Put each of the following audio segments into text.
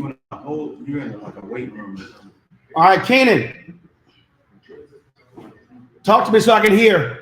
You're in like a waiting room. All right, Kenan, talk to me so I can hear.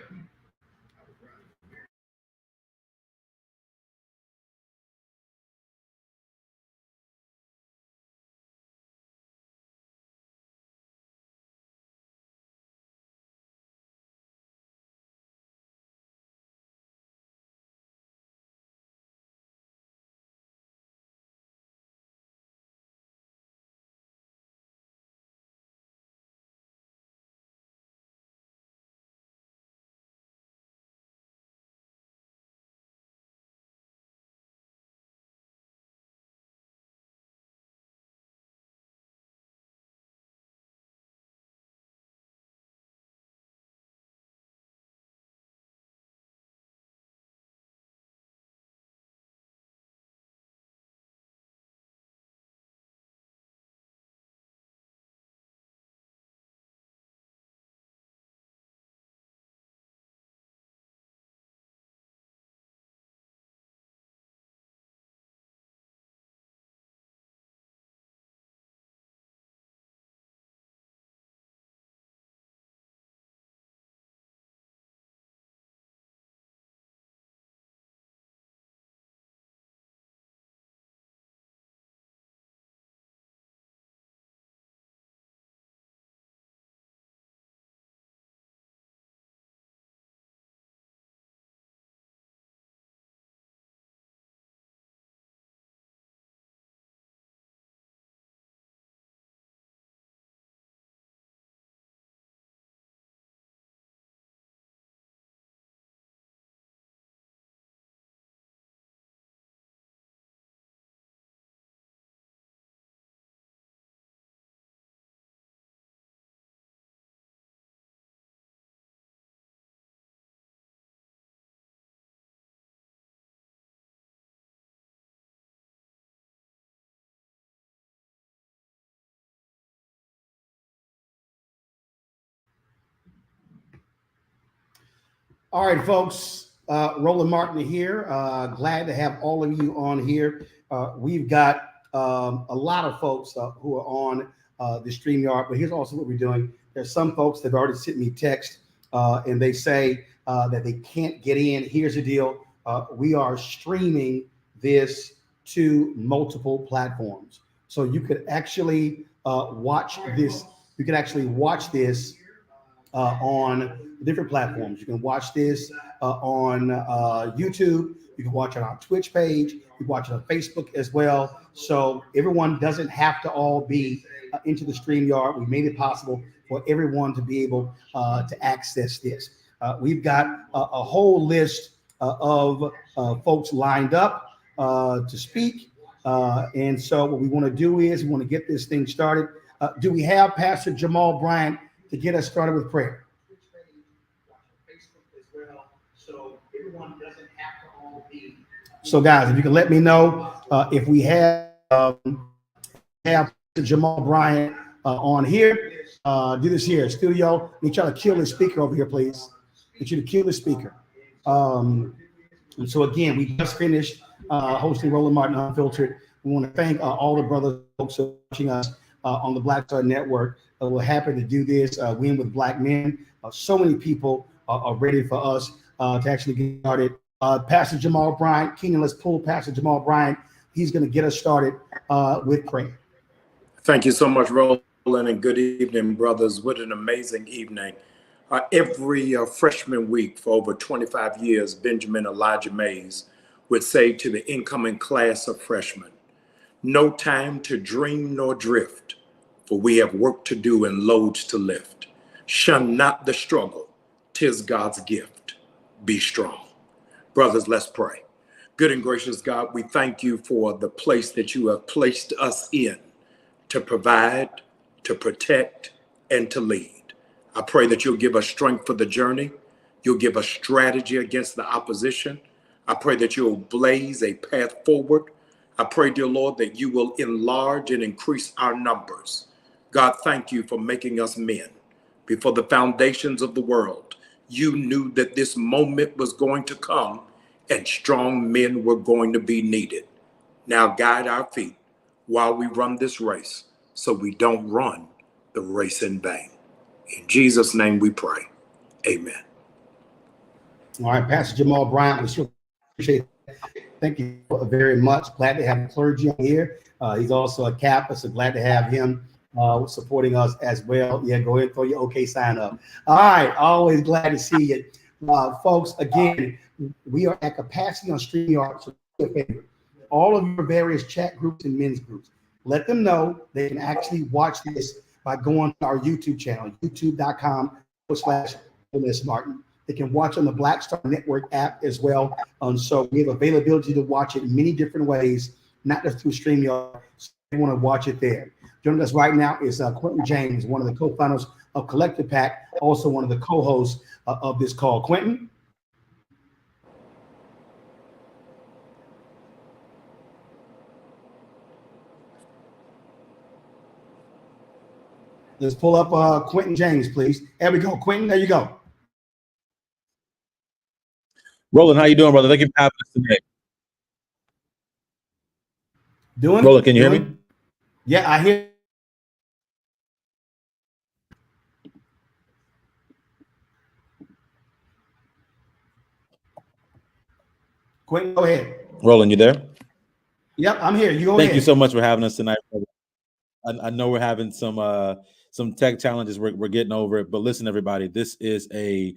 All right, folks. Roland Martin here. Glad to have all of you on here. We've got a lot of folks who are on the StreamYard, but here's also what we're doing. There's some folks that have already sent me text and they say that they can't get in. Here's the deal. We are streaming this to multiple platforms. So you could actually watch this. You can actually watch this on different platforms. You can watch this on YouTube. You can watch it on our Twitch page. You can watch it on Facebook as well. So everyone doesn't have to all be into the StreamYard. We made it possible for everyone to be able to access this. We've got a whole list of folks lined up to speak. And so what we want to do is we want to get this thing started. Do we have Pastor Jamal Bryant to get us started with prayer? So guys, if you can let me know if we have Jamal Bryant on here. Do this here, studio. Let me try to kill this speaker over here, please. Get you to kill the speaker. And so again, we just finished hosting Roland Martin Unfiltered. We want to thank all the brothers folks watching us on the Black Star Network. We're happy to do this. Win with Black Men. So many people are ready for us to actually get started. Pastor Jamal Bryant, Keenan, let's pull Pastor Jamal Bryant. He's going to get us started with prayer. Thank you so much, Roland, and good evening, brothers. What an amazing evening. Every freshman week for over 25 years, Benjamin Elijah Mays would say to the incoming class of freshmen, "No time to dream nor drift, for we have work to do and loads to lift. Shun not the struggle, 'tis God's gift. Be strong." Brothers, let's pray. Good and gracious God, we thank you for the place that you have placed us in to provide, to protect, and to lead. I pray that you'll give us strength for the journey. You'll give us strategy against the opposition. I pray that you'll blaze a path forward. I pray, dear Lord, that you will enlarge and increase our numbers. God, thank you for making us men. Before the foundations of the world, you knew that this moment was going to come and strong men were going to be needed. Now guide our feet. while we run this race, so we don't run the race in vain. In Jesus' name we pray. Amen. All right, Pastor Jamal Bryant, we sure appreciate it. Thank you very much. Glad to have clergy on here. He's also a Kappa, so glad to have him supporting us as well. Yeah, go ahead and throw your OK sign up. All right, always glad to see you. Folks, again, we are at capacity on StreamYard, so do me a favor. All of your various chat groups and men's groups, let them know they can actually watch this by going to our YouTube channel, youtube.com/Martin. They can watch on the Black Star Network app as well. So we have availability to watch it many different ways, not just through StreamYard. So you want to watch it there. Joining us right now is Quentin James, one of the co-founders of Collective PAC, also one of the co-hosts of this call. Quentin? Let's pull up Quentin James, please. There we go. Quentin, there you go. Roland, how you doing, brother? Thank you for having us today. Roland, can you hear me? Yeah, I hear. Quentin, go ahead. Roland, you there? Yep, I'm here. You go Thank ahead. you so much for having us tonight, brother. I know we're having some tech challenges. We're getting over it, but listen, everybody, this is a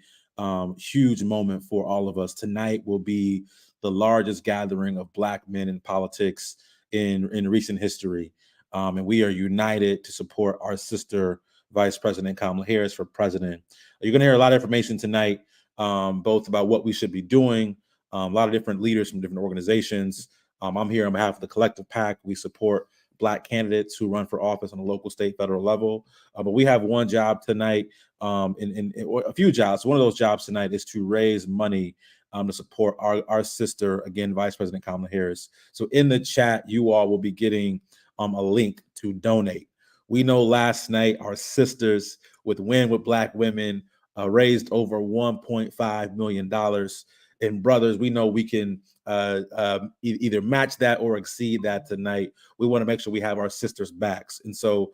huge moment for all of us. Tonight will be the largest gathering of Black men in politics in recent history, and we are united to support our sister Vice President Kamala Harris for president. You're going to hear a lot of information tonight, both about what we should be doing. A lot of different leaders from different organizations. I'm here on behalf of the Collective PAC. We support Black candidates who run for office on a local, state, federal level. But we have one job tonight, in a few jobs. One of those jobs tonight is to raise money to support our sister, again, Vice President Kamala Harris. So in the chat, you all will be getting a link to donate. We know last night our sisters with Win with Black Women raised over $1.5 million. And brothers, we know we can either match that or exceed that tonight. We want to make sure we have our sisters' backs. And so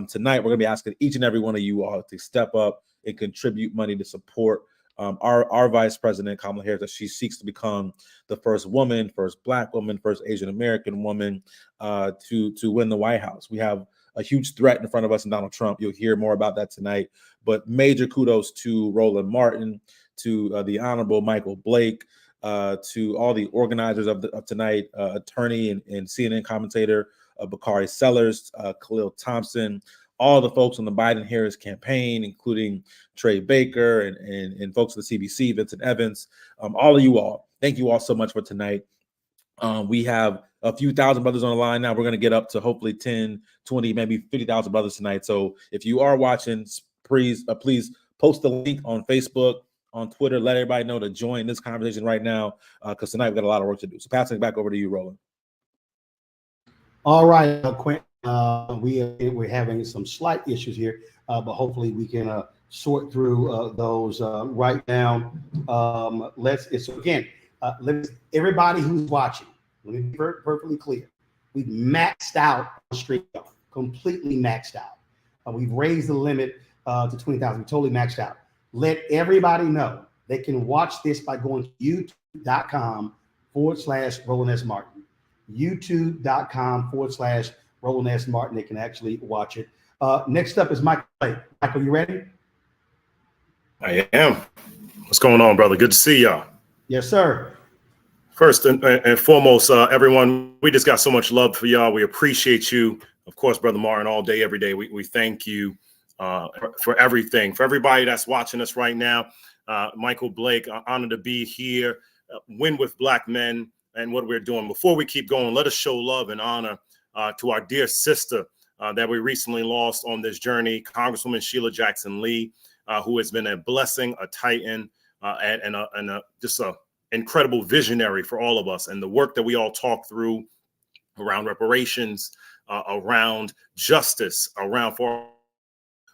tonight, we're going to be asking each and every one of you all to step up and contribute money to support our Vice President, Kamala Harris, as she seeks to become the first woman, first Black woman, first Asian American woman to win the White House. We have a huge threat in front of us in Donald Trump. You'll hear more about that tonight. But major kudos to Roland Martin, to the Honorable Michael Blake, to all the organizers of tonight, attorney and CNN commentator Bakari Sellers, Khalil Thompson, all the folks on the Biden-Harris campaign, including Trey Baker and folks at the CBC, Vincent Evans, all of you all. Thank you all so much for tonight. We have a few thousand brothers on the line now. We're going to get up to hopefully 10, 20, maybe 50,000 brothers tonight. So if you are watching, please post the link on Facebook, on Twitter. Let everybody know to join this conversation right now, because tonight we've got a lot of work to do. So passing it back over to you, Roland. All right, Quentin. We're having some slight issues here, but hopefully we can sort through those right now. Everybody who's watching, let me be perfectly clear. We've maxed out on StreamYard, completely maxed out. We've raised the limit to 20,000. We totally maxed out. Let everybody know they can watch this by going to youtube.com/Roland S. Martin. youtube.com/Roland S. Martin. They can actually watch it. Next up is Michael Blake. Michael, you ready? I am. What's going on, brother? Good to see y'all. Yes, sir. First and foremost, everyone, we just got so much love for y'all. We appreciate you. Of course, Brother Martin, all day, every day. We thank you for everything. For everybody that's watching us right now, Michael Blake, honored to be here. Win with Black Men and what we're doing. Before we keep going, let us show love and honor to our dear sister that we recently lost on this journey, Congresswoman Sheila Jackson Lee, who has been a blessing, a titan, and just a incredible visionary for all of us. And the work that we all talk through around reparations, around justice,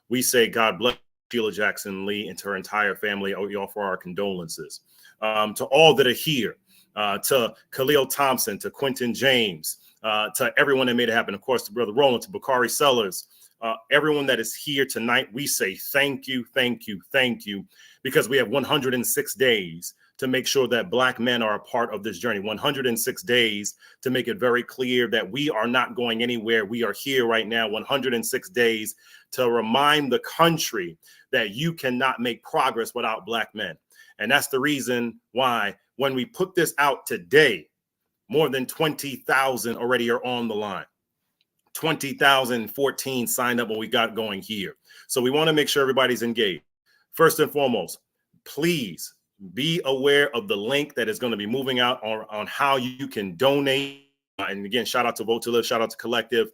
we say God bless Sheila Jackson Lee and to her entire family. We offer our condolences. To all that are here, to Khalil Thompson, to Quentin James, to everyone that made it happen. Of course, to Brother Roland, to Bakari Sellers, everyone that is here tonight, we say thank you, thank you, thank you, because we have 106 days to make sure that Black men are a part of this journey. 106 days to make it very clear that we are not going anywhere. We are here right now. 106 days to remind the country that you cannot make progress without Black men. And that's the reason why when we put this out today, more than 20,000 already are on the line. 20,014 signed up what we got going here. So we want to make sure everybody's engaged. First and foremost, please be aware of the link that is going to be moving out on how you can donate. And again, shout out to Vote to Live, shout out to Collective.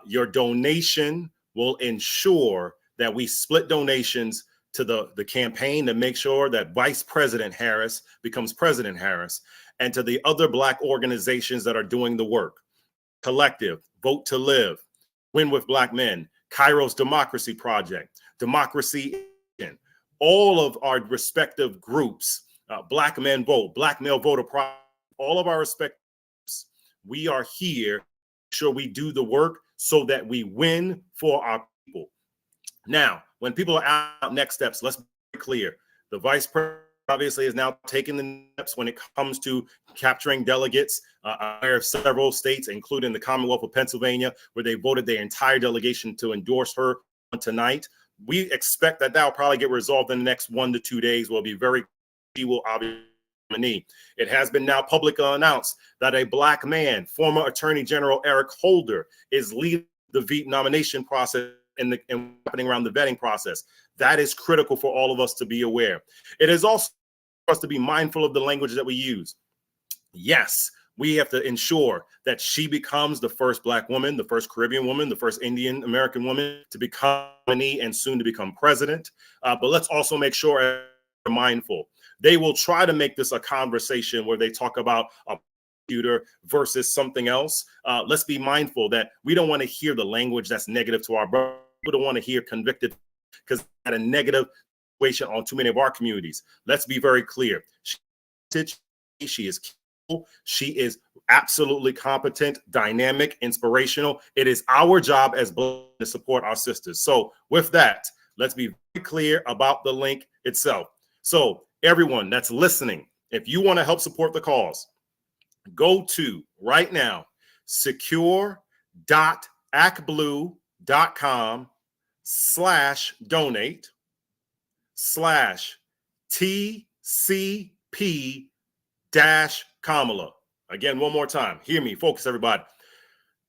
Your donation will ensure that we split donations to the campaign to make sure that Vice President Harris becomes President Harris, and to the other Black organizations that are doing the work. Collective, Vote to Live, Win with Black Men, Kairos Democracy Project, Democracy, all of our respective groups, Black Men Vote, Black Male Voter Project, all of our respective groups, we are here to make sure we do the work so that we win for our people. Now, when people are out next steps, let's be clear. The Vice President obviously is now taking the steps when it comes to capturing delegates. I have several states, including the Commonwealth of Pennsylvania, where they voted their entire delegation to endorse her tonight. We expect that will probably get resolved in the next 1 to 2 days. We'll be very, he will obviously. It has been now publicly announced that a Black man, former Attorney General Eric Holder, is leading the VEEP nomination process and happening around the vetting process. That is critical for all of us to be aware. It is also for us to be mindful of the language that we use. Yes, we have to ensure that she becomes the first Black woman, the first Caribbean woman, the first Indian American woman to become nominee and soon to become president. But let's also make sure we're mindful. They will try to make this a conversation where they talk about a computer versus something else. Let's be mindful that we don't want to hear the language that's negative to our brothers. We don't want to hear convicted because had a negative situation on too many of our communities. Let's be very clear. She is capable. She is absolutely competent, dynamic, inspirational. It is our job as Black to support our sisters. So with that, let's be very clear about the link itself. So everyone that's listening, if you want to help support the cause, go to right now, secure.actblue.com/donate/TCP-Kamala. Again, one more time. Hear me, focus everybody.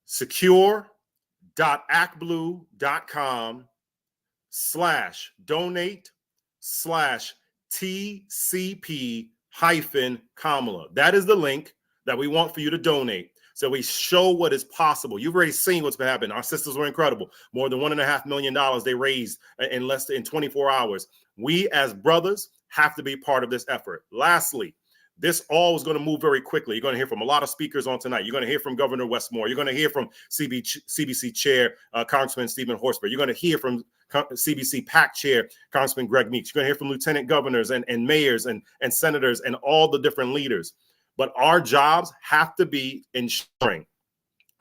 secure.actblue.com/donate/TCP-Kamala. That is the link that we want for you to donate. So we show what is possible. You've already seen what's been happening. Our sisters were incredible. More than $1.5 million they raised in less than 24 hours. We as brothers have to be part of this effort. Lastly, this all is going to move very quickly. You're going to hear from a lot of speakers on tonight. You're going to hear from Governor Westmore. You're going to hear from CBC Chair, Congressman Stephen Horsford. You're going to hear from CBC PAC Chair, Congressman Greg Meeks. You're going to hear from lieutenant governors and mayors and senators and all the different leaders. But our jobs have to be ensuring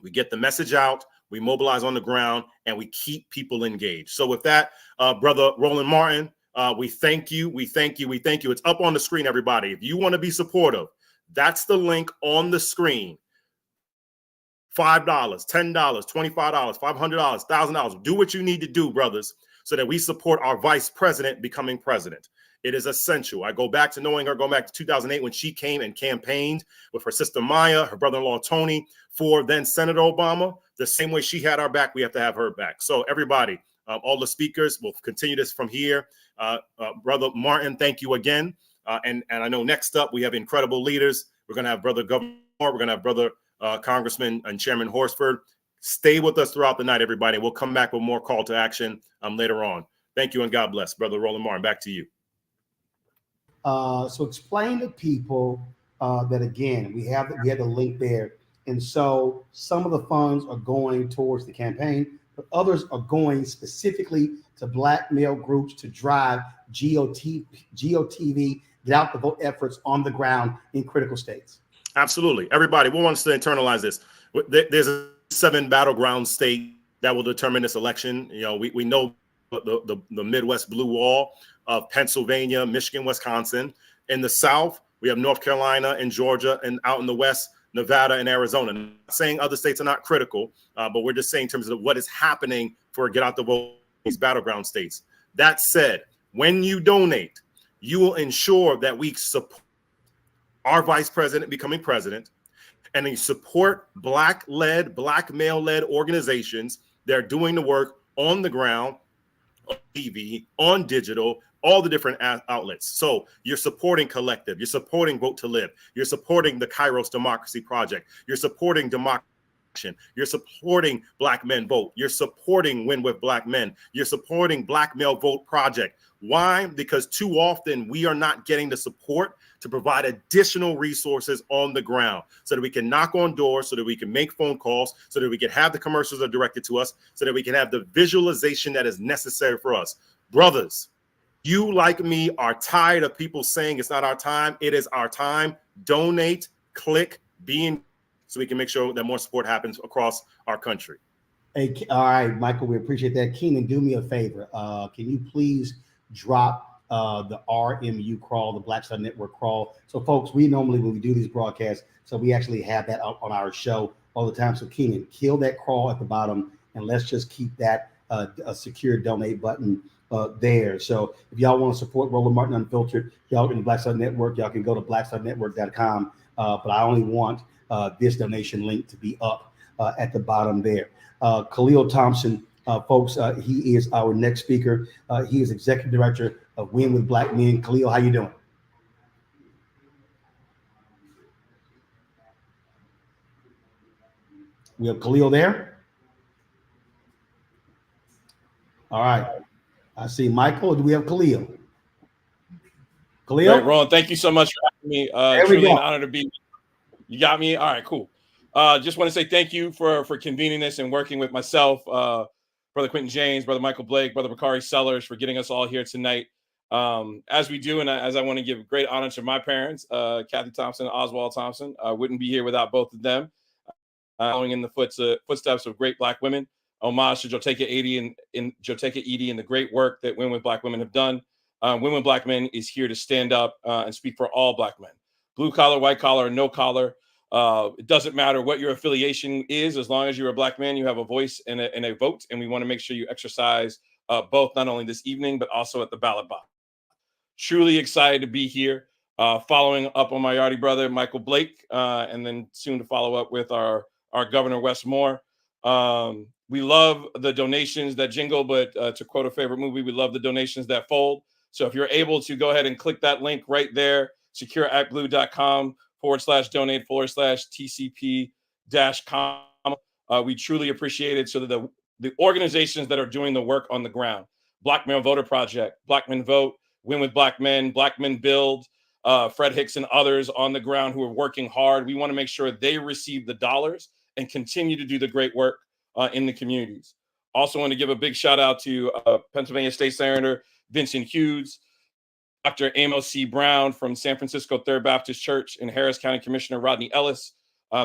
we get the message out, we mobilize on the ground, and we keep people engaged. So with that, Brother Roland Martin, we thank you. We thank you. We thank you. It's up on the screen, everybody. If you want to be supportive, that's the link on the screen. $5, $10, $25, $500, $1,000. Do what you need to do, brothers, so that we support our vice president becoming president. It is essential. I go back to knowing her, going back to 2008 when she came and campaigned with her sister Maya, her brother-in-law Tony, for then Senator Obama. The same way she had our back, we have to have her back. So everybody, all the speakers will continue this from here. Brother Martin, thank you again. And I know next up we have incredible leaders. We're going to have Brother Governor. We're going to have Brother Congressman and Chairman Horsford. Stay with us throughout the night, everybody. We'll come back with more call to action later on. Thank you and God bless. Brother Roland Martin, back to you. So explain to people that, again, we have the link there. And so some of the funds are going towards the campaign, but others are going specifically to Black male groups to drive GOTV, get out the vote efforts on the ground in critical states. Absolutely. Everybody, we want us to internalize this. There's a 7 battleground state that will determine this election. You know, we know the Midwest blue wall of Pennsylvania, Michigan, Wisconsin. In the South, we have North Carolina and Georgia, and out in the West, Nevada and Arizona. I'm not saying other states are not critical, but we're just saying in terms of what is happening for get out the vote these battleground states. That said, when you donate, you will ensure that we support our vice president becoming president, and you support Black-led, Black male-led organizations that are doing the work on the ground, on TV, on digital, all the different outlets. So you're supporting Collective, you're supporting Vote to Live, you're supporting the Kairos Democracy Project, you're supporting Democracy, you're supporting Black Men Vote, you're supporting Win with Black Men, you're supporting Black Male Vote Project. Why? Because too often we are not getting the support to provide additional resources on the ground so that we can knock on doors, so that we can make phone calls, so that we can have the commercials that are directed to us, so that we can have the visualization that is necessary for us. Brothers, you like me are tired of people saying it's not our time. It is our time. Donate, click, be in, so we can make sure that more support happens across our country. Hey, all right, Michael, we appreciate that. Keenan, do me a favor. Can you please drop the RMU crawl, the Black Star Network crawl? So, folks, we normally, when we do these broadcasts, so we actually have that up on our show all the time. So, Keenan, kill that crawl at the bottom, and let's just keep that a secure donate button there. So if y'all want to support Roland Martin Unfiltered, y'all in the Black Star Network, y'all can go to blackstarnetwork.com. But I only want this donation link to be up at the bottom there. Khalil Thompson, folks, he is our next speaker. He is Executive Director of Win with Black Men. Khalil, how you doing? We have Khalil there. All right. I see Michael. Do we have Khalil? Khalil? Great, Roland, thank you so much for having me. Truly an honor to be. You got me? All right, cool. Just want to say thank you for convening this and working with myself, Brother Quentin James, Brother Michael Blake, Brother Bakari Sellers for getting us all here tonight. As we do, and as I want to give great honor to my parents, Kathy Thompson and Oswald Thompson. I wouldn't be here without both of them. Following in the footsteps of great Black women. Homage to Joteka Edie and the great work that Women with Black Women have done. Women with Black Men is here to stand up and speak for all Black men. Blue collar, white collar, no collar. It doesn't matter what your affiliation is. As long as you're a Black man, you have a voice and a vote. And we want to make sure you exercise both, not only this evening, but also at the ballot box. Truly excited to be here. Following up on my Yardie brother, Michael Blake, and then soon to follow up with our Governor Wes Moore. We love the donations that jingle, but to quote a favorite movie, we love the donations that fold. So if you're able to go ahead and click that link right there, secureactblue.com/donate/TCP-com. We truly appreciate it so that the organizations that are doing the work on the ground, Black Male Voter Project, Black Men Vote, Win with Black Men, Black Men Build, Fred Hicks and others on the ground who are working hard. We want to make sure they receive the dollars and continue to do the great work in the communities. Also want to give a big shout out to Pennsylvania State Senator Vincent Hughes, Dr. Amos C. Brown from San Francisco Third Baptist Church, and Harris County Commissioner Rodney Ellis.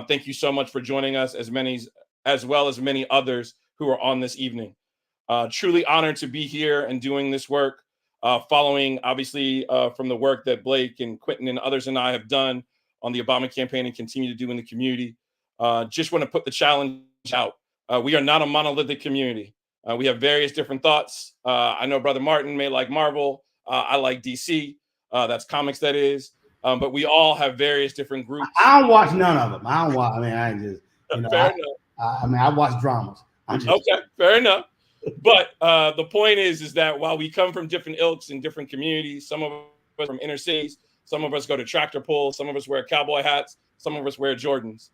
Thank you so much for joining us, as well as many others who are on this evening. Truly honored to be here and doing this work, following obviously from the work that Blake and Quentin and others and I have done on the Obama campaign and continue to do in the community. Just want to put the challenge out. We are not a monolithic community. We have various different thoughts. I know Brother Martin may like Marvel. I like DC. That's comics, that is. But we all have various different groups. I don't watch none of them. I don't watch. I mean, I just, fair enough. I watch dramas. Okay, fair enough. But the point is that while we come from different ilks and different communities, some of us from inner cities, some of us go to tractor pulls, some of us wear cowboy hats, some of us wear Jordans.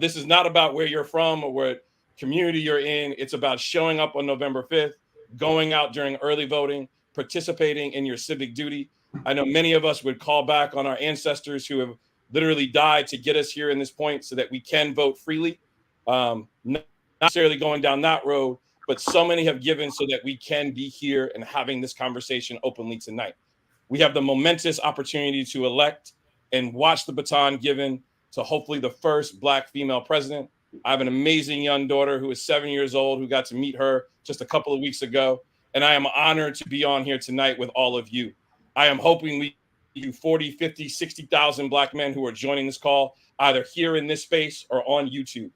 This is not about where you're from or what community you're in. It's about showing up on November 5th, going out during early voting, participating in your civic duty. I know many of us would call back on our ancestors who have literally died to get us here in this point so that we can vote freely. Not necessarily going down that road, but so many have given so that we can be here and having this conversation openly tonight. We have the momentous opportunity to elect and watch the baton given to hopefully the first Black female president. I have an amazing young daughter who is 7 years old, who got to meet her just a couple of weeks ago. And I am honored to be on here tonight with all of you. I am hoping we do 40, 50, 60,000 Black men who are joining this call, either here in this space or on YouTube.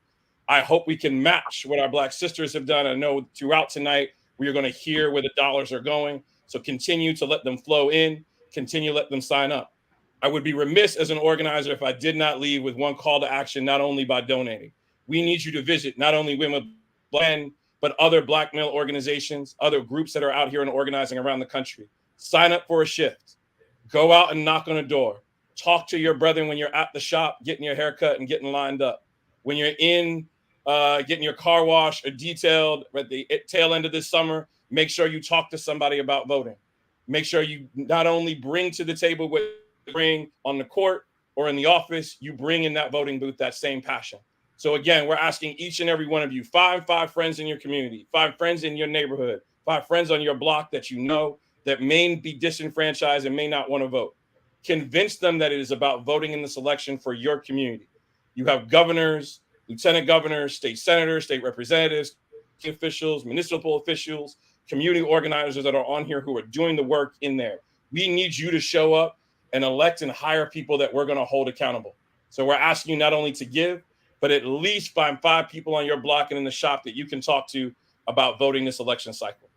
I hope we can match what our Black sisters have done. I know throughout tonight, we are going to hear where the dollars are going. So continue to let them flow in, continue to let them sign up. I would be remiss as an organizer if I did not leave with one call to action, not only by donating. We need you to visit not only Women Black Men, but other Black male organizations, other groups that are out here and organizing around the country. Sign up for a shift. Go out and knock on a door. Talk to your brethren when you're at the shop, getting your haircut and getting lined up. When you're in getting your car washed or detailed at the tail end of this summer, make sure you talk to somebody about voting. Make sure you not only bring to the table what you bring on the court or in the office, you bring in that voting booth that same passion. So again, we're asking each and every one of you, find 5 friends in your community, 5 friends in your neighborhood, 5 friends on your block that you know that may be disenfranchised and may not want to vote. Convince them that it is about voting in this election for your community. You have governors, lieutenant governors, state senators, state representatives, officials, municipal officials, community organizers that are on here who are doing the work in there. We need you to show up and elect and hire people that we're going to hold accountable. So we're asking you not only to give, but at least find 5 people on your block and in the shop that you can talk to about voting this election cycle.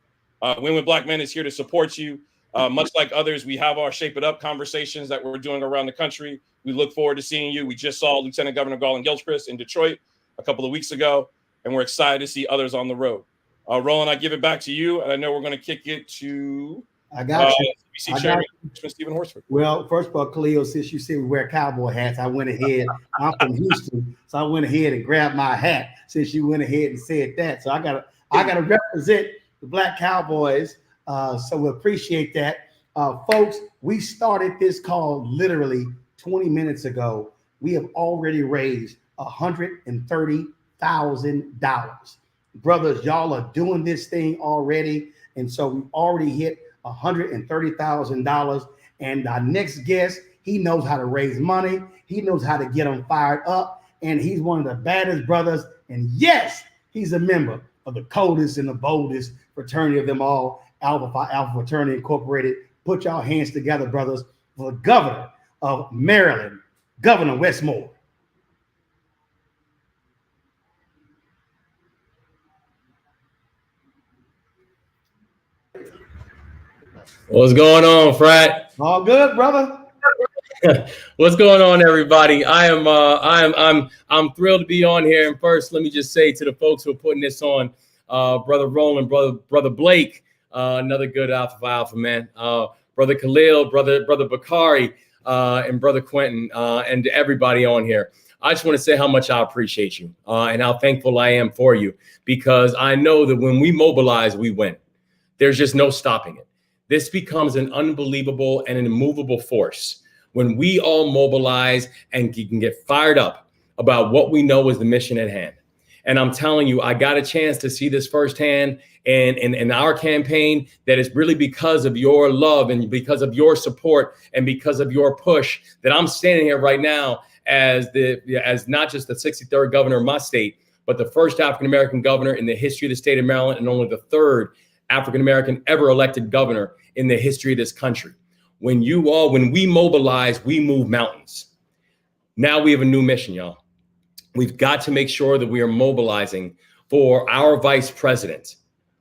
Women Black Men is here to support you. Much like others, we have our Shape It Up conversations that we're doing around the country. We look forward to seeing you. We just saw Lieutenant Governor Garland Gilchrist in Detroit a couple of weeks ago, and we're excited to see others on the road. Roland, I give it back to you, and I know we're going to kick it to I got you. CBC Chairman Stephen Horsford. Well, first of all, Khalil, since you said we wear cowboy hats, I went ahead. I'm from Houston, so I went ahead and grabbed my hat since you went ahead and said that. So I gotta represent the Black Cowboys. So we appreciate that. Folks, we started this call literally 20 minutes ago. We have already raised $130,000. Brothers, y'all are doing this thing already. And so we've already hit $130,000. And our next guest, he knows how to raise money. He knows how to get them fired up. And he's one of the baddest brothers. And yes, he's a member of the coldest and the boldest fraternity of them all, Alpha Phi Alpha Fraternity Incorporated. Put y'all hands together, brothers, for the governor of Maryland, Governor Westmore. What's going on, Frat? All good, brother. What's going on, everybody? I'm thrilled to be on here. And first, let me just say to the folks who are putting this on, brother Roland, brother Blake, another good Alpha Phi Alpha man, brother Khalil, brother Bakari, and brother Quentin, and everybody on here. I just want to say how much I appreciate you and how thankful I am for you, because I know that when we mobilize, we win. There's just no stopping it. This becomes an unbelievable and an immovable force when we all mobilize and can get fired up about what we know is the mission at hand. And I'm telling you, I got a chance to see this firsthand in our campaign, that is really because of your love and because of your support and because of your push that I'm standing here right now as not just the 63rd governor of my state, but the first African-American governor in the history of the state of Maryland, and only the 3rd African-American ever elected governor in the history of this country. When we mobilize, we move mountains. Now we have a new mission, y'all. We've got to make sure that we are mobilizing for our vice president,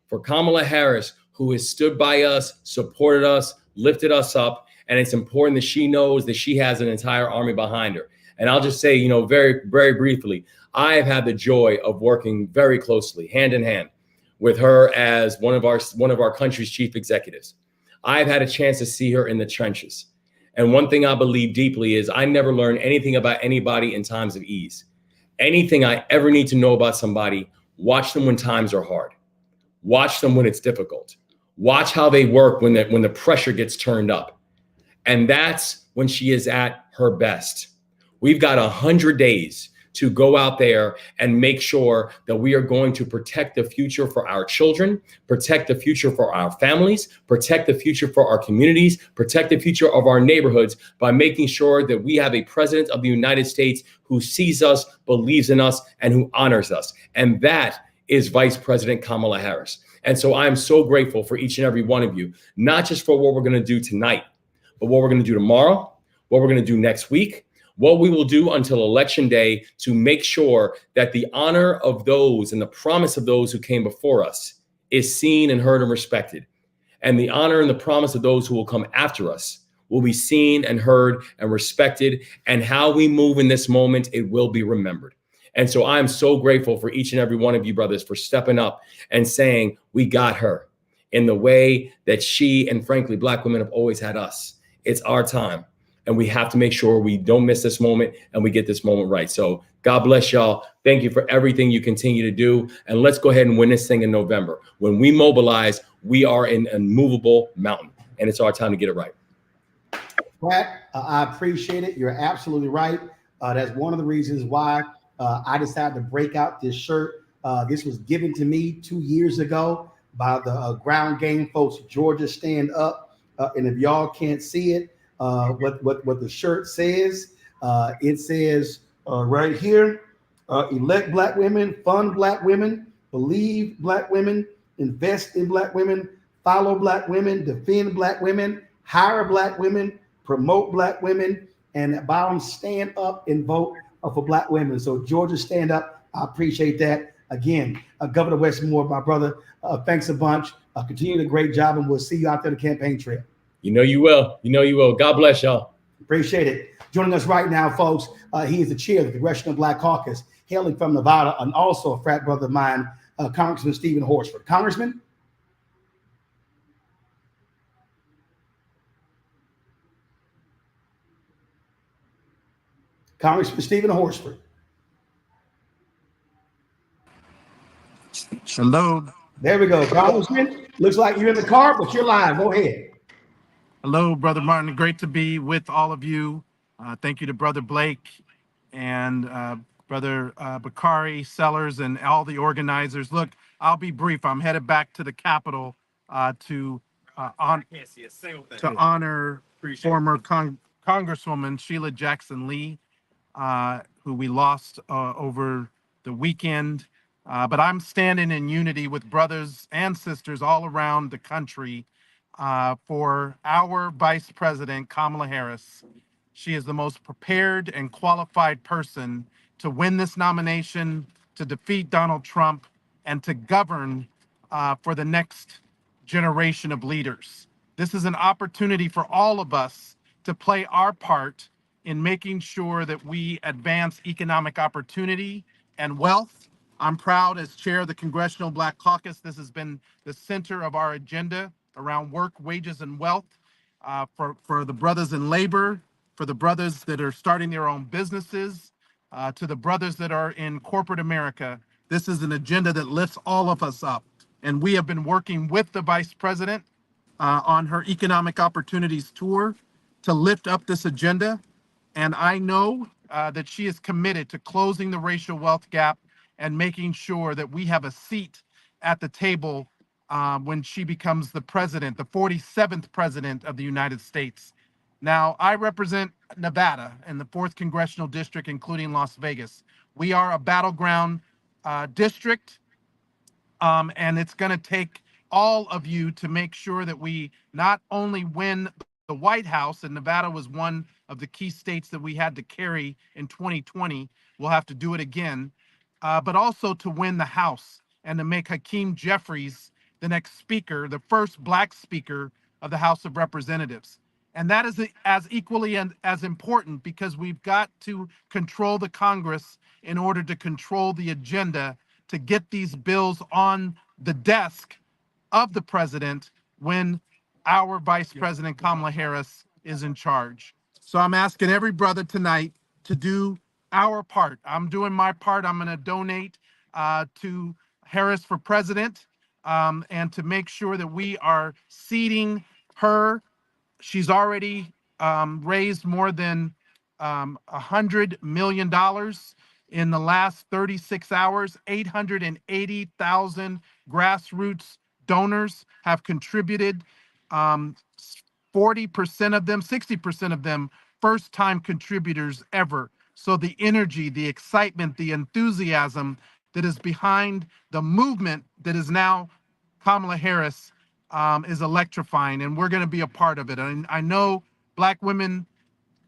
for Kamala Harris, who has stood by us, supported us, lifted us up. And it's important that she knows that she has an entire army behind her. And I'll just say, very, very briefly, I have had the joy of working very closely, hand in hand, with her as one of our country's chief executives. I've had a chance to see her in the trenches. And one thing I believe deeply is I never learn anything about anybody in times of ease. Anything I ever need to know about somebody, watch them when times are hard. Watch them when it's difficult. Watch how they work when the pressure gets turned up. And that's when she is at her best. We've got 100 days to go out there and make sure that we are going to protect the future for our children, protect the future for our families, protect the future for our communities, protect the future of our neighborhoods by making sure that we have a president of the United States who sees us, believes in us, and who honors us. And that is Vice President Kamala Harris. And so I'm so grateful for each and every one of you, not just for what we're going to do tonight, but what we're going to do tomorrow, what we're going to do next week, what we will do until Election Day to make sure that the honor of those and the promise of those who came before us is seen and heard and respected. And the honor and the promise of those who will come after us will be seen and heard and respected. And how we move in this moment, it will be remembered. And so I'm so grateful for each and every one of you, brothers, for stepping up and saying, we got her in the way that she and frankly, Black women have always had us. It's our time. And we have to make sure we don't miss this moment and we get this moment right. So God bless y'all. Thank you for everything you continue to do. And let's go ahead and win this thing in November. When we mobilize, we are an immovable mountain, and it's our time to get it right. Brad, I appreciate it. You're absolutely right. That's one of the reasons why I decided to break out this shirt. This was given to me 2 years ago by the ground game folks, Georgia Stand Up. And if y'all can't see it, what the shirt says, it says right here, elect Black women, fund Black women, believe Black women, invest in Black women, follow Black women, defend Black women, hire Black women, promote Black women, and at bottom, stand up and vote for Black women. So Georgia, stand up. I appreciate that. Again, Governor Westmore, my brother, thanks a bunch. Continue the great job, and we'll see you out there on the campaign trail. You know you will. You know you will. God bless y'all. Appreciate it. Joining us right now, folks, he is the chair of the Congressional Black Caucus, hailing from Nevada, and also a frat brother of mine, Congressman Stephen Horsford. Congressman? Congressman Stephen Horsford. Hello. There we go. Congressman, looks like you're in the car, but you're live. Go ahead. Hello, Brother Martin. Great to be with all of you. Thank you to Brother Blake and Brother Bakari, Sellers, and all the organizers. Look, I'll be brief. I'm headed back to the Capitol to honor former Congresswoman Sheila Jackson Lee, who we lost over the weekend. But I'm standing in unity with brothers and sisters all around the country for our Vice President, Kamala Harris. She is the most prepared and qualified person to win this nomination, to defeat Donald Trump, and to govern for the next generation of leaders. This is an opportunity for all of us to play our part in making sure that we advance economic opportunity and wealth. I'm proud as chair of the Congressional Black Caucus. This has been the center of our agenda around work, wages, and wealth for the brothers in labor, for the brothers that are starting their own businesses, to the brothers that are in corporate America. This is an agenda that lifts all of us up. And we have been working with the Vice President on her Economic Opportunities Tour to lift up this agenda. And I know that she is committed to closing the racial wealth gap and making sure that we have a seat at the table when she becomes the president, the 47th president of the United States. Now, I represent Nevada in the 4th Congressional District, including Las Vegas. We are a battleground district, and it's going to take all of you to make sure that we not only win the White House, and Nevada was one of the key states that we had to carry in 2020. We'll have to do it again, but also to win the House and to make Hakeem Jeffries the next speaker, the first Black speaker of the House of Representatives. And that is as equally and as important, because we've got to control the Congress in order to control the agenda to get these bills on the desk of the president when our Vice President Kamala Harris is in charge. So I'm asking every brother tonight to do our part. I'm doing my part. I'm going to donate to Harris for President and to make sure that we are seating her. She's already raised more than $100 million In the last 36 hours, 880,000 grassroots donors have contributed. 40% of them, 60% of them, first-time contributors ever. So the energy, the excitement, the enthusiasm that is behind the movement that is now Kamala Harris is electrifying, and we're going to be a part of it. And I know Black women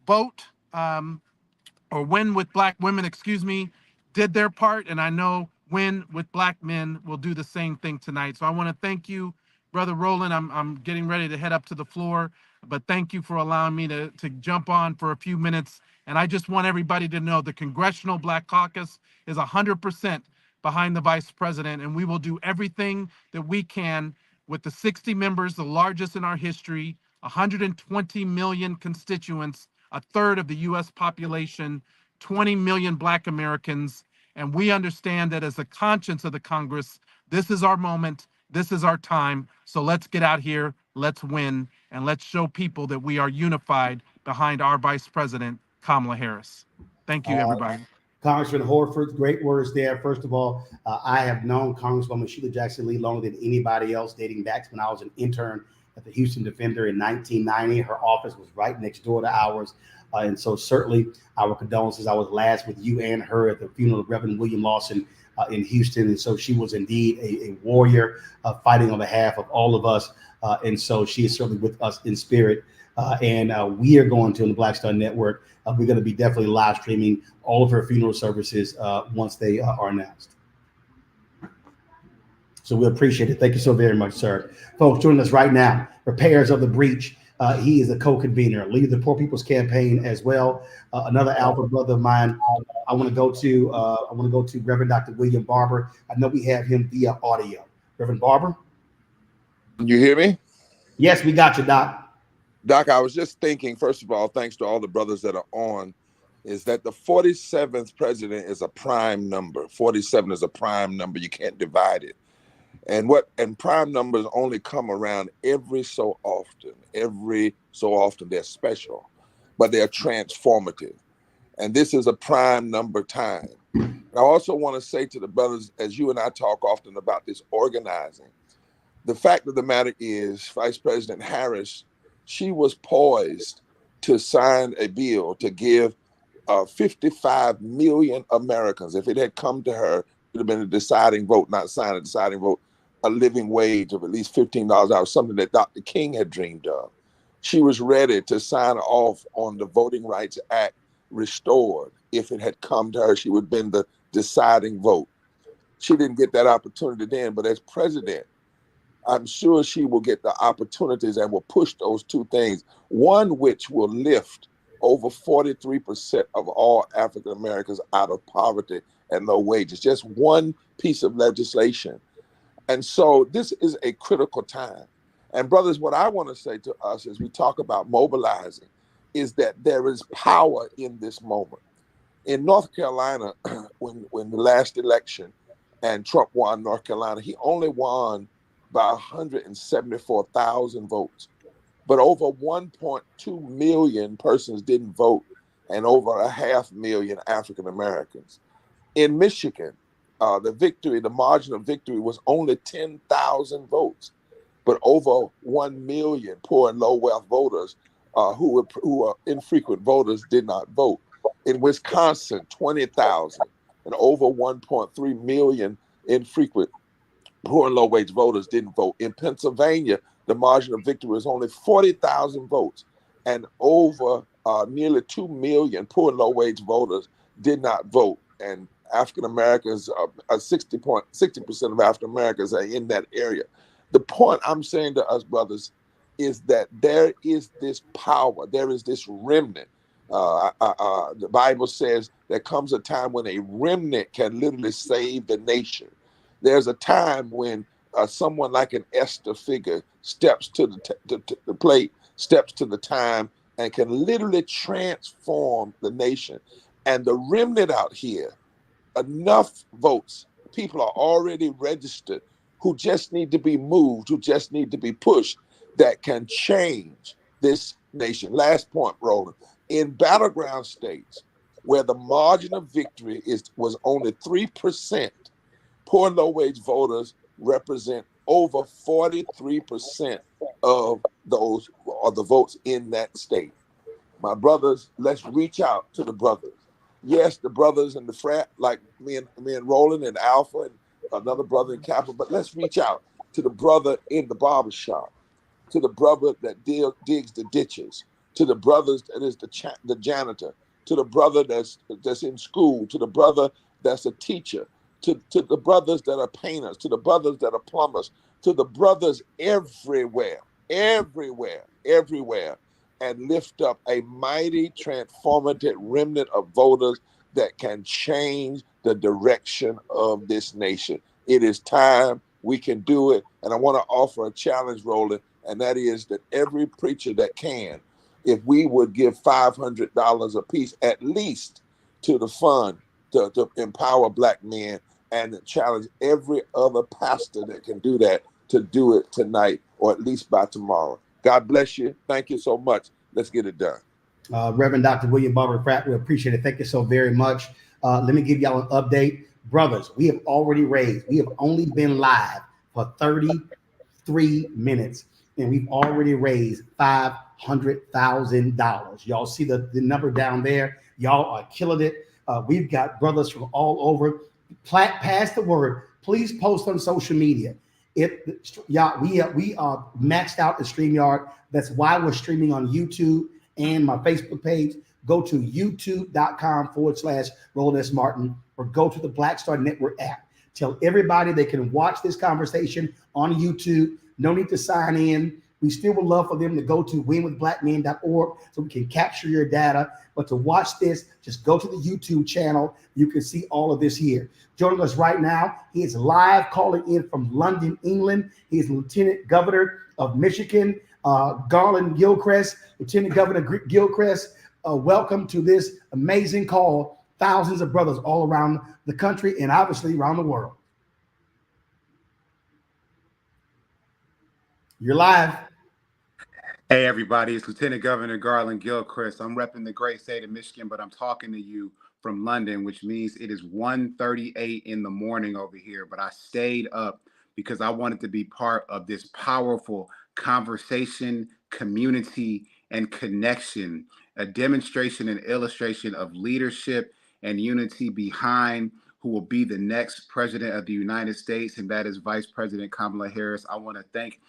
vote. Or Win with Black Women, excuse me, did their part. And I know Win with Black Men will do the same thing tonight. So I want to thank you, Brother Roland. I'm getting ready to head up to the floor, but thank you for allowing me to jump on for a few minutes. And I just want everybody to know the Congressional Black Caucus is 100% behind the Vice President, and we will do everything that we can with the 60 members, the largest in our history, 120 million constituents, a third of the U.S. population, 20 million Black Americans. And we understand that as the conscience of the Congress, this is our moment, this is our time. So let's get out here, let's win, and let's show people that we are unified behind our Vice President, Kamala Harris. Thank you, everybody. Congressman Horford, great words there. First of all, I have known Congresswoman Sheila Jackson Lee longer than anybody else, dating back to when I was an intern at the Houston Defender in 1990. Her office was right next door to ours. And so certainly our condolences. I was last with you and her at the funeral of Reverend William Lawson in Houston. And so she was indeed a warrior fighting on behalf of all of us. And so she is certainly with us in spirit. And we are going to, on the Black Star Network, we're going to be definitely live streaming all of her funeral services once they are announced. So we appreciate it. Thank you so very much, sir. Folks, joining us right now, Repairs of the Breach. He is a co-convener, leader of the Poor People's Campaign as well. Another alpha brother of mine. I want to go to Reverend Dr. William Barber. I know we have him via audio. Reverend Barber. You hear me? Yes, we got you, Doc. Doc, I was just thinking, first of all, thanks to all the brothers that are on, is that the 47th president is a prime number. 47 is a prime number. You can't divide it. And prime numbers only come around every so often. Every so often they're special, but they're transformative. And this is a prime number time. I also want to say to the brothers, as you and I talk often about this organizing, the fact of the matter is Vice President Harris, she was poised to sign a bill to give 55 million Americans, if it had come to her, it would have been a deciding vote, not sign a deciding vote, a living wage of at least $15 an hour, something that Dr. King had dreamed of. She was ready to sign off on the Voting Rights Act restored. If it had come to her, she would have been the deciding vote. She didn't get that opportunity then, but as president, I'm sure she will get the opportunities and will push those two things, one which will lift over 43% of all African Americans out of poverty and low wages. Just one piece of legislation. And so this is a critical time. And brothers, what I want to say to us as we talk about mobilizing is that there is power in this moment. In North Carolina, when the last election and Trump won North Carolina, he only won by 174,000 votes. But over 1.2 million persons didn't vote and over 500,000 African Americans. In Michigan, the margin of victory was only 10,000 votes, but over 1 million poor and low wealth voters who are infrequent voters did not vote. In Wisconsin, 20,000 and over 1.3 million infrequent poor and low wage voters didn't vote. In Pennsylvania, the margin of victory was only 40,000 votes and over nearly 2 million poor and low wage voters did not vote. And African Americans, 60% of African Americans are in that area. The point I'm saying to us, brothers, is that there is this power, there is this remnant. The Bible says there comes a time when a remnant can literally save the nation. There's a time when someone like an Esther figure steps to the plate, steps to the time, and can literally transform the nation. And the remnant out here, enough votes, people are already registered who just need to be moved, who just need to be pushed, that can change this nation. Last point, Roland. In battleground states, where the margin of victory was only 3%, poor and low-wage voters represent over 43% of those are the votes in that state. My brothers, let's reach out to the brothers. Yes, the brothers in the frat, like me and Roland and Alpha and another brother in Capitol, but let's reach out to the brother in the barbershop, to the brother that digs the ditches, to the brothers that is the janitor, to the brother that's in school, to the brother that's a teacher, to the brothers that are painters, to the brothers that are plumbers, to the brothers everywhere, and lift up a mighty transformative remnant of voters that can change the direction of this nation. It is time. We can do it. And I want to offer a challenge, Roland, and that is that every preacher that can, if we would give $500 a piece at least to the fund to empower Black men, and challenge every other pastor that can do that to do it tonight or at least by tomorrow. God bless you. Thank you so much. Let's get it done. Reverend Dr. William Barber Pratt, we appreciate it. Thank you so very much. Let me give y'all an update. Brothers, we have already raised, we have only been live for 33 minutes, and we've already raised $500,000. Y'all see the number down there? Y'all are killing it. We've got brothers from all over. Pass the word. Please post on social media. We are maxed out at StreamYard. That's why we're streaming on YouTube and my Facebook page. Go to youtube.com/Roland S. Martin or go to the Black Star Network app. Tell everybody they can watch this conversation on YouTube. No need to sign in. We still would love for them to go to winwithblackmen.org so we can capture your data. But to watch this, just go to the YouTube channel. You can see all of this here. Joining us right now, he is live calling in from London, England. He is Lieutenant Governor of Michigan, Garland Gilchrist. Lieutenant Governor Gilchrist, welcome to this amazing call. Thousands of brothers all around the country and obviously around the world. You're live. Hey everybody, it's Lieutenant Governor Garland Gilchrist. I'm repping the great state of Michigan, but I'm talking to you from London, which means it is 1:38 in the morning over here. But I stayed up because I wanted to be part of this powerful conversation, community, and connection, a demonstration and illustration of leadership and unity behind who will be the next president of the United States, and that is Vice President Kamala Harris. I want to thank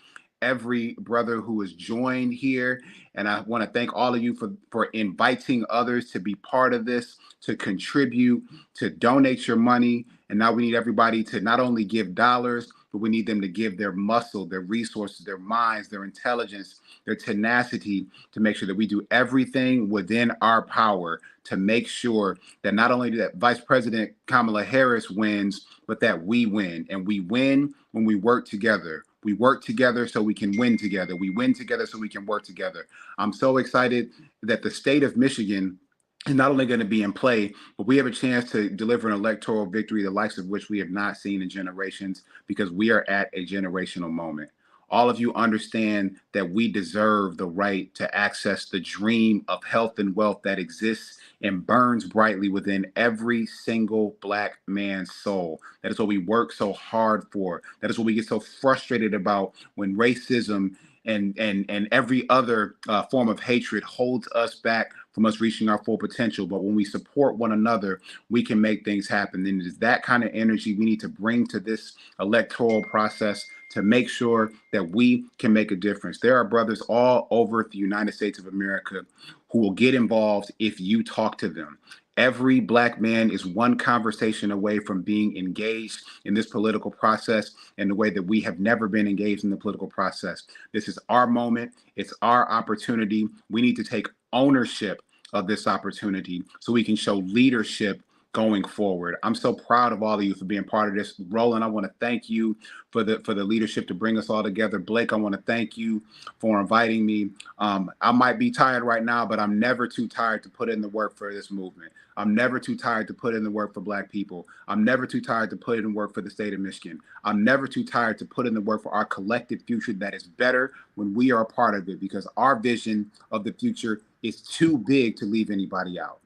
every brother who has joined here. And I want to thank all of you for inviting others to be part of this, to contribute, to donate your money. And now we need everybody to not only give dollars, but we need them to give their muscle, their resources, their minds, their intelligence, their tenacity to make sure that we do everything within our power to make sure that not only that Vice President Kamala Harris wins, but that we win. And we win when we work together. We work together so we can win together. We win together so we can work together. I'm so excited that the state of Michigan is not only going to be in play, but we have a chance to deliver an electoral victory, the likes of which we have not seen in generations, because we are at a generational moment. All of you understand that we deserve the right to access the dream of health and wealth that exists and burns brightly within every single Black man's soul. That is what we work so hard for. That is what we get so frustrated about when racism and every other form of hatred holds us back from us reaching our full potential. But when we support one another, we can make things happen. And it is that kind of energy we need to bring to this electoral process to make sure that we can make a difference. There are brothers all over the United States of America who will get involved if you talk to them. Every Black man is one conversation away from being engaged in this political process in a way that we have never been engaged in the political process. This is our moment. It's our opportunity. We need to take ownership of this opportunity so we can show leadership going forward. I'm so proud of all of you for being part of this. Roland, I want to thank you for the leadership to bring us all together. Blake, I want to thank you for inviting me. I might be tired right now, but I'm never too tired to put in the work for this movement. I'm never too tired to put in the work for Black people. I'm never too tired to put in work for the state of Michigan. I'm never too tired to put in the work for our collective future that is better when we are a part of it, because our vision of the future is too big to leave anybody out.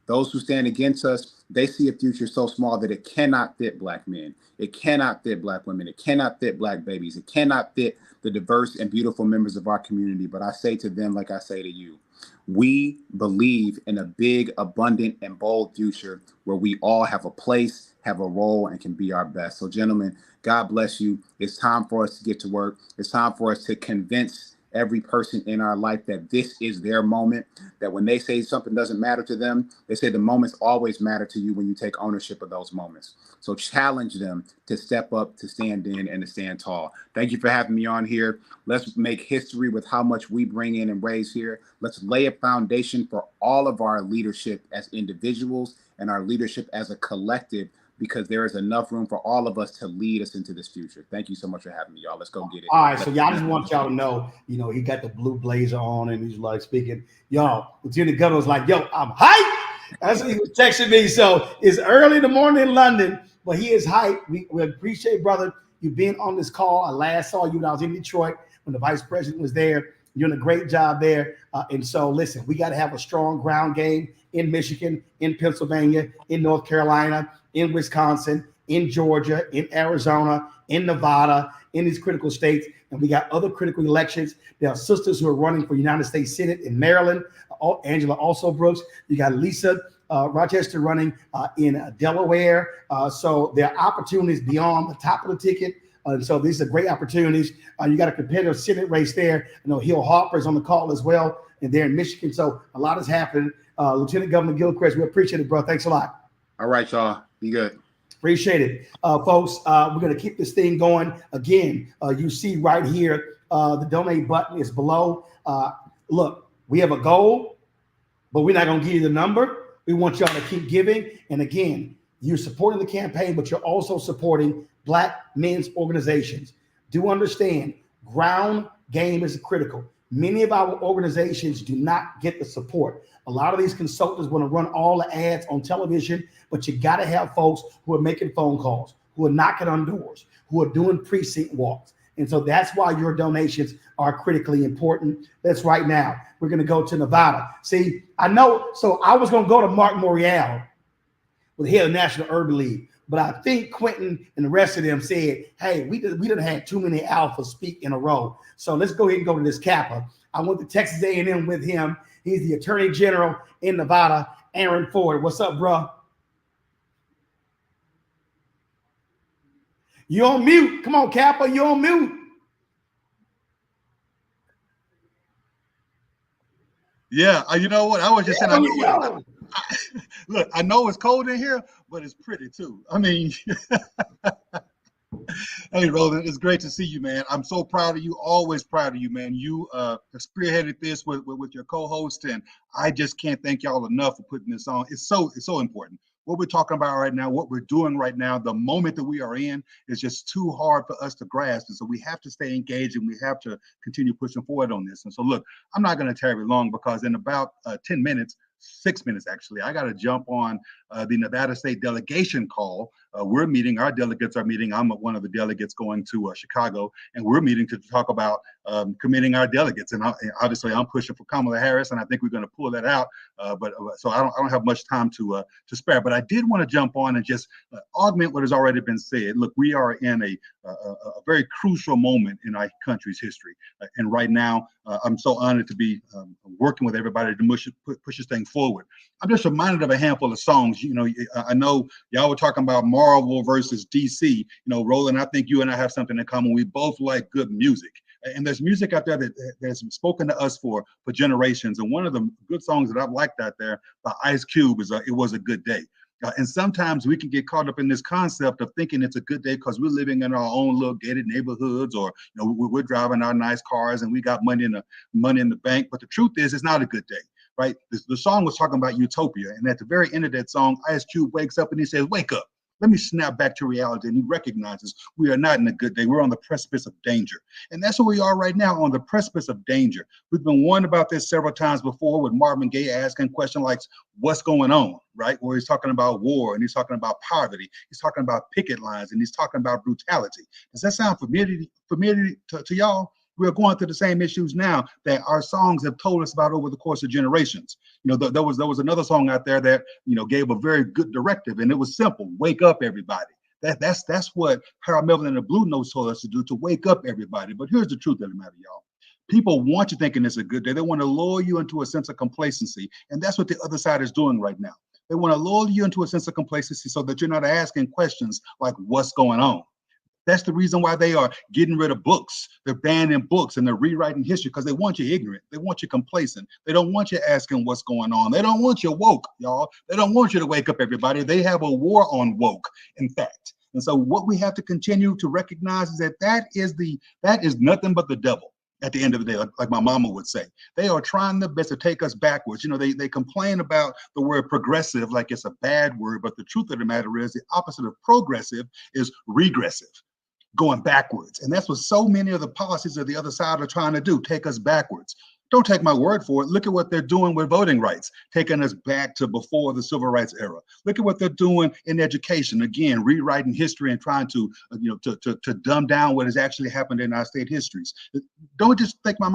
Those who stand against us, they see a future so small that it cannot fit Black men. It cannot fit Black women. It cannot fit Black babies. It cannot fit the diverse and beautiful members of our community. But I say to them, like I say to you, we believe in a big, abundant, and bold future where we all have a place, have a role, and can be our best. So, gentlemen, God bless you. It's time for us to get to work. It's time for us to convince every person in our life that this is their moment, that when they say something doesn't matter to them, they say the moments always matter to you when you take ownership of those moments. So challenge them to step up, to stand in, and to stand tall. Thank you for having me on here. Let's make history with how much we bring in and raise here. Let's lay a foundation for all of our leadership as individuals and our leadership as a collective, because there is enough room for all of us to lead us into this future. Thank you so much for having me, y'all. Let's go get it. All right, so y'all just want y'all to know, he got the blue blazer on and he's like speaking. Y'all, Lieutenant Governor was like, yo, I'm hyped. That's what he was texting me. So it's early in the morning in London, but he is hyped. We appreciate, brother, you being on this call. I last saw you when I was in Detroit when the vice president was there. You're doing a great job there. And so, listen, we got to have a strong ground game in Michigan, in Pennsylvania, in North Carolina, in Wisconsin, in Georgia, in Arizona, in Nevada, in these critical states. And we got other critical elections. There are sisters who are running for United States Senate in Maryland, Angela also Brooks. You got Lisa Rochester running in Delaware. So there are opportunities beyond the top of the ticket. So these are great opportunities. You got a competitive Senate race there. Hill Harper is on the call as well, and they're in Michigan. So a lot is happening. Lieutenant Governor Gilchrist, we appreciate it, bro. Thanks a lot. All right, y'all. Be good. Appreciate it. Folks, we're going to keep this thing going. Again, you see right here, the donate button is below. Look, we have a goal, but we're not going to give you the number. We want y'all to keep giving. And again, you're supporting the campaign, but you're also supporting Black men's organizations. Do understand, ground game is critical. Many of our organizations do not get the support. A lot of these consultants want to run all the ads on television, but you got to have folks who are making phone calls, who are knocking on doors, who are doing precinct walks. And so that's why your donations are critically important. That's right now. We're going to go to Nevada. See, I know, so I was going to go to Mark Morial with the head of the National Urban League, but I think Quentin and the rest of them said, hey, we done had too many alphas speak in a row. So let's go ahead and go to this Kappa. I went to Texas A&M with him. He's the Attorney General in Nevada, Aaron Ford. What's up, bro? You on mute. Come on, Kappa, you on mute. Yeah, you know what? I was just saying, look, I know it's cold in here, but it's pretty too. I mean, hey, Roland, it's great to see you, man. I'm so proud of you, always proud of you, man. You spearheaded this with your co-host, and I just can't thank y'all enough for putting this on. It's so important. What we're talking about right now, what we're doing right now, the moment that we are in is just too hard for us to grasp. And so we have to stay engaged and we have to continue pushing forward on this. And so, look, I'm not going to tarry long because in about 10 minutes, 6 minutes actually, I got to jump on the Nevada State delegation call. We're meeting, our delegates are meeting. I'm one of the delegates going to Chicago, and we're meeting to talk about committing our delegates. And obviously I'm pushing for Kamala Harris, and I think we're going to pull that out. So I don't have much time to spare, but I did want to jump on and just augment what has already been said. Look, we are in a very crucial moment in our country's history. And right now, I'm so honored to be working with everybody to push this thing forward. I'm just reminded of a handful of songs. I know y'all were talking about Marvel versus DC. Roland, I think you and I have something in common. We both like good music. And there's music out there that's spoken to us for generations. And one of the good songs that I've liked out there by Ice Cube is It Was a Good Day. And sometimes we can get caught up in this concept of thinking it's a good day because we're living in our own little gated neighborhoods, or we're driving our nice cars and we got money in the bank. But the truth is, it's not a good day, right? The song was talking about utopia, and at the very end of that song, Ice Cube wakes up and he says, "Wake up. Let me snap back to reality." And he recognizes we are not in a good day. We're on the precipice of danger. And that's where we are right now, on the precipice of danger. We've been warned about this several times before, with Marvin Gaye asking questions like, what's going on, right? Where he's talking about war, and he's talking about poverty. He's talking about picket lines, and he's talking about brutality. Does that sound familiar to y'all? We're going through the same issues now that our songs have told us about over the course of generations. You know, there was another song out there that, you know, gave a very good directive, and it was simple: wake up, everybody. That's what Harold Melvin and the Blue Notes told us to do, to wake up everybody. But here's the truth of the matter, y'all. People want you thinking it's a good day. They want to lull you into a sense of complacency. And that's what the other side is doing right now. They want to lull you into a sense of complacency so that you're not asking questions like, what's going on? That's the reason why they are getting rid of books. They're banning books and they're rewriting history, because they want you ignorant. They want you complacent. They don't want you asking what's going on. They don't want you woke, y'all. They don't want you to wake up everybody. They have a war on woke, in fact. And so what we have to continue to recognize is that is nothing but the devil. At the end of the day, like my mama would say, they are trying their best to take us backwards. You know, they complain about the word progressive like it's a bad word, but the truth of the matter is the opposite of progressive is regressive, going backwards. And that's what so many of the policies of the other side are trying to do, take us backwards. Don't take my word for it. Look at what they're doing with voting rights, taking us back to before the civil rights era. Look at what they're doing in education. Again, rewriting history and trying to, to dumb down what has actually happened in our state histories. Don't just take my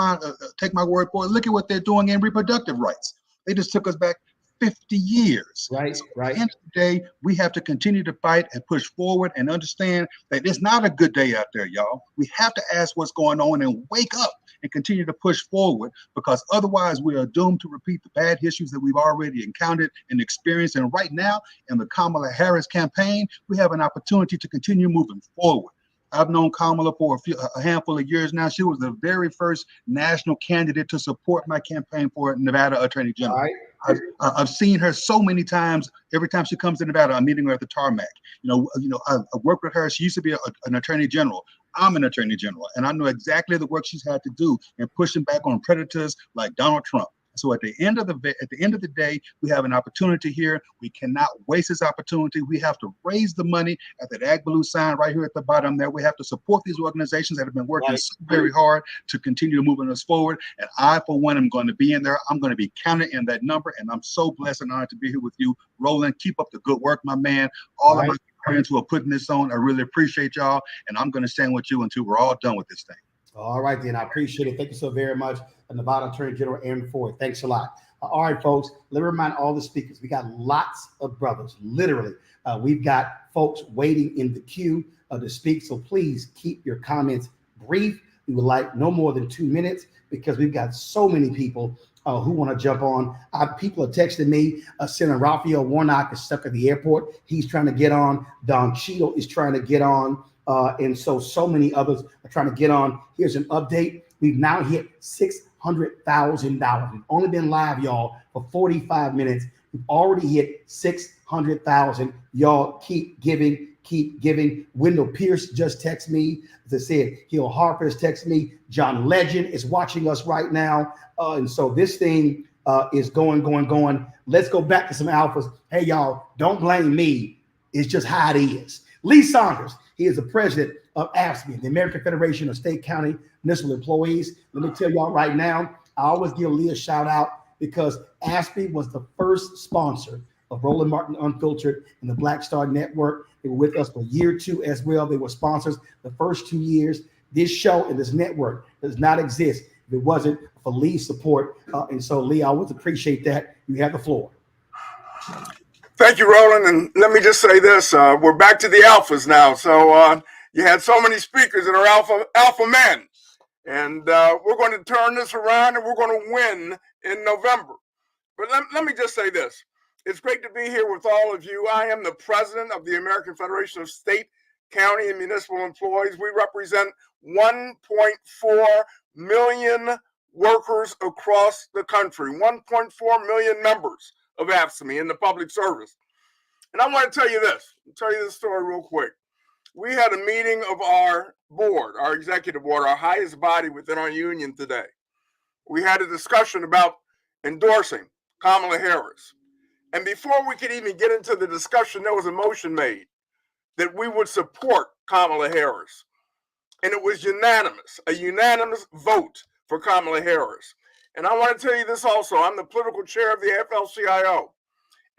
word for it. Look at what they're doing in reproductive rights. They just took us back 50 years. Right, so right. At the end of the day, we have to continue to fight and push forward and understand that it's not a good day out there, y'all. We have to ask what's going on and wake up and continue to push forward, because otherwise we are doomed to repeat the bad histories that we've already encountered and experienced. And right now, in the Kamala Harris campaign, we have an opportunity to continue moving forward. I've known Kamala for a handful of years now. She was the very first national candidate to support my campaign for Nevada Attorney General. Right. I've seen her so many times. Every time she comes to Nevada, I'm meeting her at the tarmac. I've worked with her. She used to be an attorney general. I'm an attorney general, and I know exactly the work she's had to do in pushing back on predators like Donald Trump. So at the end of the day, we have an opportunity here. We cannot waste this opportunity. We have to raise the money at that Ag Blue sign right here at the bottom there. We have to support these organizations that have been working so very hard to continue moving us forward. And I, for one, am going to be in there. I'm going to be counted in that number. And I'm so blessed and honored to be here with you, Roland. Keep up the good work, my man. All of my friends who are putting this on, I really appreciate y'all. And I'm going to stand with you until we're all done with this thing. All right, then. I appreciate it. Thank you so very much, Nevada Attorney General Aaron Ford. Thanks a lot. All right, folks, let me remind all the speakers, we got lots of brothers, literally. We've got folks waiting in the queue to speak, so please keep your comments brief. We would like no more than 2 minutes, because we've got so many people who want to jump on. People are texting me. Senator Raphael Warnock is stuck at the airport. He's trying to get on. Don Cheadle is trying to get on. And so many others are trying to get on. Here's an update. We've now hit $600,000. We've only been live, y'all, for 45 minutes. We've already hit 600,000. Y'all keep giving, keep giving. Wendell Pierce just texted me. As I said, Hill Harper has texted me. John Legend is watching us right now. And so this thing is going. Let's go back to some alphas. Hey, y'all, don't blame me. It's just how it is. Lee Saunders, he is the president of AFSCME, the American Federation of State, County, Municipal Employees. Let me tell y'all right now, I always give Lee a shout out, because AFSCME was the first sponsor of Roland Martin Unfiltered and the Black Star Network. They were with us for year 2 as well. They were sponsors the first 2 years. This show and this network does not exist if it wasn't for Lee's support. And so, Lee, I always appreciate that. You have the floor. Thank you, Roland. And let me just say this. We're back to the alphas now. So you had so many speakers that are alpha men. And we're going to turn this around, and we're going to win in November. But let me just say this. It's great to be here with all of you. I am the president of the American Federation of State, County, and Municipal Employees. We represent 1.4 million workers across the country, 1.4 million members of AFSCME in the public service. And I want to tell you this. I'll tell you this story real quick. We had a meeting of our board, our executive board, our highest body within our union today. We had a discussion about endorsing Kamala Harris. And before we could even get into the discussion, there was a motion made that we would support Kamala Harris. And it was unanimous, a unanimous vote for Kamala Harris. And I want to tell you this also. I'm the political chair of the AFL-CIO.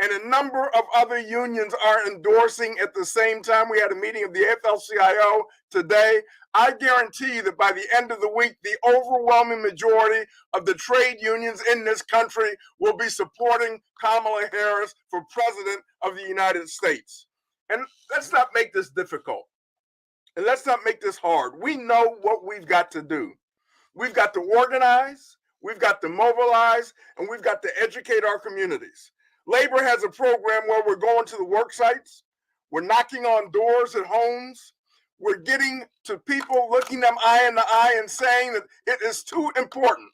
and a number of other unions are endorsing at the same time. We had a meeting of the AFL-CIO today. I guarantee you that by the end of the week, the overwhelming majority of the trade unions in this country will be supporting Kamala Harris for president of the United States. And let's not make this difficult. And let's not make this hard. We know what we've got to do. We've got to organize, we've got to mobilize, and we've got to educate our communities. Labor has a program where we're going to the work sites, we're knocking on doors at homes, we're getting to people, looking them eye in the eye and saying that it is too important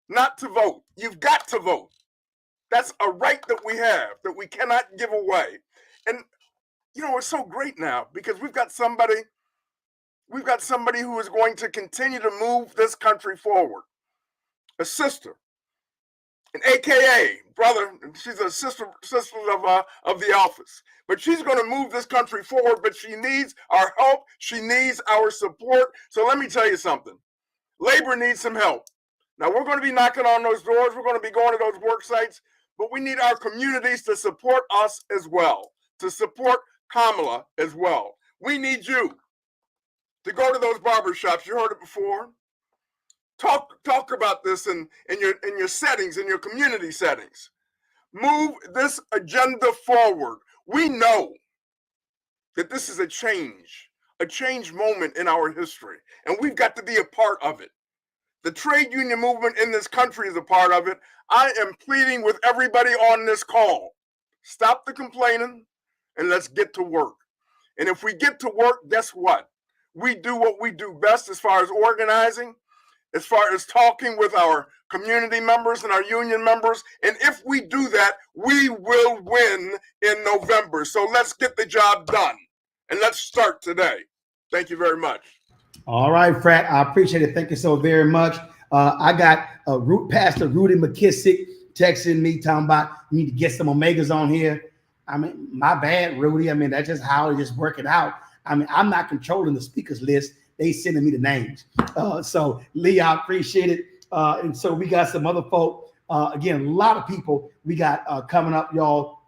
not to vote. You've got to vote. That's a right that we have, that we cannot give away. And you know, it's so great now because we've got somebody who is going to continue to move this country forward. A sister, an AKA brother, she's a sister of the office, but she's going to move this country forward. But she needs our help. She needs our support. So let me tell you something. Labor needs some help. Now we're going to be knocking on those doors. We're going to be going to those work sites, but we need our communities to support us as well, to support Kamala as well. We need you to go to those barbershops. You heard it before. Talk about this in your settings, in your community settings. Move this agenda forward. We know that this is a change moment in our history, and we've got to be a part of it. The trade union movement in this country is a part of it. I am pleading with everybody on this call. Stop the complaining and let's get to work. And if we get to work, guess what? We do what we do best as far as organizing, as far as talking with our community members and our union members. And if we do that, we will win in November. So let's get the job done. And let's start today. Thank you very much. All right, Frat. I appreciate it. Thank you so very much. I got Pastor Rudy McKissick texting me, talking about you need to get some Omegas on here. I mean, my bad, Rudy. I mean, that's just how it just working out. I mean, I'm not controlling the speakers list. They sending me the names. So, Lee, I appreciate it. And so we got some other folk. Again, a lot of people we got coming up, y'all.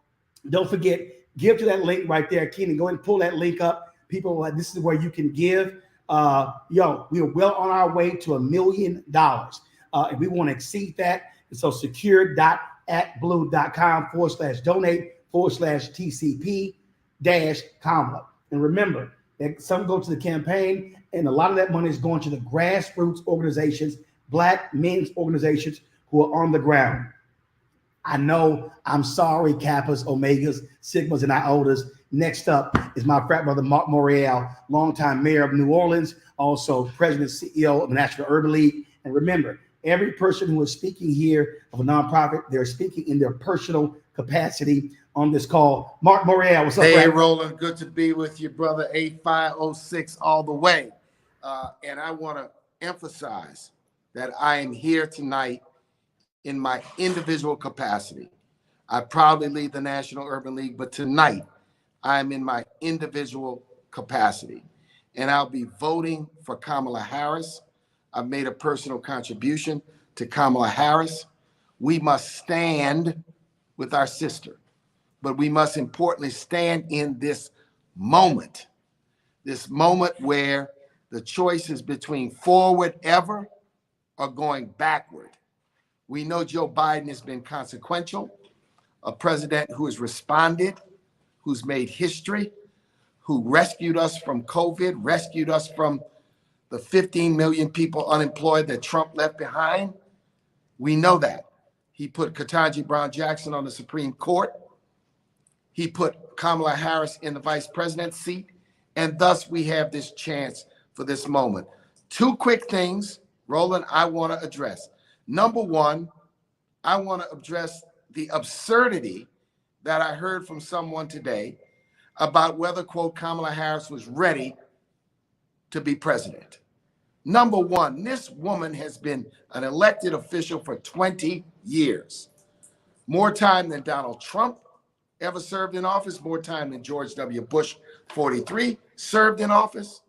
Don't forget, give to that link right there. Keenan, go ahead and pull that link up. People, this is where you can give. Yo, we are well on our way to $1 million. And we want to exceed that. And so secure.atblue.com/donate/TCP-Kamala. And remember that some go to the campaign, and a lot of that money is going to the grassroots organizations, Black men's organizations who are on the ground. I know, I'm sorry, Kappas, Omegas, Sigmas, and Iotas. Next up is my frat brother, Mark Morial, longtime mayor of New Orleans, also president and CEO of the National Urban League. And remember, every person who is speaking here of a nonprofit, they're speaking in their personal capacity on this call. Mark Morial, what's up, Hey, Frat? Roland, good to be with you, brother. 8506 all the way. And I want to emphasize that I am here tonight in my individual capacity. I proudly lead the National Urban League, but tonight I'm in my individual capacity. And I'll be voting for Kamala Harris. I've made a personal contribution to Kamala Harris. We must stand with our sister, but we must importantly stand in this moment where the choice is between forward ever or going backward. We know Joe Biden has been consequential, a president who has responded, who's made history, who rescued us from COVID, rescued us from the 15 million people unemployed that Trump left behind. We know that. He put Ketanji Brown Jackson on the Supreme Court. He put Kamala Harris in the vice president's seat. And thus we have this chance for this moment. Two quick things, Roland, I want to address. Number one, I want to address the absurdity that I heard from someone today about whether, quote, Kamala Harris was ready to be president. Number one, this woman has been an elected official for 20 years. More time than Donald Trump ever served in office, more time than George W. Bush, 43, served in office,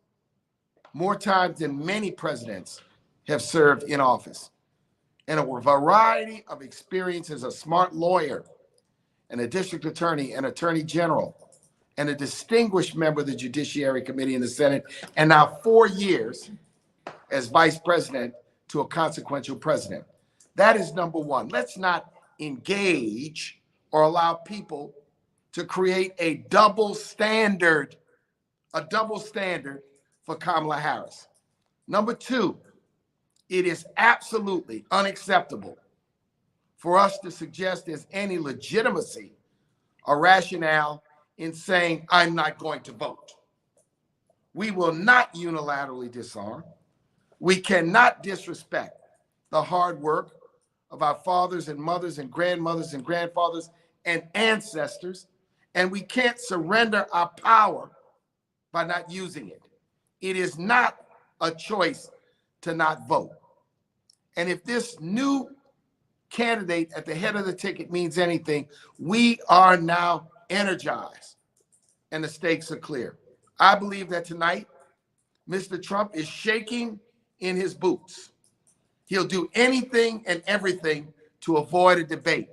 more time than many presidents have served in office. And a variety of experience as a smart lawyer and a district attorney, and attorney general, and a distinguished member of the Judiciary Committee in the Senate, and now 4 years as vice president to a consequential president. That is number one. Let's not engage or allow people to create a double standard for Kamala Harris. Number two, it is absolutely unacceptable for us to suggest there's any legitimacy or rationale in saying, I'm not going to vote. We will not unilaterally disarm. We cannot disrespect the hard work of our fathers and mothers and grandmothers and grandfathers and ancestors, and we can't surrender our power by not using it. It is not a choice to not vote. And if this new candidate at the head of the ticket means anything, we are now energized and the stakes are clear. I believe that tonight, Mr. Trump is shaking in his boots. He'll do anything and everything to avoid a debate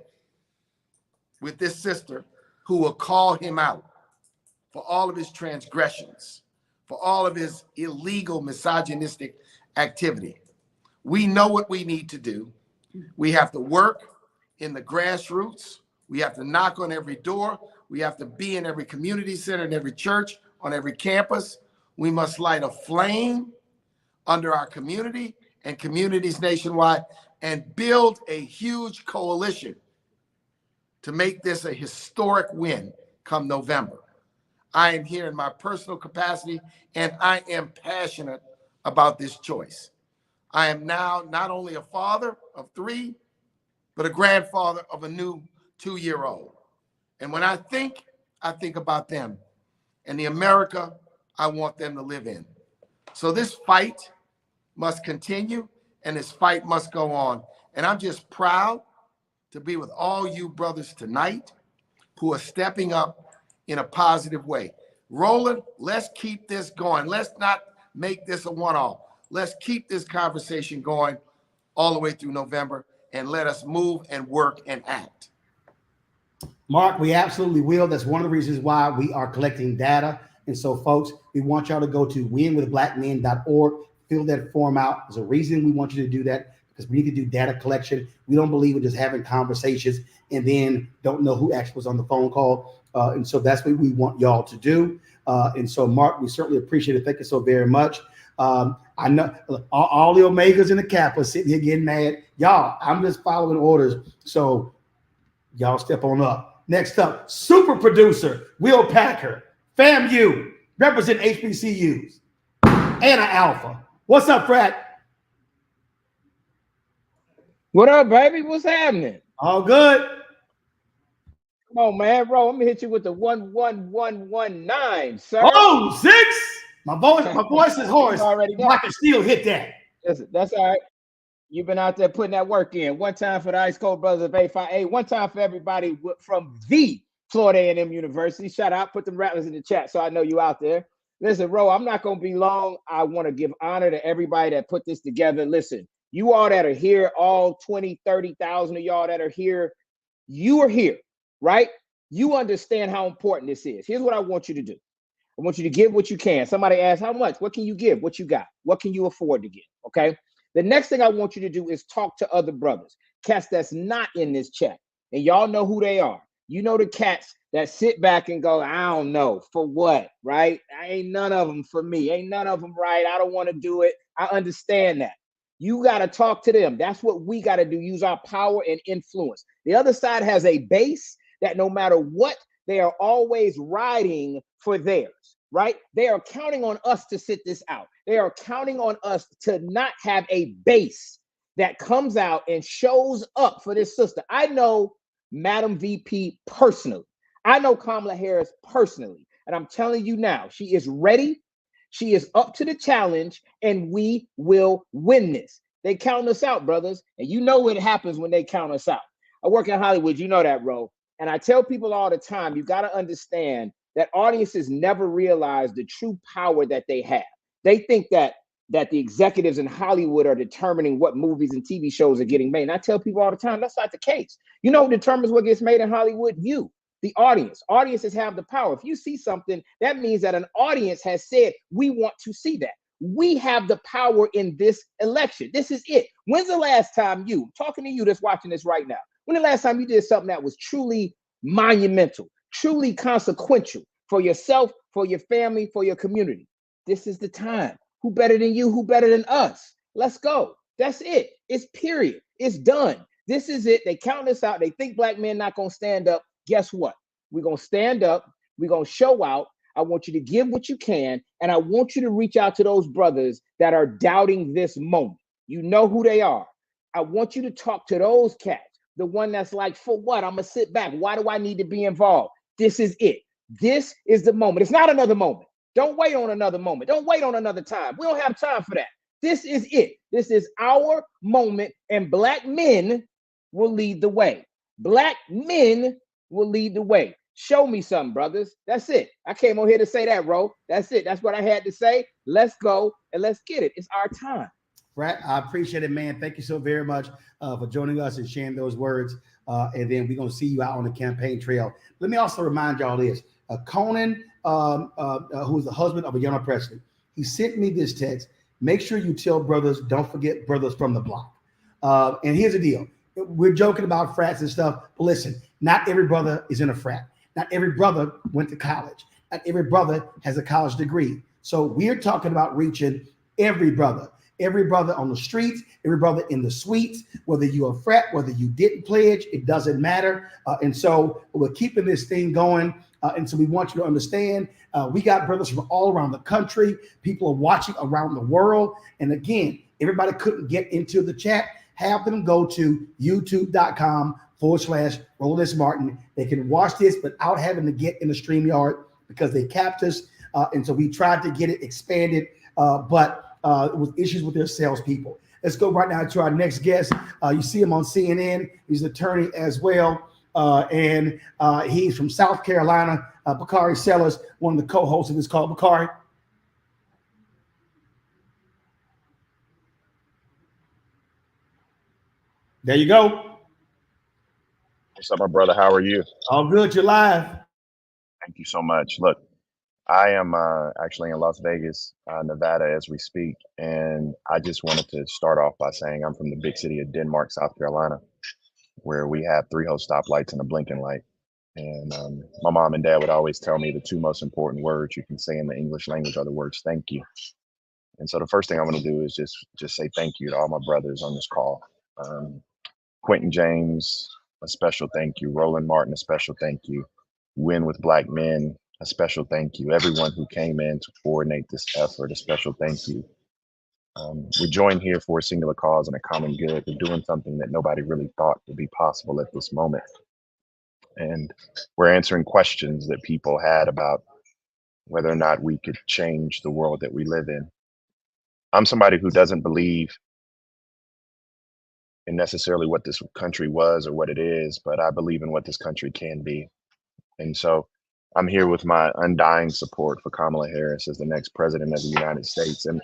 with this sister who will call him out for all of his transgressions, for all of his illegal misogynistic activity. We know what we need to do. We have to work in the grassroots. We have to knock on every door. We have to be in every community center, in every church, on every campus. We must light a flame under our community and communities nationwide and build a huge coalition to make this a historic win come November. I am here in my personal capacity, and I am passionate about this choice. I am now not only a father of 3, but a grandfather of a new 2-year-old. And when I think about them and the America I want them to live in. So this fight must continue, and this fight must go on. And I'm just proud to be with all you brothers tonight who are stepping up in a positive way. Roland, let's keep this going. Let's not make this a one-off. Let's keep this conversation going all the way through November, and let us move and work and act. Mark, we absolutely will. That's one of the reasons why we are collecting data. And so, folks, we want y'all to go to winwithblackmen.org, fill that form out. There's a reason we want you to do that, because we need to do data collection. We don't believe in just having conversations and then don't know who actually was on the phone call. And so that's what we want y'all to do. And so, Mark, we certainly appreciate it. Thank you so very much. I know all the Omegas and the Kappas sitting here getting mad. Y'all, I'm just following orders. So y'all step on up. Next up, super producer, Will Packer, FAMU, represent HBCUs, Anna Alpha. What's up, Fred? What up, baby? What's happening? All good. Come on, man, bro. I'm gonna hit you with the 11119, sir. Oh, 6. My voice is hoarse. Already I can still hit that. Listen, that's all right. You've been out there putting that work in. One time for the Ice Cold Brothers of A5A. One time for everybody from the Florida A&M University. Shout out. Put them rattlers in the chat so I know you out there. Listen, Ro, I'm not going to be long. I want to give honor to everybody that put this together. Listen, you all that are here, all 20, 30,000 of y'all that are here, you are here, right? You understand how important this is. Here's what I want you to do. I want you to give what you can. Somebody asked, how much? What can you give? What you got? What can you afford to give? Okay. The next thing I want you to do is talk to other brothers, cats that's not in this chat. And y'all know who they are. You know the cats that sit back and go, I don't know, for what, right? Ain't none of them for me. Ain't none of them right. I don't want to do it. I understand that. You got to talk to them. That's what we got to do, use our power and influence. The other side has a base that no matter what, they are always riding for theirs, right? They are counting on us to sit this out. They are counting on us to not have a base that comes out and shows up for this sister. I know Madam VP personally. I know Kamala Harris personally. And I'm telling you now, she is ready. She is up to the challenge, and we will win this. They count us out, brothers. And you know what happens when they count us out. I work in Hollywood. You know that, Ro. And I tell people all the time, you got to understand that audiences never realize the true power that they have. They think that that the executives in Hollywood are determining what movies and TV shows are getting made. And I tell people all the time, that's not the case. You know who determines what gets made in Hollywood? You, the audience. Audiences have the power. If you see something, that means that an audience has said, we want to see that. We have the power in this election. This is it. When's the last time you, talking to you that's watching this right now, when the last time you did something that was truly monumental, truly consequential for yourself, for your family, for your community? This is the time. Who better than you? Who better than us? Let's go. That's it. It's period. It's done. This is it. They count us out. They think black men not going to stand up. Guess what? We're going to stand up. We're going to show out. I want you to give what you can. And I want you to reach out to those brothers that are doubting this moment. You know who they are. I want you to talk to those cats. The one that's like, for what? I'm going to sit back. Why do I need to be involved? This is it. This is the moment. It's not another moment. Don't wait on another moment. Don't wait on another time. We don't have time for that. This is it. This is our moment, and black men will lead the way. Black men will lead the way. Show me something, brothers. That's it. I came on here to say that, Ro. That's it. That's what I had to say. Let's go and let's get it. It's our time. Right. I appreciate it, man. Thank you so very much for joining us and sharing those words. And then we're going to see you out on the campaign trail. Let me also remind y'all this. Conan, who is the husband of a younger president, he sent me this text. Make sure you tell brothers, don't forget brothers from the block. And here's the deal. We're joking about frats and stuff, but listen, not every brother is in a frat. Not every brother went to college. Not every brother has a college degree. So we're talking about reaching every brother on the streets, every brother in the suites, whether you're a frat, whether you didn't pledge, it doesn't matter. And so we're keeping this thing going. And so we want you to understand, we got brothers from all around the country. People are watching around the world. And again, everybody couldn't get into the chat. Have them go to youtube.com/Roland Martin. They can watch this without having to get in the StreamYard because they capped us. And so we tried to get it expanded, but it was issues with their salespeople. Let's go right now to our next guest. You see him on CNN. He's an attorney as well. And he's from South Carolina. Bakari Sellers, one of the co-hosts of this call. Bakari. There you go. What's up, my brother? How are you? All good. You're live. Thank you so much. Look, I am actually in Las Vegas, Nevada, as we speak. And I just wanted to start off by saying I'm from the big city of Denmark, South Carolina, where we have 3 whole stoplights and a blinking light. And my mom and dad would always tell me the 2 most important words you can say in the English language are the words thank you. And so the first thing I want to do is just say thank you to all my brothers on this call. Quentin James, a special thank you. Roland Martin, a special thank you. Win with Black Men, a special thank you. Everyone who came in to coordinate this effort, a special thank you. We joined here for a singular cause and a common good. We're doing something that nobody really thought would be possible at this moment. And we're answering questions that people had about whether or not we could change the world that we live in. I'm somebody who doesn't believe in necessarily what this country was or what it is, but I believe in what this country can be. And so I'm here with my undying support for Kamala Harris as the next president of the United States. And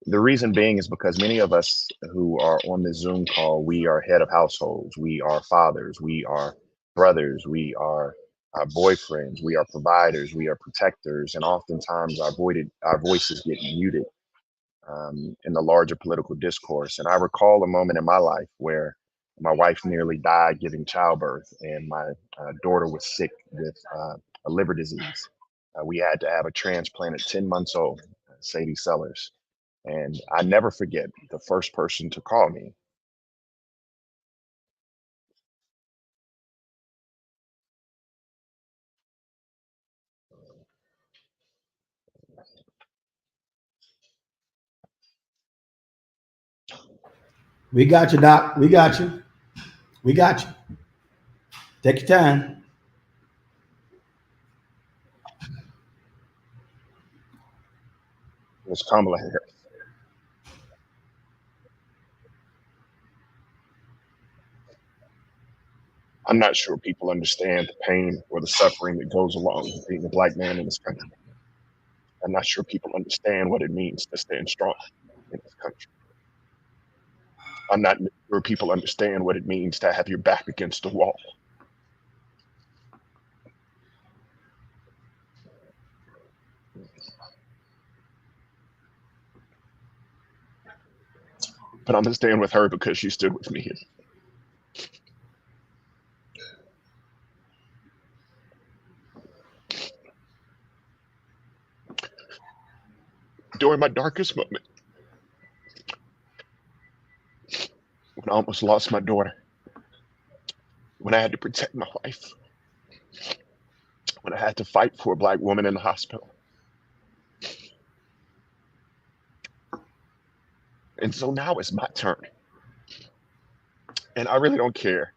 the reason being is because many of us who are on this Zoom call, we are head of households, we are fathers, we are brothers, we are boyfriends, we are providers, we are protectors, and oftentimes our voices get muted in the larger political discourse. And I recall a moment in my life where my wife nearly died giving childbirth, and my daughter was sick with a liver disease. We had to have a transplant at 10 months old, Sadie Sellers. And I never forget the first person to call me. We got you, Doc. We got you. We got you. Take your time. It was Kamala Harris. I'm not sure people understand the pain or the suffering that goes along with being a Black man in this country. I'm not sure people understand what it means to stand strong. in this country. I'm not sure people understand what it means to have your back against the wall. But I'm gonna stand with her because she stood with me. During my darkest moment, when I almost lost my daughter, when I had to protect my wife, when I had to fight for a Black woman in the hospital. And so now it's my turn. And I really don't care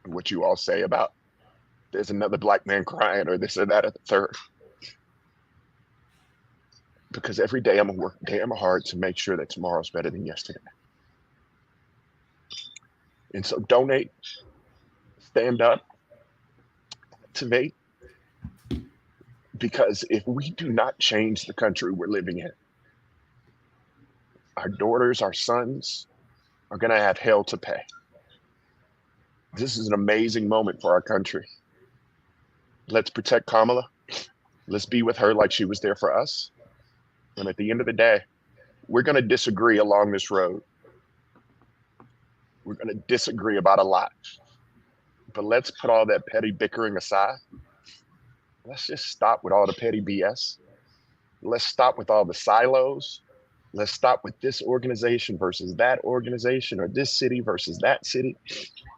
what you all say about there's another Black man crying or this or that or the third. Because every day I'm gonna work damn hard to make sure that tomorrow's better than yesterday. And so donate, stand up, activate, because if we do not change the country we're living in, our daughters, our sons are gonna have hell to pay. This is an amazing moment for our country. Let's protect Kamala. Let's be with her like she was there for us. And at the end of the day, we're going to disagree along this road. We're going to disagree about a lot. But let's put all that petty bickering aside. Let's just stop with all the petty BS. Let's stop with all the silos. Let's stop with this organization versus that organization, or this city versus that city.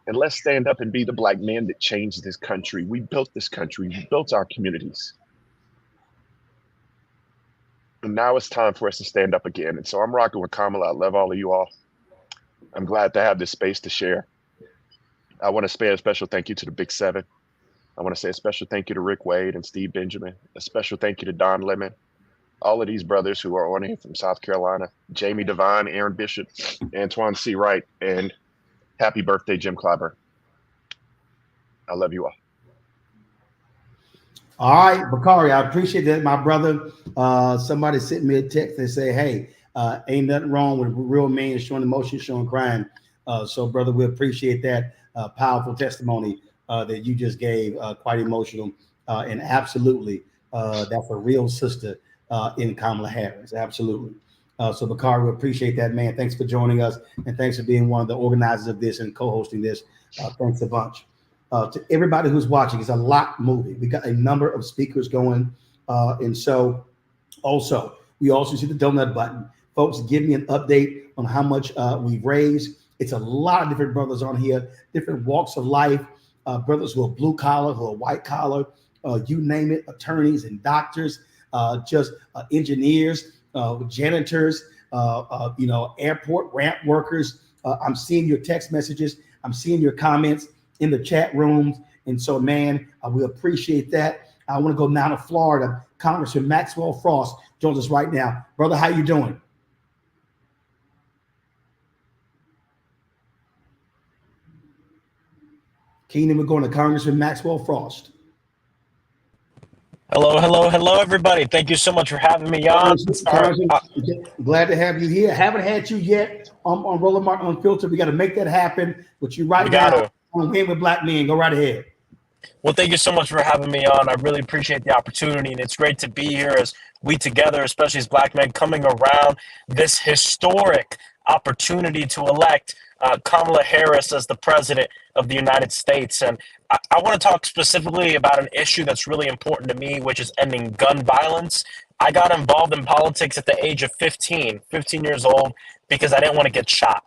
And let's stand up and be the Black men that changed this country. We built this country. We built our communities. And now it's time for us to stand up again. And so I'm rocking with Kamala. I love all of you all. I'm glad to have this space to share. I want to say a special thank you to the Big Seven. I want to say a special thank you to Rick Wade and Steve Benjamin. A special thank you to Don Lemon. All of these brothers who are on here from South Carolina. Jamie Devine, Aaron Bishop, Antoine C. Wright, and happy birthday, Jim Clyburn. I love you all. All right, Bakari, I appreciate that, my brother. Somebody sent me a text and say, hey, ain't nothing wrong with a real man showing emotion, showing crying. So, brother, we appreciate that powerful testimony that you just gave, quite emotional. And absolutely, that's a real sister in Kamala Harris. Absolutely. So, Bakari, we appreciate that, man. Thanks for joining us. And thanks for being one of the organizers of this and co-hosting this. Thanks a bunch. To everybody who's watching, it's a lot moving. We got a number of speakers going. And so also, we also see the donut button. Folks, give me an update on how much we've raised. It's a lot of different brothers on here, different walks of life, brothers who are blue collar, who are white collar, you name it, attorneys and doctors, just engineers, janitors, airport ramp workers. I'm seeing your text messages. I'm seeing your comments in the chat rooms. And so, man, we appreciate that. I want to go now to Florida. Congressman Maxwell Frost joins us right now. Brother, how you doing? Keenan, we're going to Congressman Maxwell Frost. Hello, everybody. Thank you so much for having me on. Glad to have you here. Haven't had you yet on Roland Martin Unfiltered. We got to make that happen. But you right now on Game with Black Men. Go right ahead. Well, thank you so much for having me on. I really appreciate the opportunity, and it's great to be here as we together, especially as Black men, coming around this historic opportunity to elect Kamala Harris as the president of the United States. And I want to talk specifically about an issue that's really important to me, which is ending gun violence. I got involved in politics at the age of 15 years old, because I didn't want to get shot.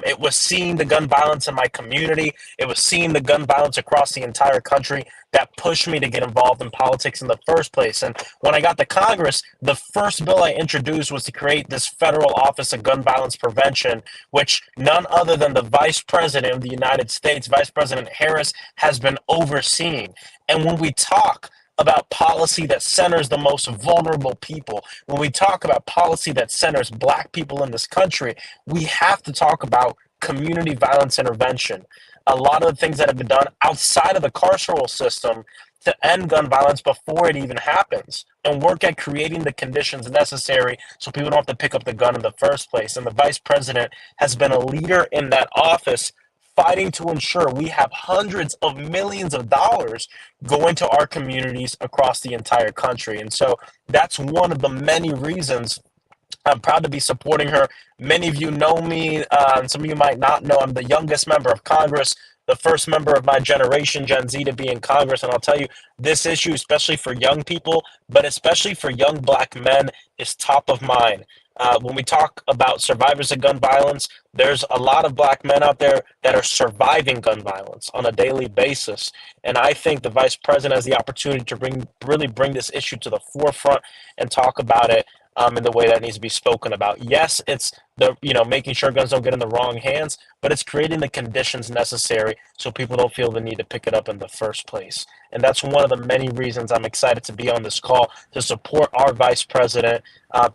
It was seeing the gun violence in my community. It was seeing the gun violence across the entire country that pushed me to get involved in politics in the first place. And when I got to Congress, the first bill I introduced was to create this federal office of gun violence prevention, which none other than the Vice President of the United States, Vice President Harris, has been overseeing. And when we talk about policy that centers the most vulnerable people, when we talk about policy that centers Black people in this country, we have to talk about community violence intervention. a lot of the things that have been done outside of the carceral system to end gun violence before it even happens, and work at creating the conditions necessary so people don't have to pick up the gun in the first place. And the vice president has been a leader in that office, fighting to ensure we have hundreds of millions of dollars go into our communities across the entire country. And so that's one of the many reasons I'm proud to be supporting her. Many of you know me, and some of you might not know. I'm the youngest member of Congress, the first member of my generation, Gen Z, to be in Congress. And I'll tell you, this issue, especially for young people, but especially for young Black men, is top of mind. When we talk about survivors of gun violence, there's a lot of Black men out there that are surviving gun violence on a daily basis. And I think the vice president has the opportunity to really bring this issue to the forefront and talk about it in the way that needs to be spoken about. Yes, it's making sure guns don't get in the wrong hands, but it's creating the conditions necessary so people don't feel the need to pick it up in the first place. And that's one of the many reasons I'm excited to be on this call, to support our vice president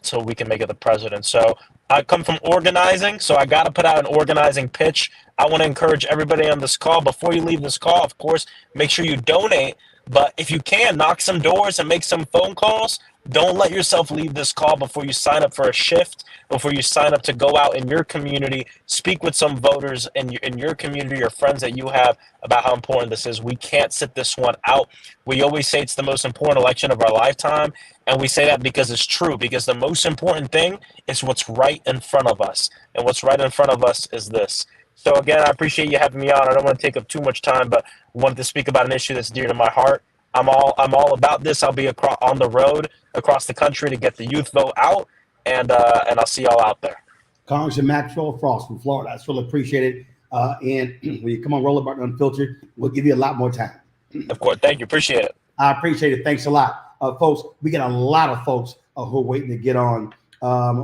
so we can make it the president. So I come from organizing, so I got to put out an organizing pitch. I want to encourage everybody on this call, before you leave this call, of course, make sure you donate. But if you can, knock some doors and make some phone calls. Don't let yourself leave this call before you sign up for a shift, before you sign up to go out in your community, speak with some voters in your community or friends that you have about how important this is. We can't sit this one out. We always say it's the most important election of our lifetime, and we say that because it's true, because the most important thing is what's right in front of us, and what's right in front of us is this. So again, I appreciate you having me on. I don't want to take up too much time, but wanted to speak about an issue that's dear to my heart. I'm all about this. I'll be on the road across the country to get the youth vote out, and I'll see y'all out there. Congressman Maxwell Frost from Florida. I really appreciate it. And when you come on Roland Martin Unfiltered, we'll give you a lot more time. Of course. Thank you. Appreciate it. I appreciate it. Thanks a lot. Folks, we got a lot of folks who are waiting to get on.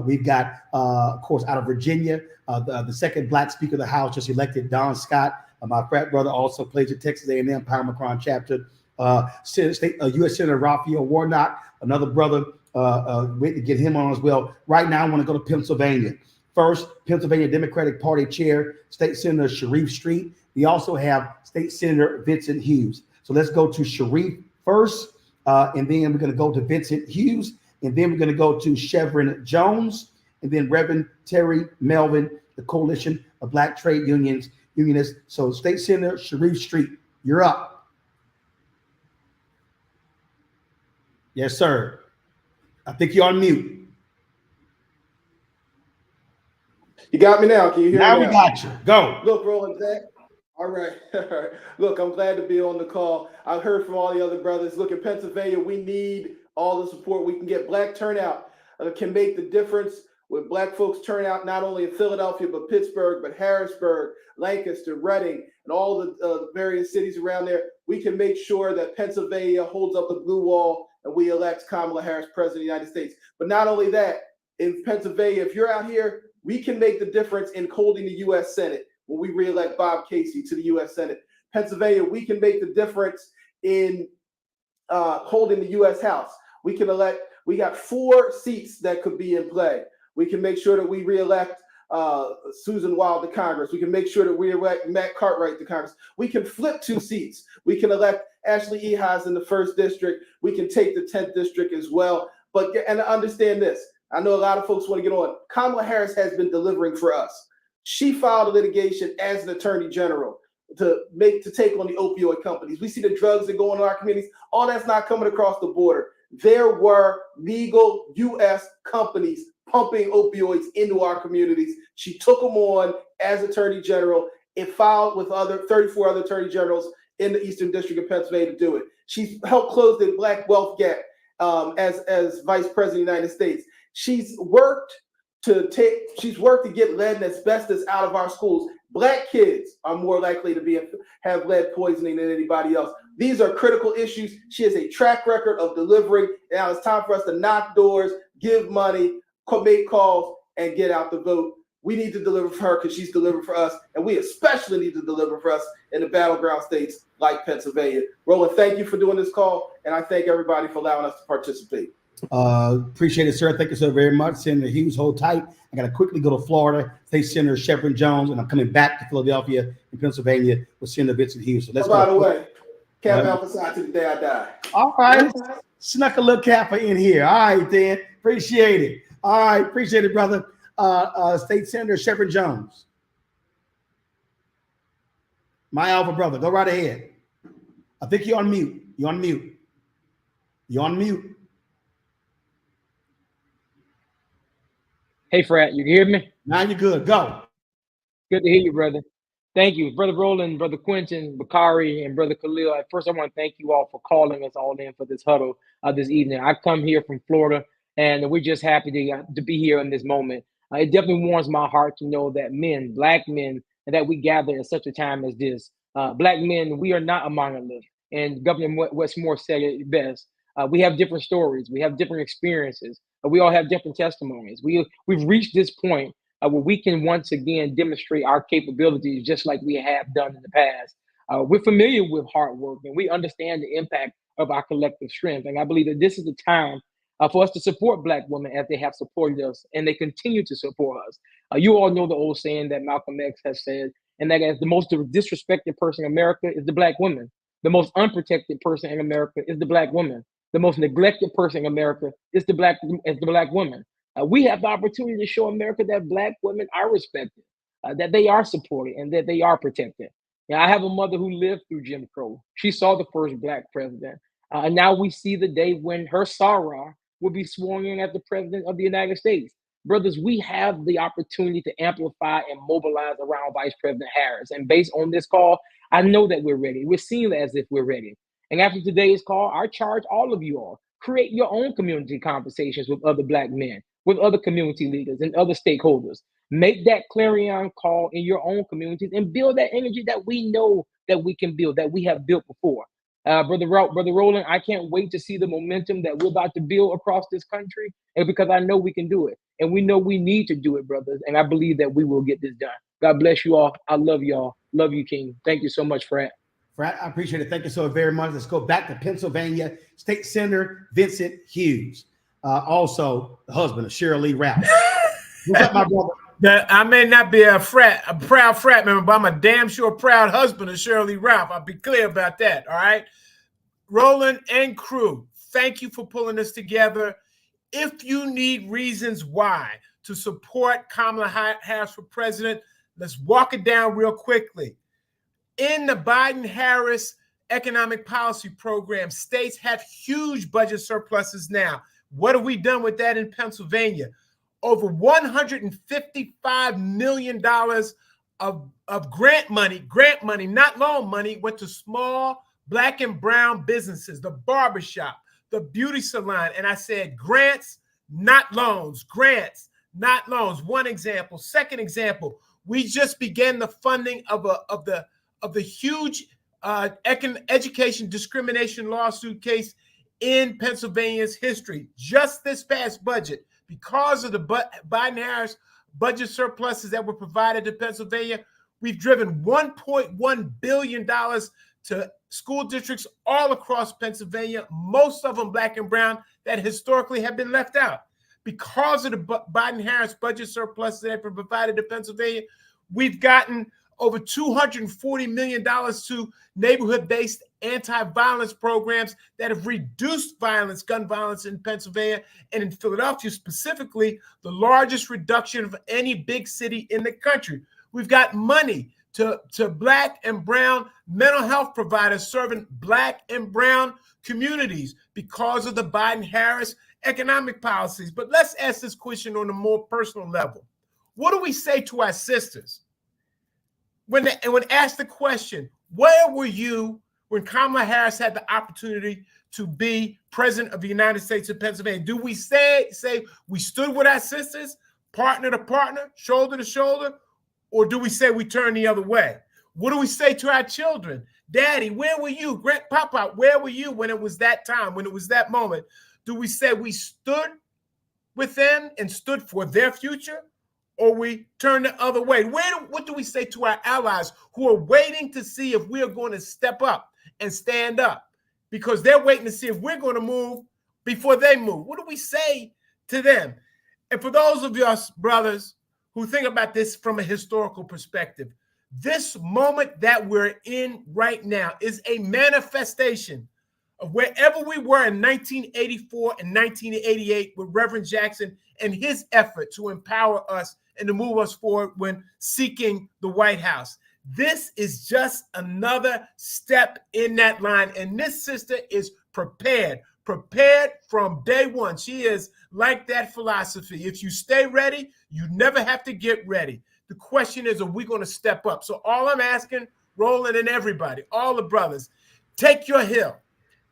We've got, of course, out of Virginia, the second Black Speaker of the House just elected, Don Scott. My frat brother also plays at Texas A&M Power Macron chapter. U.S. Senator Raphael Warnock, another brother, waiting to get him on as well. Right now, I want to go to Pennsylvania. First, Pennsylvania Democratic Party Chair, State Senator Sharif Street. We also have State Senator Vincent Hughes. So let's go to Sharif first, and then we're going to go to Vincent Hughes, and then we're going to go to Chevron Jones, and then Reverend Terry Melvin, the Coalition of Black Trade Unionists. So State Senator Sharif Street, you're up. Yes, sir. I think you're on mute. You got me now. Can you hear me now? Now we got you. Go. Look, Roland, all right. All right. Look, I'm glad to be on the call. I've heard from all the other brothers. Look, in Pennsylvania, we need all the support we can get. Black turnout can make the difference. With Black folks turnout, not only in Philadelphia, but Pittsburgh, but Harrisburg, Lancaster, Reading, and all the various cities around there, we can make sure that Pennsylvania holds up the blue wall and we elect Kamala Harris president of the United States. But not only that, in Pennsylvania, if you're out here, we can make the difference in holding the U.S. Senate when we reelect Bob Casey to the U.S. Senate. Pennsylvania, we can make the difference in holding the U.S. House. We got 4 seats that could be in play. We can make sure that we reelect Susan Wild to Congress. We can make sure that we elect Matt Cartwright to Congress. We can flip 2 seats. We can elect Ashley Ehasz in the 1st district. We can take the 10th district as well. And understand this. I know a lot of folks want to get on. Kamala Harris has been delivering for us. She filed a litigation as an attorney general to take on the opioid companies. We see the drugs that go into our communities. All that's not coming across the border. There were legal U.S. companies pumping opioids into our communities. She took them on as attorney general and filed with 34 other attorney generals in the Eastern District of Pennsylvania to do it. She's helped close the Black wealth gap as vice president of the United States. She's worked to get lead and asbestos out of our schools. Black kids are more likely to have lead poisoning than anybody else. These are critical issues. She has a track record of delivering. Now it's time for us to knock doors, give money, make calls, and get out the vote. We need to deliver for her because she's delivered for us, and we especially need to deliver for us in the battleground states like Pennsylvania. Roland, thank you for doing this call, and I thank everybody for allowing us to participate. Appreciate it, sir. Thank you so very much. Senator Hughes, hold tight. I got to quickly go to Florida. State Senator Shepard Jones, and I'm coming back to Philadelphia and Pennsylvania with Senator Vincent Hughes. So let's go. By the way, Cap Alpha Psi to the day I die. All right. Snuck a little Kappa in here. All right, then. Appreciate it. All right. Appreciate it, brother. State Senator Shepard Jones. My alpha brother. Go right ahead. I think you're on mute. You're on mute. You're on mute. Hey, Frat, you can hear me? Now you're good. Go. Good to hear you, brother. Thank you, Brother Roland, Brother Quentin, Bakari, and Brother Khalil. At first, I want to thank you all for calling us all in for this huddle this evening. I come here from Florida, and we're just happy to be here in this moment. It definitely warms my heart to know that men, Black men, and that we gather at such a time as this. Black men, we are not a monolith, and Governor Westmore said it best. We have different stories. We have different experiences. We all have different testimonies. We've reached this point where we can once again demonstrate our capabilities just like we have done in the past. We're familiar with hard work, and we understand the impact of our collective strength. And I believe that this is the time for us to support Black women as they have supported us, and they continue to support us. You all know the old saying that Malcolm X has said, and that is the most disrespected person in America is the Black woman. The most unprotected person in America is the Black woman. The most neglected person in America is the Black woman. We have the opportunity to show America that Black women are respected, that they are supported, and that they are protected. Now, I have a mother who lived through Jim Crow. She saw the first Black president. And now we see the day when her soror will be sworn in as the president of the United States. Brothers, we have the opportunity to amplify and mobilize around Vice President Harris. And based on this call, I know that we're ready. We're seeing as if we're ready. And after today's call, I charge all of you all, create your own community conversations with other Black men, with other community leaders and other stakeholders. Make that clarion call in your own communities and build that energy that we know that we can build, that we have built before. Brother Roland, I can't wait to see the momentum that we're about to build across this country, and because I know we can do it. And we know we need to do it, brothers. And I believe that we will get this done. God bless you all. I love y'all. Love you, King. Thank you so much, Frat. Frat, I appreciate it. Thank you so very much. Let's go back to Pennsylvania. State Senator Vincent Hughes. Also the husband of Cheryl Lee Ralph. What's up, my brother? I may not be a proud frat member, but I'm a damn sure proud husband of Cheryl Lee Ralph. I'll be clear about that. All right. Roland and crew, thank you for pulling this together. If you need reasons why to support Kamala Harris for president, let's walk it down real quickly. In the Biden-Harris economic policy program, states have huge budget surpluses now. What have we done with that in Pennsylvania? Over $155 million of grant money, not loan money, went to small Black and brown businesses, the barbershop, the beauty salon. And I said grants, not loans, grants, not loans. One example. Second example, we just began the funding of the huge education discrimination lawsuit case in Pennsylvania's history. Just this past budget, because of the Biden-Harris budget surpluses that were provided to Pennsylvania, we've driven $1.1 billion to school districts all across Pennsylvania, most of them Black and brown, that historically have been left out. Because of the Biden-Harris budget surpluses that have been provided to Pennsylvania, we've gotten over $240 million to neighborhood-based anti-violence programs that have reduced violence, gun violence in Pennsylvania, and in Philadelphia specifically, the largest reduction of any big city in the country. We've got money to Black and brown mental health providers serving Black and brown communities because of the Biden-Harris economic policies. But let's ask this question on a more personal level. What do we say to our sisters? When asked the question, where were you when Kamala Harris had the opportunity to be president of the United States of Pennsylvania? Do we say we stood with our sisters, partner to partner, shoulder to shoulder, or do we say we turned the other way? What do we say to our children? Daddy, where were you? Grandpapa, where were you when it was that time, when it was that moment? Do we say we stood with them and stood for their future, or we turn the other way? What do we say to our allies who are waiting to see if we are going to step up and stand up? Because they're waiting to see if we're going to move before they move? What do we say to them? And for those of us, brothers, who think about this from a historical perspective, this moment that we're in right now is a manifestation of wherever we were in 1984 and 1988 with Reverend Jackson and his effort to empower us and to move us forward when seeking the White House. This is just another step in that line. And this sister is prepared from day one. She is like that philosophy. If you stay ready, you never have to get ready. The question is, are we going to step up? So all I'm asking, Roland and everybody, all the brothers, take your hill.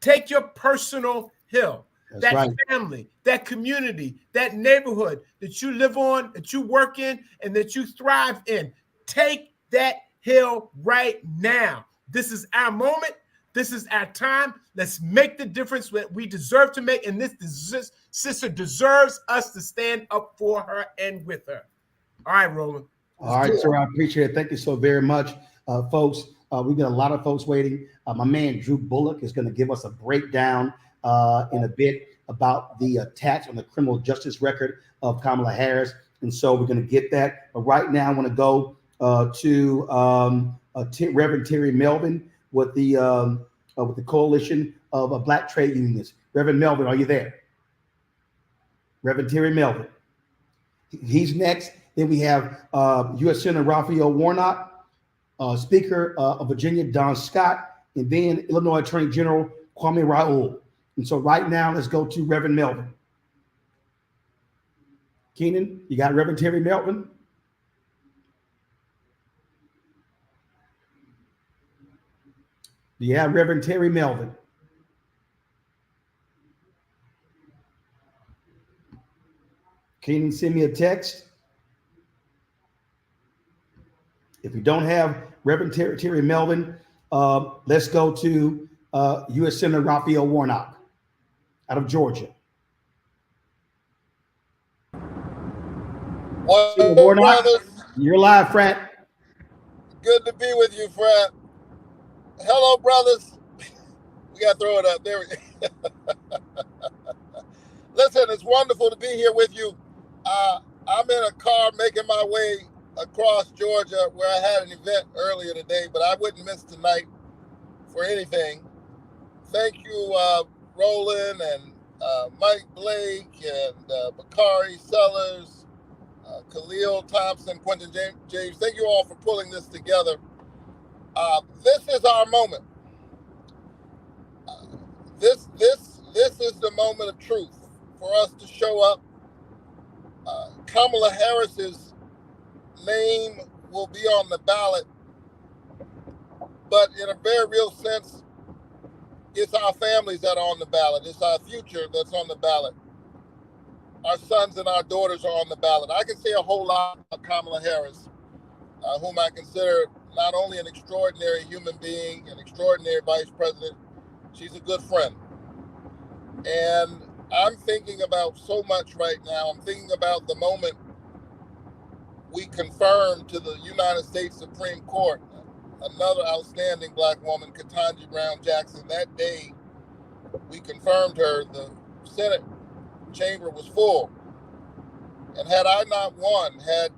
Take your personal hill. That's that right. Family, that community, that neighborhood that you live on, that you work in, and that you thrive in. Take that hill right now. This is our moment. This is our time. Let's make the difference that we deserve to make. And this sister deserves us to stand up for her and with her. All right, Roland. All right, sir. I appreciate it. Thank you so very much, folks. We've got a lot of folks waiting. My man, Drew Bullock, is going to give us a breakdown in a bit about the attacks on the criminal justice record of Kamala Harris. And so we're going to get that. But right now, I want to go to Reverend Terry Melvin with the Coalition of Black Trade Unions. Reverend Melvin, are you there? Reverend Terry Melvin. He's next. Then we have U.S. Senator Raphael Warnock, Speaker of Virginia, Don Scott, and then Illinois Attorney General Kwame Raoul. And so right now, let's go to Reverend Melvin. Keenan, you got Reverend Terry Melvin? Do you have Reverend Terry Melvin? Keenan, send me a text. If you don't have Reverend Terry Melvin, let's go to U.S. Senator Raphael Warnock out of Georgia. Warnock, brothers? You're live, Frat. Good to be with you, Frat. Hello, brothers. We got to throw it up. There we go. Listen, it's wonderful to be here with you. I'm in a car making my way across Georgia where I had an event earlier today, but I wouldn't miss tonight for anything. Thank you, Roland and Mike Blake and Bakari Sellers, Khalil, Thompson, Quentin, James. Thank you all for pulling this together. This is our moment. This is the moment of truth for us to show up. Kamala Harris's name will be on the ballot, but in a very real sense, it's our families that are on the ballot. It's our future that's on the ballot. Our sons and our daughters are on the ballot. I can say a whole lot about Kamala Harris, whom I consider not only an extraordinary human being, an extraordinary vice president, she's a good friend. And I'm thinking about so much right now. I'm thinking about the moment we confirmed to the United States Supreme Court another outstanding Black woman, Ketanji Brown Jackson. That day we confirmed her, the Senate chamber was full. And had I not won, had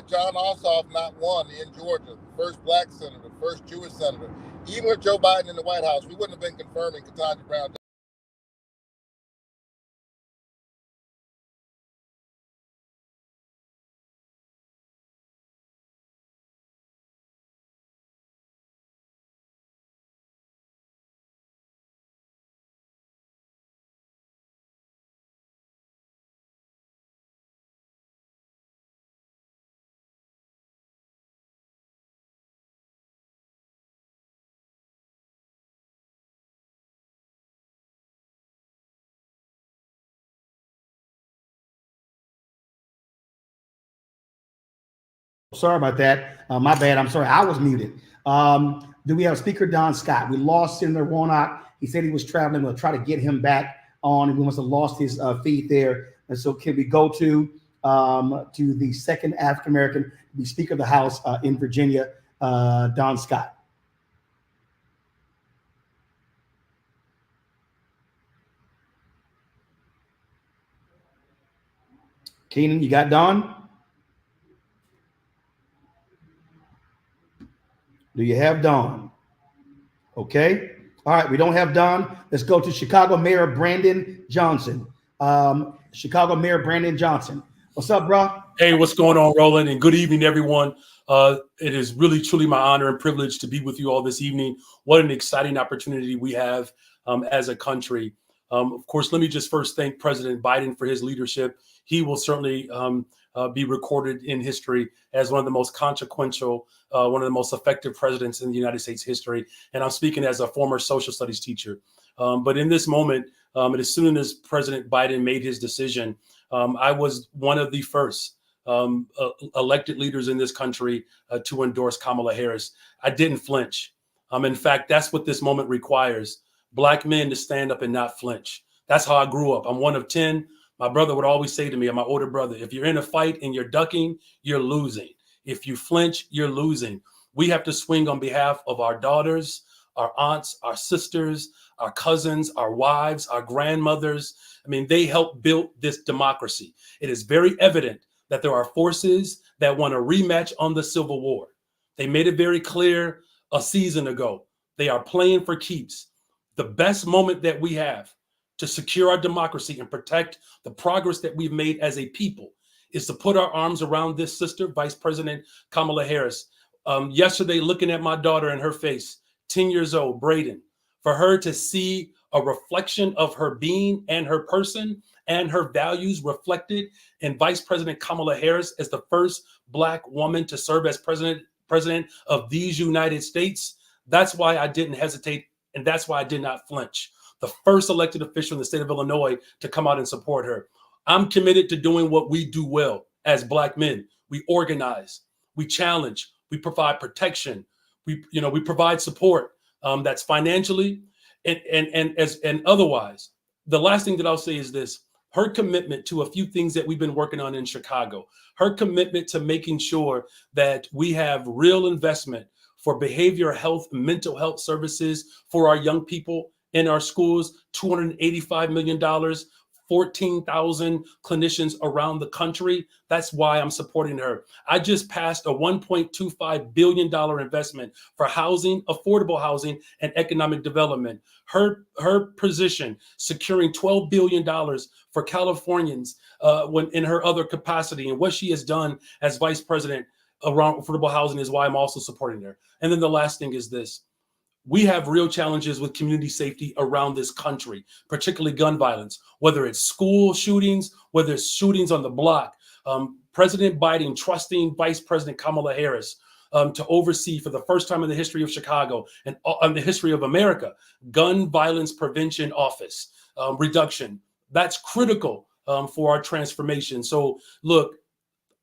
John Ossoff not won in Georgia, first Black senator, first Jewish senator, even with Joe Biden in the White House, we wouldn't have been confirming Ketanji Brown Jackson. Sorry about that. My bad. I'm sorry. I was muted. Do we have Speaker Don Scott? We lost Senator Warnock. He said he was traveling. We'll try to get him back on, and we must have lost his feed there. And so, can we go to the second African American, the Speaker of the House in Virginia, Don Scott? Keenan, you got Don? Do you have Don? Okay. All right, we don't have Don. Let's go to Chicago Mayor Brandon Johnson. Chicago Mayor Brandon Johnson. What's up, bro? Hey, what's going on, Roland? And good evening, everyone. It is really, truly my honor and privilege to be with you all this evening. What an exciting opportunity we have as a country. Of course, let me just first thank President Biden for his leadership. He will certainly be recorded in history as one of the most consequential, one of the most effective presidents in the United States history. And I'm speaking as a former social studies teacher. But in this moment, and as soon as President Biden made his decision, I was one of the first elected leaders in this country to endorse Kamala Harris. I didn't flinch. In fact, that's what this moment requires. Black men to stand up and not flinch. That's how I grew up. I'm one of 10. My brother would always say to me, I'm my older brother, if you're in a fight and you're ducking, you're losing. If you flinch, you're losing. We have to swing on behalf of our daughters, our aunts, our sisters, our cousins, our wives, our grandmothers. I mean, they helped build this democracy. It is very evident that there are forces that want a rematch on the Civil War. They made it very clear a season ago. They are playing for keeps. The best moment that we have to secure our democracy and protect the progress that we've made as a people is to put our arms around this sister, Vice President Kamala Harris. Yesterday, looking at my daughter in her face, 10 years old, Braden, for her to see a reflection of her being and her person and her values reflected in Vice President Kamala Harris as the first Black woman to serve as president of these United States. That's why I didn't hesitate, and that's why I did not flinch. The first elected official in the state of Illinois to come out and support her. I'm committed to doing what we do well as Black men. We organize, we challenge, we provide protection, we provide support that's financially and otherwise. The last thing that I'll say is this: her commitment to a few things that we've been working on in Chicago, her commitment to making sure that we have real investment for behavioral health, mental health services for our young people in our schools, $285 million, 14,000 clinicians around the country. That's why I'm supporting her. I just passed a $1.25 billion investment for housing, affordable housing, and economic development. Her position, securing $12 billion for Californians when in her other capacity, and what she has done as vice president around affordable housing is why I'm also supporting her. And then the last thing is this: we have real challenges with community safety around this country, particularly gun violence, whether it's school shootings, whether it's shootings on the block. President Biden trusting Vice President Kamala Harris to oversee, for the first time in the history of Chicago and in the history of America, gun violence prevention office reduction. That's critical for our transformation. So look,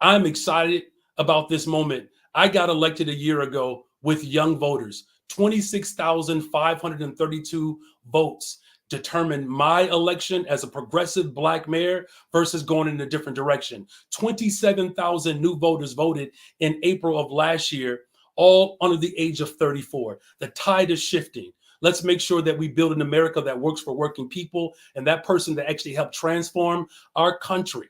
I'm excited about this moment. I got elected a year ago with young voters. 26,532 votes determined my election as a progressive Black mayor versus going in a different direction. 27,000 new voters voted in April of last year, all under the age of 34. The tide is shifting. Let's make sure that we build an America that works for working people, and that person that actually helped transform our country.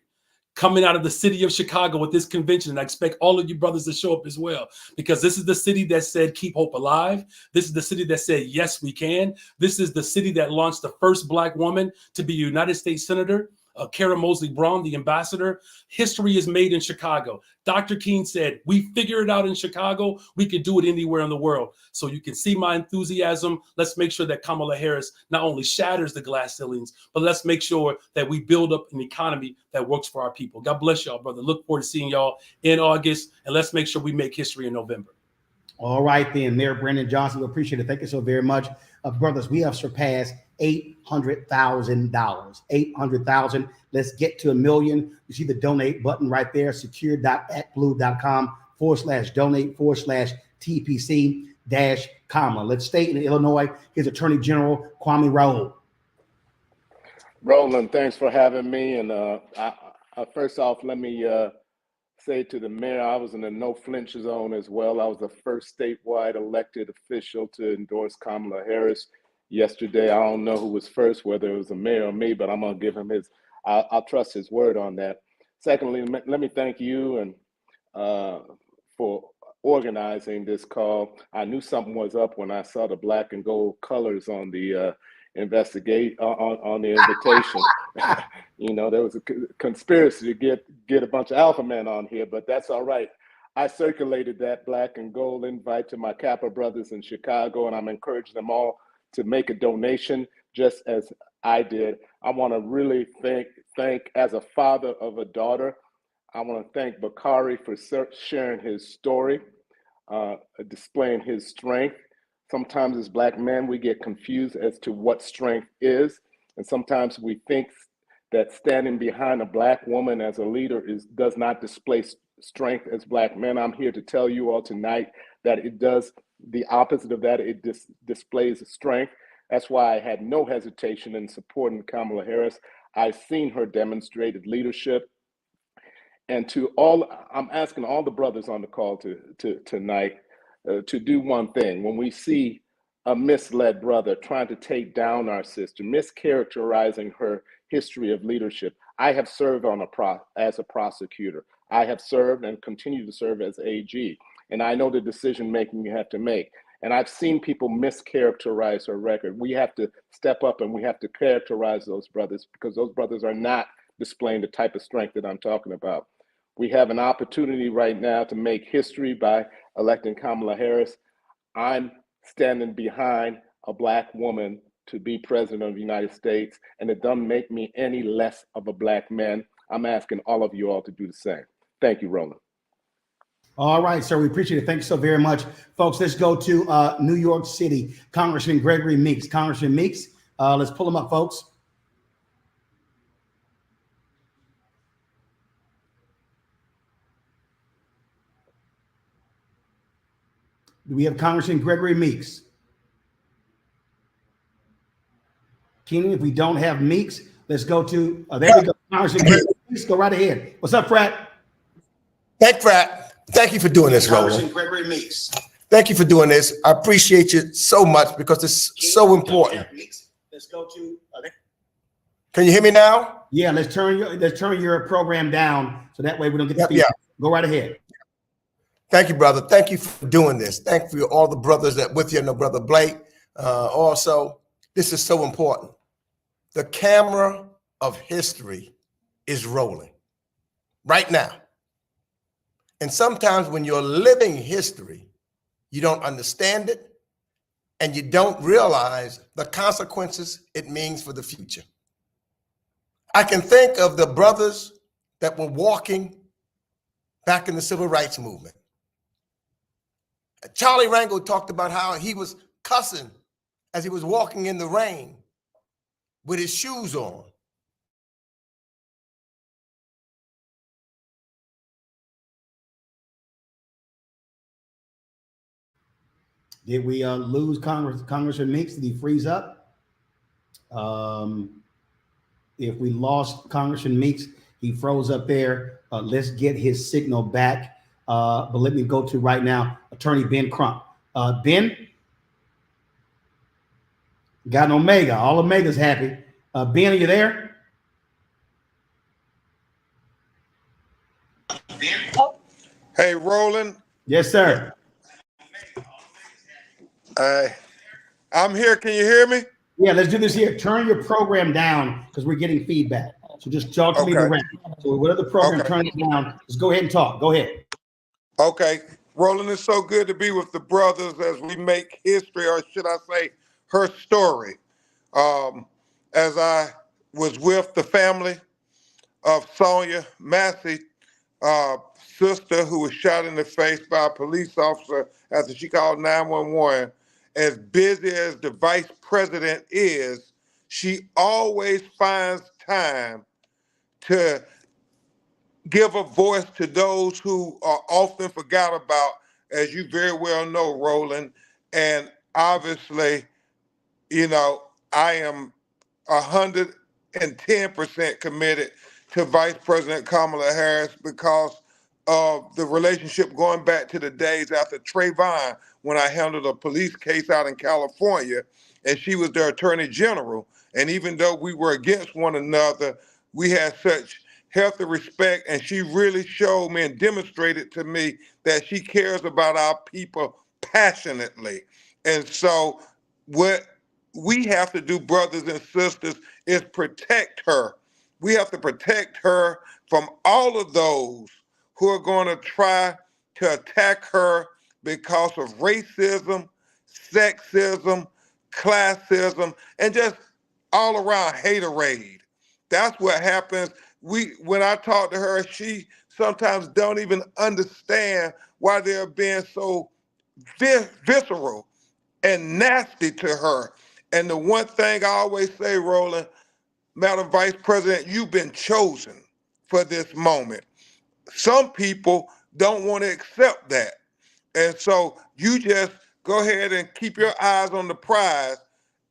Coming out of the city of Chicago with this convention, and I expect all of you brothers to show up as well, because this is the city that said, keep hope alive. This is the city that said, yes, we can. This is the city that launched the first Black woman to be a United States Senator, Kara Mosley Braun, the ambassador. History is made in Chicago. Dr. King said, we figure it out in Chicago, we can do it anywhere in the world. So you can see my enthusiasm. Let's make sure that Kamala Harris not only shatters the glass ceilings, but let's make sure that we build up an economy that works for our people. God bless y'all, brother. Look forward to seeing y'all in August, and let's make sure we make history in November. All right, then, Mayor Brandon Johnson, we appreciate it. Thank you so very much. Brothers, we have surpassed $800,000. 800,000. Let's get to 1 million. You see the donate button right there, secure.actblue.com/donate/TPC-comma. Let's stay in Illinois. Here's Attorney General Kwame Raoul. Roland, thanks for having me. And first off, let me say to the mayor, I was in the no flinch zone as well. I was the first statewide elected official to endorse Kamala Harris yesterday. I don't know who was first, whether it was the mayor or me, but I'm gonna give him I'll trust his word on that. Secondly, let me thank you and for organizing this call. I knew something was up when I saw the black and gold colors on the on the invitation. You know, there was a conspiracy to get a bunch of alpha men on here, but that's all right. I circulated that black and gold invite to my Kappa brothers in Chicago, and I'm encouraging them all to make a donation just as I did. I want to really thank as a father of a daughter, I want to thank Bakari for sharing his story, displaying his strength. Sometimes as black men, we get confused as to what strength is. And sometimes we think that standing behind a black woman as a leader does not display strength as black men. I'm here to tell you all tonight that it does the opposite of that. It displays strength. That's why I had no hesitation in supporting Kamala Harris. I've seen her demonstrated leadership. And to all, I'm asking all the brothers on the call tonight to do one thing. When we see a misled brother trying to take down our sister, mischaracterizing her history of leadership, I have served as a prosecutor. I have served and continue to serve as AG. And I know the decision making you have to make. And I've seen people mischaracterize her record. We have to step up and we have to characterize those brothers, because those brothers are not displaying the type of strength that I'm talking about. We have an opportunity right now to make history by electing Kamala Harris. I'm standing behind a black woman to be president of the United States, and it doesn't make me any less of a black man. I'm asking all of you all to do the same. Thank you, Roland. All right, sir, we appreciate it. Thank you so very much. Folks, let's go to New York City, Congressman Gregory Meeks. Congressman Meeks, let's pull him up, folks. Do we have Congressman Gregory Meeks? Keenan, if we don't have Meeks, let's go to, there we go. Congressman Gregory Meeks, go right ahead. What's up, Frat? Hey, Frat. Thank you for doing this, Roland. Congressman Gregory Meeks. Thank you for doing this. I appreciate you so much because it's so important. Let's go to, can you hear me now? yeah, let's turn your program down so that way we don't get the feedback. Go right ahead. Thank you, brother. Thank you for doing this. Thank you for all the brothers that with you and the brother Blake. Also, this is so important. The camera of history is rolling right now. And sometimes when you're living history, you don't understand it and you don't realize the consequences it means for the future. I can think of the brothers that were walking back in the civil rights movement. Charlie Rango talked about how he was cussing as he was walking in the rain with his shoes on. Did we lose Congressman Meeks? Did he freeze up? If we lost Congressman Meeks, he froze up there. Let's get his signal back. But let me go to right now, Attorney Ben Crump. Ben, got an Omega. All Omega's happy. Ben, are you there? Hey, Roland. Yes, sir. I'm here. Can you hear me? Yeah, let's do this here. Turn your program down because we're getting feedback. So just talk to me direct. So whatever the program, turn it down. Just go ahead and talk. Go ahead. Okay. Roland, it's so good to be with the brothers as we make history, or should I say her story. As I was with the family of Sonia Massey, sister who was shot in the face by a police officer after she called 911, as busy as the vice president is, she always finds time to give a voice to those who are often forgot about, as you very well know, Roland. And obviously, you know, I am 110% committed to Vice President Kamala Harris because of the relationship going back to the days after Trayvon, when I handled a police case out in California and she was their attorney general. And even though we were against one another, we had such healthy respect, and she really showed me and demonstrated to me that she cares about our people passionately. And so what we have to do, brothers and sisters, is protect her. We have to protect her from all of those who are going to try to attack her because of racism, sexism, classism, and just all around haterade. That's what happens. When I talk to her, she sometimes don't even understand why they're being so visceral and nasty to her. And the one thing I always say, Roland, Madam Vice President, you've been chosen for this moment. Some people don't want to accept that. And so you just go ahead and keep your eyes on the prize.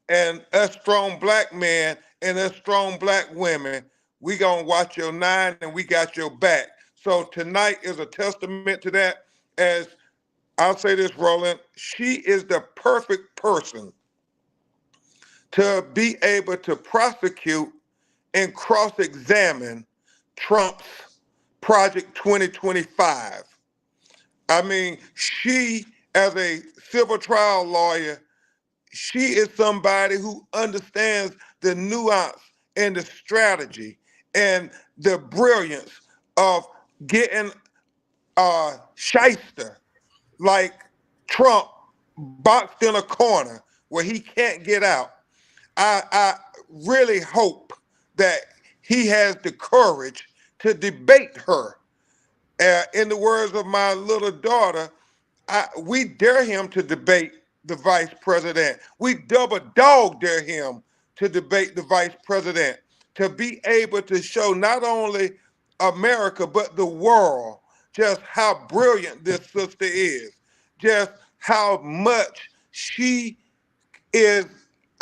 And us strong black men and us strong black women, we gonna watch your nine and we got your back. So tonight is a testament to that. As I'll say this, Roland, she is the perfect person to be able to prosecute and cross-examine Trump's Project 2025. I mean, she, as a civil trial lawyer, she is somebody who understands the nuance and the strategy and the brilliance of getting a shyster like Trump boxed in a corner where he can't get out. I really hope that he has the courage to debate her. In the words of my little daughter, we dare him to debate the vice president. We double dog dare him to debate the vice president, to be able to show not only America, but the world just how brilliant this sister is, just how much she is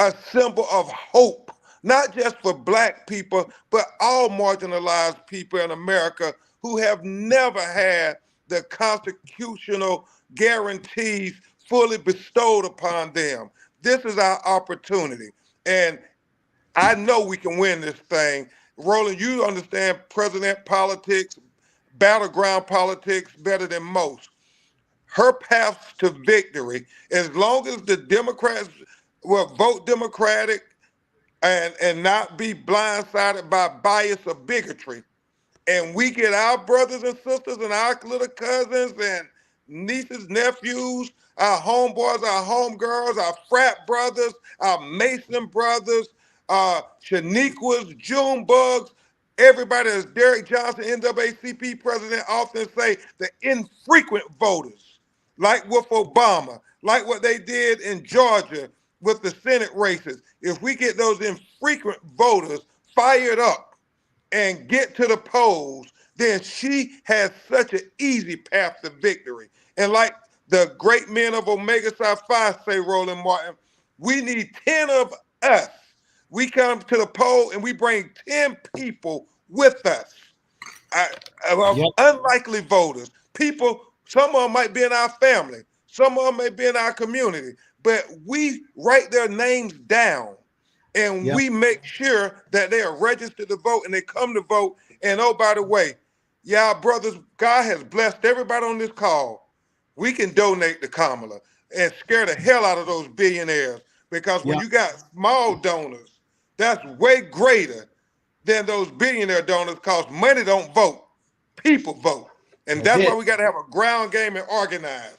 a symbol of hope, not just for black people, but all marginalized people in America who have never had the constitutional guarantees fully bestowed upon them. This is our opportunity. And I know we can win this thing. Roland, you understand president politics, battleground politics better than most. Her path to victory, as long as the Democrats will vote Democratic and not be blindsided by bias or bigotry, and we get our brothers and sisters and our little cousins and nieces, nephews, our homeboys, our homegirls, our frat brothers, our Mason brothers, Shaniquas, Junebugs, everybody, as Derek Johnson, NAACP president, often say, the infrequent voters, like with Obama, like what they did in Georgia with the Senate races. If we get those infrequent voters fired up and get to the polls, then she has such an easy path to victory. And like the great men of Omega Psi Phi say, Roland Martin, we need 10 of us. We come to the poll and we bring 10 people with us. Unlikely voters, people, some of them might be in our family, some of them may be in our community, but we write their names down and we make sure that they are registered to vote and they come to vote. And oh, by the way, y'all brothers, God has blessed everybody on this call. We can donate to Kamala and scare the hell out of those billionaires, because when you got small donors, that's way greater than those billionaire donors, because money don't vote, people vote. And that's why we got to have a ground game and organize.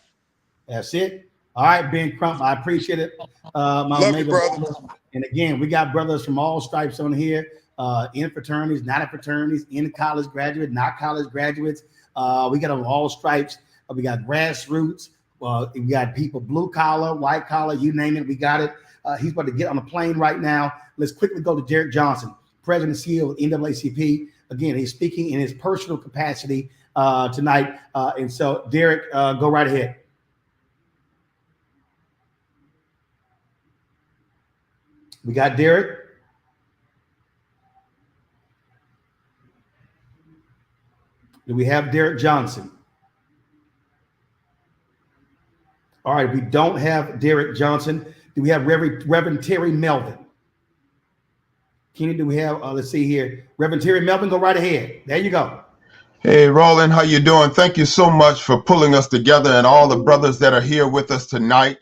That's it. All right, Ben Crump, I appreciate it. Love you, brother. And again, we got brothers from all stripes on here, in fraternities, not in fraternities, in college graduates, not college graduates. We got on all stripes. We got grassroots. We got people blue collar, white collar, you name it, we got it. He's about to get on a plane right now. Let's quickly go to Derek Johnson, President and CEO of NAACP. Again, he's speaking in his personal capacity tonight. And so, Derek, go right ahead. We got Derek. Do we have Derek Johnson? All right, we don't have Derek Johnson. Do we have Reverend Terry Melvin? Kenny, do we have, let's see here, Reverend Terry Melvin, go right ahead. There you go. Hey, Roland, how you doing? Thank you so much for pulling us together and all the brothers that are here with us tonight.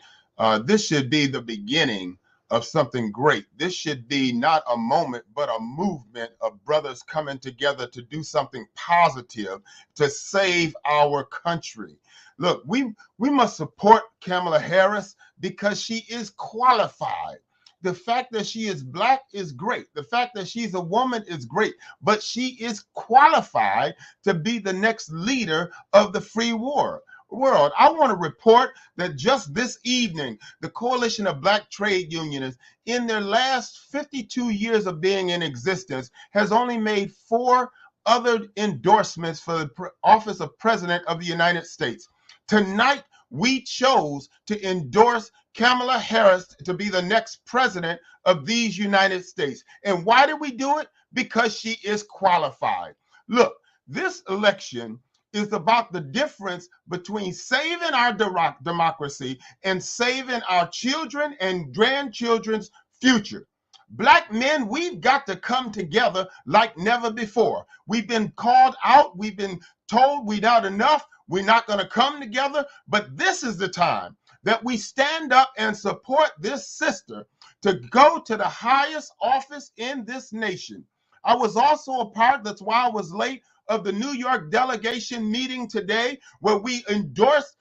This should be the beginning of something great. This should be not a moment, but a movement of brothers coming together to do something positive to save our country. Look, we must support Kamala Harris because she is qualified. The fact that she is Black is great. The fact that she's a woman is great, but she is qualified to be the next leader of the free world. I want to report that just this evening, the Coalition of Black Trade Unionists, in their last 52 years of being in existence, has only made 4 other endorsements for the office of President of the United States. Tonight, we chose to endorse Kamala Harris to be the next president of these United States. And why did we do it? Because she is qualified. Look, this election is about the difference between saving our democracy and saving our children and grandchildren's future. Black men, we've got to come together like never before. We've been called out. We've been told we're not enough. We're not going to come together. But this is the time that we stand up and support this sister to go to the highest office in this nation. I was also a part, that's why I was late, of the New York delegation meeting today, where we endorsed,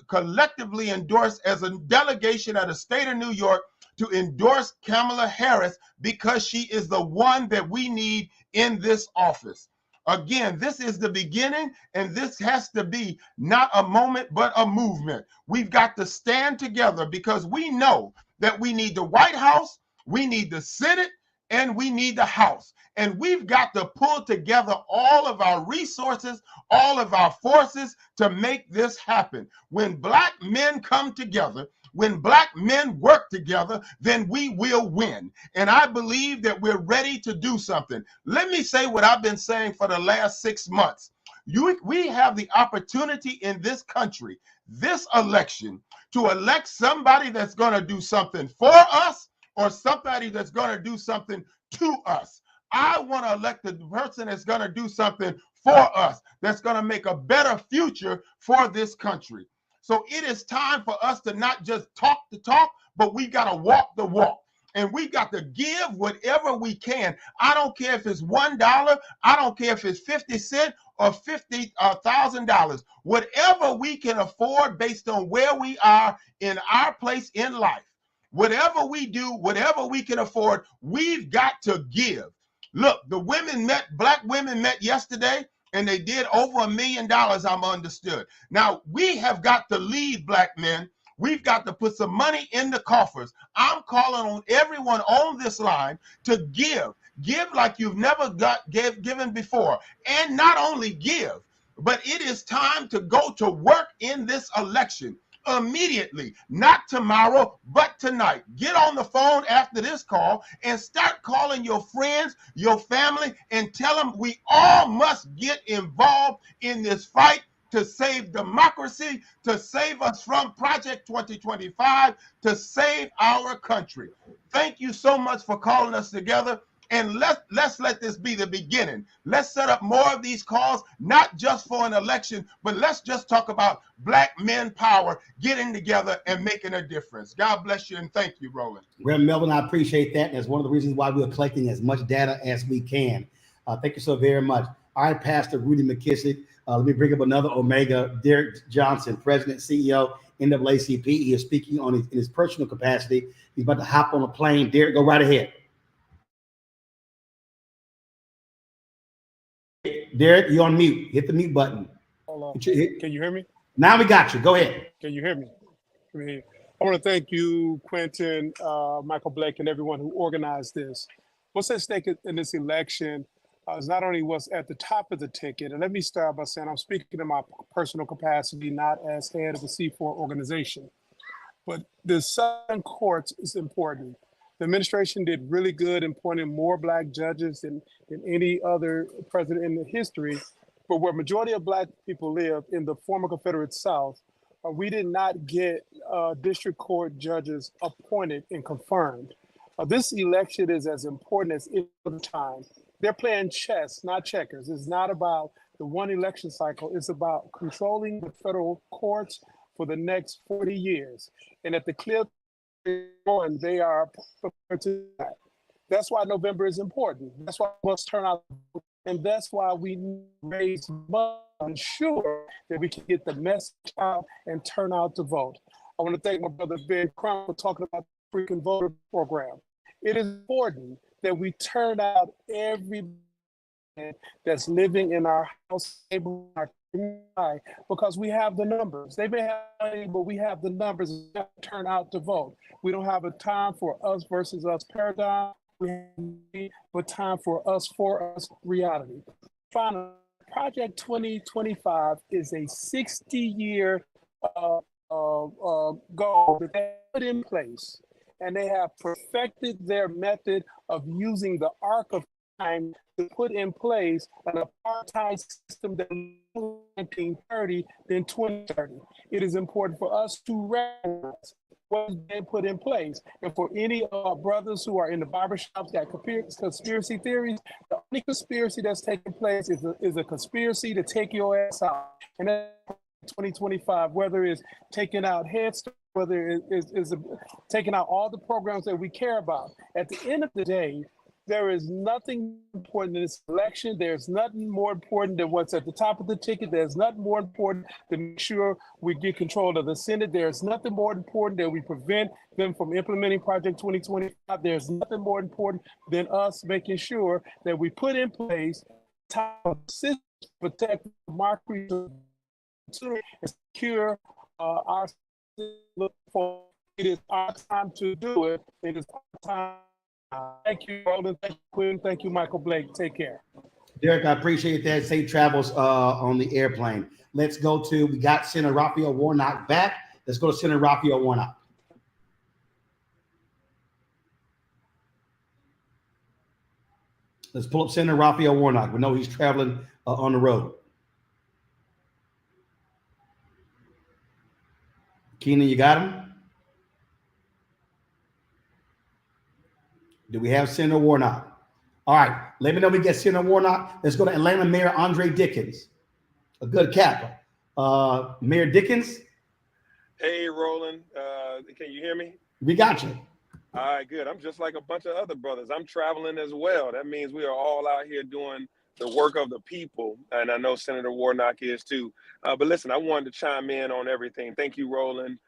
collectively endorsed as a delegation of the state of New York to endorse Kamala Harris because she is the one that we need in this office. Again, this is the beginning, and this has to be not a moment, but a movement. We've got to stand together because we know that we need the White House, we need the Senate, and we need the House. And we've got to pull together all of our resources, all of our forces to make this happen. When Black men come together, when Black men work together, then we will win. And I believe that we're ready to do something. Let me say what I've been saying for the last 6 months. We have the opportunity in this country, this election, to elect somebody that's going to do something for us or somebody that's going to do something to us. I want to elect the person that's going to do something for us, that's going to make a better future for this country. So it is time for us to not just talk the talk, but we got to walk the walk. And we got to give whatever we can. I don't care if it's $1. I don't care if it's 50 cents or $50,000. Whatever we can afford based on where we are in our place in life. Whatever we do, whatever we can afford, we've got to give. Look, the women met, Black women met yesterday, and they did over $1 million, I'm understood. Now, we have got to lead, Black men. We've got to put some money in the coffers. I'm calling on everyone on this line to give. Give like you've never given before. And not only give, but it is time to go to work in this election. Immediately, not tomorrow, but tonight. Get on the phone after this call and start calling your friends, your family, and tell them we all must get involved in this fight to save democracy, to save us from Project 2025, to save our country. Thank you so much for calling us together. And let's let this be the beginning. Let's set up more of these calls, not just for an election, but let's just talk about Black men power, getting together and making a difference. God bless you, and thank you, Roland. Reverend Melvin, I appreciate that. And that's one of the reasons why we're collecting as much data as we can. Thank you so very much. All right, Pastor Rudy McKissick. Let me bring up another Omega, Derek Johnson, President, CEO, NAACP. He is speaking in his personal capacity. He's about to hop on a plane. Derek, go right ahead. Derek, you're on mute. Hit the mute button. Hold on. Can you hear me? Now we got you. Go ahead. Can you hear me? I want to thank you, Quentin, Michael Blake, and everyone who organized this. What's at stake in this election is not only what's at the top of the ticket, and let me start by saying I'm speaking in my personal capacity, not as head of a C4 organization, but the Southern courts is important. The administration did really good in appointing more Black judges than any other president in the history. But where majority of Black people live in the former Confederate South, we did not get district court judges appointed and confirmed. This election is as important as any other time. They're playing chess, not checkers. It's not about the one election cycle. It's about controlling the federal courts for the next 40 years. And at the clear one, they are prepared to do that. That's why November is important. That's why we must turn out, and that's why we raise money to ensure that we can get the message out and turn out to vote. I want to thank my brother Ben Crump for talking about the freaking voter program. It is important that we turn out everybody that's living in our house, our community, because we have the numbers. They may have money, but we have the numbers to turn out to vote. We don't have a time for us versus us paradigm. We have a time for us reality. Finally, Project 2025 is a 60-year goal that they put in place, and they have perfected their method of using the arc of time to put in place an apartheid system that in 1930, then 2030. It is important for us to recognize what has been put in place. And for any of our brothers who are in the barbershops that conspiracy theories, the only conspiracy that's taking place is a conspiracy to take your ass out. And that's 2025, whether it's taking out Head Start, whether it is taking out all the programs that we care about. At the end of the day, there is nothing important in this election. There's nothing more important than what's at the top of the ticket. There's nothing more important than make sure we get control of the Senate. There's nothing more important than we prevent them from implementing Project 2025. There's nothing more important than us making sure that we put in place time to protect democracy and secure our look for. It is our time to do it. It is our time. Thank you, Roland. Thank you, Quentin. Thank you, Michael Blake. Take care. Derek, I appreciate that. Safe travels on the airplane. Let's go to, we got Senator Raphael Warnock back. Let's go to Senator Raphael Warnock. Let's pull up Senator Raphael Warnock. We know he's traveling on the road. Keenan, you got him? Do we have Senator Warnock? All right, let me know we get Senator Warnock. Let's go to Atlanta Mayor Andre Dickens, a good cap. Mayor Dickens. Hey, Roland, can you hear me? We got you. All right, good. I'm just like a bunch of other brothers. I'm traveling as well. That means we are all out here doing the work of the people, and I know Senator Warnock is too. But listen, I wanted to chime in on everything. Thank you, Roland.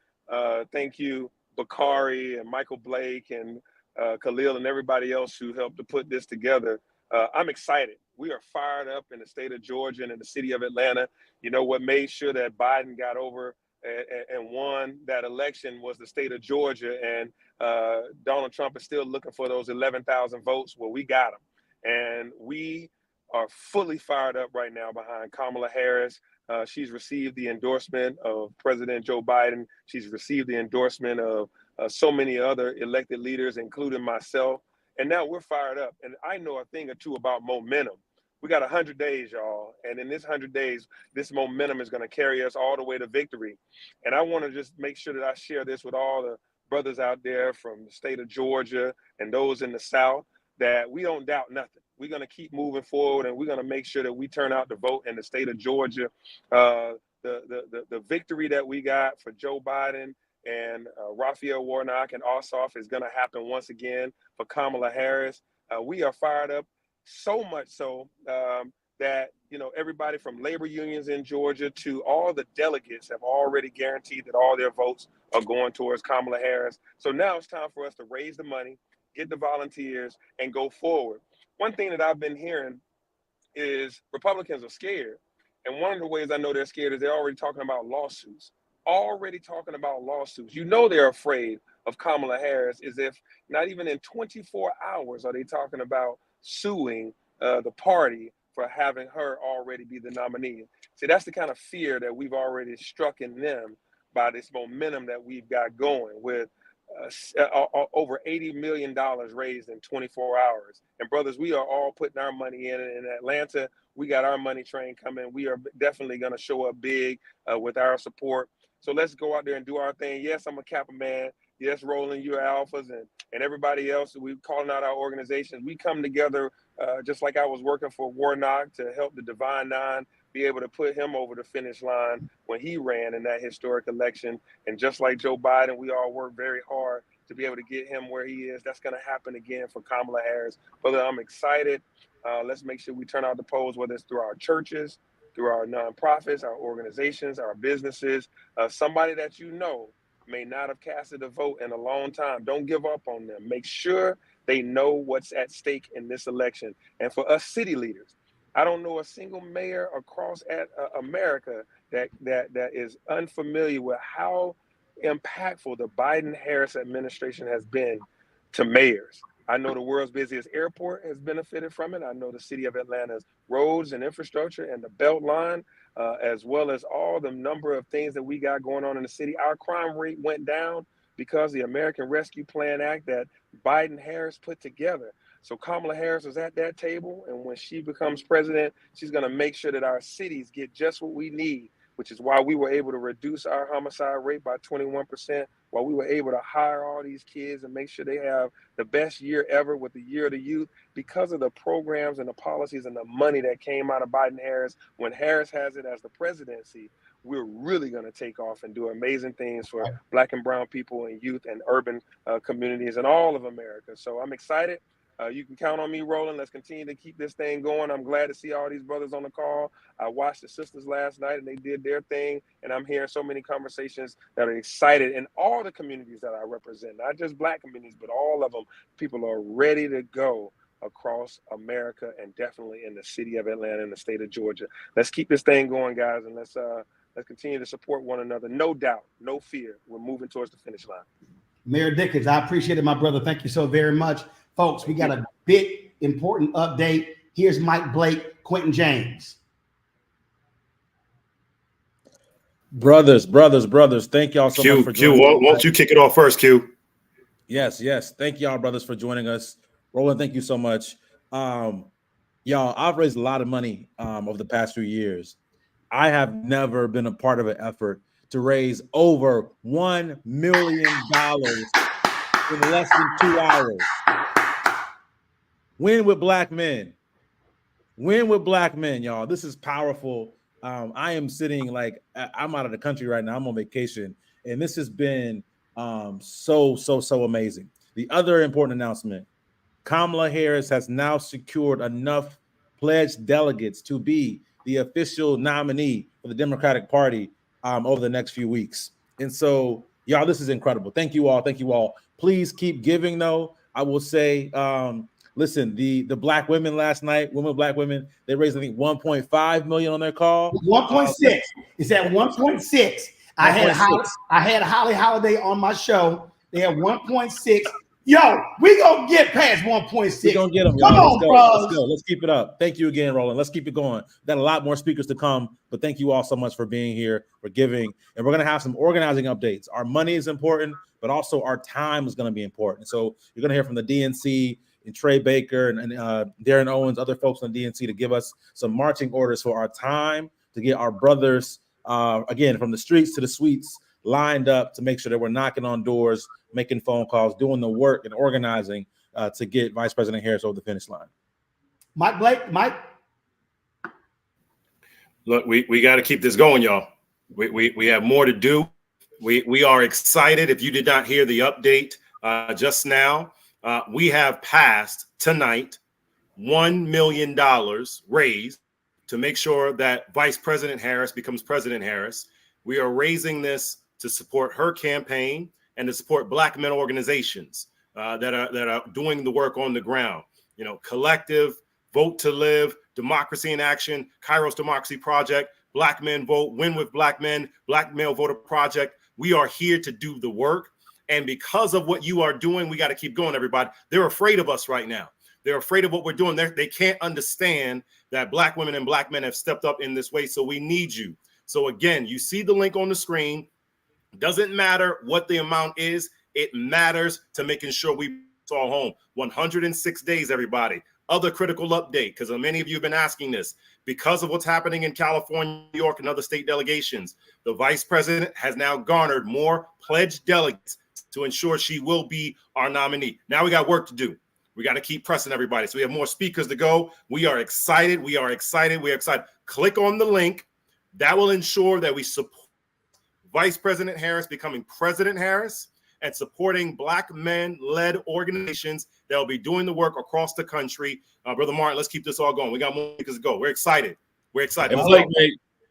Thank you, Bakari and Michael Blake and Khalil and everybody else who helped to put this together. I'm excited. We are fired up in the state of Georgia and in the city of Atlanta. You know, what made sure that Biden got over and won that election was the state of Georgia. And Donald Trump is still looking for those 11,000 votes. Well, we got them. And we are fully fired up right now behind Kamala Harris. She's received the endorsement of President Joe Biden. She's received the endorsement of so many other elected leaders, including myself. And now we're fired up. And I know a thing or two about momentum. We got 100 days, y'all. And in this 100 days, this momentum is going to carry us all the way to victory. And I want to just make sure that I share this with all the brothers out there from the state of Georgia and those in the South, that we don't doubt nothing. We're going to keep moving forward, and we're going to make sure that we turn out to vote in the state of Georgia. The victory that we got for Joe Biden and Raphael Warnock and Ossoff is going to happen once again for Kamala Harris. We are fired up, so much so that, you know, everybody from labor unions in Georgia to all the delegates have already guaranteed that all their votes are going towards Kamala Harris. So now it's time for us to raise the money, get the volunteers, and go forward. One thing that I've been hearing is Republicans are scared. And one of the ways I know they're scared is they're already talking about lawsuits. You know they're afraid of Kamala Harris, as if not even in 24 hours are they talking about suing the party for having her already be the nominee. See, that's the kind of fear that we've already struck in them by this momentum that we've got going with over $80 million raised in 24 hours. And brothers, we are all putting our money in Atlanta. We got our money train coming. We are definitely going to show up big with our support. So let's go out there and do our thing. Yes, I'm a Kappa man. Yes, Roland, you're alphas, and everybody else. We're calling out our organizations. We come together just like I was working for Warnock to help the Divine Nine be able to put him over the finish line when he ran in that historic election. And just like Joe Biden, we all work very hard to be able to get him where he is. That's going to happen again for Kamala Harris. Brother, I'm excited. Let's make sure we turn out the polls, whether it's through our churches, through our nonprofits, our organizations, our businesses. Somebody that you know may not have casted a vote in a long time. Don't give up on them. Make sure they know what's at stake in this election. And for us city leaders, I don't know a single mayor across America that is unfamiliar with how impactful the Biden-Harris administration has been to mayors. I know the world's busiest airport has benefited from it. I know the city of Atlanta's roads and infrastructure and the Beltline, as well as all the number of things that we got going on in the city. Our crime rate went down because the American Rescue Plan Act that Biden-Harris put together. So Kamala Harris was at that table, and when she becomes president, she's going to make sure that our cities get just what we need, which is why we were able to reduce our homicide rate by 21%, while we were able to hire all these kids and make sure they have the best year ever with the Year of the Youth, because of the programs and the policies and the money that came out of Biden-Harris. When Harris has it as the presidency, we're really going to take off and do amazing things for Black and brown people and youth and urban communities and all of America. So I'm excited. You can count on me, Roland. Let's continue to keep this thing going. I'm glad to see all these brothers on the call. I watched the sisters last night and they did their thing. And I'm hearing so many conversations that are excited in all the communities that I represent, not just Black communities, but all of them. People are ready to go across America and definitely in the city of Atlanta and the state of Georgia. Let's keep this thing going, guys. And let's continue to support one another. No doubt, no fear. We're moving towards the finish line. Mayor Dickens, I appreciate it, my brother. Thank you so very much. Folks, we got a big, important update. Here's Mike Blake, Quentin James. Brothers. Thank y'all so much for joining us. Won't you kick it off first, Q? Yes. Thank y'all, brothers, for joining us. Roland, thank you so much. Y'all, I've raised a lot of money over the past few years. I have never been a part of an effort to raise over $1 million in less than 2 hours. Win with Black men. Win with Black men, y'all. This is powerful. I am sitting I'm out of the country right now. I'm on vacation, and this has been so amazing. The other important announcement: Kamala Harris has now secured enough pledged delegates to be the official nominee for the Democratic Party over the next few weeks. And so, y'all, this is incredible. Thank you all. Please keep giving, though. I will say, listen, the Black women last night, Black women, they raised, I think, 1.5 million on their call. 1.6. It's at 1.6. I had Holly Holiday on my show. They had 1.6. Yo, we gonna get past 1.6. We're gonna get them, y'all. Come on, let's go. Let's keep it up. Thank you again, Roland. Let's keep it going. Got a lot more speakers to come, but thank you all so much for being here, for giving. And we're gonna have some organizing updates. Our money is important, but also our time is gonna be important. So you're gonna hear from the DNC and Trey Baker and Darren Owens, other folks on the DNC, to give us some marching orders for our time to get our brothers, again, from the streets to the suites, lined up to make sure that we're knocking on doors, making phone calls, doing the work and organizing to get Vice President Harris over the finish line. Mike. Look, we got to keep this going, y'all. We have more to do. We are excited. If you did not hear the update just now, we have passed tonight $1 million raised to make sure that Vice President Harris becomes President Harris. We are raising this to support her campaign and to support Black men organizations that are doing the work on the ground. You know, Collective, Vote to Live, Democracy in Action, Kairos Democracy Project, Black Men Vote, Win with Black Men, Black Male Voter Project. We are here to do the work. And because of what you are doing, we got to keep going, everybody. They're afraid of us right now. They're afraid of what we're doing. They can't understand that Black women and Black men have stepped up in this way. So we need you. So again, you see the link on the screen. Doesn't matter what the amount is. It matters to making sure we all home. 106 days, everybody. Other critical update, because many of you have been asking this. Because of what's happening in California, New York, and other state delegations, the vice president has now garnered more pledged delegates to ensure she will be our nominee. Now we got work to do. We got to keep pressing everybody. So we have more speakers to go. We are excited. We are excited. We are excited. Click on the link. That will ensure that we support Vice President Harris becoming President Harris and supporting Black men-led organizations that will be doing the work across the country. Brother Martin, let's keep this all going. We got more speakers to go. We're excited. We're excited. And Blake,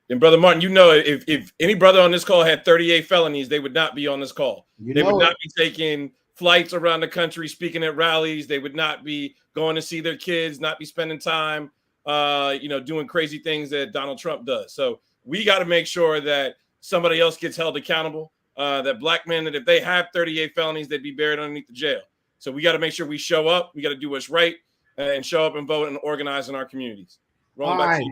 and Brother Martin, you know, if any brother on this call had 38 felonies, they would not be on this call. They would not be taking flights around the country, speaking at rallies. They would not be going to see their kids, not be spending time, doing crazy things that Donald Trump does. So we got to make sure that somebody else gets held accountable, that Black men, that if they have 38 felonies, they'd be buried underneath the jail. So we got to make sure we show up. We got to do what's right and show up and vote and organize in our communities. All right.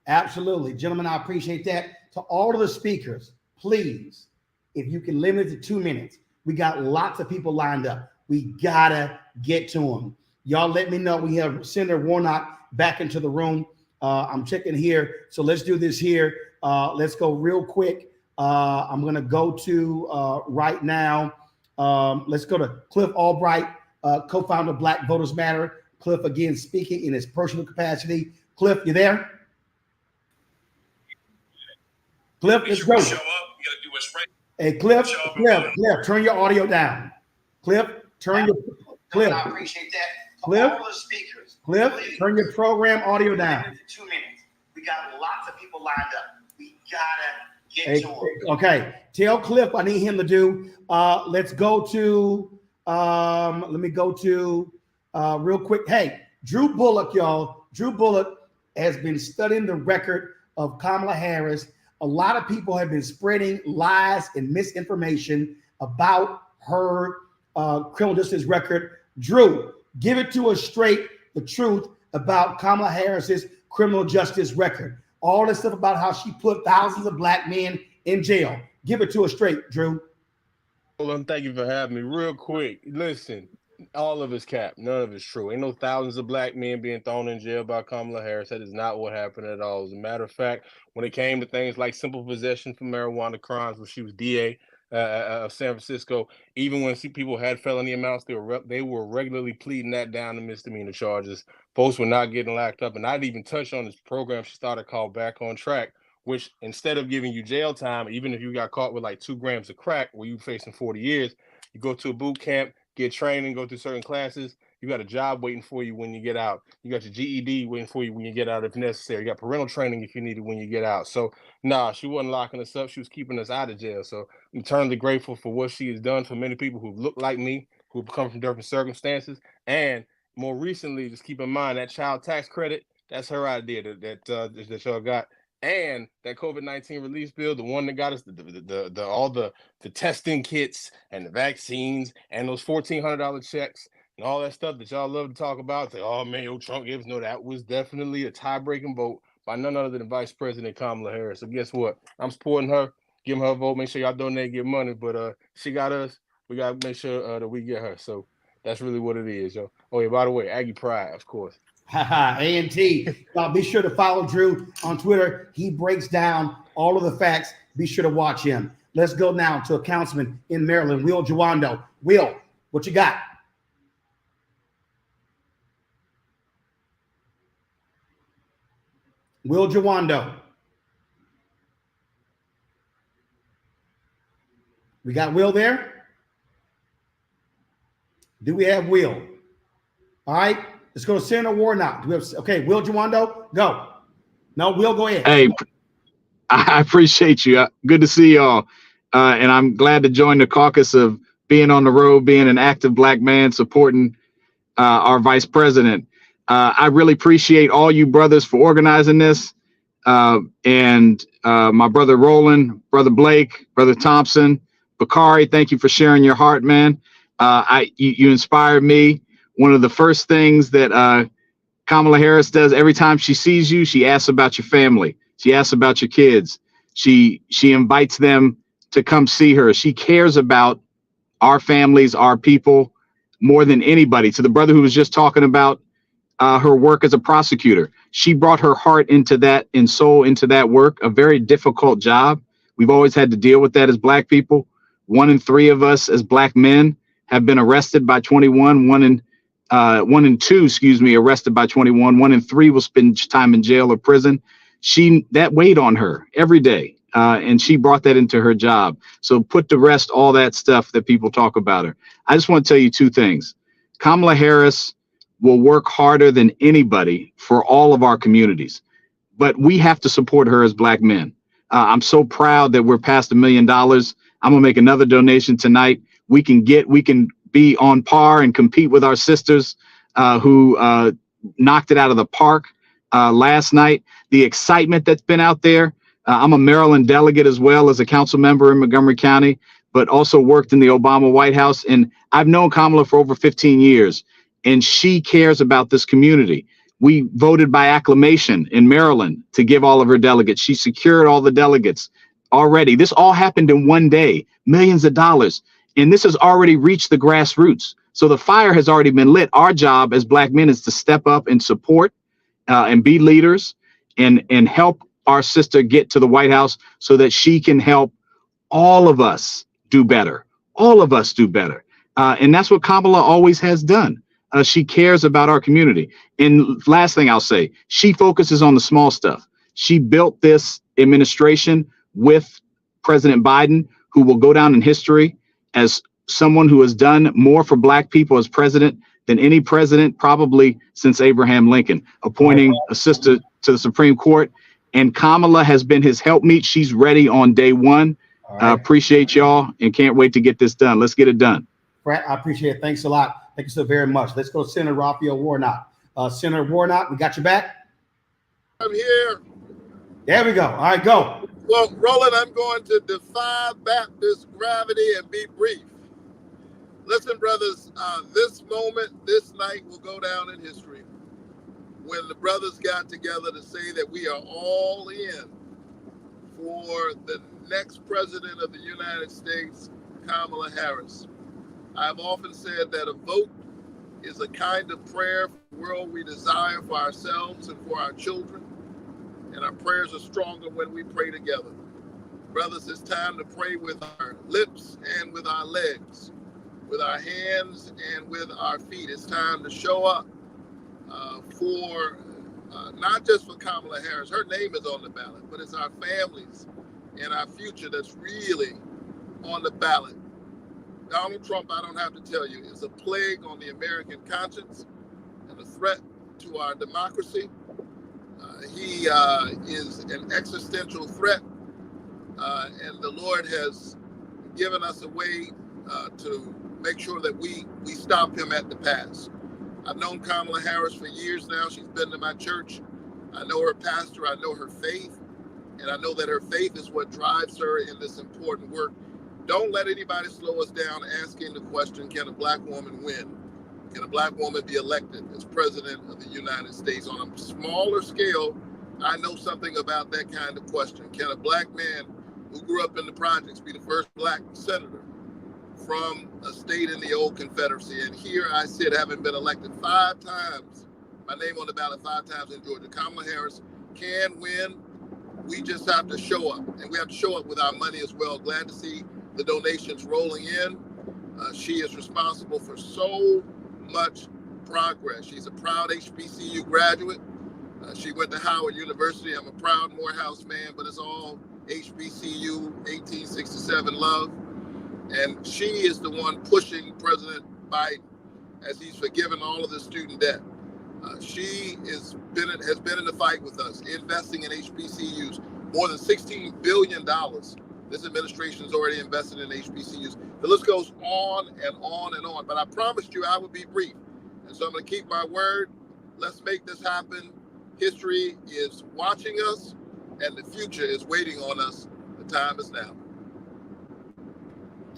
Absolutely. Gentlemen, I appreciate that. To all of the speakers, please, if you can limit it to 2 minutes. We got lots of people lined up. We got to get to them. Y'all let me know. We have Senator Warnock back into the room. I'm checking here. So let's do this here. Let's go real quick. I'm going to go to right now. Let's go to Cliff Albright, co-founder of Black Voters Matter. Cliff, again, speaking in his personal capacity. Cliff, you there? Cliff, let's go. Show up. You gotta do what's right. Hey, Cliff, turn your audio down. Cliff, turn your Cliff. I appreciate that. Cliff, all the speakers. Cliff, turn your program audio down. 2 minutes. We got lots of people lined up. We gotta get to them. Okay, tell Cliff I need him to do. Let's go to. Let me go to real quick. Hey, Drew Bullock, y'all. Drew Bullock has been studying the record of Kamala Harris. A lot of people have been spreading lies and misinformation about her criminal justice record. Drew, give it to us straight, the truth about Kamala Harris's criminal justice record. All this stuff about how she put thousands of Black men in jail. Give it to us straight, Drew. Roland, thank you for having me. Real quick, listen, all of it's cap. None of it's true. Ain't no thousands of Black men being thrown in jail by Kamala Harris. That is not what happened at all. As a matter of fact, when it came to things like simple possession for marijuana crimes, when she was DA of San Francisco, even when people had felony amounts, they were regularly pleading that down to misdemeanor charges. Folks were not getting locked up. And I'd even touch on this program she started called Back on Track, which instead of giving you jail time, even if you got caught with like 2 grams of crack where you facing 40 years, you go to a boot camp, get training, go through certain classes. You got a job waiting for you when you get out. You got your GED waiting for you when you get out if necessary. You got parental training if you need it when you get out. So, nah, she wasn't locking us up. She was keeping us out of jail. So I'm eternally grateful for what she has done for many people who look like me, who have come from different circumstances. And more recently, just keep in mind that child tax credit, that's her idea that y'all got. And that COVID-19 relief bill, the one that got us all the testing kits and the vaccines and those $1,400 checks and all that stuff that y'all love to talk about. Say, oh man, yo, Trump gives. No, that was definitely a tie-breaking vote by none other than Vice President Kamala Harris. So guess what? I'm supporting her, giving her a vote. Make sure y'all donate, give money. But she got us. We gotta make sure that we get her. So that's really what it is, yo. Oh yeah, by the way, Aggie Pride, of course. A&T. Be sure to follow Drew on Twitter. He breaks down all of the facts. Be sure to watch him. Let's go now to a councilman in Maryland, Will Jawando. Will, what you got? Will Jawando. We got Will there? Do we have Will? All right. Let's go to Senator Warnock. Do we have, okay, Will Jawando, go. No, Will, go ahead. Hey, I appreciate you. Good to see y'all. And I'm glad to join the caucus of being on the road, being an active Black man, supporting our vice president. I really appreciate all you brothers for organizing this. And my brother Roland, brother Blake, brother Thompson, Bakari, thank you for sharing your heart, man. You inspired me. One of the first things that Kamala Harris does every time she sees you, she asks about your family. She asks about your kids. She invites them to come see her. She cares about our families, our people, more than anybody. To the brother who was just talking about her work as a prosecutor, she brought her heart into that and soul into that work, a very difficult job. We've always had to deal with that as Black people, 1 in 3 of us as Black men have been arrested by 21. 1 in 2, excuse me, arrested by 21. 1 in 3 will spend time in jail or prison. That weighed on her every day. And she brought that into her job. So put to rest all that stuff that people talk about her. I just want to tell you 2 things. Kamala Harris will work harder than anybody for all of our communities, but we have to support her as Black men. I'm so proud that we're past $1 million. I'm gonna make another donation tonight. We can be on par and compete with our sisters who knocked it out of the park last night. The excitement that's been out there. I'm a Maryland delegate as well as a council member in Montgomery County, but also worked in the Obama White House. And I've known Kamala for over 15 years, and she cares about this community. We voted by acclamation in Maryland to give all of her delegates. She secured all the delegates already. This all happened in one day, millions of dollars. And this has already reached the grassroots. So the fire has already been lit. Our job as Black men is to step up and support and be leaders and help our sister get to the White House so that she can help all of us do better. All of us do better. And that's what Kamala always has done. She cares about our community. And last thing I'll say, she focuses on the small stuff. She built this administration with President Biden, who will go down in history as someone who has done more for Black people as president than any president probably since Abraham Lincoln, appointing a sister to the Supreme Court. And Kamala has been his helpmeet. She's ready on day one. Appreciate y'all and can't wait to get this done. Let's get it done. Brett, I appreciate it. Thanks a lot. Thank you so very much. Let's go Senator Raphael Warnock. Senator Warnock, we got your back. I'm here. There we go. All right, go. Well, Roland, I'm going to defy Baptist gravity and be brief. Listen, brothers, this moment, this night will go down in history when the brothers got together to say that we are all in for the next president of the United States, Kamala Harris. I've often said that a vote is a kind of prayer for the world we desire for ourselves and for our children. And our prayers are stronger when we pray together. Brothers, it's time to pray with our lips and with our legs, with our hands and with our feet. It's time to show up for not just for Kamala Harris. Her name is on the ballot, but it's our families and our future that's really on the ballot. Donald Trump, I don't have to tell you, is a plague on the American conscience and a threat to our democracy. He is an existential threat, and the Lord has given us a way to make sure that we stop him at the pass. I've known Kamala Harris for years now. She's been to my church. I know her pastor. I know her faith, and I know that her faith is what drives her in this important work. Don't let anybody slow us down asking the question, can a Black woman win? Can a Black woman be elected as president of the United States? On a smaller scale, I know something about that kind of question. Can a Black man who grew up in the projects be the first Black senator from a state in the old Confederacy? And here I sit, having been elected 5 times, my name on the ballot 5 times in Georgia. Kamala Harris can win. We just have to show up, and we have to show up with our money as well. Glad to see the donations rolling in. She is responsible for so much progress. She's a proud HBCU graduate. She went to Howard University. I'm a proud Morehouse man, but it's all HBCU 1867 love. And she is the one pushing President Biden as he's forgiven all of the student debt. She has been in the fight with us, investing in HBCUs, more than $16 billion. This administration has already invested in HBCUs. The list goes on and on and on, but I promised you I would be brief. And so I'm gonna keep my word. Let's make this happen. History is watching us and the future is waiting on us. The time is now.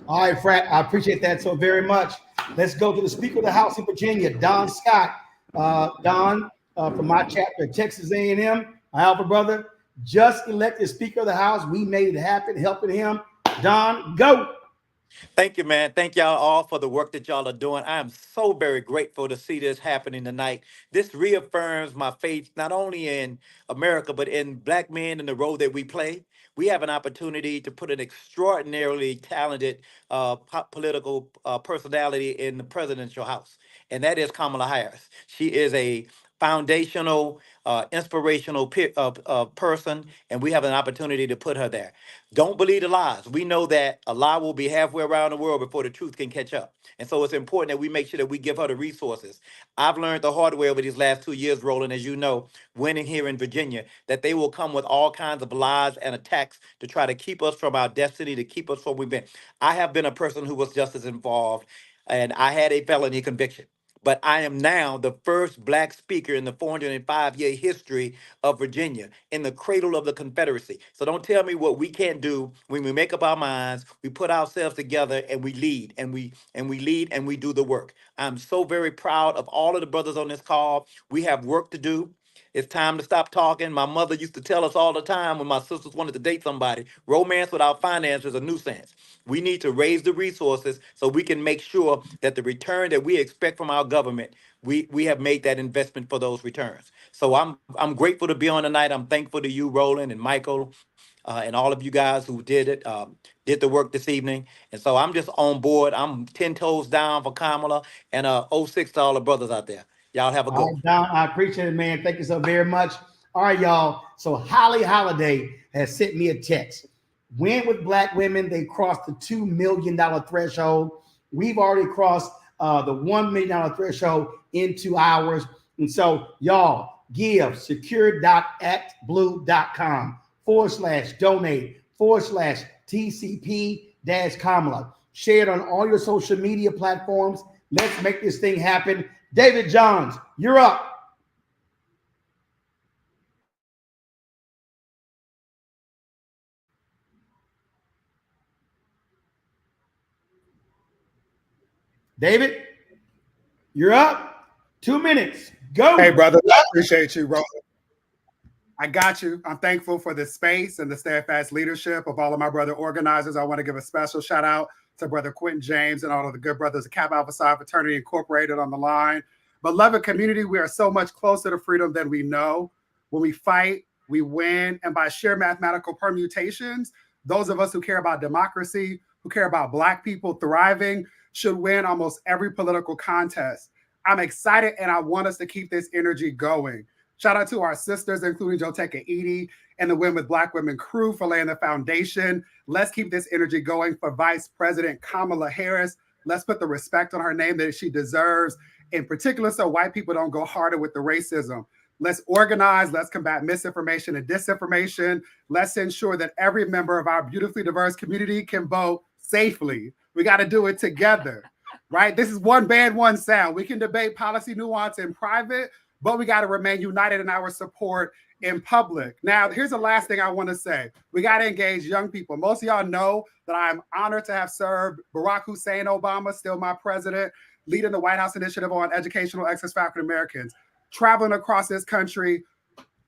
All right, Frat, I appreciate that so very much. Let's go to the Speaker of the House in Virginia, Don Scott. Don, from my chapter at Texas A&M, my alpha brother, just elected Speaker of the House. We made it happen, helping him. Don, go. Thank you, man. Thank y'all all for the work that y'all are doing. I am so very grateful to see this happening tonight. This reaffirms my faith, not only in America, but in Black men and the role that we play. we have an opportunity to put an extraordinarily talented political personality in the presidential house, and that is Kamala Harris. She is a foundational, inspirational person, and we have an opportunity to put her there. Don't believe the lies. We know that a lie will be halfway around the world before the truth can catch up. And so it's important that we make sure that we give her the resources. I've learned the hard way over these last 2 years, Roland, as you know, winning here in Virginia, that they will come with all kinds of lies and attacks to try to keep us from our destiny, to keep us from where we've been. I have been a person who was just as involved, and I had a felony conviction. But I am now the first Black speaker in the 405-year history of Virginia, in the cradle of the Confederacy. So don't tell me what we can't do. When we make up our minds, we put ourselves together and we lead, and we lead and we do the work. I'm so very proud of all of the brothers on this call. We have work to do. It's time to stop talking. My mother used to tell us all the time when my sisters wanted to date somebody, romance without finance is a nuisance. We need to raise the resources so we can make sure that the return that we expect from our government, we have made that investment for those returns. So I'm grateful to be on tonight. I'm thankful to you, Roland and Michael, and all of you guys who did the work this evening. And so I'm just on board. I'm 10 toes down for Kamala, and 06 to all the brothers out there. Y'all have a good one. Don, I appreciate it, man. Thank you so very much. All right, y'all. So Holly Holiday has sent me a text. Win with Black women, they crossed the $2 million threshold. We've already crossed the $1 million threshold in 2 hours. And so, y'all, give secure.act/donate/TCP-Kamala. Share it on all your social media platforms. Let's make this thing happen. David Johns, you're up. David, you're up. 2 minutes. Go. Hey, brother. I appreciate you, Roland. I got you. I'm thankful for this space and the steadfast leadership of all of my brother organizers. I want to give a special shout out to brother Quentin James and all of the good brothers of Kappa Alpha Psi Fraternity Incorporated on the line. Beloved community, we are so much closer to freedom than we know. When we fight, we win. And by sheer mathematical permutations, those of us who care about democracy, who care about Black people thriving, should win almost every political contest. I'm excited, and I want us to keep this energy going. Shout out to our sisters, including Joteka Edie and the Win with Black Women crew for laying the foundation. Let's keep this energy going for Vice President Kamala Harris. Let's put the respect on her name that she deserves, in particular so white people don't go harder with the racism. Let's organize, let's combat misinformation and disinformation. Let's ensure that every member of our beautifully diverse community can vote safely. We got to do it together, right? This is one band, one sound. We can debate policy nuance in private, but we got to remain united in our support in public. Now, here's the last thing I want to say. We got to engage young people. Most of y'all know that I'm honored to have served Barack Hussein Obama, still my president, leading the White House Initiative on Educational Excellence for African Americans, traveling across this country,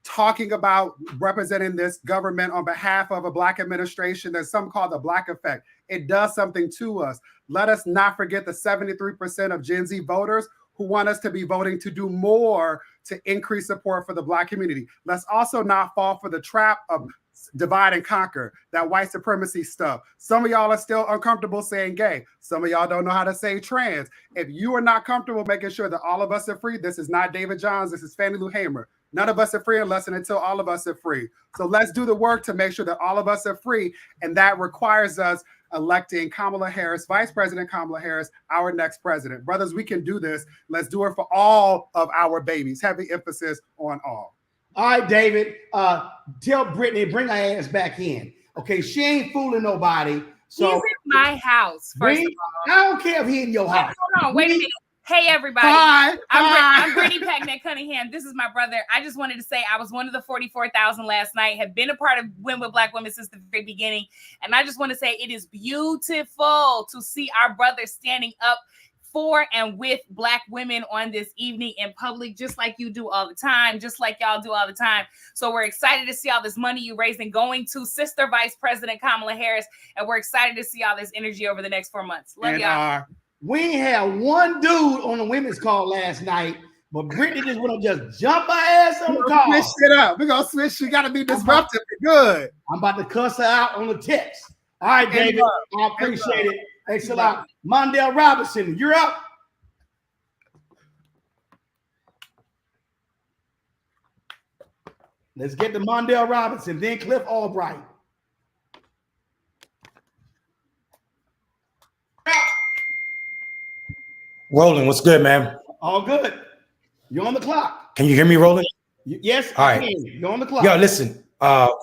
talking about representing this government on behalf of a Black administration. There's something called the Black effect. It does something to us. Let us not forget the 73% of Gen Z voters who want us to be voting to do more to increase support for the Black community. Let's also not fall for the trap of divide and conquer, that white supremacy stuff. Some of y'all are still uncomfortable saying gay. Some of y'all don't know how to say trans. If you are not comfortable making sure that all of us are free, this is not David Johns, this is Fannie Lou Hamer. None of us are free unless and until all of us are free. So let's do the work to make sure that all of us are free, and that requires us electing Kamala Harris, Vice President Kamala Harris, our next president. Brothers, we can do this. Let's do it for all of our babies. Heavy emphasis on all. All right, David, tell Brittany, bring her ass back in. Okay, she ain't fooling nobody. So he's in my house, first of all. I don't care if he's in your house. Hold on, wait a minute. Hey, everybody. Hi. I'm Brittany Packnett Cunningham. This is my brother. I just wanted to say I was one of the 44,000 last night, have been a part of Win with Black Women since the very beginning. And I just want to say it is beautiful to see our brothers standing up for and with Black women on this evening in public, just like you do all the time, just like y'all do all the time. So we're excited to see all this money you raised and going to Sister Vice President Kamala Harris. And we're excited to see all this energy over the next 4 months. Love y'all. We had one dude on the women's call last night But Brittany just want to just jump her ass on the call. Switch it up. We're going to switch. You got to be disruptive. Good. I'm about to cuss her out on the text. All right, David. I appreciate it. Thanks a lot. Mondale Robinson, you're up. Let's get to Mondale Robinson, then Cliff Albright. Roland, what's good, man? All good. You're on the clock. Can you hear me, Roland? Yes, all I right. can. You're on the clock. Yo, listen. All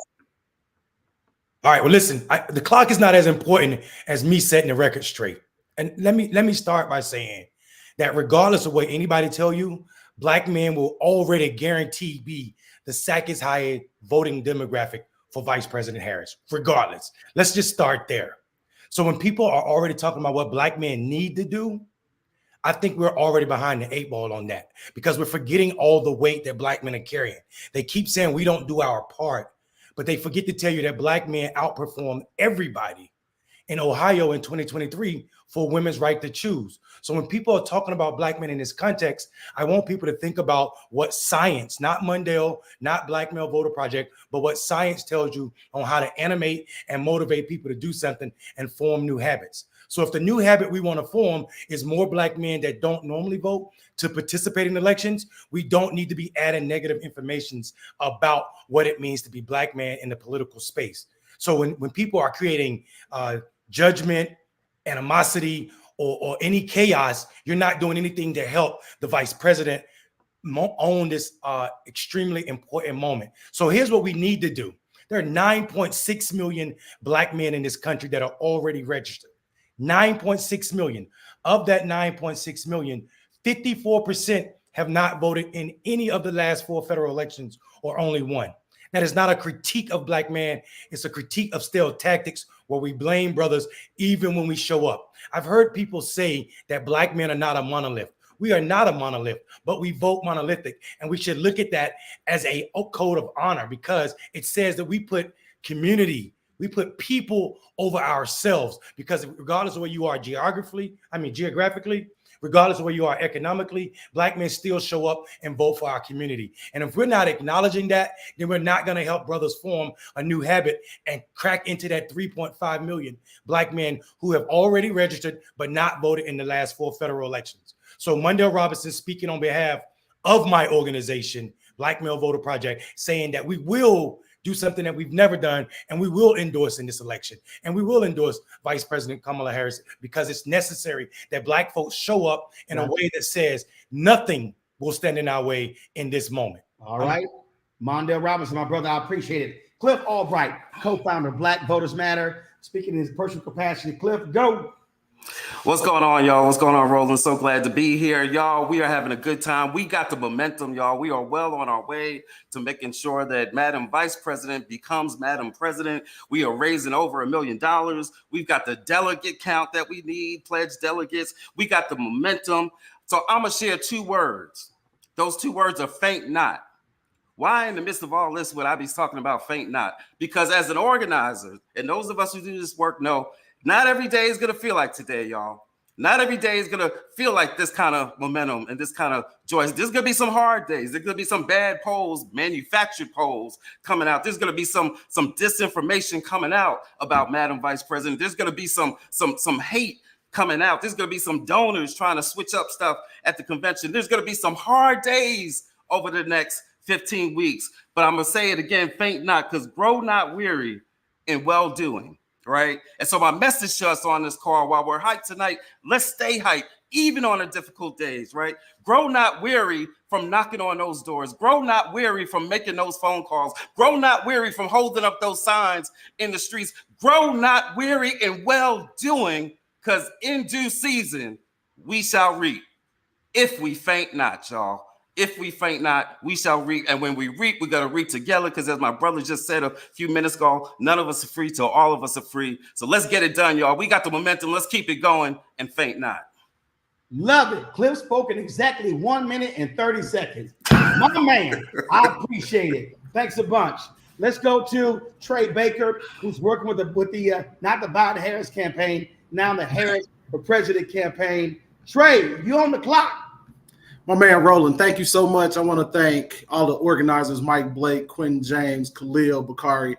right, well, listen. The clock is not as important as me setting the record straight. And let me start by saying that regardless of what anybody tell you, Black men will already guarantee be the second highest voting demographic for Vice President Harris, regardless. Let's just start there. So when people are already talking about what Black men need to do, I think we're already behind the 8 ball on that because we're forgetting all the weight that Black men are carrying. They keep saying we don't do our part, but they forget to tell you that Black men outperformed everybody in Ohio in 2023 for women's right to choose. So when people are talking about Black men in this context, I want people to think about what science, not Mondale, not Black Male Voter Project, but what science tells you on how to animate and motivate people to do something and form new habits. So if the new habit we want to form is more Black men that don't normally vote to participate in elections, we don't need to be adding negative information about what it means to be Black man in the political space. So when people are creating judgment, animosity, or any chaos, you're not doing anything to help the vice president own this extremely important moment. So here's what we need to do. There are 9.6 million Black men in this country that are already registered. 9.6 million. Of that 9.6 million, 54% have not voted in any of the last 4 federal elections or only one. That is not a critique of Black men. It's a critique of stale tactics where we blame brothers even when we show up. I've heard people say that Black men are not a monolith. We are not a monolith, but we vote monolithic. And we should look at that as a code of honor because it says that we put community, we put people over ourselves because regardless of where you are geographically, regardless of where you are economically, Black men still show up and vote for our community. And if we're not acknowledging that, then we're not going to help brothers form a new habit and crack into that 3.5 million Black men who have already registered but not voted in the last 4 federal elections. So Mondale Robinson speaking on behalf of my organization, Black Male Voter Project, saying that we will do something that we've never done, and we will endorse in this election. And we will endorse Vice President Kamala Harris because it's necessary that Black folks show up in a way that says nothing will stand in our way in this moment. All right. Mondale Robinson, my brother, I appreciate it. Cliff Albright, co-founder of Black Voters Matter, speaking in his personal capacity. Cliff, go. What's going on, y'all? What's going on, Roland? So glad to be here, y'all. We are having a good time. We got the momentum, y'all. We are well on our way to making sure that Madam Vice President becomes Madam President. We are raising over $1 million. We've got the delegate count that we need, pledged delegates. We got the momentum. So I'm going to share 2 words. Those 2 words are faint not. Why in the midst of all this would I be talking about faint not? Because as an organizer, and those of us who do this work know, not every day is going to feel like today, y'all. Not every day is going to feel like this kind of momentum and this kind of joy. There's going to be some hard days. There's going to be some bad polls, manufactured polls coming out. There's going to be some disinformation coming out about Madam Vice President. There's going to be some hate coming out. There's going to be some donors trying to switch up stuff at the convention. There's going to be some hard days over the next 15 weeks. But I'm going to say it again, faint not, because grow not weary in well-doing. Right. And so my message to us on this call, while we're hyped tonight, let's stay hyped, even on the difficult days. Right. Grow not weary from knocking on those doors. Grow not weary from making those phone calls. Grow not weary from holding up those signs in the streets. Grow not weary in well doing, because in due season we shall reap if we faint not, y'all. If we faint not, we shall reap. And when we reap, we got to reap together because as my brother just said a few minutes ago, none of us are free till all of us are free. So let's get it done, y'all. We got the momentum. Let's keep it going and faint not. Love it. Cliff spoke in exactly 1 minute and 30 seconds. My man, I appreciate it. Thanks a bunch. Let's go to Trey Baker, who's working with the not the Biden-Harris campaign, now the Harris for President campaign. Trey, you on the clock. My man Roland, thank you so much. I want to thank all the organizers, Mike Blake, Quentin James, Khalil, Bakari.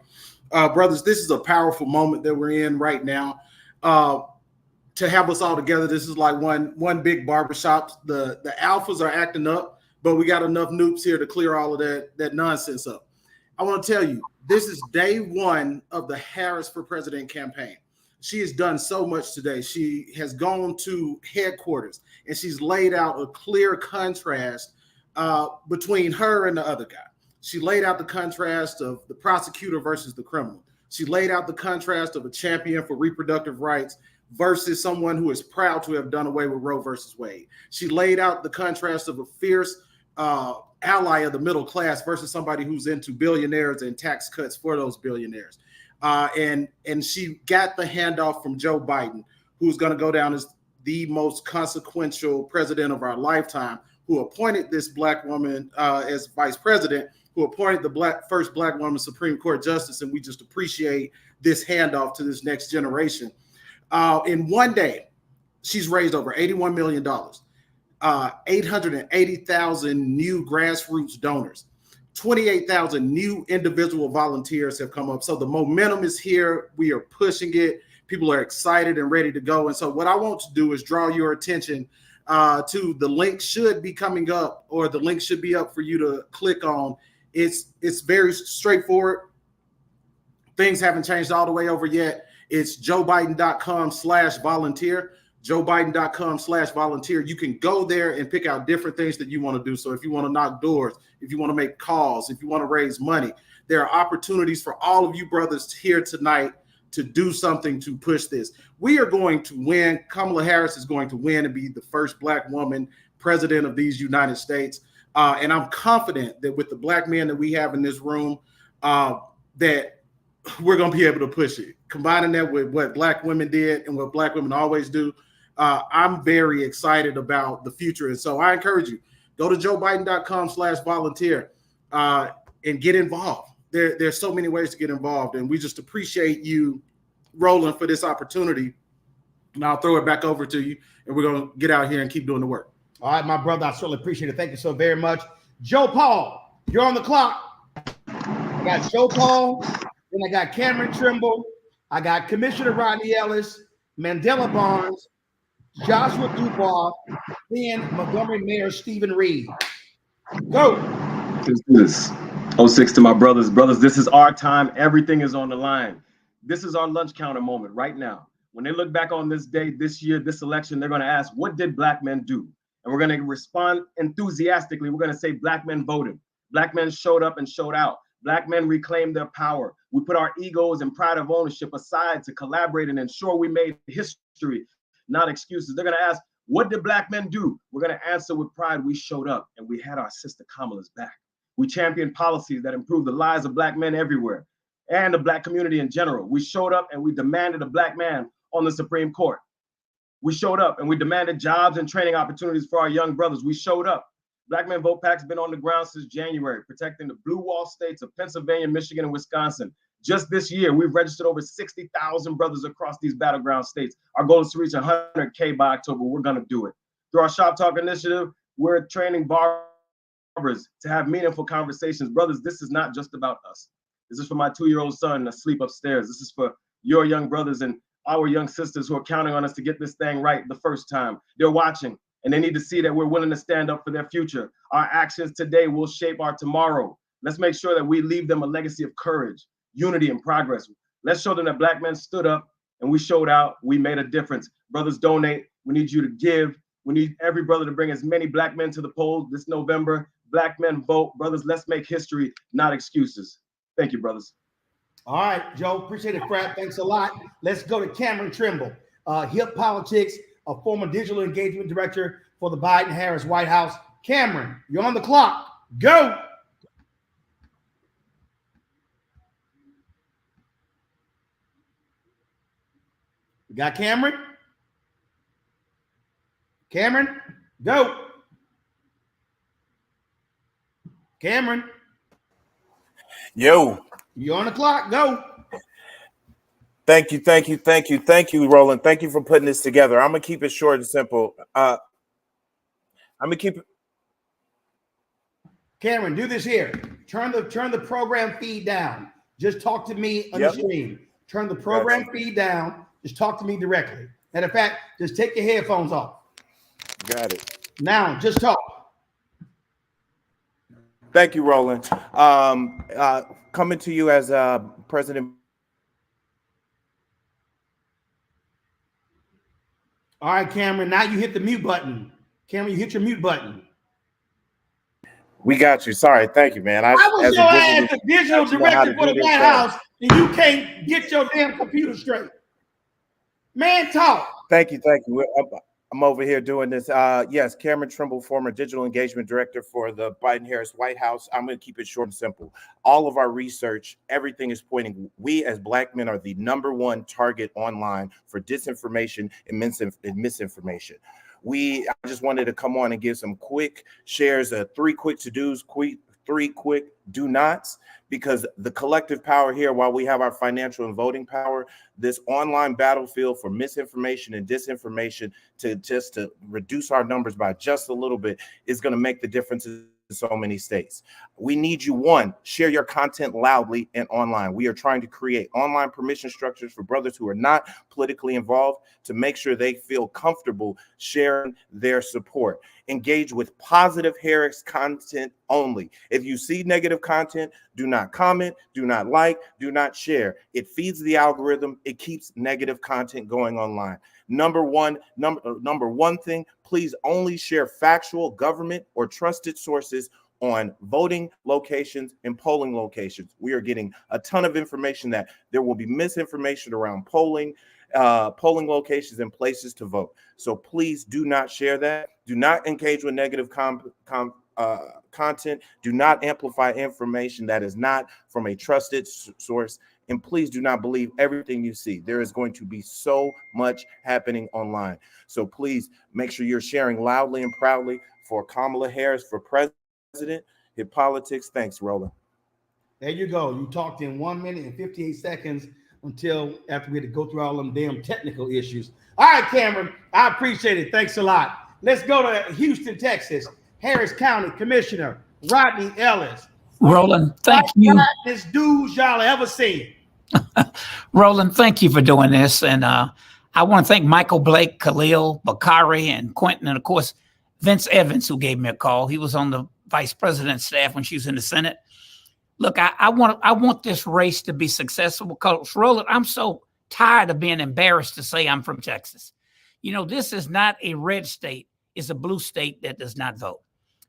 Brothers, this is a powerful moment that we're in right now. To have us all together, this is like one big barbershop. The alphas are acting up, but we got enough noobs here to clear all of that nonsense up. I want to tell you, this is day one of the Harris for President campaign. She has done so much today. She has gone to headquarters and she's laid out a clear contrast between her and the other guy. She laid out the contrast of the prosecutor versus the criminal. She laid out the contrast of a champion for reproductive rights versus someone who is proud to have done away with Roe versus Wade. She laid out the contrast of a fierce ally of the middle class versus somebody who's into billionaires and tax cuts for those billionaires. And she got the handoff from Joe Biden, who's going to go down as the most consequential president of our lifetime, who appointed this black woman as vice president, who appointed the first black woman Supreme Court justice. And we just appreciate this handoff to this next generation. In one day, she's raised over $81 million, 880,000 new grassroots donors. 28,000 new individual volunteers have come up. So the momentum is here. We are pushing it. People are excited and ready to go. And so what I want to do is draw your attention to the link should be coming up, or the link should be up for you to click on. It's very straightforward. Things haven't changed all the way over yet. It's joebiden.com/volunteer. joebiden.com/volunteer. You can go there and pick out different things that you want to do. So if you want to knock doors, if you want to make calls, if you want to raise money, there are opportunities for all of you brothers here tonight to do something to push this. We are going to win. Kamala Harris is going to win and be the first black woman president of these United States. And I'm confident that with the black men that we have in this room, that we're going to be able to push it. Combining that with what black women did and what black women always do, I'm very excited about the future. And so I encourage you, go to joebiden.com/volunteer and get involved. There's so many ways to get involved. And we just appreciate you, Roland, for this opportunity. And I'll throw it back over to you, and we're going to get out here and keep doing the work. All right, my brother, I certainly appreciate it. Thank you so very much. Joe Paul, you're on the clock. I got Joe Paul, then I got Cameron Trimble, I got Commissioner Rodney Ellis, Mandela Barnes, Joshua Dubois, and Montgomery Mayor Stephen Reed. Go. This is 06 to my brothers. Brothers, this is our time. Everything is on the line. This is our lunch counter moment right now. When they look back on this day, this year, this election, they're going to ask, what did black men do? And we're going to respond enthusiastically. We're going to say black men voted. Black men showed up and showed out. Black men reclaimed their power. We put our egos and pride of ownership aside to collaborate and ensure we made history, not excuses. They're going to ask, what did black men do? We're going to answer with pride. We showed up and we had our sister Kamala's back. We championed policies that improved the lives of black men everywhere and the black community in general. We showed up and we demanded a black man on the Supreme Court. We showed up and we demanded jobs and training opportunities for our young brothers. We showed up. Black Men Vote PAC's been on the ground since January, protecting the blue wall states of Pennsylvania, Michigan, and Wisconsin. Just this year, we've registered over 60,000 brothers across these battleground states. Our goal is to reach 100K by October. We're going to do it. Through our Shop Talk initiative, we're training barbers to have meaningful conversations. Brothers, this is not just about us. This is for my 2-year-old son asleep upstairs. This is for your young brothers and our young sisters who are counting on us to get this thing right the first time. They're watching, and they need to see that we're willing to stand up for their future. Our actions today will shape our tomorrow. Let's make sure that we leave them a legacy of courage, unity, and progress. Let's show them that black men stood up and we showed out. We made a difference. Brothers, donate. We need you to give. We need every brother to bring as many black men to the polls this November. Black men vote. Brothers, let's make history, not excuses. Thank you, brothers. All right, Joe, appreciate it, Frat. Thanks a lot. Let's go to Cameron Trimble, Hip Politics, a former digital engagement director for the Biden-Harris White House. Cameron, you're on the clock. Go. We got Cameron. Cameron, go. Cameron. Yo. You're on the clock. Go. Thank you, Roland. Thank you for putting this together. I'm gonna keep it short and simple. I'm gonna keep Cameron, do this here. Turn the program feed down. Just talk to me on the stream. Turn the program feed down. Just talk to me directly. Matter of fact, just take your headphones off. Got it. Now, just talk. Thank you, Roland. Coming to you as President. All right, Cameron, now you hit the mute button. Cameron, you hit your mute button. We got you. Sorry. Thank you, man. I was your ass the digital director for the White House, and you can't get your damn computer straight. Man, talk. Thank you. Thank you. I'm over here doing this. Yes, Cameron Trimble, former digital engagement director for the Biden-Harris White House. I'm going to keep it short and simple. All of our research, everything is pointing. We as Black men are the #1 target online for disinformation and misinformation. I just wanted to come on and give some quick shares, 3 quick to-dos, 3 quick do-nots, because the collective power here, while we have our financial and voting power, this online battlefield for misinformation and disinformation to reduce our numbers by just a little bit is going to make the difference in so many states. We need you, 1, share your content loudly and online. We are trying to create online permission structures for brothers who are not politically involved to make sure they feel comfortable sharing their support. Engage with positive Harris content only. If you see negative content, do not comment, do not like, do not share. It feeds the algorithm. It keeps negative content going online. Number one thing, please only share factual government or trusted sources on voting locations and polling locations. We are getting a ton of information that there will be misinformation around polling locations and places to vote. So please do not share that. Do not engage with negative content. Do not amplify information that is not from a trusted source. And please do not believe everything you see. There is going to be so much happening online. So please make sure you're sharing loudly and proudly for Kamala Harris for president. Hit politics. Thanks, Roland. There you go. You talked in 1 minute and 58 seconds until after we had to go through all them damn technical issues. All right, Cameron, I appreciate it. Thanks a lot. Let's go to Houston, Texas. Harris County Commissioner Rodney Ellis. Roland, thank you. This dude y'all ever seen. Roland, thank you for doing this. And I want to thank Michael Blake, Khalil, Bakari, and Quentin, and of course, Vince Evans, who gave me a call. He was on the vice president's staff when she was in the Senate. Look, I want this race to be successful because, Roland, I'm so tired of being embarrassed to say I'm from Texas. You know, this is not a red state. It's a blue state that does not vote.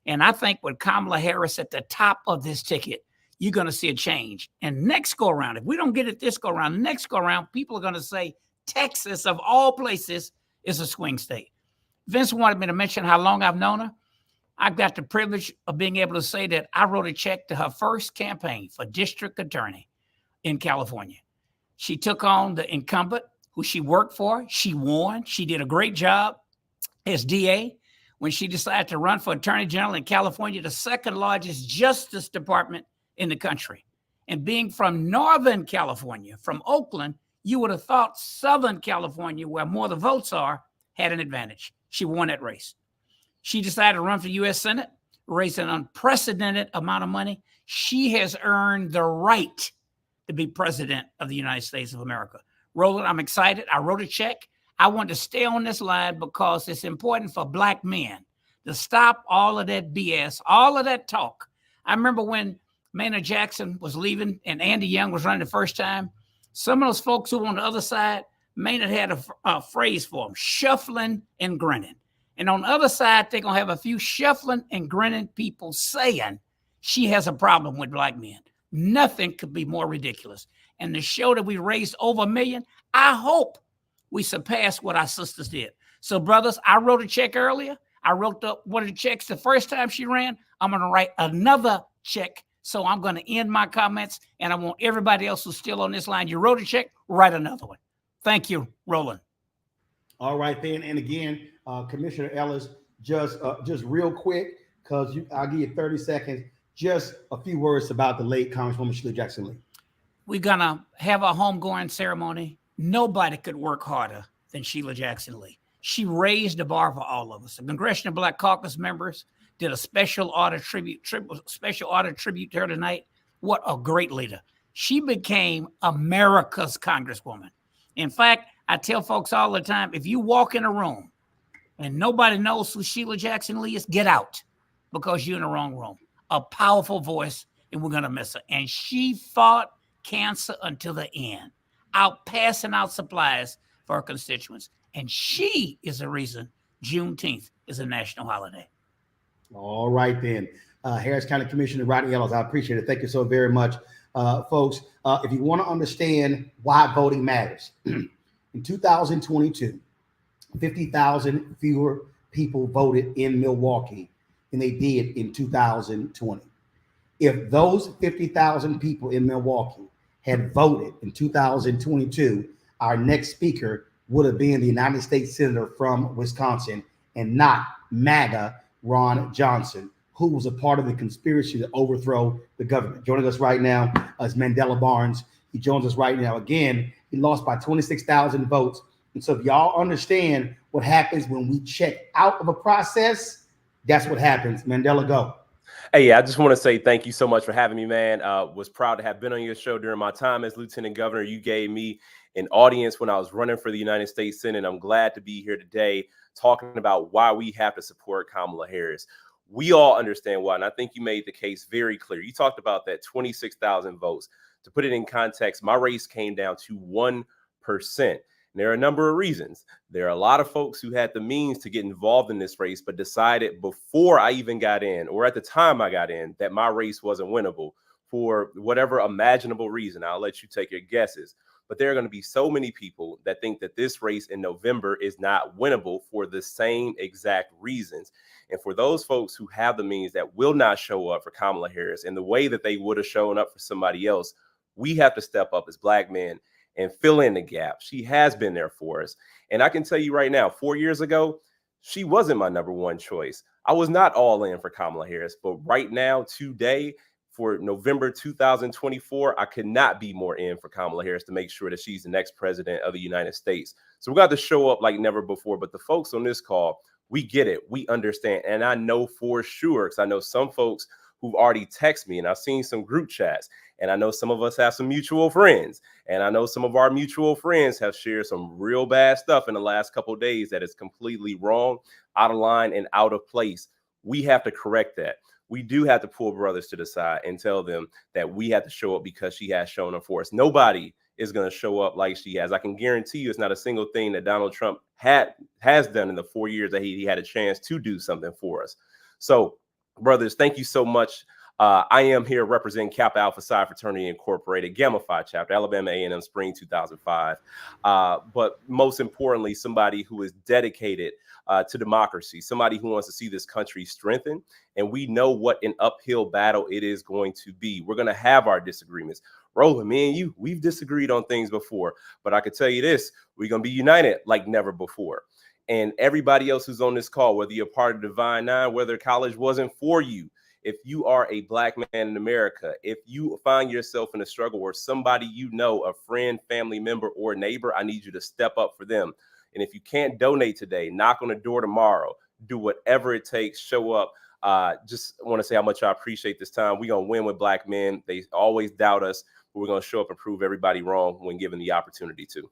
And I think with Kamala Harris at the top of this ticket, you're going to see a change. And next go around, if we don't get it this go around, next go around, people are going to say Texas, of all places, is a swing state. Vince wanted me to mention how long I've known her. I've got the privilege of being able to say that I wrote a check to her first campaign for district attorney in California. She took on the incumbent who she worked for. She won. She did a great job as DA. When she decided to run for attorney general in California, the second largest justice department in the country. And being from Northern California, from Oakland, you would have thought Southern California, where more of the votes are, had an advantage. She won that race. She decided to run for U.S. Senate, raised an unprecedented amount of money. She has earned the right to be president of the United States of America. Roland, I'm excited. I wrote a check. I want to stay on this line because it's important for Black men to stop all of that BS, all of that talk. I remember when Maynard Jackson was leaving and Andy Young was running the first time, some of those folks who were on the other side, Maynard had a phrase for them, shuffling and grinning. And on the other side, they're going to have a few shuffling and grinning people saying she has a problem with Black men. Nothing could be more ridiculous. And to show that we raised over $1 million, I hope we surpass what our sisters did. So, brothers, I wrote a check earlier. I wrote one of the checks the first time she ran. I'm going to write another check. So I'm going to end my comments, and I want everybody else who's still on this line, you wrote a check, write another one. Thank you, Roland. All right, then. And again, Commissioner Ellis, just real quick, because I'll give you 30 seconds. Just a few words about the late Congresswoman Sheila Jackson Lee. We're going to have a homegoing ceremony. Nobody could work harder than Sheila Jackson Lee. She raised the bar for all of us. The Congressional Black Caucus members, did a special order tribute to her tonight. What a great leader. She became America's Congresswoman. In fact, I tell folks all the time, if you walk in a room and nobody knows who Sheila Jackson Lee is, get out, because you're in the wrong room. A powerful voice, and we're going to miss her. And she fought cancer until the end, out passing out supplies for her constituents. And she is the reason Juneteenth is a national holiday. All right, then. Harris County Commissioner Rodney Ellis, I appreciate it. Thank you so very much, folks. If you want to understand why voting matters, in 2022, 50,000 fewer people voted in Milwaukee than they did in 2020. If those 50,000 people in Milwaukee had voted in 2022, our next speaker would have been the United States Senator from Wisconsin and not MAGA Ron Johnson, who was a part of the conspiracy to overthrow the government. Joining us right now is Mandela Barnes. He joins us right now. Again, he lost by 26,000 votes. And so if y'all understand what happens when we check out of a process, that's what happens. Mandela, go. Hey, yeah, I just want to say thank you so much for having me, man. Was proud to have been on your show during my time as Lieutenant Governor. You gave me an audience when I was running for the United States Senate. I'm glad to be here today talking about why we have to support Kamala Harris. We all understand why, and I think you made the case very clear. You talked about that 26,000 votes. To put it in context, my race came down to 1%. There are a number of reasons. There are a lot of folks who had the means to get involved in this race, but decided before I even got in, or at the time I got in, that my race wasn't winnable for whatever imaginable reason. I'll let you take your guesses. But there are going to be so many people that think that this race in November is not winnable for the same exact reasons. And for those folks who have the means that will not show up for Kamala Harris in the way that they would have shown up for somebody else, we have to step up as Black men and fill in the gap. She has been there for us. And I can tell you right now, 4 years ago, she wasn't my number one choice. I was not all in for Kamala Harris, but right now, today, for November 2024, I could not be more in for Kamala Harris to make sure that she's the next president of the United States. So we got to show up like never before. But the folks on this call, we get it. We understand. And I know for sure, because I know some folks who've already texted me, and I've seen some group chats, and I know some of us have some mutual friends, and I know some of our mutual friends have shared some real bad stuff in the last couple of days that is completely wrong, out of line, and out of place. We have to correct that. We do have to pull brothers to the side and tell them that we have to show up because she has shown up for us. Nobody is going to show up like she has. I can guarantee you it's not a single thing that Donald Trump has done in the 4 years that he had a chance to do something for us. So, brothers, thank you so much. I am here representing Kappa Alpha Psi Fraternity Incorporated, Gamma Phi Chapter, Alabama A&M Spring 2005. But most importantly, somebody who is dedicated to democracy, somebody who wants to see this country strengthen. And we know what an uphill battle it is going to be. We're going to have our disagreements. Roland, me and you, we've disagreed on things before, but I could tell you this, we're going to be united like never before. And everybody else who's on this call, whether you're part of Divine Nine, whether college wasn't for you, if you are a Black man in America, if you find yourself in a struggle or somebody you know, a friend, family member, or neighbor, I need you to step up for them. And if you can't donate today, knock on the door tomorrow, do whatever it takes, show up. Just want to say how much I appreciate this time. We're going to win with Black men. They always doubt us, but we're going to show up and prove everybody wrong when given the opportunity to.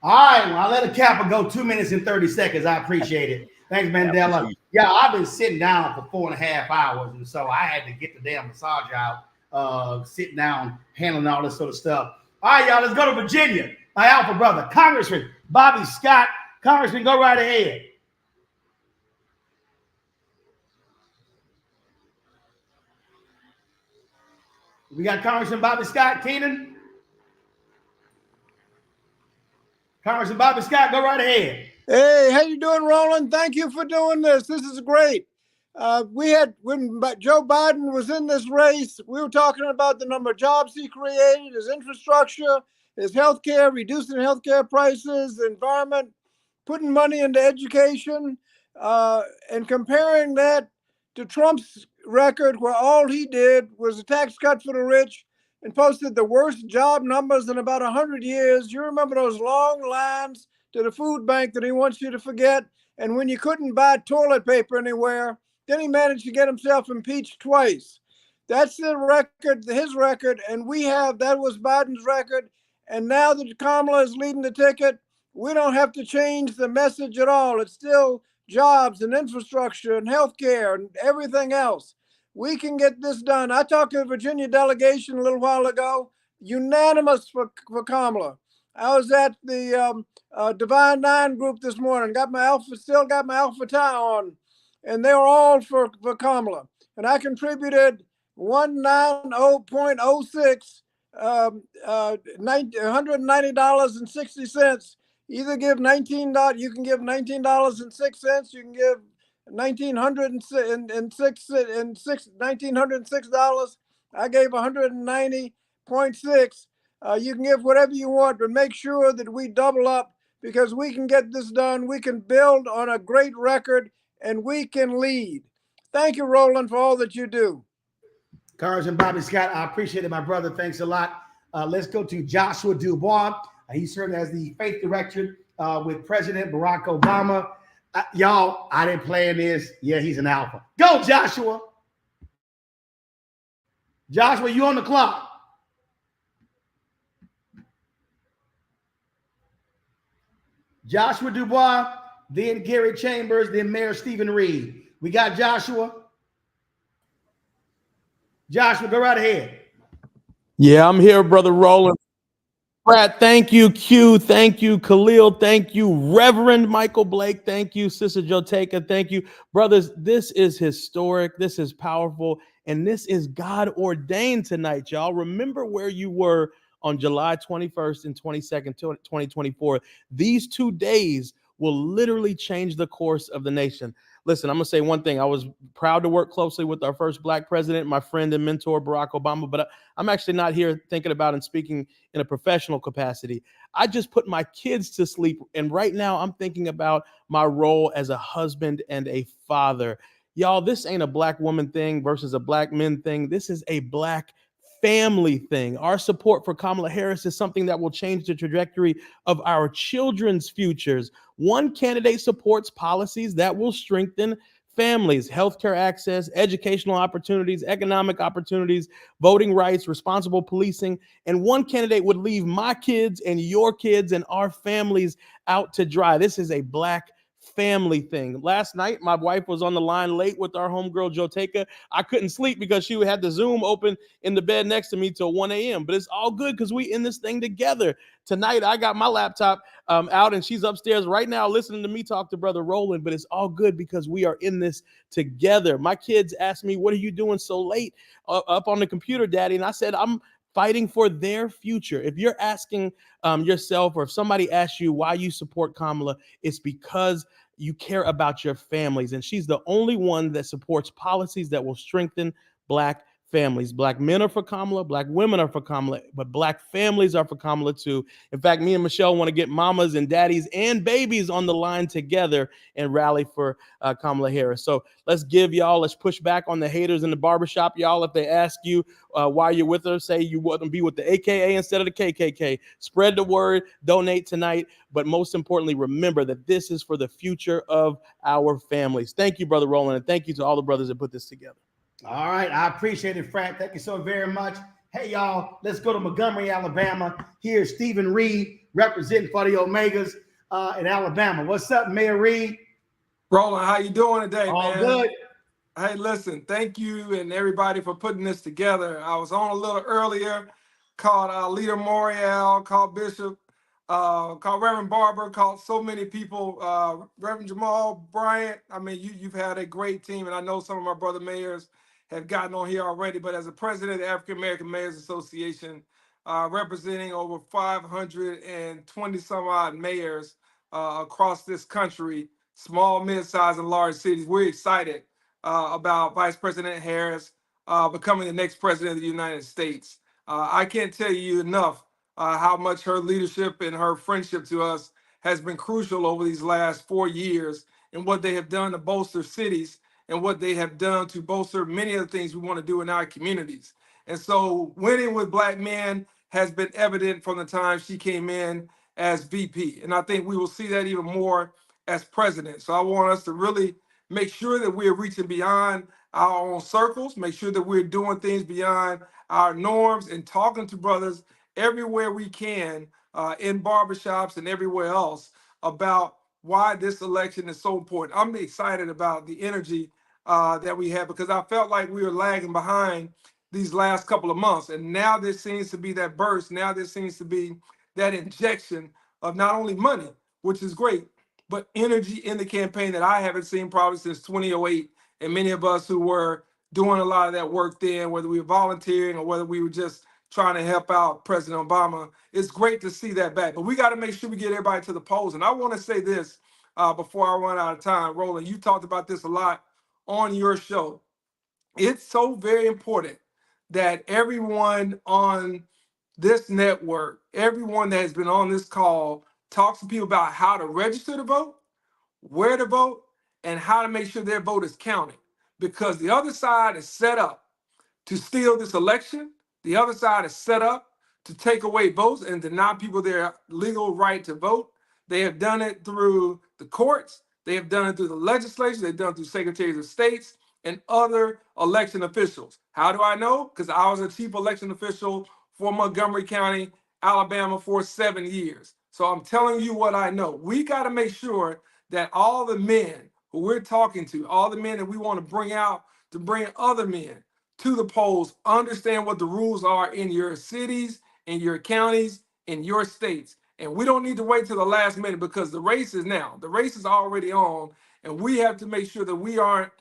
All right, well, I'll let a Kappa go 2 minutes and 30 seconds. I appreciate it. Thanks, Mandela. Yeah, I've been sitting down for 4.5 hours, and so I had to get the damn massage out, sitting down, handling all this sort of stuff. All right, y'all, let's go to Virginia. My alpha brother, Congressman Bobby Scott. Congressman, go right ahead. We got Congressman Bobby Scott, Keenan. Congressman Bobby Scott, go right ahead. Hey, how you doing, Roland? Thank you for doing this. This is great. When Joe Biden was in this race, we were talking about the number of jobs he created, his infrastructure, his health care, reducing health care prices, the environment, putting money into education, and comparing that to Trump's record, where all he did was a tax cut for the rich and posted the worst job numbers in about 100 years. You remember those long lines to the food bank that he wants you to forget. And when you couldn't buy toilet paper anywhere, Then he managed to get himself impeached twice. That's the record, his record, and that was Biden's record. And now that Kamala is leading the ticket, we don't have to change the message at all. It's still jobs and infrastructure and healthcare and everything else. We can get this done. I talked to the Virginia delegation a little while ago, unanimous for Kamala. I was at the Divine Nine group this morning, still got my alpha tie on, and they were all for Kamala. And I contributed 190.06, $190.60. Either give $19, you can give $19.06, you can give $1,906. I gave $190.6. You can give whatever you want, but make sure that we double up, because we can get this done. We can build on a great record, and we can lead. Thank you, Roland, for all that you do. Cars and Bobby Scott, I appreciate it, my brother. Thanks a lot. Let's go to Joshua Dubois. He served as the faith director with President Barack Obama. Y'all, I didn't plan this. Yeah, he's an alpha. Go, Joshua. Joshua, you on the clock. Joshua Dubois, then Gary Chambers, then Mayor Stephen Reed. We got Joshua. Joshua, go right ahead. Yeah, I'm here, Brother Roland. Brad, thank you. Q, thank you. Khalil, thank you. Reverend Michael Blake, thank you. Sister Joteka, thank you. Brothers, this is historic. This is powerful. And this is God ordained tonight, y'all. Remember where you were on July 21st and 22nd, 2024. These 2 days will literally change the course of the nation. Listen, I'm going to say one thing. I was proud to work closely with our first Black president, my friend and mentor, Barack Obama, but I'm actually not here thinking about and speaking in a professional capacity. I just put my kids to sleep, and right now I'm thinking about my role as a husband and a father. Y'all, this ain't a Black woman thing versus a Black men thing. This is a Black family thing. Our support for Kamala Harris is something that will change the trajectory of our children's futures. One candidate supports policies that will strengthen families, healthcare access, educational opportunities, economic opportunities, voting rights, responsible policing. And one candidate would leave my kids and your kids and our families out to dry. This is a Black family thing. Last night, my wife was on the line late with our homegirl, Joteka. I couldn't sleep because she had the Zoom open in the bed next to me till 1 a.m. But it's all good because we in this thing together. Tonight, I got my laptop out and she's upstairs right now listening to me talk to Brother Roland, but it's all good because we are in this together. My kids asked me, what are you doing so late up on the computer, Daddy? And I said, I'm fighting for their future. If you're asking yourself, or if somebody asks you why you support Kamala, it's because you care about your families. And she's the only one that supports policies that will strengthen Black families. Black men are for Kamala, Black women are for Kamala, but Black families are for Kamala too. In fact, me and Michelle want to get mamas and daddies and babies on the line together and rally for Kamala Harris. So let's push back on the haters in the barbershop, y'all. If they ask you why you're with her, say you want to be with the AKA instead of the KKK. Spread the word, donate tonight, but most importantly, remember that this is for the future of our families. Thank you, Brother Roland, and thank you to all the brothers that put this together. All right, I appreciate it, Frat. Thank you so very much. Hey, y'all, let's go to Montgomery, Alabama. Here's Stephen Reed representing for the Omegas in Alabama. What's up, Mayor Reed? Roland, how you doing today, All man? good. Hey, listen, thank you and everybody for putting this together. I was on a little earlier, called Leader Morial, called Bishop, called Reverend Barber, called so many people, Reverend Jamal Bryant. I mean, you've had a great team, and I know some of my brother mayors have gotten on here already, but as a president of the African American Mayors Association, representing over 520 some odd mayors across this country, small, mid-sized, and large cities, we're excited about Vice President Harris becoming the next president of the United States. I can't tell you enough how much her leadership and her friendship to us has been crucial over these last 4 years, and what they have done to bolster cities and what they have done to bolster many of the things we want to do in our communities. And so winning with Black men has been evident from the time she came in as VP. And I think we will see that even more as president. So I want us to really make sure that we're reaching beyond our own circles, make sure that we're doing things beyond our norms and talking to brothers everywhere we can in barbershops and everywhere else about why this election is so important. I'm excited about the energy that we have, because I felt like we were lagging behind these last couple of months. And now there seems to be that burst. Now there seems to be that injection of not only money, which is great, but energy in the campaign that I haven't seen probably since 2008. And many of us who were doing a lot of that work then, whether we were volunteering or whether we were just trying to help out President Obama, it's great to see that back. But we got to make sure we get everybody to the polls. And I want to say this before I run out of time. Roland, you talked about this a lot on your show. It's so very important that everyone on this network, everyone that has been on this call, talks to people about how to register to vote, where to vote, and how to make sure their vote is counted. Because the other side is set up to steal this election. The other side is set up to take away votes and deny people their legal right to vote. They have done it through the courts. They have done it through the legislature. They've done it through secretaries of states and other election officials. How do I know? Because I was a chief election official for Montgomery County, Alabama for 7 years. So I'm telling you what I know. We got to make sure that all the men who we're talking to, all the men that we want to bring out to bring other men to the polls, understand what the rules are in your cities, in your counties, in your states. And we don't need to wait till the last minute, because the race is now. The race is already on, and we have to make sure that we aren't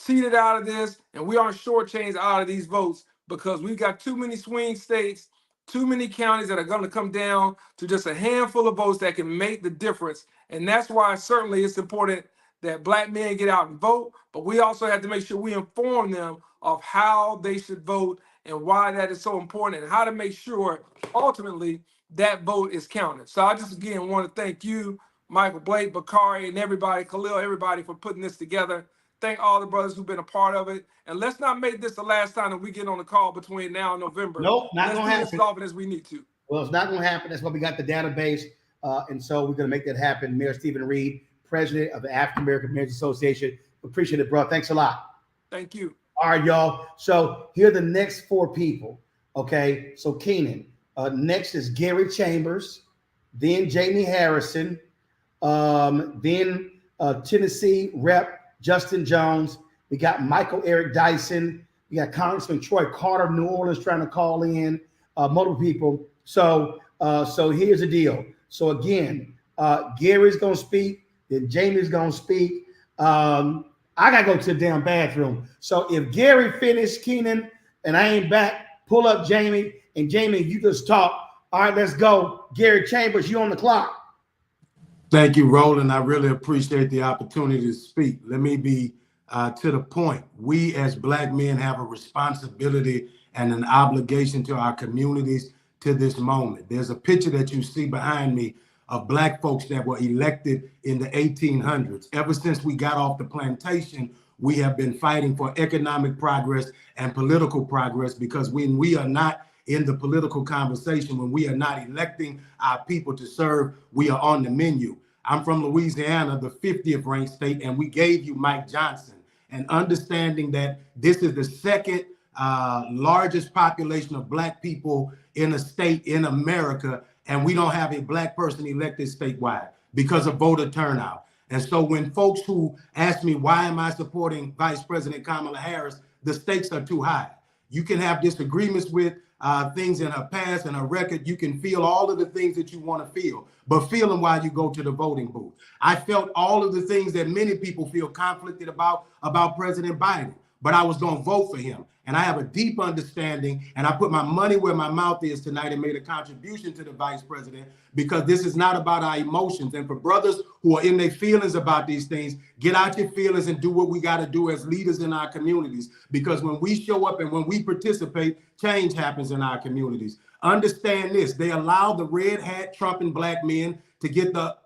cheated out of this and we aren't shortchanged out of these votes, because we've got too many swing states, too many counties that are going to come down to just a handful of votes that can make the difference. And that's why certainly it's important that Black men get out and vote, but we also have to make sure we inform them of how they should vote and why that is so important, and how to make sure ultimately that vote is counted. So I just again want to thank you, Michael Blake, Bakari, and everybody, Khalil, everybody for putting this together. Thank all the brothers who've been a part of it. And let's not make this the last time that we get on the call between now and November. Nope, not going to happen. Let's do this as often as we need to. Well, it's not going to happen. That's why we got the database. And so we're going to make that happen. Mayor Stephen Reed, president of the African American Mayors Association. Appreciate it, bro. Thanks a lot. Thank you. All right, y'all. So here are the next 4 people. Okay. So Keenan. Next is Gary Chambers, then Jamie Harrison, then Tennessee Rep. Justin Jones. We got Michael Eric Dyson. We got Congressman Troy Carter, New Orleans, trying to call in. Multiple people. So here's the deal. So again, Gary's gonna speak, then Jamie's gonna speak. I gotta go to the damn bathroom. So if Gary finished, Keenan, and I ain't back, pull up Jamie, and Jamie, you just talk. All right, let's go. Gary Chambers, you on the clock. Thank you, Roland. I really appreciate the opportunity to speak. Let me be to the point. We as Black men have a responsibility and an obligation to our communities to this moment. There's a picture that you see behind me of Black folks that were elected in the 1800s. Ever since we got off the plantation, we have been fighting for economic progress and political progress, because when we are not in the political conversation, when we are not electing our people to serve, we are on the menu. I'm from Louisiana, the 50th ranked state, and we gave you Mike Johnson. And understanding that this is the second largest population of Black people in a state in America, and we don't have a Black person elected statewide because of voter turnout. And so when folks who ask me, why am I supporting Vice President Kamala Harris, the stakes are too high. You can have disagreements with things in her past and her record. You can feel all of the things that you want to feel, but feel them while you go to the voting booth. I felt all of the things that many people feel conflicted about President Biden, but I was going to vote for him. And I have a deep understanding, and I put my money where my mouth is tonight and made a contribution to the vice president, because this is not about our emotions. And for brothers who are in their feelings about these things, get out your feelings and do what we got to do as leaders in our communities. Because when we show up and when we participate, change happens in our communities. Understand this: they allow the red hat Trumping Black men to get the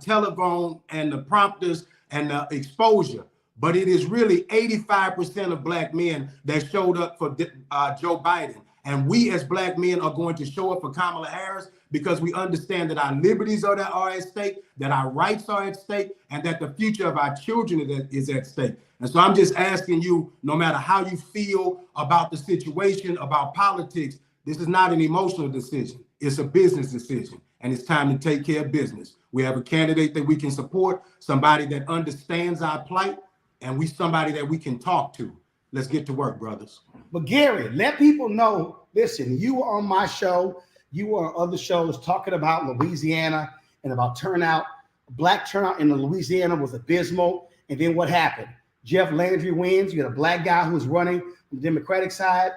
telephone and the prompters and the exposure. But it is really 85% of Black men that showed up for Joe Biden. And we as Black men are going to show up for Kamala Harris because we understand that our liberties are at stake, that our rights are at stake, and that the future of our children is at stake. And so I'm just asking you, no matter how you feel about the situation, about politics, this is not an emotional decision. It's a business decision, and it's time to take care of business. We have a candidate that we can support, somebody that understands our plight, and somebody that we can talk to. Let's get to work, brothers. But Gary, let people know, listen, you were on my show, you were on other shows talking about Louisiana and about turnout. Black turnout in Louisiana was abysmal. And then what happened? Jeff Landry wins. You got a black guy who's running on the Democratic side.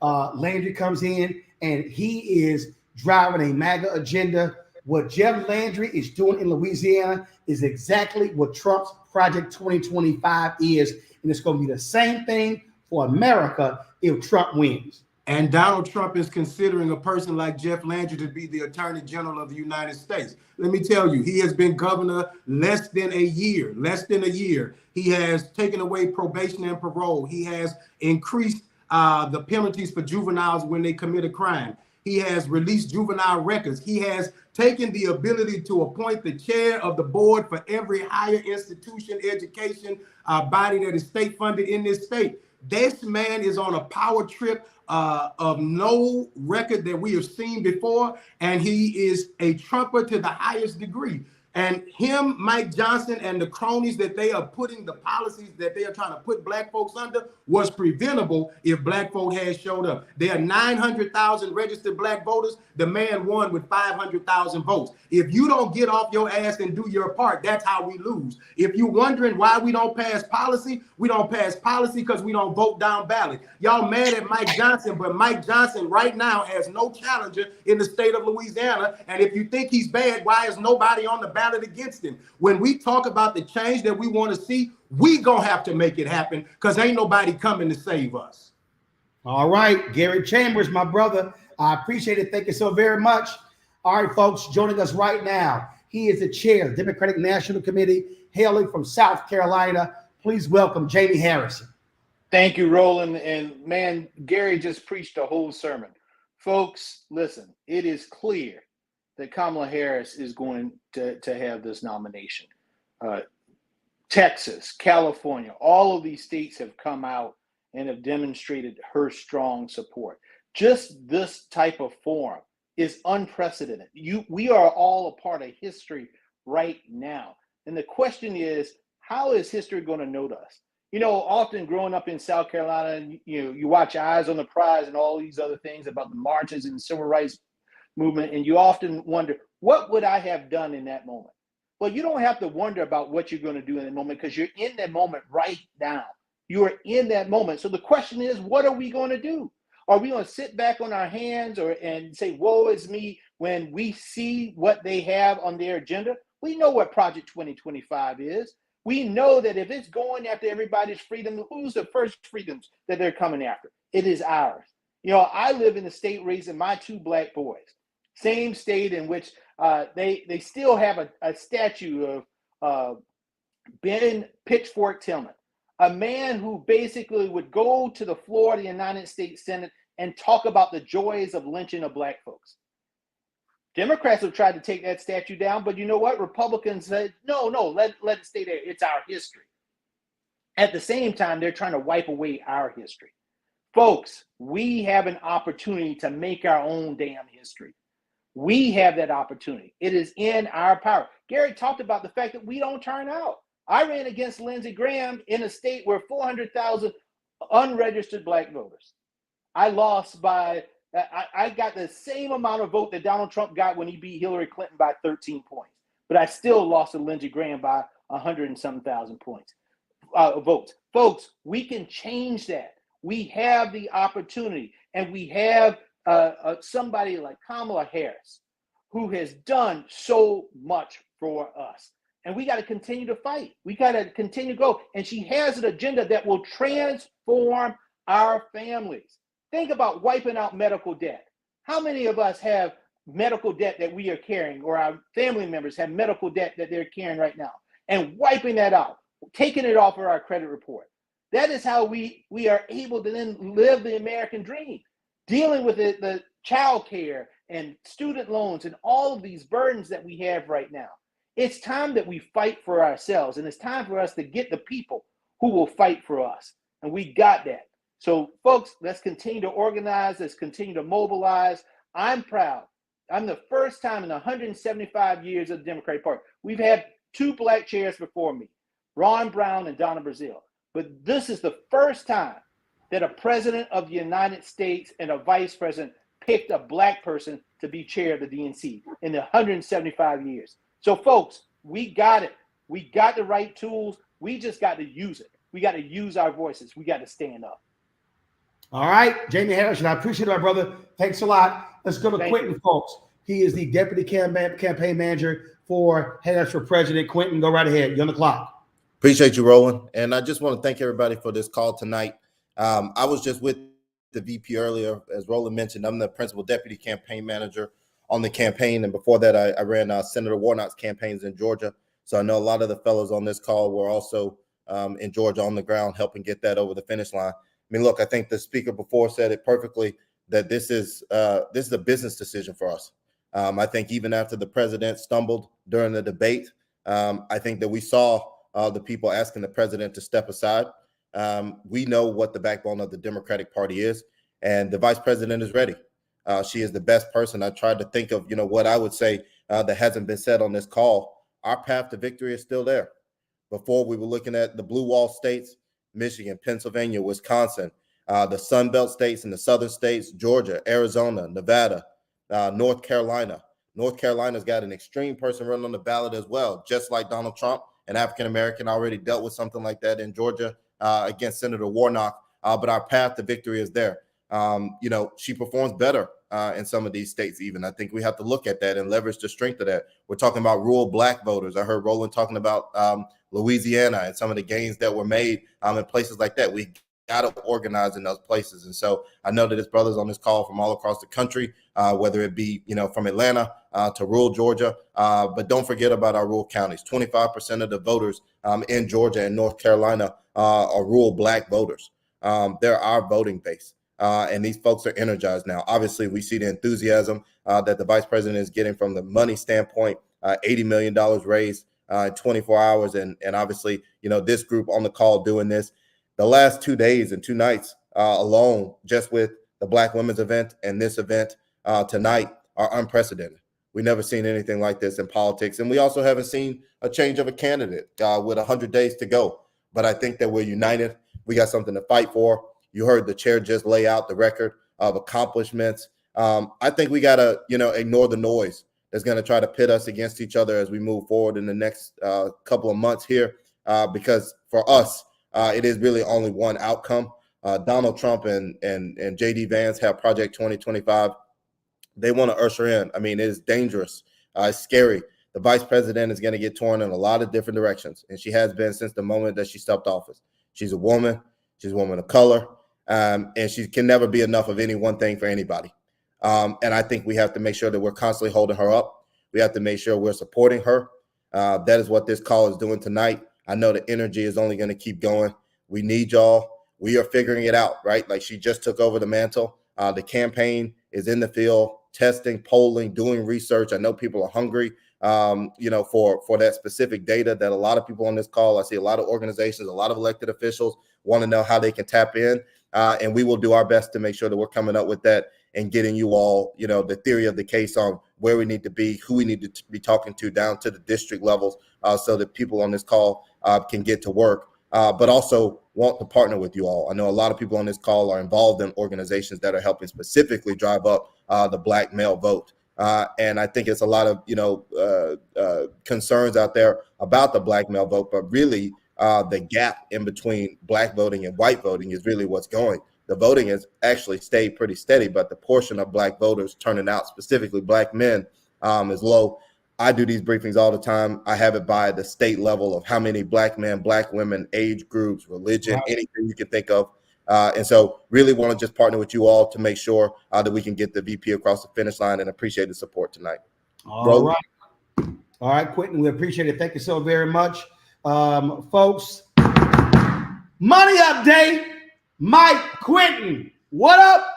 Landry comes in and he is driving a MAGA agenda. What Jeff Landry is doing in Louisiana is exactly what Trump's Project 2025 is. And it's going to be the same thing for America if Trump wins. And Donald Trump is considering a person like Jeff Landry to be the Attorney General of the United States. Let me tell you, he has been governor less than a year. He has taken away probation and parole. He has increased the penalties for juveniles when they commit a crime. He has released juvenile records. He has taken the ability to appoint the chair of the board for every higher institution, education body that is state funded in this state. This man is on a power trip of no record that we have seen before, and he is a Trumper to the highest degree. And him, Mike Johnson, and the cronies that they are putting, the policies that they are trying to put black folks under, was preventable if black folk had showed up. There are 900,000 registered black voters. The man won with 500,000 votes. If you don't get off your ass and do your part, that's how we lose. If you're wondering why we don't pass policy, we don't pass policy because we don't vote down ballot. Y'all mad at Mike Johnson, but Mike Johnson right now has no challenger in the state of Louisiana. And if you think he's bad, why is nobody on the ballot against him? When we talk about the change that we want to see, we gonna have to make it happen because ain't nobody coming to save us. All right, Gary Chambers, my brother, I appreciate it. Thank you so very much. All right, folks, joining us right now, he is the chair of the Democratic National Committee, hailing from South Carolina. Please welcome Jamie Harrison. Thank you, Roland. And man, Gary just preached a whole sermon. Folks, listen, it is clear that Kamala Harris is going to have this nomination. Texas, California, all of these states have come out and have demonstrated her strong support. Just this type of forum is unprecedented. We are all a part of history right now. And the question is, how is history going to note us? You know, often growing up in South Carolina, you watch Eyes on the Prize and all these other things about the marches and the civil rights movement, and you often wonder, what would I have done in that moment? Well, you don't have to wonder about what you're going to do in that moment because you're in that moment right now. You are in that moment. So the question is, what are we going to do? Are we going to sit back on our hands and say, woe is me, when we see what they have on their agenda? We know what Project 2025 is. We know that if it's going after everybody's freedom, who's the first freedoms that they're coming after? It is ours. You know, I live in the state raising my two black boys. Same state in which they still have a statue of Ben Pitchfork Tillman, a man who basically would go to the floor of the United States Senate and talk about the joys of lynching of black folks. Democrats have tried to take that statue down, but you know what? Republicans said, no, let it stay there. It's our history. At the same time, they're trying to wipe away our history. Folks, we have an opportunity to make our own damn history. We have that opportunity. It is in our power. Gary talked about the fact that we don't turn out. I ran against Lindsey Graham in a state where 400,000 unregistered black voters. I lost by, I got the same amount of vote that Donald Trump got when he beat Hillary Clinton by 13 points. But I still lost to Lindsey Graham by 100 and some thousand points, votes. Folks, we can change that. We have the opportunity, and we have somebody like Kamala Harris, who has done so much for us. And we got to continue to fight. We got to continue to go. And she has an agenda that will transform our families. Think about wiping out medical debt. How many of us have medical debt that we are carrying, or our family members have medical debt that they're carrying right now? And wiping that out, taking it off of our credit report. That is how we are able to then live the American dream. dealing with the child care and student loans and all of these burdens that we have right now. It's time that we fight for ourselves, and it's time for us to get the people who will fight for us. And we got that. So folks, let's continue to organize. Let's continue to mobilize. I'm proud. I'm the first time in 175 years of the Democratic Party. We've had 2 black chairs before me, Ron Brown and Donna Brazile. But this is the first time that a president of the United States and a vice president picked a black person to be chair of the DNC in the 175 years. So folks, we got it. We got the right tools. We just got to use it. We got to use our voices. We got to stand up. All right, Jamie Harrison, I appreciate it, my brother. Thanks a lot. Let's go to Quentin, folks. He is the deputy campaign manager for Harris for President. Quentin, go right ahead. You're on the clock. Appreciate you, Roland. And I just want to thank everybody for this call tonight. I was just with the VP earlier. As Roland mentioned, I'm the principal deputy campaign manager on the campaign. And before that, I ran Senator Warnock's campaigns in Georgia. So I know a lot of the fellows on this call were also in Georgia on the ground helping get that over the finish line. I mean, look, I think the speaker before said it perfectly that this is a business decision for us. I think even after the president stumbled during the debate, I think that we saw the people asking the president to step aside. We know what the backbone of the Democratic Party is, and the vice president is ready. She is the best person. I tried to think of, what I would say that hasn't been said on this call. Our path to victory is still there. Before, we were looking at the blue wall states, Michigan, Pennsylvania, Wisconsin, the Sun Belt states and the southern states, Georgia, Arizona, Nevada, North Carolina. North Carolina's got an extreme person running on the ballot as well, just like Donald Trump. An African-American already dealt with something like that in Georgia against Senator Warnock. But our path to victory is there. She performs better in some of these states even. I think we have to look at that and leverage the strength of that. We're talking about rural black voters. I heard Roland talking about Louisiana and some of the gains that were made in places like that. We got to organize in those places. And so I know that his brothers on this call from all across the country, whether it be, from Atlanta to rural Georgia, but don't forget about our rural counties. 25% of the voters in Georgia and North Carolina are rural black voters. They're our voting base. And these folks are energized now. Obviously, we see the enthusiasm that the vice president is getting from the money standpoint, $80 million raised in 24 hours. And obviously, this group on the call doing this, the last 2 days and 2 nights alone, just with the Black Women's event and this event tonight are unprecedented. We've never seen anything like this in politics. And we also haven't seen a change of a candidate with 100 days to go. But I think that we're united. We got something to fight for. You heard the chair just lay out the record of accomplishments. I think we got to, ignore the noise that's going to try to pit us against each other as we move forward in the next couple of months here, because for us, it is really only one outcome. Donald Trump and J.D. Vance have Project 2025. They want to usher in. I mean, it is dangerous. It's scary. The vice president is going to get torn in a lot of different directions, and she has been since the moment that she stepped office. She's a woman. She's a woman of color. And she can never be enough of any one thing for anybody. And I think we have to make sure that we're constantly holding her up. We have to make sure we're supporting her. That is what this call is doing tonight. I know the energy is only going to keep going. We need y'all. We are figuring it out, right? Like, she just took over the mantle. The campaign is in the field, testing, polling, doing research. I know people are hungry, for that specific data that a lot of people on this call, I see a lot of organizations, a lot of elected officials want to know how they can tap in. And we will do our best to make sure that we're coming up with that and getting you all, the theory of the case on where we need to be, who we need to be talking to down to the district levels, so that people on this call can get to work, but also want to partner with you all. I know a lot of people on this call are involved in organizations that are helping specifically drive up the Black male vote. And I think it's a lot of, concerns out there about the Black male vote, but really, the gap in between Black voting and white voting is really what's going. The voting has actually stayed pretty steady, but the portion of Black voters turning out, specifically Black men, is low. I do these briefings all the time. I have it by the state level of how many Black men, Black women, age groups, religion, anything you can think of. And so really want to just partner with you all to make sure that we can get the VP across the finish line, and appreciate the support tonight. All right, Quentin, we appreciate it. Thank you so very much. Folks, money update. Mike Quentin, what up?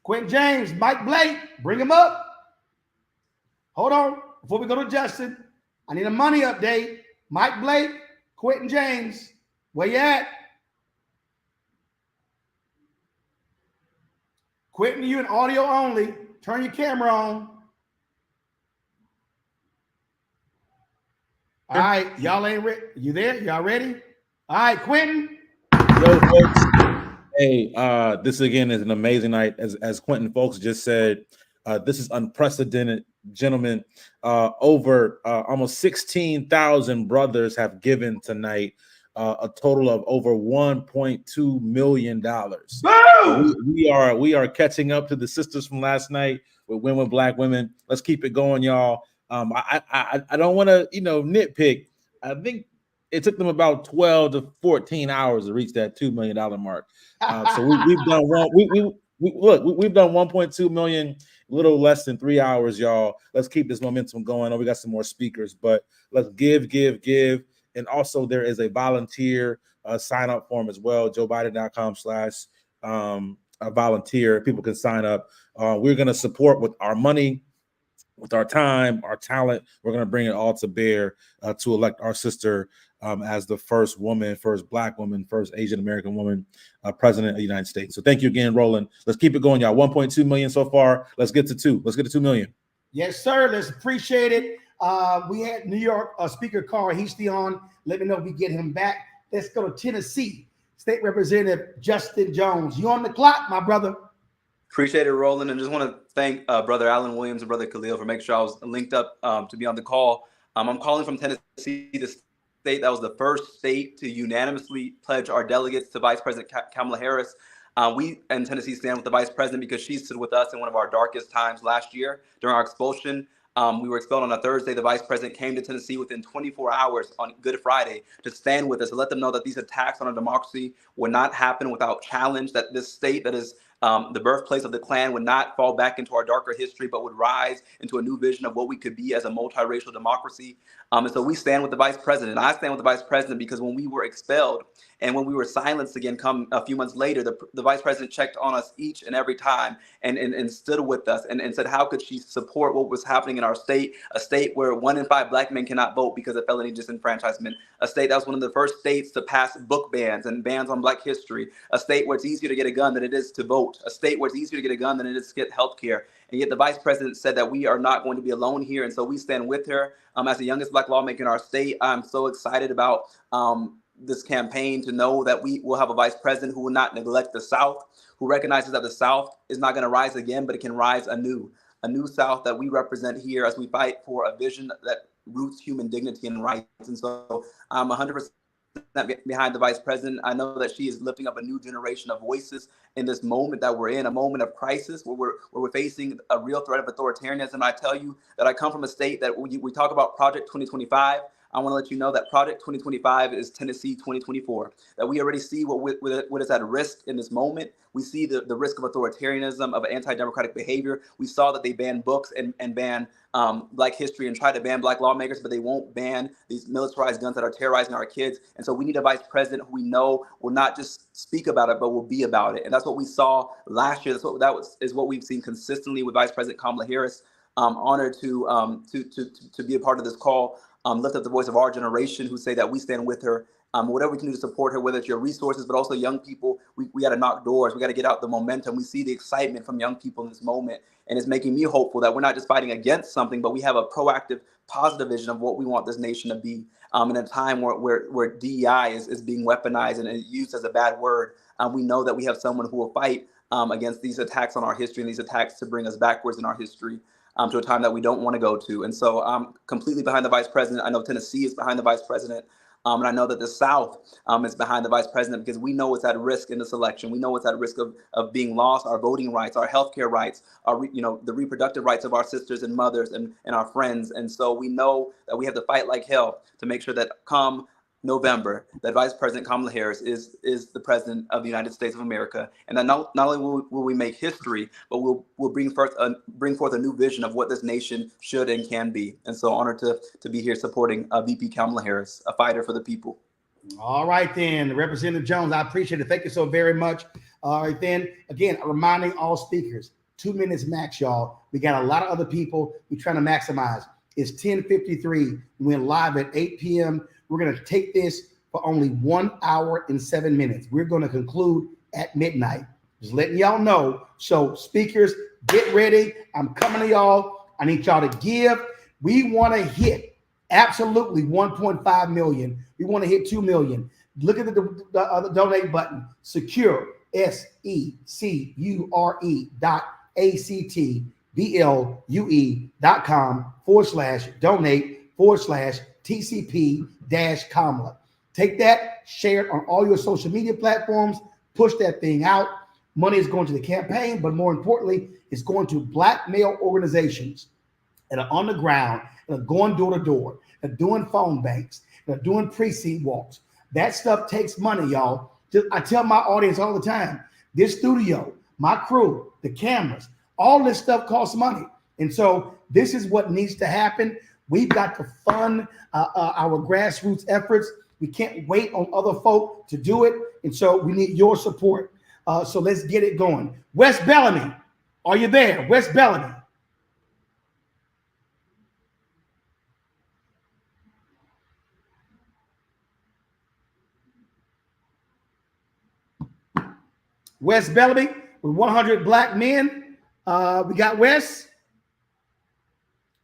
Quentin James, Mike Blake, bring him up. Hold on. Before we go to Justin, I need a money update. Mike Blake, Quentin James, where you at? Quentin, you in audio only. Turn your camera on. All right, y'all ain't ready. You there? Y'all ready? All right, Quentin. Yo, folks. Hey, this again is an amazing night. As Quentin folks just said, this is unprecedented, gentlemen. Over almost 16,000 brothers have given tonight, a total of over $1.2 million. We are catching up to the sisters from last night with Women with Black Women. Let's keep it going, y'all. I don't want to nitpick. I think it took them about 12 to 14 hours to reach that $2 million mark. So we've done one. We've done 1.2 million, a little less than 3 hours, y'all. Let's keep this momentum going. We got some more speakers, but let's give. And also there is a volunteer sign up form as well. JoeBiden.com/volunteer. People can sign up. We're going to support with our money, with our time, our talent. We're going to bring it all to bear to elect our sister as the first woman, first Black woman, first Asian American woman president of the United States. So thank you again, Roland. Let's keep it going, y'all. 1.2 million so far. Let's get to 2. Let's get to 2 million. Yes, sir. Let's appreciate it. We had New York Speaker Carl Heastie on. Let me know if we get him back. Let's go to Tennessee. State Representative Justin Jones. You on the clock, my brother. Appreciate it, Roland, and just want to thank Brother Alan Williams and Brother Khalil for making sure I was linked up to be on the call. I'm calling from Tennessee, the state that was the first state to unanimously pledge our delegates to Vice President Kamala Harris. We in Tennessee stand with the Vice President because she stood with us in one of our darkest times last year during our expulsion. We were expelled on a Thursday. The Vice President came to Tennessee within 24 hours on Good Friday to stand with us, to let them know that these attacks on our democracy would not happen without challenge, that this state that is the birthplace of the Klan would not fall back into our darker history, but would rise into a new vision of what we could be as a multiracial democracy. And so we stand with the Vice President. I stand with the Vice President because when we were expelled and when we were silenced again come a few months later, the Vice President checked on us each and every time and stood with us and said, how could she support what was happening in our state, a state where 1 in 5 Black men cannot vote because of felony disenfranchisement, a state that was one of the first states to pass book bans and bans on Black history, a state where it's easier to get a gun than it is to vote, a state where it's easier to get a gun than it is to get health care. And yet the Vice President said that we are not going to be alone here. And so we stand with her. As the youngest Black lawmaker in our state, I'm so excited about this campaign to know that we will have a Vice President who will not neglect the South, who recognizes that the South is not going to rise again, but it can rise anew. A new South that we represent here as we fight for a vision that roots human dignity and rights. And so I'm 100% behind the Vice President. I know that she is lifting up a new generation of voices in this moment that we're in, a moment of crisis where we're facing a real threat of authoritarianism. I tell you that I come from a state that we talk about Project 2025. I want to let you know that Project 2025 is Tennessee 2024, that we already see what is at risk in this moment. We see the risk of authoritarianism, of anti-democratic behavior. We saw that they banned books and ban Black history and try to ban Black lawmakers, but they won't ban these militarized guns that are terrorizing our kids. And so we need a Vice President who we know will not just speak about it, but will be about it. And that's what we saw last year. Is what we've seen consistently with Vice President Kamala Harris. Honored to be a part of this call. Lift up the voice of our generation who say that we stand with her. Whatever we can do to support her, whether it's your resources, but also young people, we got to knock doors. We got to get out the momentum. We see the excitement from young people in this moment. And it's making me hopeful that we're not just fighting against something, but we have a proactive, positive vision of what we want this nation to be. In a time where DEI is being weaponized and used as a bad word, we know that we have someone who will fight against these attacks on our history and these attacks to bring us backwards in our history. To a time that we don't want to go to. And so I'm completely behind the Vice President. I know Tennessee is behind the Vice President. And I know that the South is behind the Vice President because we know what's at risk in this election. We know what's at risk of being lost, our voting rights, our healthcare rights, the reproductive rights of our sisters and mothers and our friends. And so we know that we have to fight like hell to make sure that come November, that Vice President Kamala Harris is the President of the United States of America, and that not only will we make history, but we'll bring forth a new vision of what this nation should and can be. And so honored to be here supporting VP Kamala Harris, a fighter for the people. All right, then, Representative Jones, I appreciate it. Thank you so very much. All right, then, again, reminding all speakers, 2 minutes max, y'all. We got a lot of other people we're trying to maximize. It's 10:53. We're live at 8 p.m. We're going to take this for only 1 hour and 7 minutes. We're going to conclude at midnight. Just letting y'all know. So speakers, get ready. I'm coming to y'all. I need y'all to give. We want to hit absolutely 1.5 million. We want to hit 2 million. Look at the donate button. Secure, secure.actblu.com/donate/TCP-Kamala. Take that, share it on all your social media platforms, push that thing out. Money is going to the campaign, but more importantly, it's going to Black male organizations that are on the ground, that are going door to door, that are doing phone banks, that are doing precinct walks. That stuff takes money, y'all. I tell my audience all the time, this studio, my crew, the cameras, all this stuff costs money. And so this is what needs to happen. We've got to fund our grassroots efforts. We can't wait on other folk to do it. And so we need your support. So let's get it going. West Bellamy, are you there? West Bellamy. West Bellamy with 100 Black men. We got West.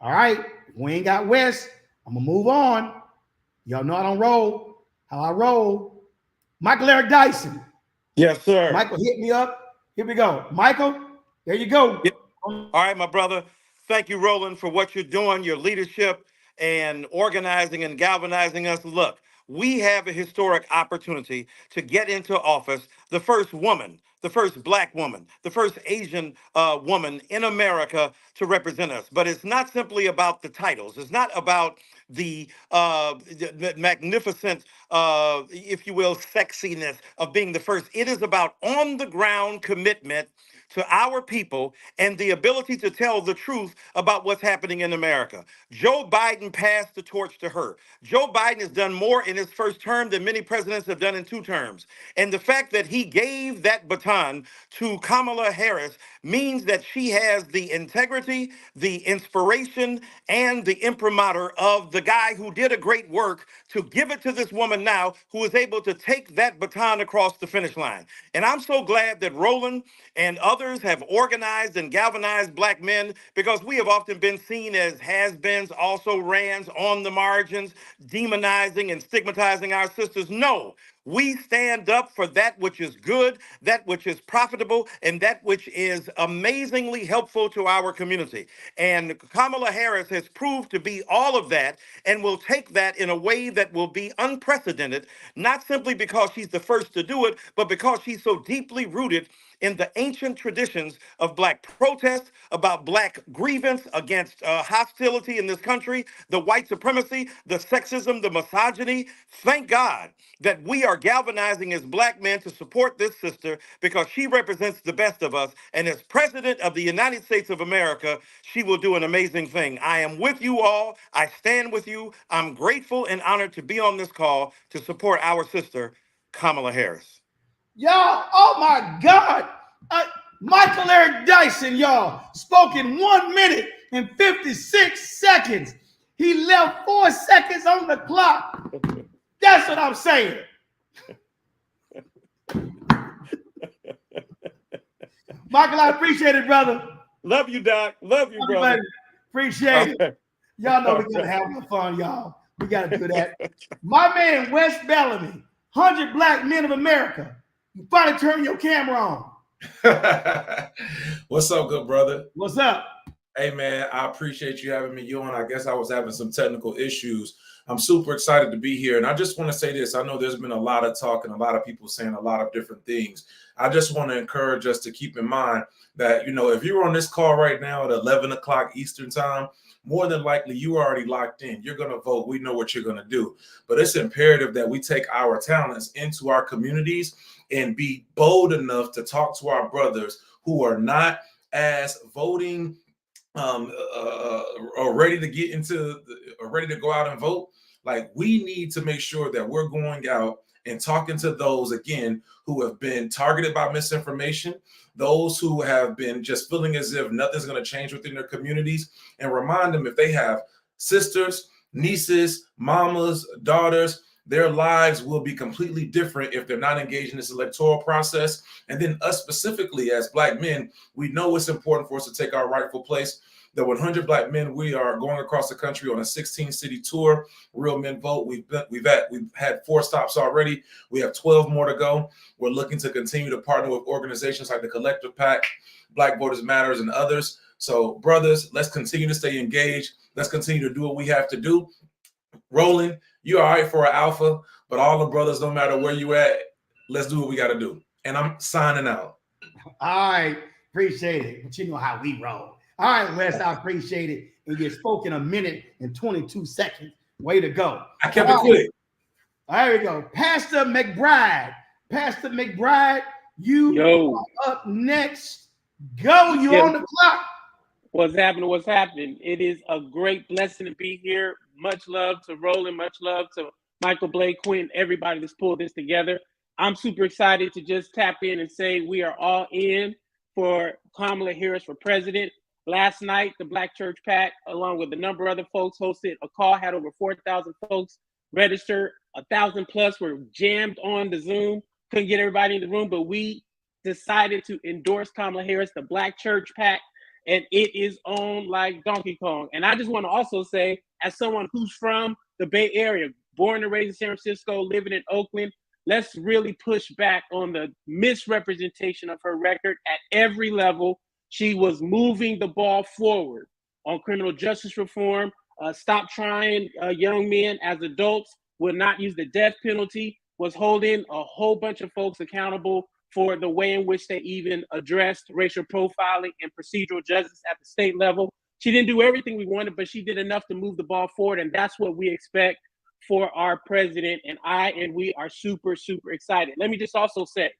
All right. If we ain't got West, I'm going to move on. Y'all know I don't roll how I roll. Michael Eric Dyson. Yes, sir. Michael, hit me up. Here we go. Michael, there you go. Yep. All right, my brother. Thank you, Roland, for what you're doing, your leadership and organizing and galvanizing us. Look, we have a historic opportunity to get into office, the first woman, the first Black woman, the first Asian woman in America to represent us. But it's not simply about the titles. It's not about the magnificent, if you will, sexiness of being the first. It is about on-the-ground commitment to our people and the ability to tell the truth about what's happening in America. Joe Biden passed the torch to her. Joe Biden has done more in his first term than many presidents have done in 2 terms. And the fact that he gave that baton to Kamala Harris means that she has the integrity, the inspiration, and the imprimatur of the guy who did a great work to give it to this woman now who is able to take that baton across the finish line. And I'm so glad that Roland and others have organized and galvanized Black men, because we have often been seen as has-beens, also rans on the margins, demonizing and stigmatizing our sisters. No, we stand up for that which is good, that which is profitable, and that which is amazingly helpful to our community. And Kamala Harris has proved to be all of that, and will take that in a way that will be unprecedented, not simply because she's the first to do it, but because she's so deeply rooted in the ancient traditions of Black protest, about Black grievance against hostility in this country, the white supremacy, the sexism, the misogyny. Thank God that we are galvanizing as Black men to support this sister, because she represents the best of us. And as President of the United States of America, she will do an amazing thing. I am with you all. I stand with you. I'm grateful and honored to be on this call to support our sister, Kamala Harris. Y'all, oh my God. Michael Eric Dyson, y'all, spoke in 1 minute and 56 seconds. He left 4 seconds on the clock. That's what I'm saying. Michael, I appreciate it, brother. Love you, Doc. Love you, brother. Appreciate it. Y'all know we gotta have some fun, y'all. We gotta do that. My man, West Bellamy, 100 Black Men of America. You finally turn your camera on. What's up, good brother? What's up? Hey, man, I appreciate you having me on. I guess I was having some technical issues. I'm super excited to be here. And I just want to say this. I know there's been a lot of talk and a lot of people saying a lot of different things. I just want to encourage us to keep in mind that, you know, if you're on this call right now at 11 o'clock Eastern time, more than likely you are already locked in. You're going to vote. We know what you're going to do. But it's imperative that we take our talents into our communities and be bold enough to talk to our brothers who are not as voting or ready to get into or ready to go out and vote. Like, we need to make sure that we're going out and talking to those, again, who have been targeted by misinformation, those who have been just feeling as if nothing's going to change within their communities, and remind them if they have sisters, nieces, mamas, daughters, their lives will be completely different if they're not engaged in this electoral process. And then us specifically as Black men, we know it's important for us to take our rightful place. The 100 Black Men, we are going across the country on a 16-city tour. Real Men Vote. We've had 4 stops already. We have 12 more to go. We're looking to continue to partner with organizations like the Collective PAC, Black Voters Matters, and others. So, brothers, let's continue to stay engaged. Let's continue to do what we have to do. Roland, you're all right for an alpha, but all the brothers, no matter where you at, let's do what we got to do. And I'm signing out. All right, appreciate it. But you know how we roll. All right, Wes, I appreciate it. And you spoke in a minute and 22 seconds. Way to go. I kept it quick. There we go. Pastor McBride. Pastor McBride, you are up next. Go. You on the clock. What's happening? What's happening? It is a great blessing to be here. Much love to Roland. Much love to Michael, Blake, Quentin, everybody that's pulled this together. I'm super excited to just tap in and say we are all in for Kamala Harris for president. Last night, the Black Church PAC, along with a number of other folks, hosted a call, had over 4,000 folks registered. 1,000 plus were jammed on the Zoom. Couldn't get everybody in the room, but we decided to endorse Kamala Harris, the Black Church PAC, and it is on like Donkey Kong. And I just want to also say, as someone who's from the Bay Area, born and raised in San Francisco, living in Oakland, let's really push back on the misrepresentation of her record at every level. She was moving the ball forward on criminal justice reform, stop trying young men as adults, would not use the death penalty, was holding a whole bunch of folks accountable for the way in which they even addressed racial profiling and procedural justice at the state level. She didn't do everything we wanted, but she did enough to move the ball forward, and that's what we expect for our president, and we are super, super excited. Let me just also say,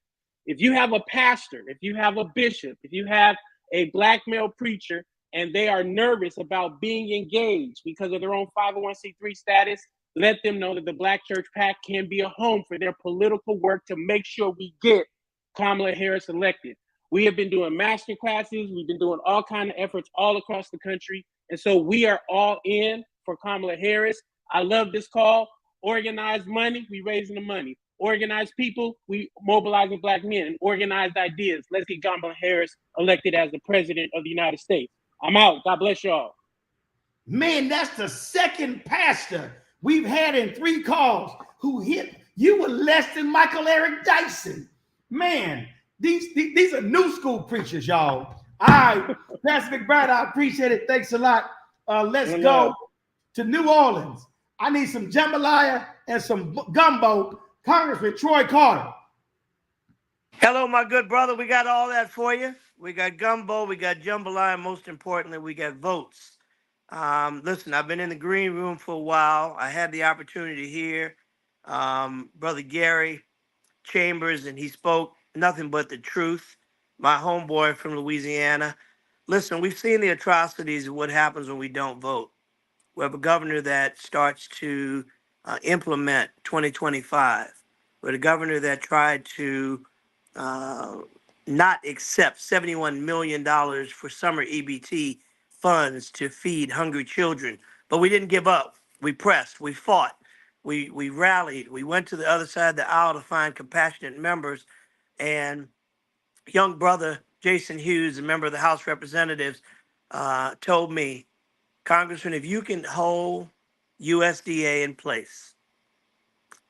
if you have a pastor, if you have a bishop, if you have a Black male preacher, and they are nervous about being engaged because of their own 501c3 status, let them know that the Black Church PAC can be a home for their political work to make sure we get Kamala Harris elected. We have been doing master classes. We've been doing all kinds of efforts all across the country. And so we are all in for Kamala Harris. I love this call. Organized money, we raising the money. Organized people, we mobilizing Black men. And organized ideas. Let's get Kamala Harris elected as the president of the United States. I'm out. God bless y'all. Man, that's the second pastor we've had in 3 calls who hit you were less than Michael Eric Dyson. Man, these are new school preachers, y'all. All right, Pastor McBride, I appreciate it. Thanks a lot. Let's go to New Orleans. I need some jambalaya and some gumbo. Congressman Troy Carter. Hello, my good brother. We got all that for you. We got gumbo, we got jambalaya, and most importantly, we got votes. Listen, I've been in the green room for a while. I had the opportunity to hear Brother Gary Chambers, and he spoke nothing but the truth. My homeboy from Louisiana. Listen, we've seen the atrocities of what happens when we don't vote. We have a governor that starts to implement 2025. We had a governor that tried to not accept $71 million for summer EBT funds to feed hungry children. But we didn't give up. We pressed. We fought. We rallied. We went to the other side of the aisle to find compassionate members. And young brother Jason Hughes, a member of the House of Representatives, told me, Congressman, if you can hold USDA in place,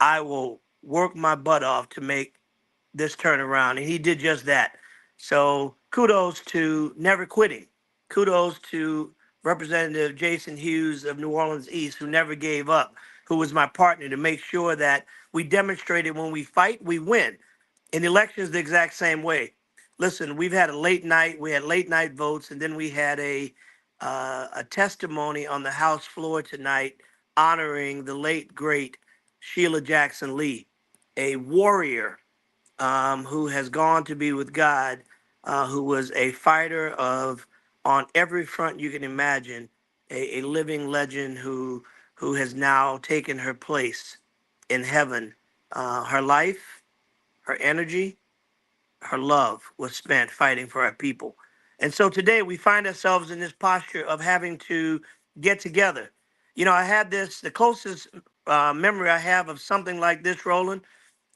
I will work my butt off to make this turnaround. And he did just that. So kudos to never quitting. Kudos to Representative Jason Hughes of New Orleans East, who never gave up, who was my partner to make sure that we demonstrated when we fight, we win. In elections, the exact same way. Listen, we've had a late night. We had late night votes, and then we had a testimony on the House floor tonight honoring the late, great Sheila Jackson Lee, a warrior who has gone to be with God, who was a fighter on every front you can imagine, a living legend who has now taken her place in heaven Her life, her energy, her love was spent fighting for our people. And so today we find ourselves in this posture of having to get together. You know, I had this, the closest memory I have of something like this, Roland,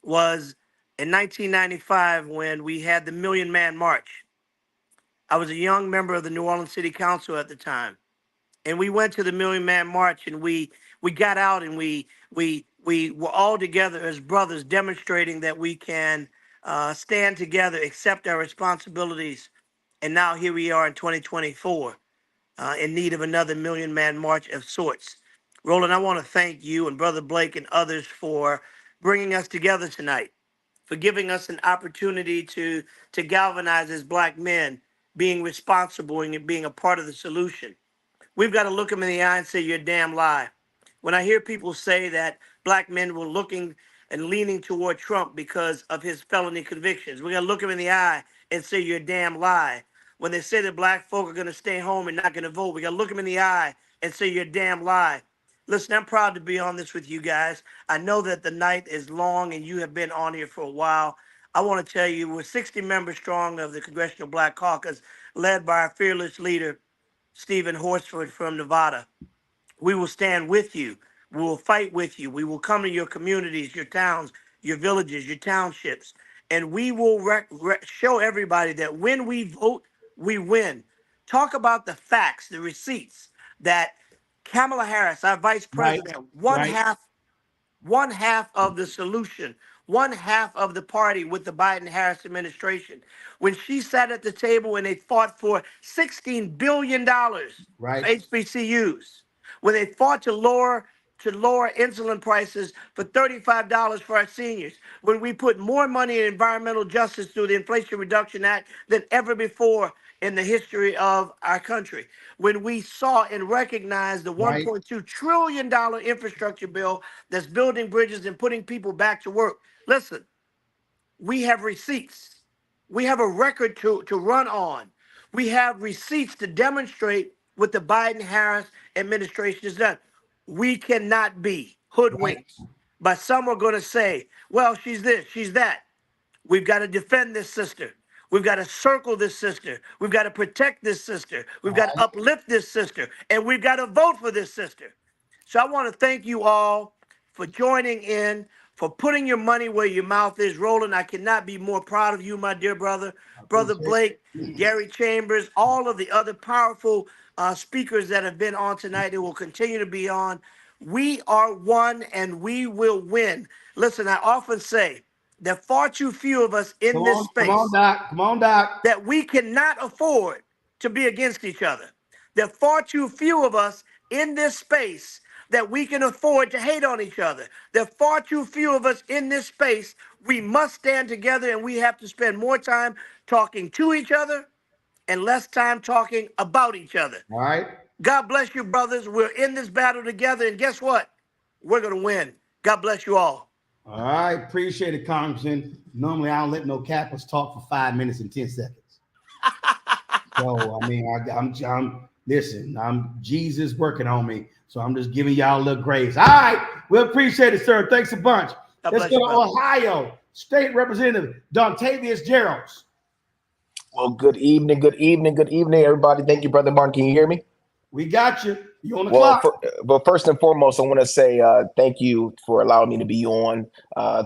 was in 1995 when we had the Million Man March. I was a young member of the New Orleans City Council at the time, and we went to the Million Man March, and we got out, and we were all together as brothers, demonstrating that we can stand together, accept our responsibilities, and now here we are in 2024, in need of another Million Man March of sorts. Roland, I want to thank you and Brother Blake and others for bringing us together tonight, for giving us an opportunity to galvanize as Black men, being responsible and being a part of the solution. We've got to look them in the eye and say, you're a damn lie. When I hear people say that Black men were looking and leaning toward Trump because of his felony convictions, we got to look them in the eye and say, you're a damn lie. When they say that Black folk are going to stay home and not going to vote, we got to look them in the eye and say, you're a damn lie. Listen, I'm proud to be on this with you guys. I know that the night is long and you have been on here for a while. I want to tell you, we're 60 members strong of the Congressional Black Caucus, led by our fearless leader, Stephen Horsford from Nevada. We will stand with you. We will fight with you. We will come to your communities, your towns, your villages, your townships, and we will show everybody that when we vote, we win. Talk about the facts, the receipts that Kamala Harris, our vice president, one half of the solution, one half of the party with the Biden-Harris administration. When she sat at the table and they fought for $16 billion for HBCUs, when they fought to lower insulin prices for $35 for our seniors, when we put more money in environmental justice through the Inflation Reduction Act than ever before in the history of our country, when we saw and recognized the $1.2 trillion infrastructure bill that's building bridges and putting people back to work. Listen, we have receipts. We have a record to run on. We have receipts to demonstrate what the Biden-Harris administration has done. We cannot be hoodwinked by someone going to say, well, she's this, she's that. We've got to defend this sister. We've got to circle this sister. We've got to protect this sister. We've got to uplift this sister. And we've got to vote for this sister. So I want to thank you all for joining in, for putting your money where your mouth is. Roland, I cannot be more proud of you, my dear brother. Brother Blake, Gary Chambers, all of the other powerful speakers that have been on tonight and will continue to be on. We are one and we will win. Listen, I often say, there are far too few of us in this space. Come on, Doc. Come on, Doc. That we cannot afford to be against each other. There are far too few of us in this space that we can afford to hate on each other. There are far too few of us in this space. We must stand together, and we have to spend more time talking to each other and less time talking about each other. All right. God bless you, brothers. We're in this battle together, and guess what? We're going to win. God bless you all. All right, appreciate it, Congressman. Normally, I don't let no Kappas talk for 5 minutes and 10 seconds. So, I mean, I'm Jesus working on me. So I'm just giving y'all a little grace. All right, we appreciate it, sir. Thanks a bunch. Let's go to Ohio. State Representative Dontavius Geralds. Well, good evening, everybody. Thank you, Brother Martin. Can you hear me? We got you. You on the clock. Well, first and foremost, I want to say thank you for allowing me to be on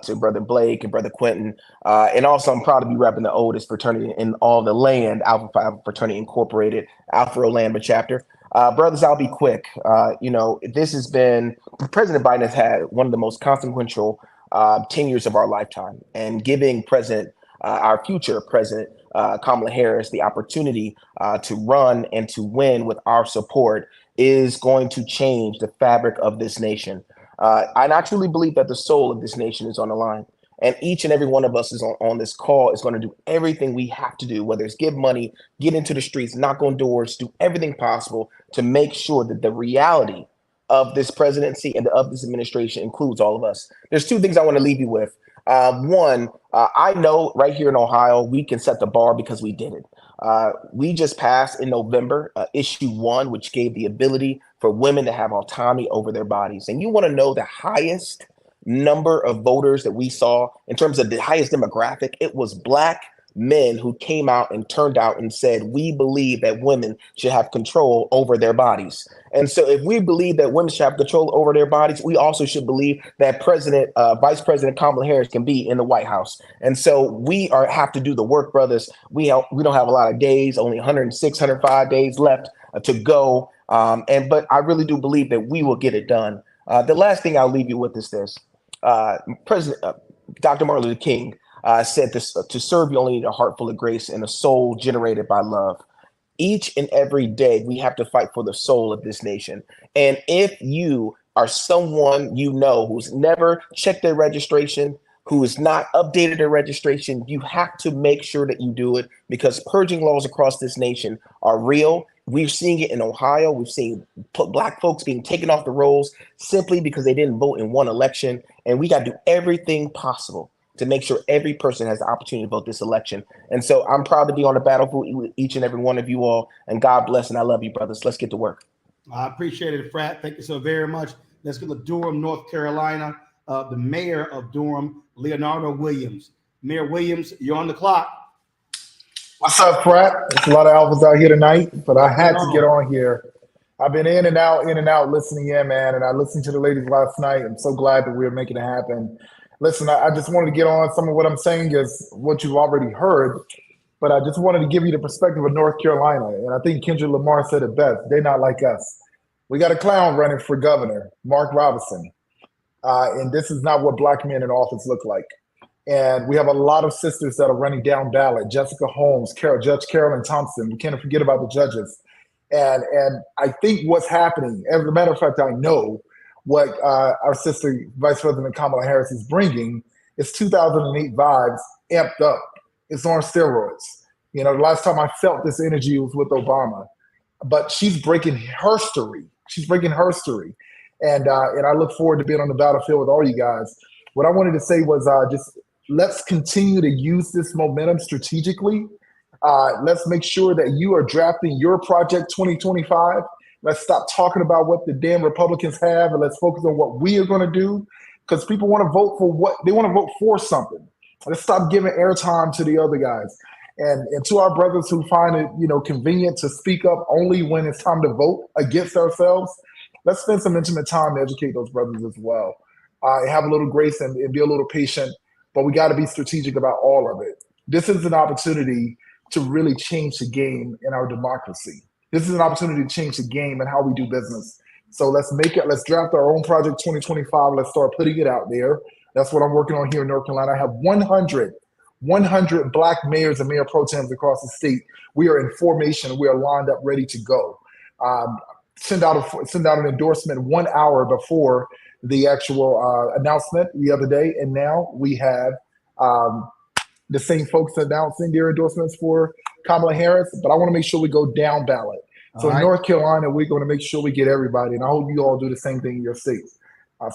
to Brother Blake and Brother Quentin. And also, I'm proud to be repping the oldest fraternity in all the land, Alpha Phi Fraternity Incorporated, Alpha Roland chapter. Brothers, I'll be quick. This has been, President Biden has had one of the most consequential tenures of our lifetime, and giving our future President Kamala Harris the opportunity to run and to win with our support is going to change the fabric of this nation. And I truly believe that the soul of this nation is on the line. And each and every one of us is on this call is going to do everything we have to do, whether it's give money, get into the streets, knock on doors, do everything possible to make sure that the reality of this presidency and of this administration includes all of us. There's two things I want to leave you with. One, I know right here in Ohio, we can set the bar because we did it. We just passed in November issue 1, which gave the ability for women to have autonomy over their bodies. And you want to know the highest number of voters that we saw in terms of the highest demographic, it was Black men who came out and turned out and said, we believe that women should have control over their bodies. And so if we believe that women should have control over their bodies, we also should believe that Vice President Kamala Harris can be in the White House. And so we have to do the work, brothers. We don't have a lot of days, only 106, 105 days left to go. But I really do believe that we will get it done. The last thing I'll leave you with is this. President Dr. Martin Luther King said this: to serve, you only need a heart full of grace and a soul generated by love. Each and every day, we have to fight for the soul of this nation. And if you are someone you know who's never checked their registration, who has not updated their registration, you have to make sure that you do it, because purging laws across this nation are real. We're seeing it in Ohio. We've seen Black folks being taken off the rolls simply because they didn't vote in one election. And we got to do everything possible to make sure every person has the opportunity to vote this election. And so I'm proud to be on the battlefield with each and every one of you all. And God bless, and I love you, brothers. Let's get to work. I appreciate it, Frat. Thank you so very much. Let's go to Durham, North Carolina. The mayor of Durham, Leonardo Williams. Mayor Williams, you're on the clock. What's up, Frat? There's a lot of alphas out here tonight, but I had to get on here. I've been in and out, listening in, man. And I listened to the ladies last night. I'm so glad that we're making it happen. Listen, I just wanted to get on. Some of what I'm saying is what you've already heard, but I just wanted to give you the perspective of North Carolina. And I think Kendrick Lamar said it best. They're not like us. We got a clown running for governor, Mark Robinson. And this is not what Black men in office look like. And we have a lot of sisters that are running down ballot. Jessica Holmes, Judge Carolyn Thompson. We can't forget about the judges. And I think what's happening, as a matter of fact, I know what our sister, Vice President Kamala Harris, is bringing is 2008 vibes amped up. It's on steroids. The last time I felt this energy was with Obama. But she's breaking her story. And I look forward to being on the battlefield with all you guys. What I wanted to say was just let's continue to use this momentum strategically. Let's make sure that you are drafting your Project 2025. Let's stop talking about what the damn Republicans have, and let's focus on what we are going to do, because people want to vote for what they want to vote for something. Let's stop giving airtime to the other guys. And to our brothers who find it, convenient to speak up only when it's time to vote against ourselves, let's spend some intimate time to educate those brothers as well. Have a little grace and be a little patient, but we got to be strategic about all of it. This is an opportunity to really change the game in our democracy. This is an opportunity to change the game and how we do business. So let's make it. Let's draft our own Project 2025. Let's start putting it out there. That's what I'm working on here in North Carolina. I have 100 Black mayors and mayor pro tems across the state. We are in formation. We are lined up, ready to go. Send out an endorsement 1 hour before the actual announcement the other day, and now we have the same folks announcing their endorsements for Kamala Harris. But I want to make sure we go down ballot. So in North Carolina, we're going to make sure we get everybody, and I hope you all do the same thing in your states.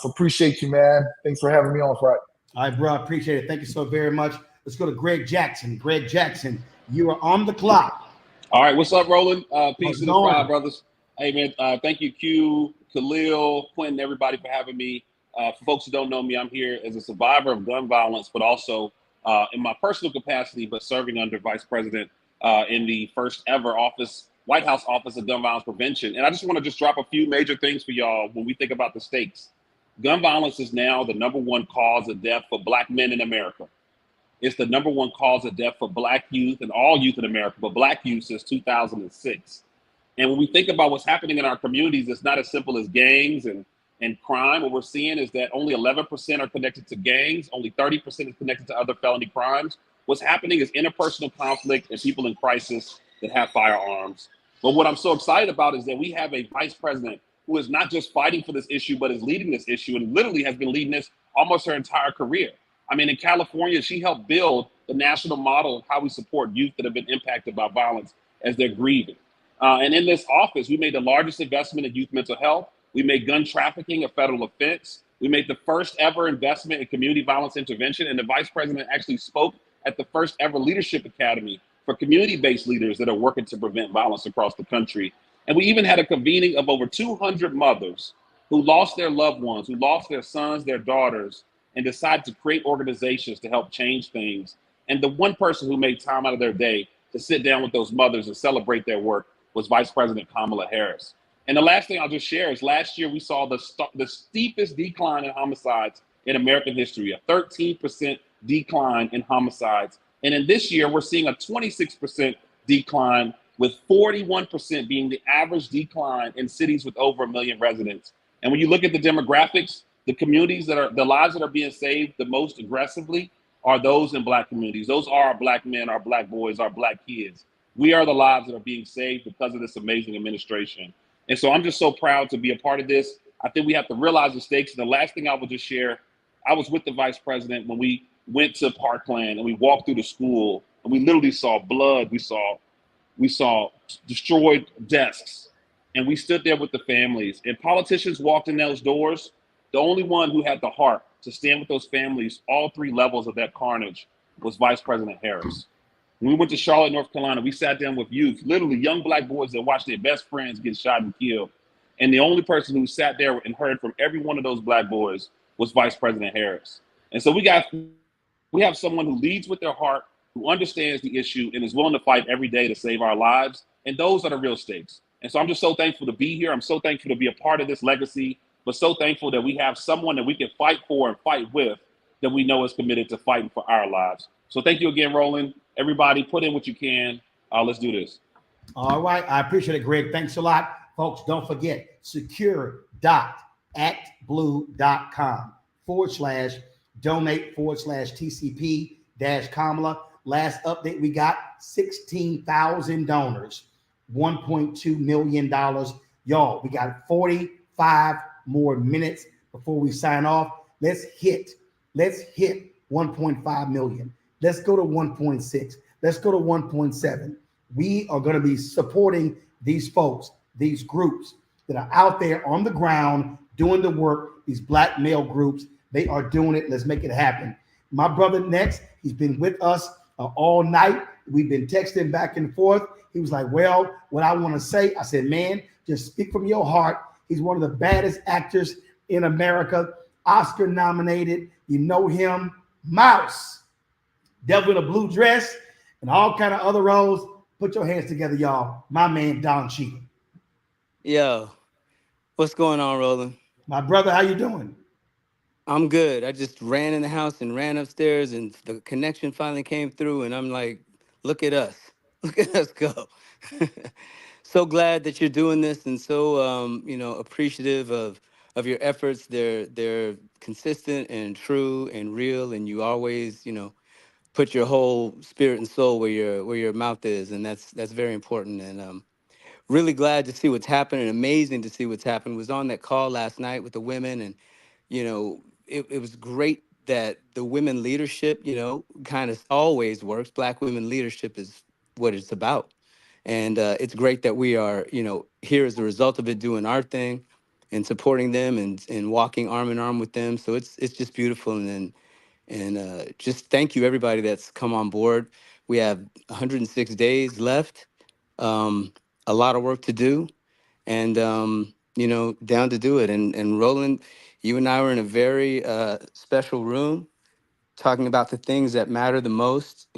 So appreciate you, man. Thanks for having me on, Friday. All right, bro. I appreciate it. Thank you so very much. Let's go to Greg Jackson. Greg Jackson, you are on the clock. All right, what's up, Roland? Peace to the Five Brothers. Hey, man, thank you, Q, Khalil, Quentin, everybody for having me. For folks who don't know me, I'm here as a survivor of gun violence, but also in my personal capacity, but serving under Vice President in the first ever White House Office of Gun Violence Prevention. And I just want to drop a few major things for y'all when we think about the stakes. Gun violence is now the #1 cause of death for Black men in America. It's the #1 cause of death for Black youth and all youth in America, but Black youth since 2006. And when we think about what's happening in our communities, it's not as simple as gangs and crime. What we're seeing is that only 11% are connected to gangs. Only 30% is connected to other felony crimes. What's happening is interpersonal conflict and people in crisis that have firearms. But what I'm so excited about is that we have a vice president who is not just fighting for this issue, but is leading this issue and literally has been leading this almost her entire career. I mean, in California, she helped build the national model of how we support youth that have been impacted by violence as they're grieving. And in this office, we made the largest investment in youth mental health. We made gun trafficking a federal offense. We made the first ever investment in community violence intervention. And the vice president actually spoke at the first ever leadership academy for community-based leaders that are working to prevent violence across the country. And we even had a convening of over 200 mothers who lost their loved ones, who lost their sons, their daughters, and decided to create organizations to help change things. And the one person who made time out of their day to sit down with those mothers and celebrate their work was Vice President Kamala Harris. And the last thing I'll just share is last year we saw the steepest decline in homicides in American history, a 13% decline in homicides. And in this year, we're seeing a 26% decline, with 41% being the average decline in cities with over 1 million residents. And when you look at the demographics, the communities the lives that are being saved the most aggressively are those in Black communities. Those are our Black men, our Black boys, our Black kids. We are the lives that are being saved because of this amazing administration. And so I'm just so proud to be a part of this. I think we have to realize the stakes. And the last thing I will just share, I was with the vice president when we went to Parkland and we walked through the school and we literally saw blood. We saw destroyed desks, and we stood there with the families, and politicians walked in those doors. The only one who had the heart to stand with those families, all three levels of that carnage, was Vice President Harris. When we went to Charlotte, North Carolina, we sat down with youth, literally young Black boys that watched their best friends get shot and killed. And the only person who sat there and heard from every one of those Black boys was Vice President Harris. And so we have someone who leads with their heart, who understands the issue and is willing to fight every day to save our lives. And those are the real stakes. And so I'm just so thankful to be here. I'm so thankful to be a part of this legacy, but so thankful that we have someone that we can fight for and fight with that we know is committed to fighting for our lives. So thank you again, Roland. Everybody, put in what you can. Let's do this. All right. I appreciate it, Greg. Thanks a lot. Folks, don't forget, secure.actblue.com/donate/TCP-Kamala. Last update, we got 16,000 donors, $1.2 million. Y'all, we got 45 more minutes before we sign off. Let's hit 1.5 million. Let's go to 1.6. Let's go to 1.7. We are going to be supporting these folks, these groups that are out there on the ground doing the work, these Black male groups. They are doing it. Let's make it happen. My brother next, he's been with us all night. We've been texting back and forth. He was like, well, what I want to say, I said, man, just speak from your heart. He's one of the baddest actors in America, Oscar nominated. You know him, Mouse, Devil in a Blue Dress, and all kind of other roles. Put your hands together, y'all. My man, Don Cheadle. Yo, what's going on, Roland? My brother, how you doing? I'm good. I just ran in the house and ran upstairs, and the connection finally came through, and I'm like, look at us. Look at us go. So glad that you're doing this, and so appreciative of your efforts. They're consistent and true and real, and you always, put your whole spirit and soul where your mouth is, and that's very important. And really glad to see what's happening. Amazing to see what's happened. Was on that call last night with the women, and it was great that the women leadership, kind of always works. Black women leadership is what it's about. And it's great that we are, here as a result of it, doing our thing and supporting them and walking arm in arm with them. So it's just beautiful. And just thank you, everybody that's come on board. We have 106 days left, a lot of work to do, and, down to do it. And Roland, you and I were in a very special room talking about the things that matter the most,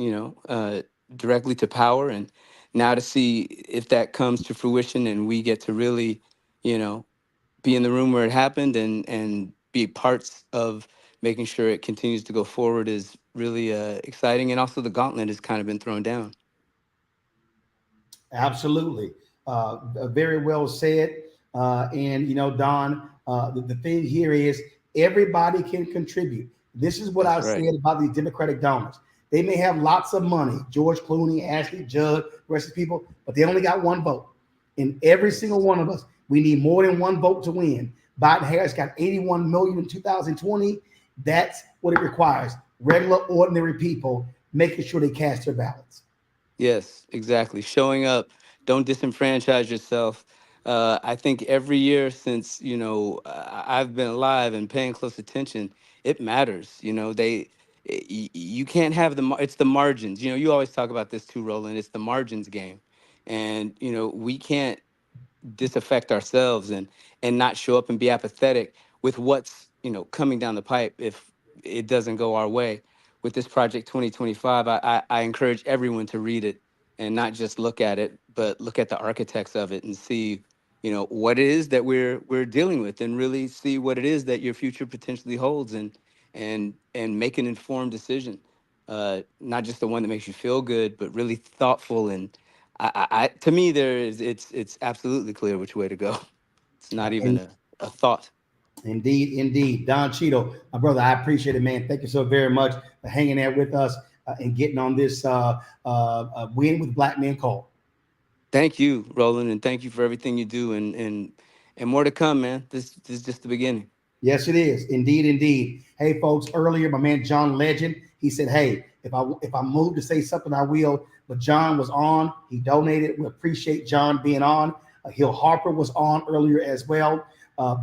directly to power. And now to see if that comes to fruition and we get to really, be in the room where it happened and be parts of making sure it continues to go forward is really exciting. And also the gauntlet has kind of been thrown down. Absolutely. Very well said. And, Don, the thing here is everybody can contribute. This is what I said about these Democratic donors. They may have lots of money, George Clooney, Ashley Judd, the rest of the people, but they only got one vote. And every single one of us, we need more than one vote to win. Biden Harris got 81 million in 2020. That's what it requires. Regular, ordinary people making sure they cast their ballots. Yes, exactly. Showing up. Don't disenfranchise yourself. I think every year since, I've been alive and paying close attention, it matters. You can't have it's the margins. You always talk about this too, Roland. It's the margins game. And, we can't disaffect ourselves and not show up and be apathetic with what's, coming down the pipe if it doesn't go our way. With this Project 2025, I encourage everyone to read it and not just look at it, but look at the architects of it and see, what it is that we're dealing with, and really see what it is that your future potentially holds, and make an informed decision. Not just the one that makes you feel good, but really thoughtful. And to me, it's absolutely clear which way to go. It's not even a thought. Indeed, indeed. Don Cheeto, my brother, I appreciate it, man. Thank you so very much for hanging there with us and getting on this Win with Black Men call. Thank you, Roland, and thank you for everything you do, and more to come, man. This is just the beginning. Yes, it is. Indeed, indeed. Hey, folks, earlier, my man John Legend, he said, hey, if I move to say something, I will. But John was on. He donated. We appreciate John being on. Hill Harper was on earlier as well.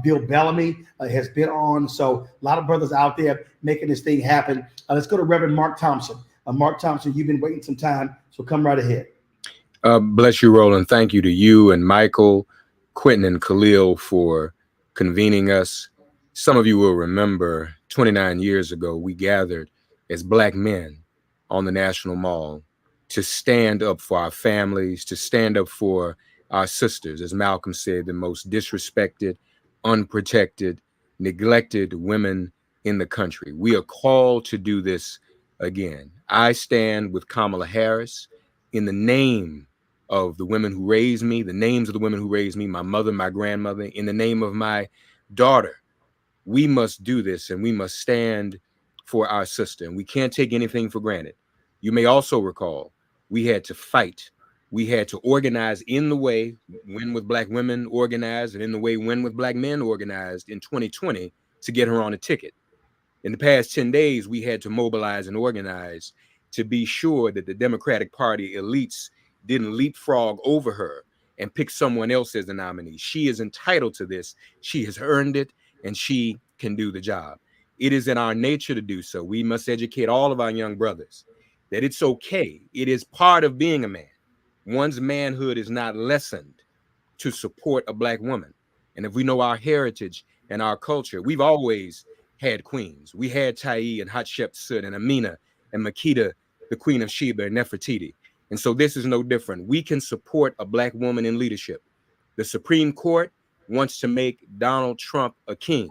Bill Bellamy has been on. So a lot of brothers out there making this thing happen. Let's go to Reverend Mark Thompson. Mark Thompson, you've been waiting some time, so come right ahead. Bless you, Roland. Thank you to you and Michael, Quentin, and Khalil for convening us. Some of you will remember 29 years ago, we gathered as Black men on the National Mall to stand up for our families, to stand up for our sisters, as Malcolm said, the most disrespected, unprotected, neglected women in the country. We are called to do this again. I stand with Kamala Harris in the name of the women who raised me, the names of the women who raised me, my mother, my grandmother, in the name of my daughter. We must do this, and we must stand for our sister, and we can't take anything for granted. You may also recall we had to fight. We had to organize in the way Win with Black Women organized, and in the way Win with Black Men organized in 2020 to get her on a ticket. In the past 10 days, we had to mobilize and organize to be sure that the Democratic Party elites didn't leapfrog over her and pick someone else as the nominee. She is entitled to this. She has earned it, and she can do the job. It is in our nature to do so. We must educate all of our young brothers that it's okay. It is part of being a man. One's manhood is not lessened to support a Black woman. And if we know our heritage and our culture, we've always had queens. We had Ta'i and Hatshepsut and Amina and Makeda, the Queen of Sheba and Nefertiti. And so this is no different. We can support a Black woman in leadership. The Supreme Court wants to make Donald Trump a king,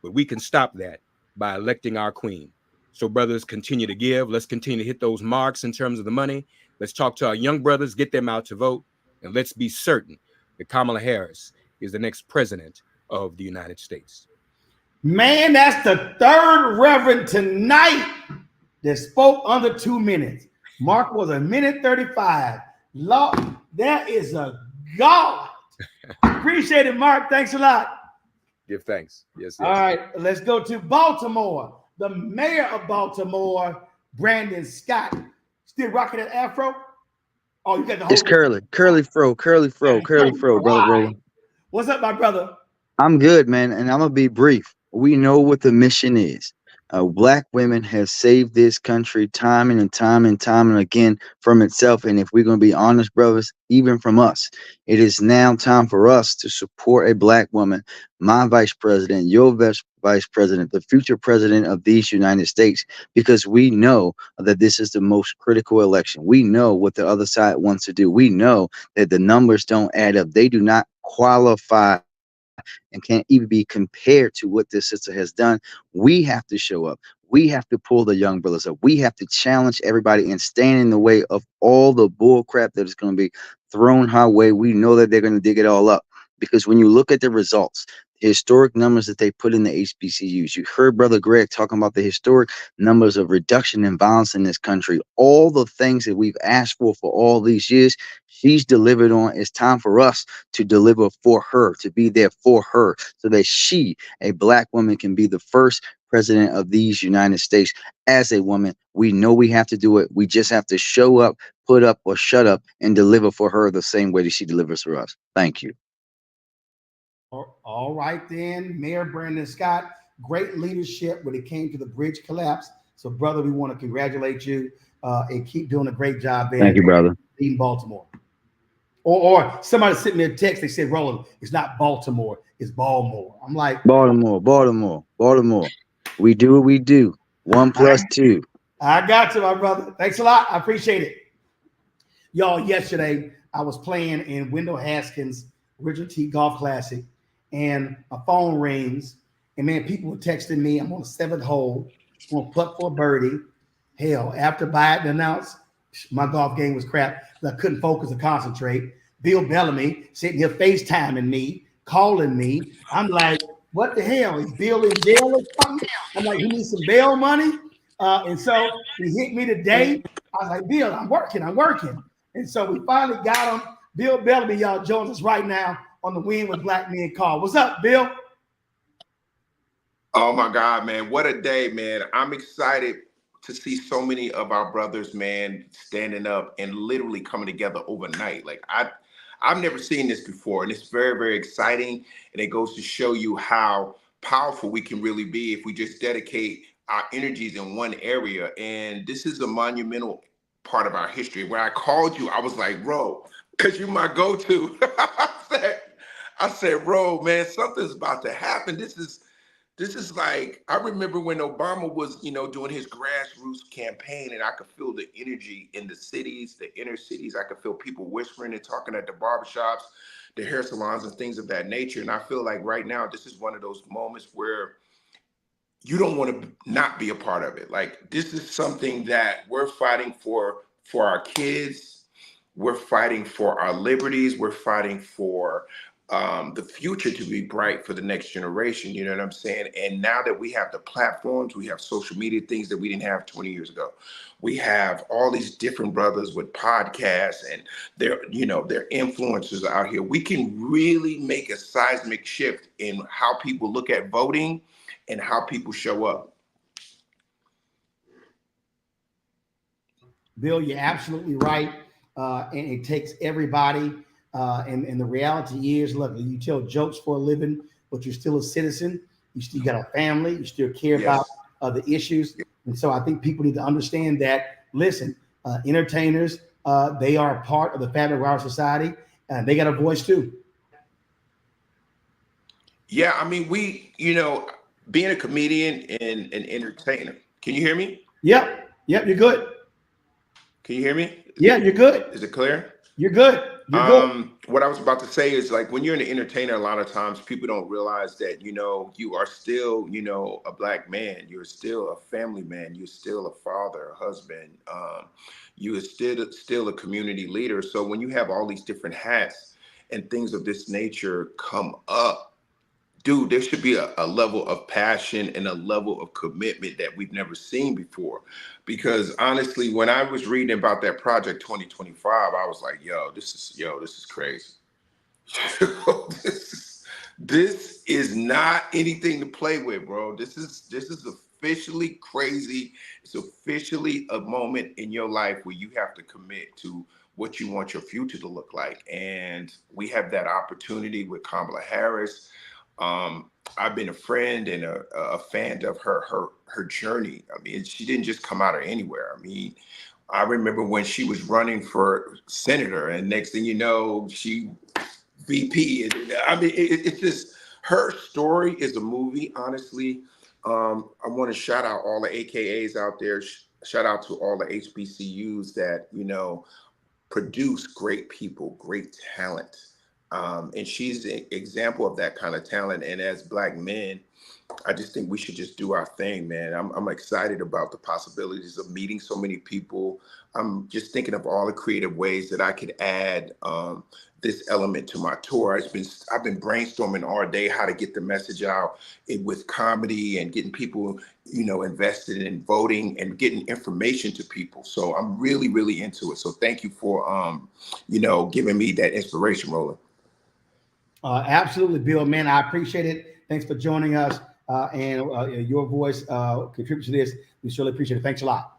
but we can stop that by electing our queen. So brothers, continue to give. Let's continue to hit those marks in terms of the money. Let's talk to our young brothers, get them out to vote, and let's be certain that Kamala Harris is the next president of the United States. Man, that's the third reverend tonight that spoke under 2 minutes. Mark was 1:35. Lord, that is a God. Appreciate it, Mark. Thanks a lot. Give thanks. Yes, yes. All right, let's go to Baltimore. The mayor of Baltimore, Brandon Scott. Still rocking that afro? Oh, you got the whole. It's curly fro, brother Roland. What's up, my brother? I'm good, man, and I'm gonna be brief. We know what the mission is. Black women have saved this country time and time and again from itself. And if we're going to be honest, brothers, even from us, it is now time for us to support a Black woman, my vice president, your vice president, the future president of these United States, because we know that this is the most critical election. We know what the other side wants to do. We know that the numbers don't add up. They do not qualify and can't even be compared to what this sister has done. We have to show up. We have to pull the young brothers up. We have to challenge everybody and stand in the way of all the bull crap that is going to be thrown our way. We know that they're going to dig it all up, because when you look at the results, the historic numbers that they put in the HBCUs, you heard Brother Greg talking about the historic numbers of reduction in violence in this country, all the things that we've asked for all these years, she's delivered on. It's time for us to deliver for her, to be there for her, so that she, a Black woman, can be the first president of these United States as a woman. We know we have to do it. We just have to show up, put up, or shut up, and deliver for her the same way that she delivers for us. Thank you. All right, then, Mayor Brandon Scott, great leadership when it came to the bridge collapse. So, brother, we want to congratulate you and keep doing a great job there. Thank you, brother. In Baltimore. Or somebody sent me a text. They said, Roland, it's not Baltimore, it's Baltimore. I'm like, Baltimore. We do what we do. 1 + 2. I got you, my brother. Thanks a lot. I appreciate it. Y'all, yesterday I was playing in Wendell Haskins' Richard T. Golf Classic, and my phone rings, and man, people were texting me. I'm on the 7th hole, I'm gonna putt for a birdie. Hell, after Biden announced, my golf game was crap. I couldn't focus or concentrate. Bill Bellamy sitting here FaceTiming me, calling me. I'm like, what the hell? Is Bill in jail or something? I'm like, he needs some bail money. And so he hit me today. I was like, Bill, I'm working. And so we finally got him. Bill Bellamy, y'all, joins us right now on the Win with Black Men call. What's up, Bill? Oh my God, man. What a day, man. I'm excited to see so many of our brothers, man, standing up and literally coming together overnight. Like I've never seen this before, and it's very, very exciting. And it goes to show you how powerful we can really be if we just dedicate our energies in one area. And this is a monumental part of our history. When I called you, I was like, Ro, because you're my go-to. I said, Ro, man, something's about to happen. This is like, I remember when Obama was, doing his grassroots campaign, and I could feel the energy in the cities, the inner cities. I could feel people whispering and talking at the barbershops, the hair salons, and things of that nature. And I feel like right now, this is one of those moments where you don't want to not be a part of it. Like, this is something that we're fighting for our kids. We're fighting for our liberties. We're fighting for the future to be bright for the next generation. You know what I'm saying? And now that we have the platforms, we have social media, things that we didn't have 20 years ago. We have all these different brothers with podcasts, and they're influencers out here. We can really make a seismic shift in how people look at voting and how people show up. Bill, you're absolutely right. And it takes everybody. And the reality is, look, you tell jokes for a living, but you're still a citizen. You still got a family. You still care about the issues. And so I think people need to understand that, listen, entertainers, they are a part of the fabric of our society, and they got a voice too. Yeah, I mean, being a comedian and an entertainer. Can you hear me? Yep, you're good. Can you hear me? Yeah, you're good. Is it clear? You're good. You're good. What I was about to say is, like, when you're an entertainer, a lot of times people don't realize that, you are still, a Black man. You're still a family man. You're still a father, a husband. You are still a community leader. So when you have all these different hats and things of this nature come up, dude, there should be a level of passion and a level of commitment that we've never seen before. Because honestly, when I was reading about that Project 2025, I was like, this is crazy. This is not anything to play with, bro. This is officially crazy. It's officially a moment in your life where you have to commit to what you want your future to look like. And we have that opportunity with Kamala Harris. I've been a friend and a fan of her journey. I mean, she didn't just come out of anywhere. I mean, I remember when she was running for senator, and next thing you know, she VP. I mean, it's just, her story is a movie, honestly. I want to shout out all the AKAs out there. Shout out to all the HBCUs that, produce great people, great talent. And she's an example of that kind of talent. And as Black men, I just think we should just do our thing, man. I'm excited about the possibilities of meeting so many people. I'm just thinking of all the creative ways that I could add this element to my tour. I've been brainstorming all day how to get the message out with comedy and getting people, invested in voting and getting information to people. So I'm really, really into it. So thank you for, giving me that inspiration, Roland. Absolutely, Bill, man. I appreciate it. Thanks for joining us. And your voice contributes to this. We surely appreciate it. Thanks a lot.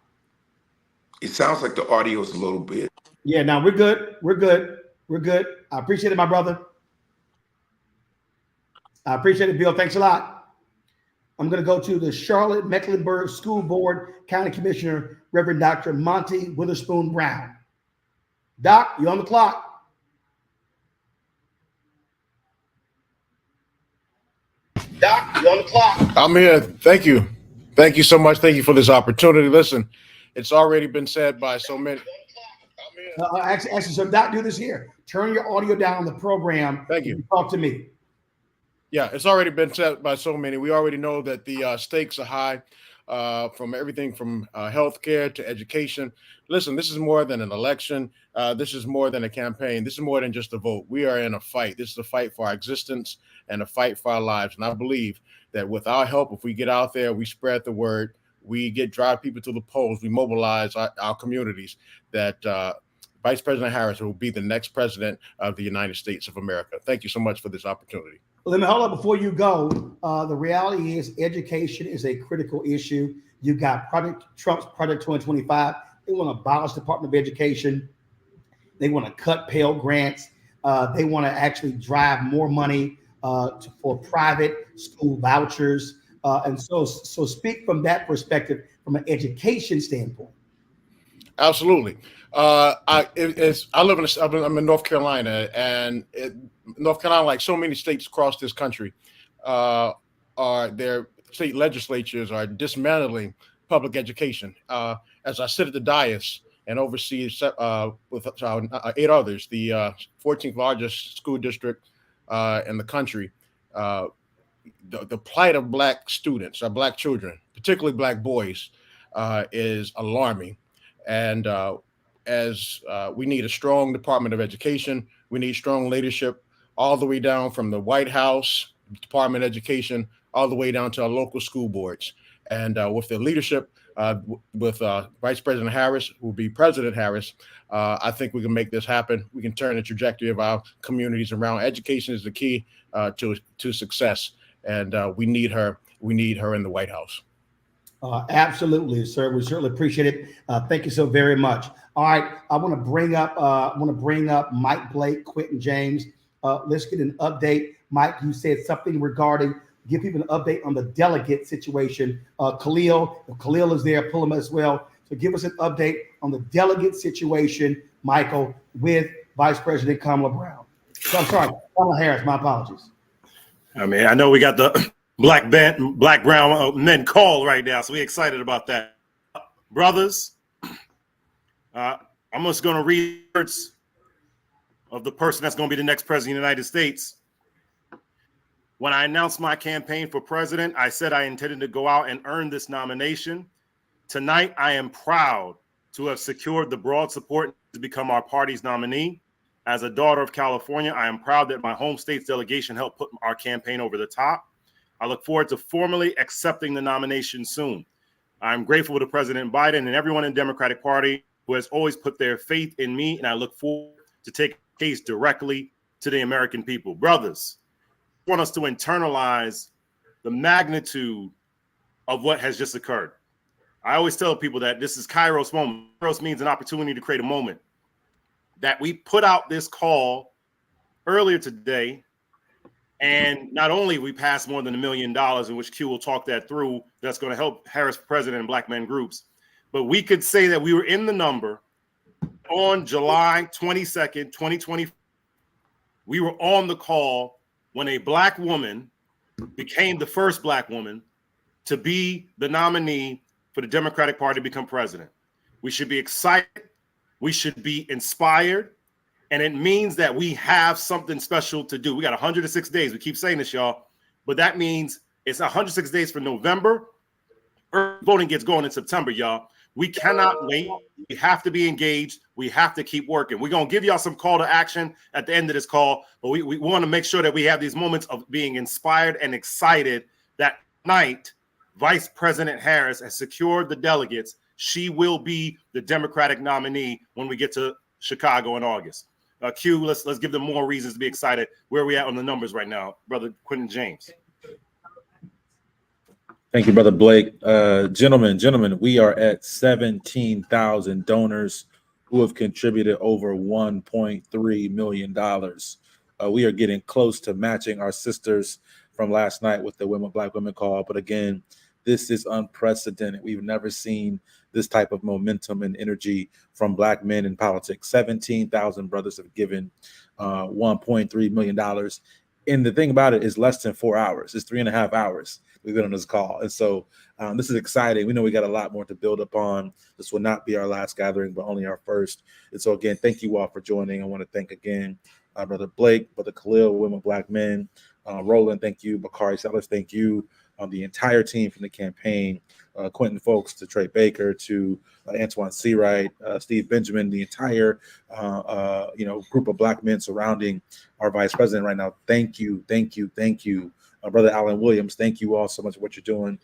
It sounds like the audio is a little bit. Yeah, no, we're good. We're good. We're good. I appreciate it, my brother. I appreciate it, Bill. Thanks a lot. I'm going to go to the Charlotte Mecklenburg School Board County Commissioner, Reverend Dr. Monty Witherspoon Brown. Doc, you're on the clock. Doc, you're on the clock. I'm here. Thank you. Thank you so much. Thank you for this opportunity. Listen, it's already been said by so many. Actually, so Doc, do this here. Turn your audio down on the program. Thank you. Talk to me. Yeah, it's already been said by so many. We already know that the stakes are high, from everything from healthcare to education. Listen, this is more than an election. This is more than a campaign. This is more than just a vote. We are in a fight. This is a fight for our existence and a fight for our lives. And I believe that with our help, if we get out there, we spread the word, we drive people to the polls, we mobilize our communities, that Vice President Harris will be the next president of the United States of America. Thank you so much for this opportunity. Let me hold up before you go. The reality is education is a critical issue. You've got Trump's Project 2025. They want to abolish the Department of Education. They want to cut Pell Grants. They want to actually drive more money for private school vouchers. And so speak from that perspective, from an education standpoint. Absolutely. I'm in North Carolina, and North Carolina, like so many states across this country, their state legislatures are dismantling public education. As I sit at the dais and oversee with 8 others, the 14th largest school district in the country, the plight of Black students, or Black children, particularly Black boys, is alarming. And as we need a strong Department of Education, we need strong leadership all the way down from the White House, Department of Education, all the way down to our local school boards. And with the leadership, with Vice President Harris, who will be President Harris, I think we can make this happen. We can turn the trajectory of our communities around. Education is the key to success, and we need her. We need her in the White House. Absolutely, sir. We certainly appreciate it. Thank you so very much. All right, I want to bring up Mike Blake, Quentin James. Let's get an update. Mike, you said something regarding, give people an update on the delegate situation. Khalil, if Khalil is there, pull him as well. So give us an update on the delegate situation, Michael, with Vice President Kamala Harris. My apologies. I mean, I know we got the black brown men call right now, so we're excited about that. Brothers, I'm just going to read words of the person that's going to be the next president of the United States. When I announced my campaign for president, I said I intended to go out and earn this nomination. Tonight, I am proud to have secured the broad support to become our party's nominee. As a daughter of California, I am proud that my home state's delegation helped put our campaign over the top. I look forward to formally accepting the nomination soon. I'm grateful to President Biden and everyone in the Democratic Party who has always put their faith in me, and I look forward to taking the case directly to the American people. Brothers, I want us to internalize the magnitude of what has just occurred. I always tell people that this is Kairos moment. Kairos means an opportunity to create a moment. That we put out this call earlier today, and not only we passed more than $1 million, in which Q will talk that through, that's going to help Harris President and Black men groups, but we could say that we were in the number on July 22nd, 2020. We were on the call when a Black woman became the first Black woman to be the nominee for the Democratic Party to become president. We should be excited. We should be inspired. And it means that we have something special to do. We got 106 days. We keep saying this, y'all, but that means it's 106 days for November. Early voting gets going in September, y'all. We cannot wait. We have to be engaged. We have to keep working. We're going to give y'all some call to action at the end of this call, but we want to make sure that we have these moments of being inspired and excited that night Vice President Harris has secured the delegates. She will be the Democratic nominee when we get to Chicago in August. Q, let's give them more reasons to be excited. Where are we at on the numbers right now, Brother Quentin James? Thank you, Brother Blake. Gentlemen, we are at 17,000 donors who have contributed over $1.3 million. We are getting close to matching our sisters from last night with the Black Women Call. But again, this is unprecedented. We've never seen this type of momentum and energy from Black men in politics. 17,000 brothers have given $1.3 million. And the thing about it is less than 4 hours. It's 3.5 hours we've been on this call. And so this is exciting. We know we got a lot more to build upon. This will not be our last gathering, but only our first. And so again, thank you all for joining. I want to thank again Brother Blake, Brother Khalil, Women Black Men, Roland, thank you, Bakari Sellers, thank you, the entire team from the campaign, Quentin folks, to Trey Baker, to Antoine Seawright, Steve Benjamin, the entire group of Black men surrounding our vice president right now. Thank you, thank you, thank you. Brother Alan Williams, thank you all so much for what you're doing.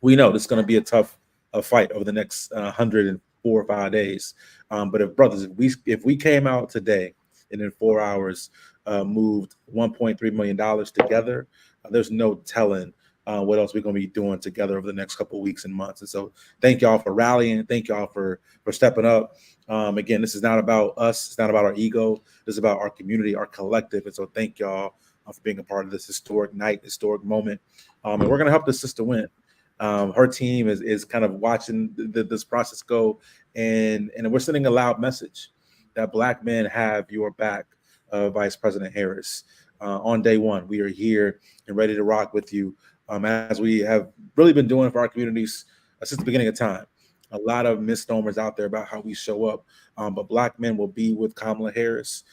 We know this is going to be a tough fight over the next 104 or 5 days. But if we came out today and in 4 hours moved $1.3 million together, there's no telling what else we're going to be doing together over the next couple of weeks and months. And so thank y'all for rallying. Thank y'all for stepping up. Again, this is not about us. It's not about our ego. This is about our community, our collective. And so thank y'all for being a part of this historic night, historic moment. And we're going to help this sister win. Her team is kind of watching this process go. And we're sending a loud message that Black men have your back, Vice President Harris. On day one, we are here and ready to rock with you, as we have really been doing for our communities since the beginning of time. A lot of misnomers out there about how we show up, but Black men will be with Kamala Harris.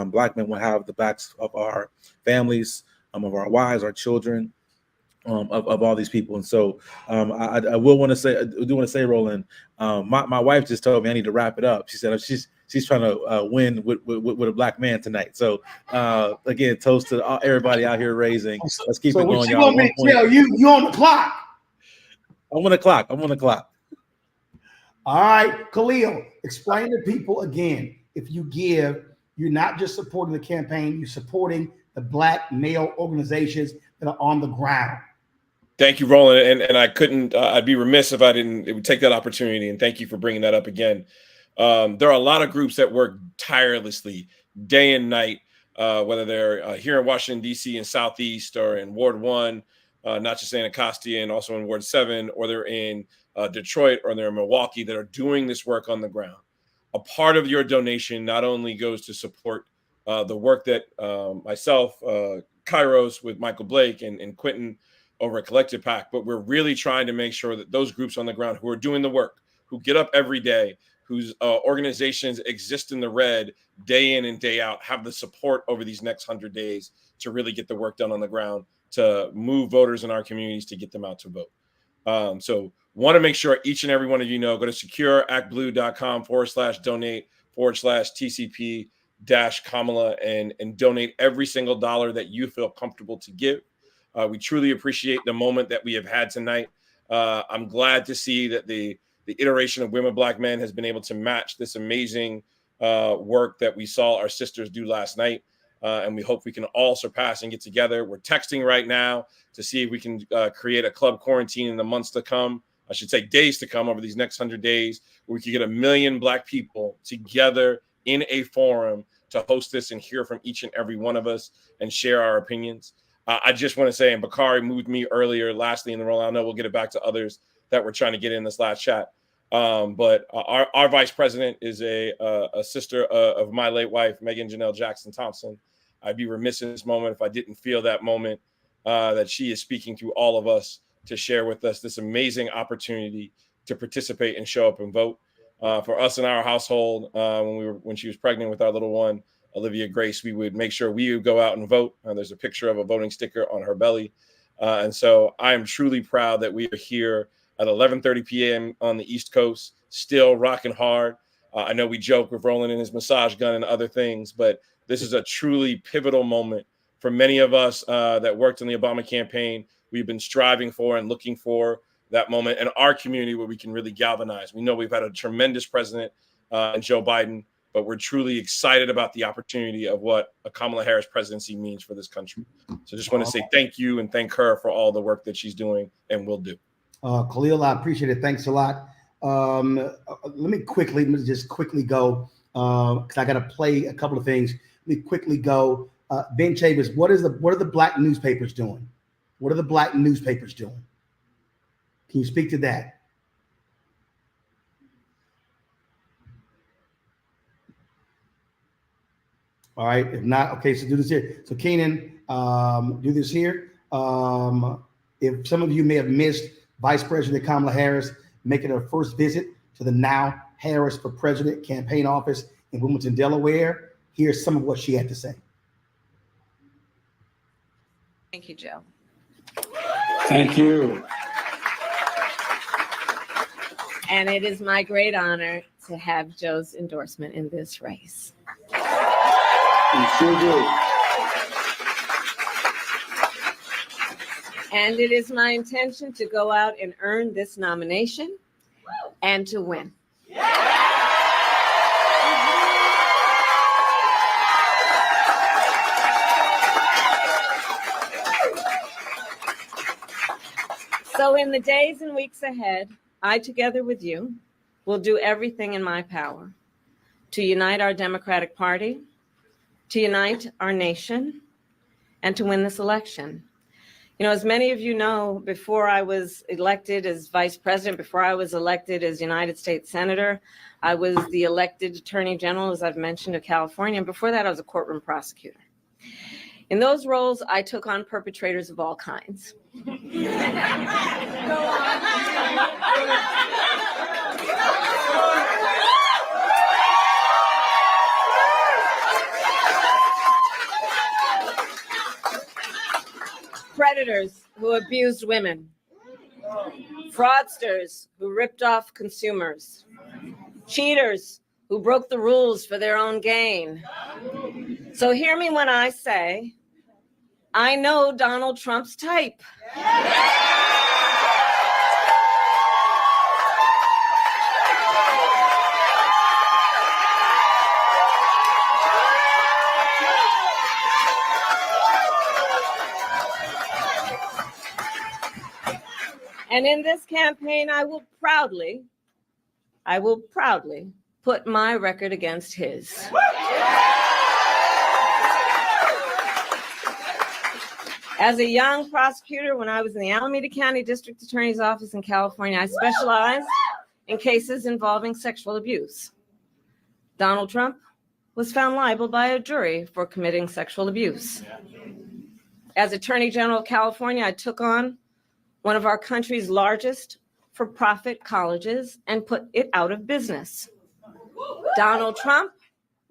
Black men will have the backs of our families, of our wives, our children, of all these people. And so I do want to say, Roland, my wife just told me I need to wrap it up. She said she's trying to win with a Black man tonight. So again, toast to everybody out here raising. Let's keep it going, y'all. Want me to tell you, you on the clock. I'm on the clock. All right, Khalil, explain to people again, if you give, you're not just supporting the campaign, you're supporting the Black male organizations that are on the ground. Thank you, Roland. And I couldn't, I'd be remiss if I didn't take that opportunity. And thank you for bringing that up again. There are a lot of groups that work tirelessly day and night, whether they're here in Washington, D.C. and Southeast, or in Ward 1, not just in Anacostia, and also in Ward 7, or they're in Detroit, or they're in Milwaukee, that are doing this work on the ground. A part of your donation not only goes to support the work that myself, Kairos with Michael Blake and Quentin over at Collective PAC, but we're really trying to make sure that those groups on the ground who are doing the work, who get up every day, whose organizations exist in the red day in and day out, have the support over these next 100 days to really get the work done on the ground, to move voters in our communities, to get them out to vote. So want to make sure each and every one of you know, go to secureactblue.com/donate/TCP-Kamala and donate every single dollar that you feel comfortable to give. We truly appreciate the moment that we have had tonight. I'm glad to see that the iteration of Women Black Men has been able to match this amazing work that we saw our sisters do last night. And we hope we can all surpass and get together. We're texting right now to see if we can create a club quarantine in the months to come. I should say days to come, over these next 100 days, where we can get 1 million Black people together in a forum to host this and hear from each and every one of us and share our opinions. I just want to say, and Bakari moved me earlier, lastly in the role, I know we'll get it back to others that we're trying to get in this last chat. But our vice president is a sister of my late wife, Megan Janelle Jackson Thompson. I'd be remiss in this moment if I didn't feel that moment that she is speaking to all of us to share with us this amazing opportunity to participate and show up and vote. For us in our household, when she was pregnant with our little one, Olivia Grace, we would make sure we would go out and vote. There's a picture of a voting sticker on her belly. And so I am truly proud that we are here at 11:30 p.m. on the East Coast, still rocking hard. I know we joke with Roland and his massage gun and other things, but this is a truly pivotal moment for many of us that worked in the Obama campaign. We've been striving for and looking for that moment in our community where we can really galvanize. We know we've had a tremendous president in Joe Biden, but we're truly excited about the opportunity of what a Kamala Harris presidency means for this country. So just want to say thank you and thank her for all the work that she's doing and will do. Khalil, I appreciate it. Thanks a lot. Let me just quickly go, because I got to play a couple of things. Let me quickly go. Ben Chavis, what are the Black newspapers doing? What are the Black newspapers doing? Can you speak to that? All right. If not, okay, so do this here. So Keenan, do this here. If some of you may have missed Vice President Kamala Harris making her first visit to the now Harris for President campaign office in Wilmington, Delaware, here's some of what she had to say. Thank you, Joe. Thank you. And it is my great honor to have Joe's endorsement in this race. You sure do. And it is my intention to go out and earn this nomination and to win. So in the days and weeks ahead, I, together with you, will do everything in my power to unite our Democratic Party, to unite our nation, and to win this election. You know, as many of you know, before I was elected as vice president, before I was elected as United States Senator, I was the elected Attorney General, as I've mentioned, of California. And before that, I was a courtroom prosecutor. In those roles, I took on perpetrators of all kinds. Predators who abused women, fraudsters who ripped off consumers, cheaters who broke the rules for their own gain. So hear me when I say, I know Donald Trump's type. And in this campaign, I will proudly put my record against his. As a young prosecutor, when I was in the Alameda County District Attorney's Office in California, I specialized in cases involving sexual abuse. Donald Trump was found liable by a jury for committing sexual abuse. As Attorney General of California, I took on one of our country's largest for-profit colleges and put it out of business. Donald Trump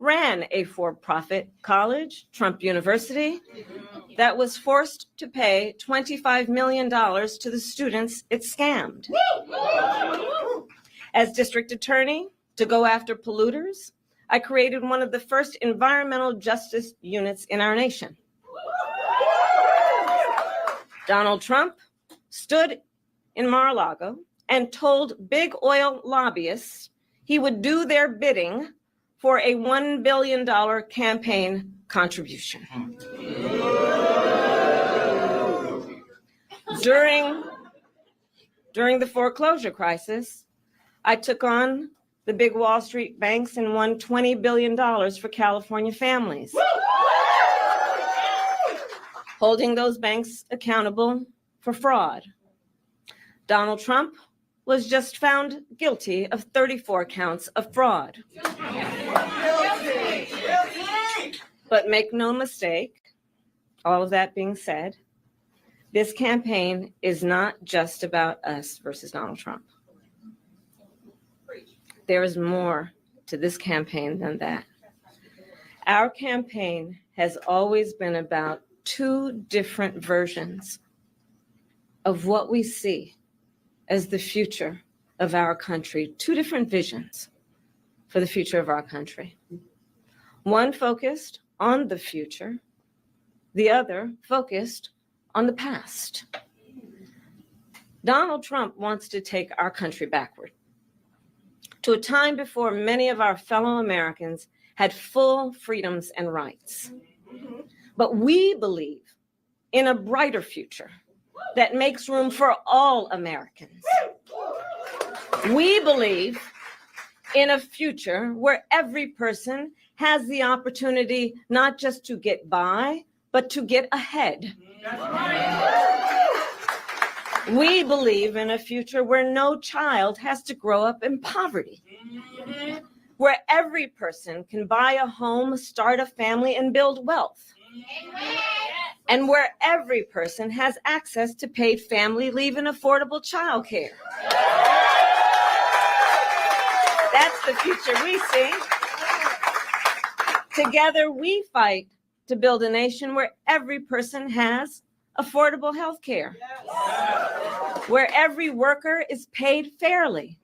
ran a for-profit college, Trump University, that was forced to pay $25 million to the students it scammed. As district attorney, to go after polluters, I created one of the first environmental justice units in our nation. Donald Trump stood in Mar-a-Lago and told big oil lobbyists he would do their bidding for a $1 billion campaign contribution. During the foreclosure crisis, I took on the big Wall Street banks and won $20 billion for California families, holding those banks accountable for fraud. Donald Trump was just found guilty of 34 counts of fraud. But make no mistake, all of that being said, this campaign is not just about us versus Donald Trump. There is more to this campaign than that. Our campaign has always been about two different versions of what we see as the future of our country, two different visions for the future of our country. One focused on the future, the other focused on the past. Donald Trump wants to take our country backward to a time before many of our fellow Americans had full freedoms and rights. But we believe in a brighter future that makes room for all Americans. We believe in a future where every person has the opportunity not just to get by, but to get ahead. We believe in a future where no child has to grow up in poverty. where every person can buy a home, start a family, and build wealth. And where every person has access to paid family leave and affordable childcare. That's the future we see. Together, we fight to build a nation where every person has affordable health care, where every worker is paid fairly,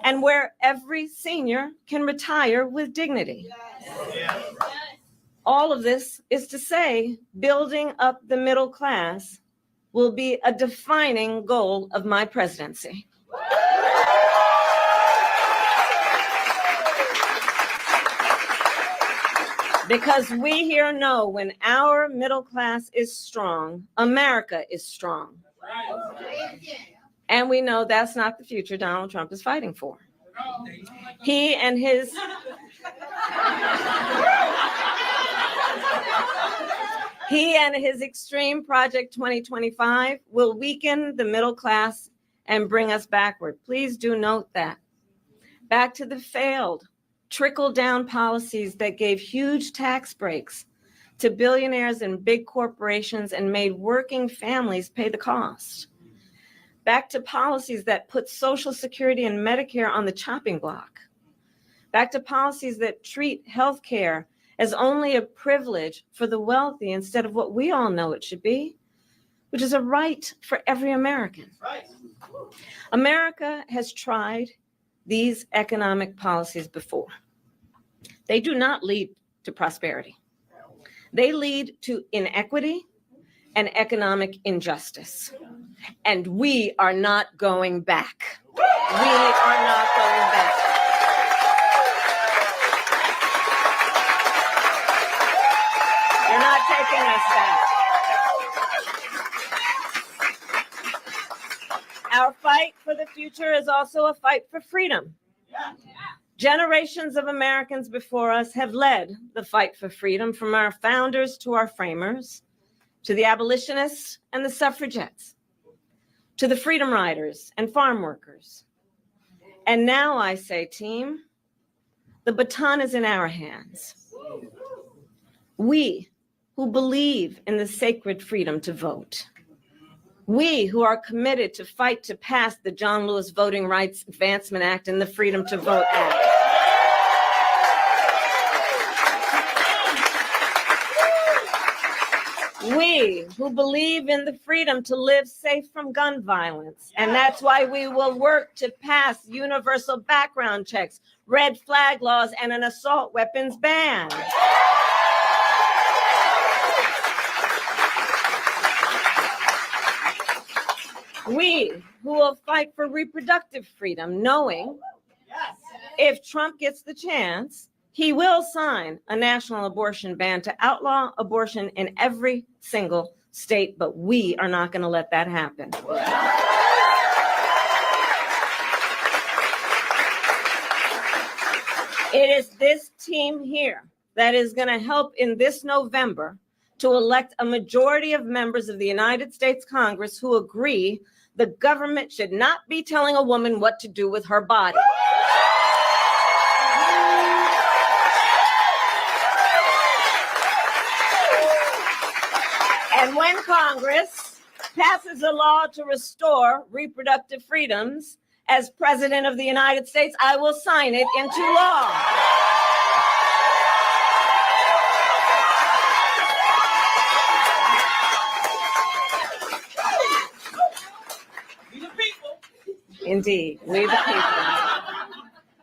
and where every senior can retire with dignity. All of this is to say, building up the middle class will be a defining goal of my presidency. Because we here know when our middle class is strong, America is strong. And we know that's not the future Donald Trump is fighting for. He and his extreme Project 2025 will weaken the middle class and bring us backward. Please do note that. Back to the failed trickle-down policies that gave huge tax breaks to billionaires and big corporations and made working families pay the cost. Back to policies that put Social Security and Medicare on the chopping block. Back to policies that treat health care as only a privilege for the wealthy instead of what we all know it should be, which is a right for every American. Right. America has tried these economic policies before. They do not lead to prosperity. They lead to inequity and economic injustice. And we are not going back. We are not going back. You're not taking us back. Our fight for the future is also a fight for freedom. Generations of Americans before us have led the fight for freedom, from our founders to our framers, to the abolitionists and the suffragettes, to the freedom riders and farm workers. And now I say, team, the baton is in our hands. We who believe in the sacred freedom to vote. We who are committed to fight to pass the John Lewis Voting Rights Advancement Act and the Freedom to Vote Act. We who believe in the freedom to live safe from gun violence. And that's why we will work to pass universal background checks, red flag laws, and an assault weapons ban. We who will fight for reproductive freedom, knowing if Trump gets the chance, he will sign a national abortion ban to outlaw abortion in every single state, but we are not going to let that happen. It is this team here that is going to help in this November to elect a majority of members of the United States Congress who agree the government should not be telling a woman what to do with her body. And when Congress passes a law to restore reproductive freedoms, as President of the United States, I will sign it into law. Indeed, we the people.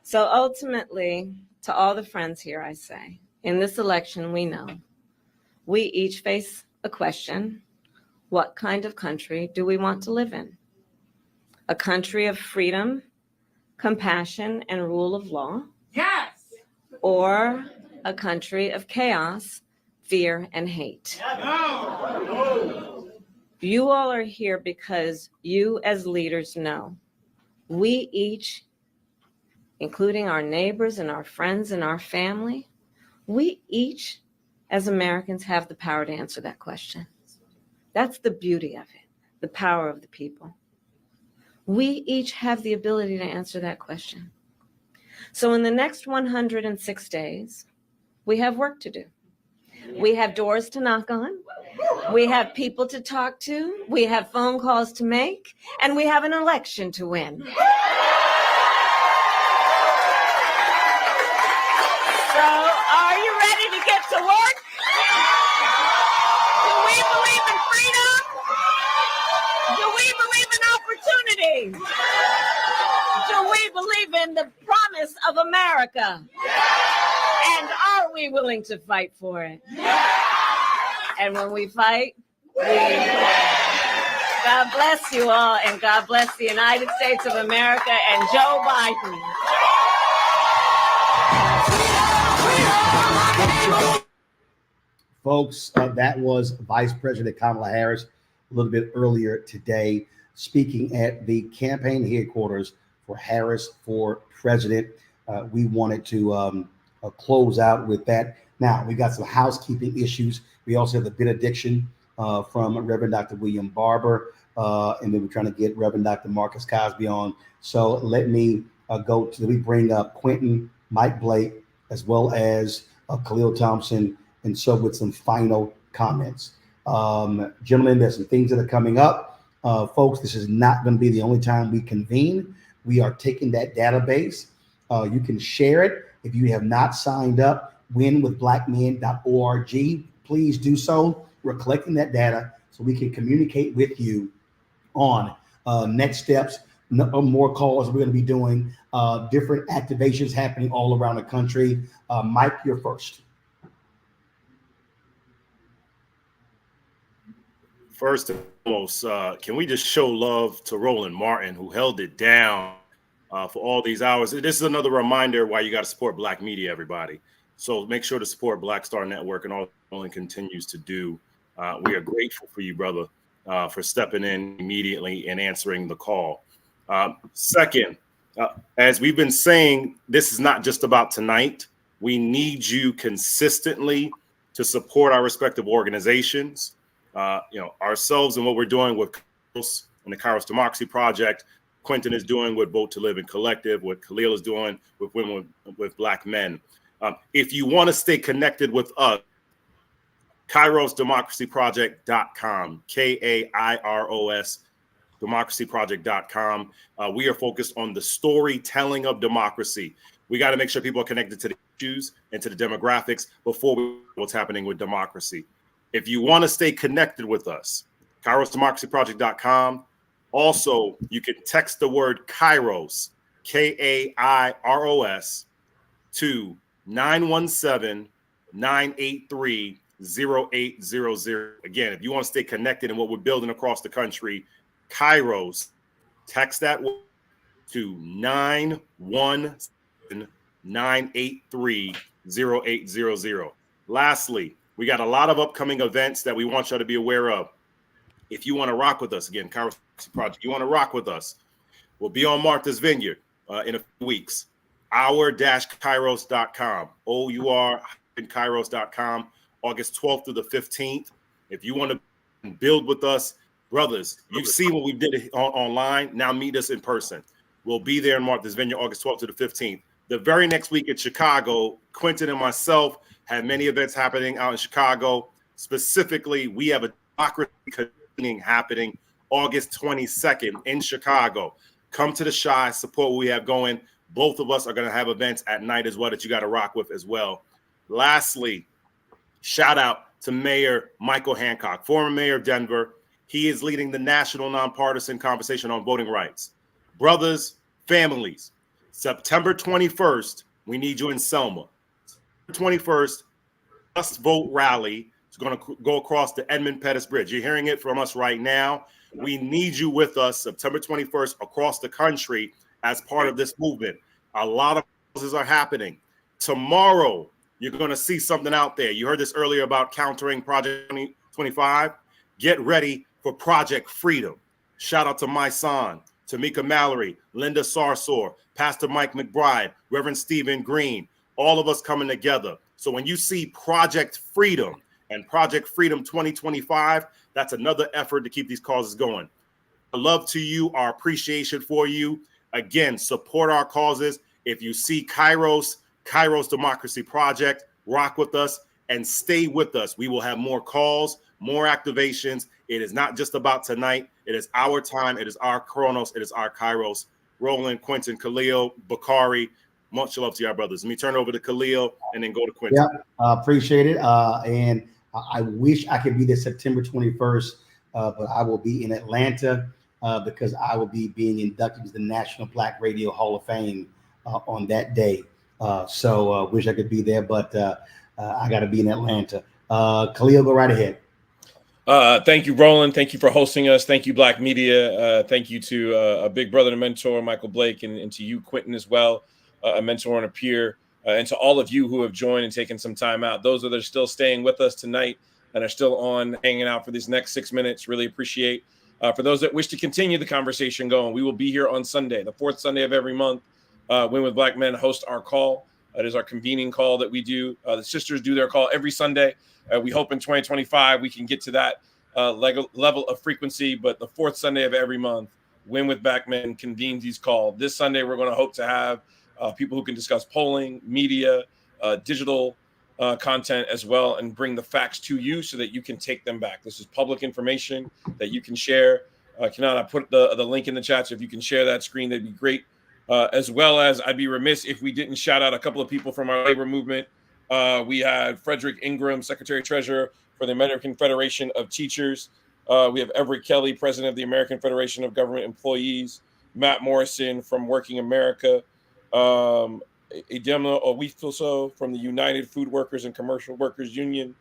So ultimately, to all the friends here, I say, in this election, we know we each face a question: what kind of country do we want to live in? A country of freedom, compassion, and rule of law? Yes! Or a country of chaos, fear, and hate? No. You all are here because you as leaders know we each, including our neighbors and our friends and our family, we each as Americans have the power to answer that question. That's the beauty of it, the power of the people. We each have the ability to answer that question. So in the next 106 days, we have work to do. We have doors to knock on. We have people to talk to. We have phone calls to make. And we have an election to win. So are you ready to get to work? Do we believe in freedom? Do we believe in opportunity? Do we believe in the promise of America? And are we willing to fight for it? And when we fight, we win. God bless you all, and God bless the United States of America and Joe Biden. Folks, that was Vice President Kamala Harris a little bit earlier today, speaking at the campaign headquarters for Harris for President. We wanted to close out with that. Now, we got some housekeeping issues. We also have the benediction from Reverend Dr. William Barber, and then we're trying to get Reverend Dr. Marcus Cosby on. So let me let me bring up Quentin, Mike Blake, as well as Khalil Thompson, and so with some final comments. Gentlemen, there's some things that are coming up. Folks, this is not going to be the only time we convene. We are taking that database. You can share it. If you have not signed up, winwithblackmen.org, please do so. We're collecting that data so we can communicate with you on next steps, more calls we're going to be doing, different activations happening all around the country. Mike, you're first. First and foremost, can we just show love to Roland Martin, who held it down for all these hours? This is another reminder why you got to support Black media, everybody. So make sure to support Black Star Network and all Roland continues to do. We are grateful for you, brother, for stepping in immediately and answering the call. Second, as we've been saying, this is not just about tonight. We need you consistently to support our respective organizations. Ourselves and what we're doing with Kairos and the Kairos Democracy Project. Quentin is doing with Vote to Live and Collective, what Khalil is doing with Women with Black Men. If you want to stay connected with us, KairosDemocracyProject.com, KAIROS democracyproject.com. We are focused on the storytelling of democracy. We got to make sure people are connected to the issues and to the demographics before we know what's happening with democracy. If you want to stay connected with us, KairosDemocracyProject.com. Also, you can text the word Kairos, Kairos, to 917-983-0800. Again, if you want to stay connected in what we're building across the country, Kairos, text that word to 917-983-0800. Lastly, we got a lot of upcoming events that we want y'all to be aware of. If you want to rock with us, again, Kairos Project, you want to rock with us, we'll be on Martha's Vineyard in a few weeks. Our-Kairos.com, OUR-Kairos.com, August 12th through the 15th. If you want to build with us, brothers, you've seen what we did online. Now meet us in person. We'll be there in Martha's Vineyard, August 12th to the 15th. The very next week in Chicago, Quentin and myself have many events happening out in Chicago. Specifically, we have a democracy convening happening August 22nd in Chicago. Come to the Shy, support what we have going. Both of us are going to have events at night as well that you got to rock with as well. Lastly, shout out to Mayor Michael Hancock, former mayor of Denver. He is leading the national nonpartisan conversation on voting rights. Brothers, families, September 21st, we need you in Selma. 21st, Just Vote Rally is going to go across the Edmund Pettus Bridge. You're hearing it from us right now. We need you with us September 21st across the country as part of this movement. A lot of causes are happening. Tomorrow, you're going to see something out there. You heard this earlier about countering Project 2025. Get ready for Project Freedom. Shout out to my son, Tamika Mallory, Linda Sarsour, Pastor Mike McBride, Reverend Stephen Green, all of us coming together. So when you see Project Freedom and Project Freedom 2025, that's another effort to keep these causes going. Our love to you, our appreciation for you. Again, support our causes. If you see Kairos Democracy Project, rock with us and stay with us. We will have more calls, more activations. It is not just about tonight. It is our time. It is our Chronos. It is our Kairos. Roland, Quentin, Khalil, Bakari, much love to y'all brothers. Let me turn over to Khalil and then go to Quentin. Yeah, appreciate it. And I wish I could be there September 21st, but I will be in Atlanta because I will be being inducted to the National Black Radio Hall of Fame on that day. So wish I could be there, but I got to be in Atlanta. Khalil, go right ahead. Thank you, Roland. Thank you for hosting us. Thank you, Black Media. Thank you to a big brother and mentor, Michael Blake, and to you, Quentin, as well, a mentor and a peer, and to all of you who have joined and taken some time out. Those that are still staying with us tonight and are still on hanging out for these next 6 minutes, really appreciate. For those that wish to continue the conversation going, we will be here on Sunday, the fourth Sunday of every month. Win with Black Men host our call. It is our convening call that we do. The sisters do their call every Sunday. We hope in 2025 we can get to that level of frequency, but the fourth Sunday of every month, Win with Black Men convenes these calls. This Sunday, we're going to hope to have people who can discuss polling, media, digital content as well, and bring the facts to you so that you can take them back. This is public information that you can share. Kenan, I put the link in the chat, so if you can share that screen, that'd be great. As well as I'd be remiss if we didn't shout out a couple of people from our labor movement. We had Frederick Ingram, Secretary Treasurer for the American Federation of Teachers. We have Everett Kelly, President of the American Federation of Government Employees. Matt Morrison from Working America. Idemna Owithoso from the United Food Workers and Commercial Workers Union.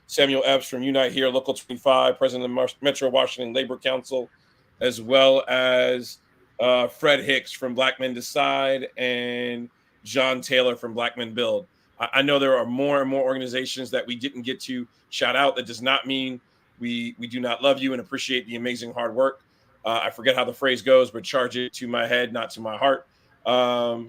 Samuel Epps from Unite Here, Local 25, President of the Metro Washington Labor Council, as well as Fred Hicks from Black Men Decide and John Taylor from Black Men Build. I know there are more and more organizations that we didn't get to shout out. That does not mean we do not love you and appreciate the amazing hard work. I forget how the phrase goes, but charge it to my head, not to my heart, or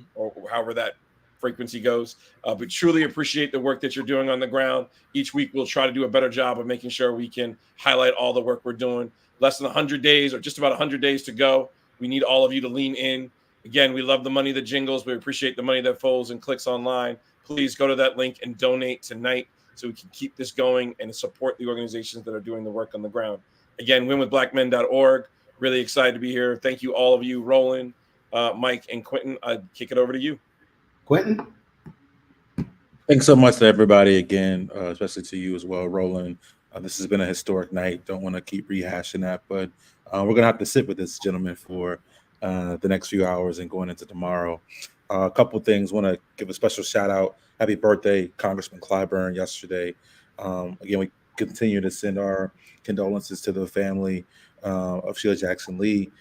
however that frequency goes. But truly appreciate the work that you're doing on the ground. Each week we'll try to do a better job of making sure we can highlight all the work we're doing. Less than 100 days or just about 100 days to go. We need all of you to lean in. Again, we love the money that jingles. We appreciate the money that folds and clicks online. Please go to that link and donate tonight so we can keep this going and support the organizations that are doing the work on the ground. Again, winwithblackmen.org. Really excited to be here. Thank you, all of you, Roland, Mike, and Quentin. I'd kick it over to you. Quentin? Thanks so much to everybody again, especially to you as well, Roland. This has been a historic night. Don't want to keep rehashing that, but we're going to have to sit with this gentleman for the next few hours and going into tomorrow. A couple of things. Want to give a special shout out. Happy birthday, Congressman Clyburn, yesterday. Again, we continue to send our condolences to the family of Sheila Jackson Lee,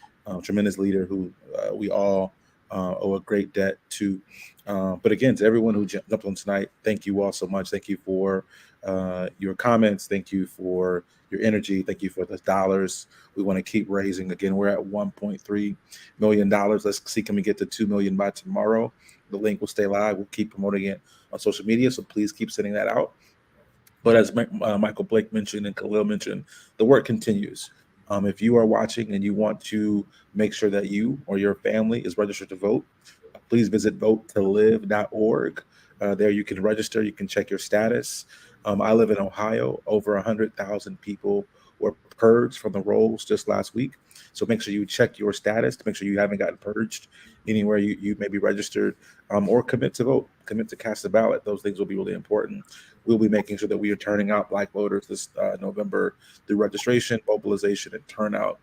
tremendous leader who we all owe a great debt to. But again, to everyone who jumped on tonight, thank you all so much. Thank you for your comments. Thank you for your energy. Thank you for the dollars. We want to keep raising. Again, we're at $1.3 million. Let's see, can we get to 2 million by tomorrow? The link will stay live. We'll keep promoting it on social media, so please keep sending that out. But as Michael Blake mentioned and Khalil mentioned, the work continues. If you are watching and you want to make sure that you or your family is registered to vote, please visit votetolive.org. There you can register. You can check your status. I live in Ohio. Over 100,000 people were purged from the rolls just last week. So make sure you check your status to make sure you haven't gotten purged anywhere you may be registered, or commit to vote, commit to cast a ballot. Those things will be really important. We'll be making sure that we are turning out Black voters this November through registration, mobilization, and turnout.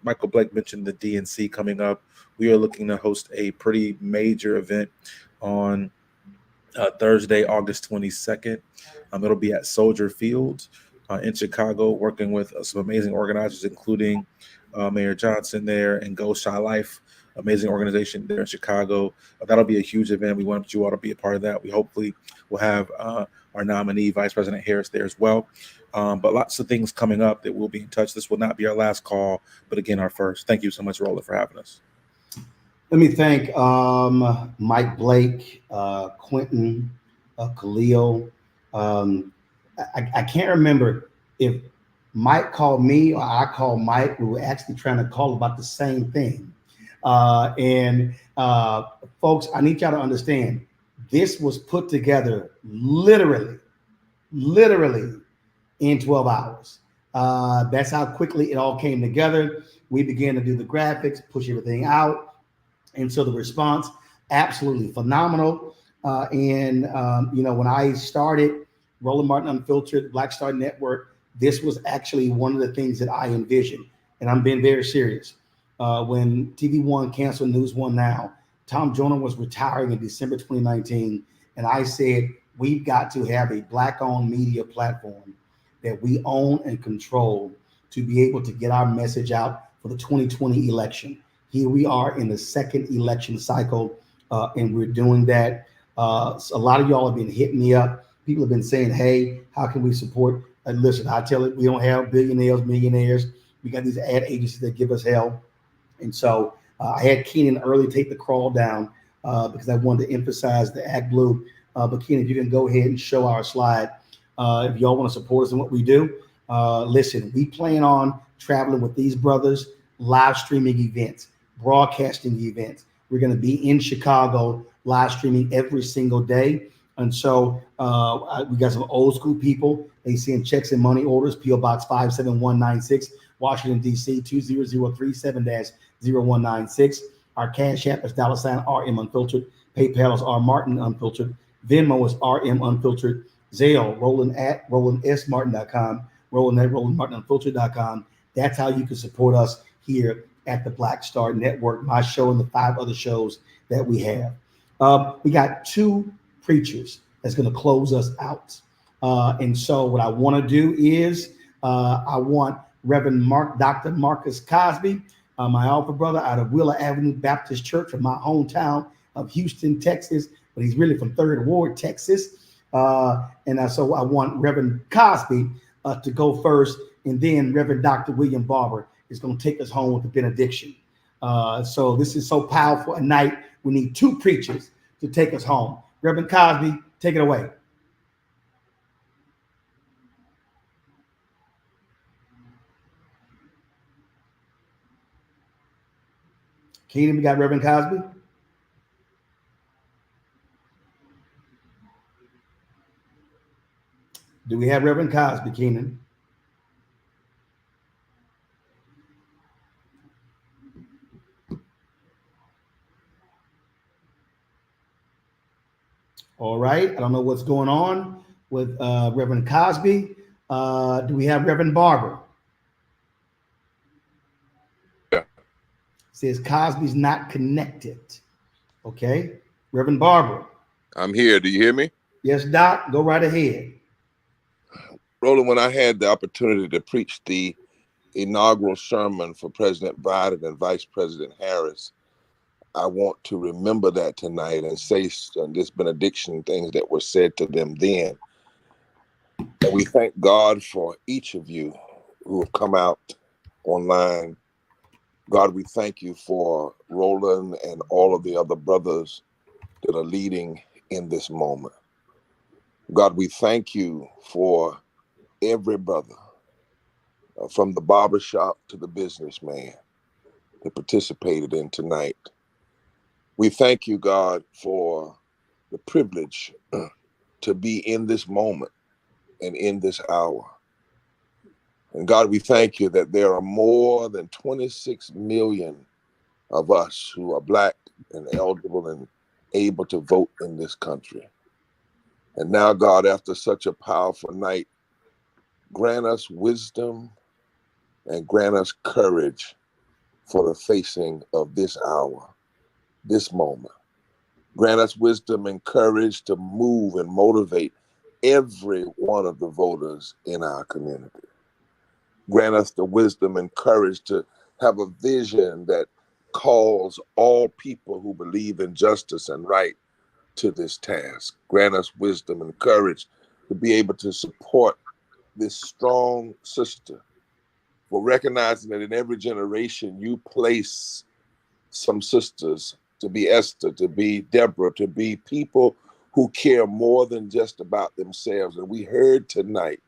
Michael Blake mentioned the DNC coming up. We are looking to host a pretty major event on Thursday, August 22nd. It'll be at Soldier Field in Chicago, working with some amazing organizers, including Mayor Johnson there and Go Shy Life, amazing organization there in Chicago. That'll be a huge event. We want you all to be a part of that. We hopefully will have our nominee, Vice President Harris, there as well. But lots of things coming up that we'll be in touch. This will not be our last call, but again, our first. Thank you so much, Roland, for having us. Let me thank Mike Blake, Quentin, Khalil. I can't remember if Mike called me or I called Mike. We were actually trying to call about the same thing. And folks, I need y'all to understand, this was put together literally in 12 hours. That's how quickly it all came together. We began to do the graphics, push everything out. And so the response, absolutely phenomenal. When I started Roland Martin Unfiltered, Black Star Network, this was actually one of the things that I envisioned. And I'm being very serious. When TV One canceled News One Now, Tom Joyner was retiring in December 2019. And I said, we've got to have a Black-owned media platform that we own and control to be able to get our message out for the 2020 election. Here we are in the second election cycle, and we're doing that. So a lot of y'all have been hitting me up. People have been saying, hey, how can we support? Listen, I tell it, we don't have billionaires, millionaires. We got these ad agencies that give us hell. And so I had Keenan early take the crawl down because I wanted to emphasize the Act Blue. But Keenan, you can go ahead and show our slide. If y'all want to support us in what we do, listen, we plan on traveling with these brothers, live streaming events, broadcasting events. We're going to be in Chicago, live streaming every single day. And so we got some old school people. They send checks and money orders, P.O. Box 57196, Washington, D.C. 20036-0196. Our Cash App is $RM Unfiltered. PayPal is R Martin Unfiltered. Venmo is RM Unfiltered. Zelle, Roland at RolandSMartin.com. Roland at RolandMartinUnfiltered.com. That's how you can support us here at the Black Star Network, my show and the 5 other shows that we have. We got 2 preachers that's going to close us out. And so what I want to do is I want Reverend Dr. Marcus Cosby, my alpha brother out of Wheeler Avenue Baptist Church from my hometown of Houston, Texas, but he's really from 3rd Ward, Texas. So I want Reverend Cosby to go first, and then Reverend Dr. William Barber is going to take us home with the benediction. So this is so powerful a night. We need 2 preachers to take us home. Reverend Cosby, take it away. Keenan, we got Reverend Cosby. Do we have Reverend Cosby, Keenan? All right. I don't know what's going on with Reverend Cosby. Do we have Reverend Barber? Yeah. Says Cosby's not connected. Okay. Reverend Barber. I'm here. Do you hear me? Yes, Doc. Go right ahead. Roland, when I had the opportunity to preach the inaugural sermon for President Biden and Vice President Harris, I want to remember that tonight and say this benediction, things that were said to them then. And we thank God for each of you who have come out online. God, we thank you for Roland and all of the other brothers that are leading in this moment. God, we thank you for every brother, from the barbershop to the businessman, that participated in tonight. We thank you, God, for the privilege to be in this moment and in this hour. And God, we thank you that there are more than 26 million of us who are Black and eligible and able to vote in this country. And now, God, after such a powerful night, grant us wisdom and grant us courage for the facing of this hour, this moment. Grant us wisdom and courage to move and motivate every one of the voters in our community. Grant us the wisdom and courage to have a vision that calls all people who believe in justice and right to this task. Grant us wisdom and courage to be able to support this strong sister, for recognizing that in every generation you place some sisters to be Esther, to be Deborah, to be people who care more than just about themselves. And we heard tonight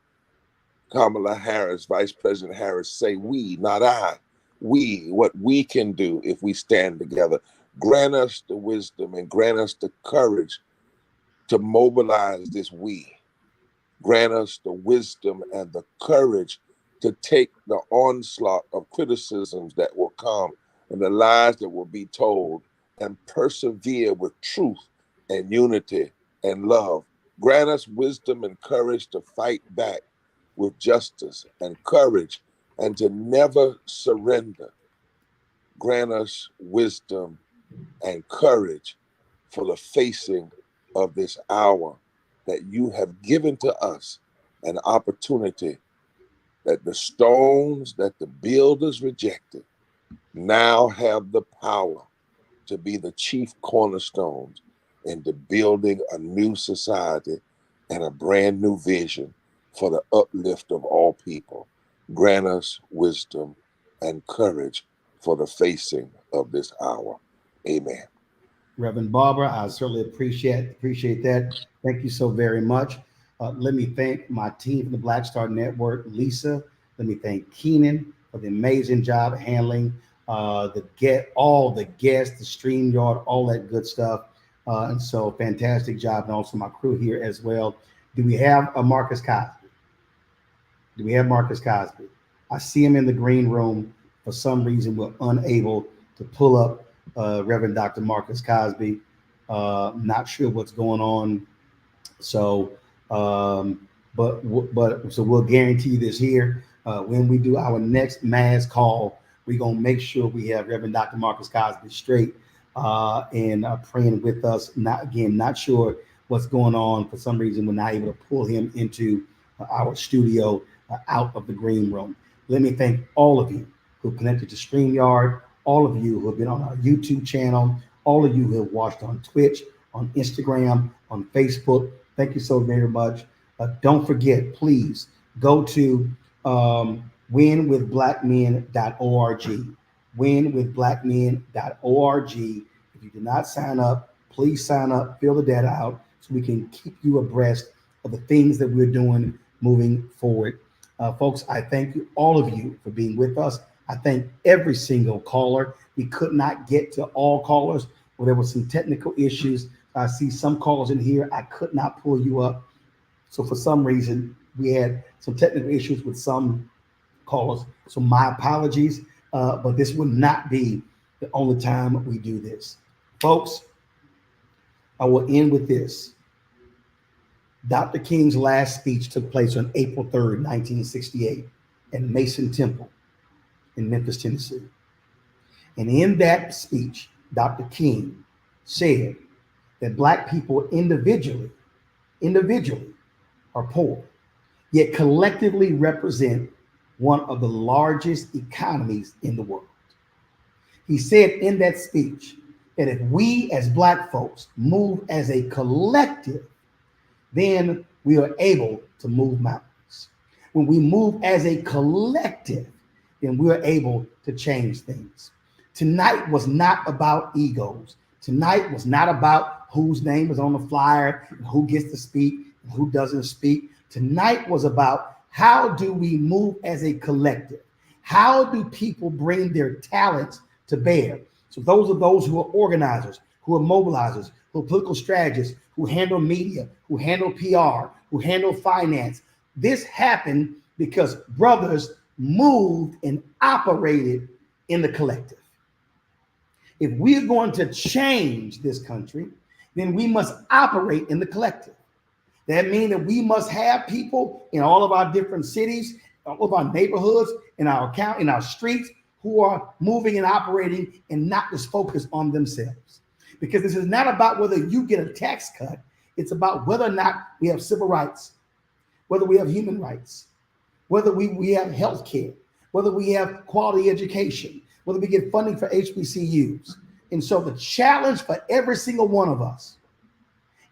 Kamala Harris, Vice President Harris, say we, not I, what we can do if we stand together. Grant us the wisdom and grant us the courage to mobilize this we. Grant us the wisdom and the courage to take the onslaught of criticisms that will come and the lies that will be told and persevere with truth and unity and love. Grant us wisdom and courage to fight back with justice and courage and to never surrender. Grant us wisdom and courage for the facing of this hour, that you have given to us an opportunity that the stones that the builders rejected now have the power to be the chief cornerstones into building a new society and a brand new vision for the uplift of all people. Grant us wisdom and courage for the facing of this hour. Amen. Reverend Barbara, I certainly appreciate that. Thank you so very much. Let me thank my team from the Black Star Network, Lisa. Let me thank Keenan for the amazing job handling all the guests, the StreamYard, all that good stuff. And so fantastic job. And also my crew here as well. Do we have a Marcus Cosby? Do we have Marcus Cosby? I see him in the green room. For some reason, we're unable to pull up Reverend Dr. Marcus Cosby. Not sure what's going on. So, but we'll guarantee this here. When we do our next mass call, we're going to make sure we have Reverend Dr. Marcus Cosby straight and praying with us. Not sure what's going on. For some reason, we're not able to pull him into our studio out of the green room. Let me thank all of you who connected to StreamYard, all of you who have been on our YouTube channel, all of you who have watched on Twitch, on Instagram, on Facebook. Thank you so very much. Don't forget, please go to winwithblackmen.org. Winwithblackmen.org. If you did not sign up, please sign up, fill the data out so we can keep you abreast of the things that we're doing moving forward. Folks, I thank you, all of you, for being with us. I thank every single caller. We could not get to all callers. Well, there were some technical issues. I see some callers in here. I could not pull you up. So for some reason, we had some technical issues with some callers. So my apologies, but this will not be the only time we do this. Folks, I will end with this. Dr. King's last speech took place on April 3rd, 1968 at Mason Temple in Memphis, Tennessee. And in that speech, Dr. King said that Black people individually are poor, yet collectively represent one of the largest economies in the world. He said in that speech that if we as Black folks move as a collective, then we are able to move mountains. When we move as a collective, then we're able to change things. Tonight was not about egos. Tonight was not about whose name is on the flyer and who gets to speak and who doesn't speak. Tonight was about how do we move as a collective? How do people bring their talents to bear? So those are those who are organizers, who are mobilizers, who are political strategists, who handle media, who handle PR, who handle finance. This happened because brothers moved and operated in the collective. If we're going to change this country, then we must operate in the collective. That means that we must have people in all of our different cities, all of our neighborhoods, in our streets, who are moving and operating and not just focused on themselves. Because this is not about whether you get a tax cut. It's about whether or not we have civil rights, whether we have human rights, whether we have health care, whether we have quality education, whether we get funding for HBCUs. And so the challenge for every single one of us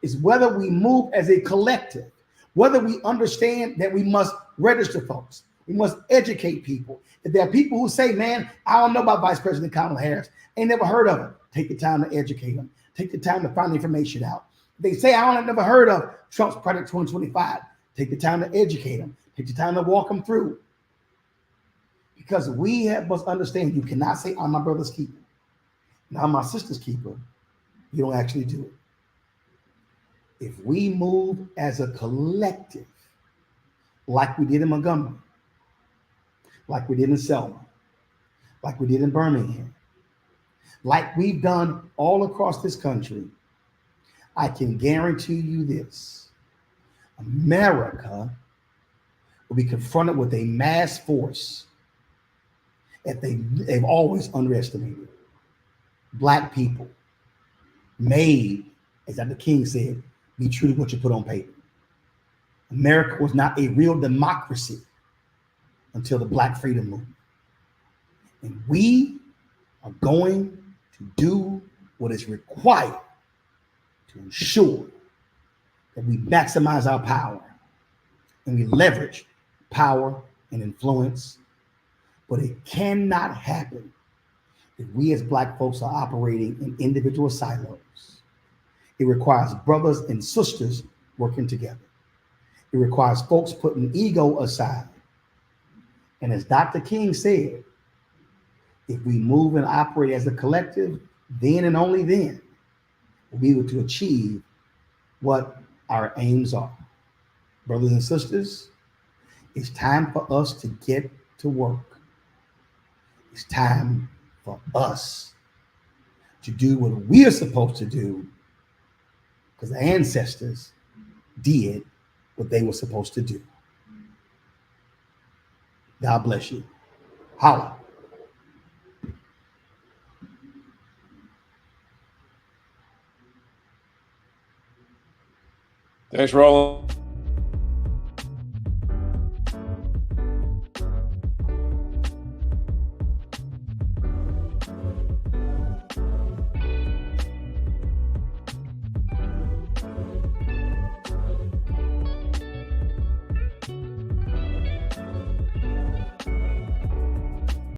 is whether we move as a collective, whether we understand that we must register folks, we must educate people. If there are people who say, man, I don't know about Vice President Kamala Harris, ain't never heard of her, take the time to educate them. Take the time to find the information out. If they say, I don't never heard of Trump's Project 2025, take the time to educate them. Take the time to walk them through. Because must understand you cannot say, I'm my brother's keeper. Now I'm my sister's keeper. You don't actually do it. If we move as a collective, like we did in Montgomery, like we did in Selma, like we did in Birmingham, like we've done all across this country, I can guarantee you this: America will be confronted with a mass force that they've always underestimated. Black people made, as Dr. King said, be true to what you put on paper. America was not a real democracy until the Black Freedom Movement. And we are going to do what is required to ensure that we maximize our power and we leverage power and influence. But it cannot happen if we as Black folks are operating in individual silos. It requires brothers and sisters working together. It requires folks putting ego aside. And as Dr. King said, if we move and operate as a collective, then and only then we'll be able to achieve what our aims are. Brothers and sisters, it's time for us to get to work. It's time for us to do what we are supposed to do, because the ancestors did what they were supposed to do. God bless you. Holla. Thanks, Roland.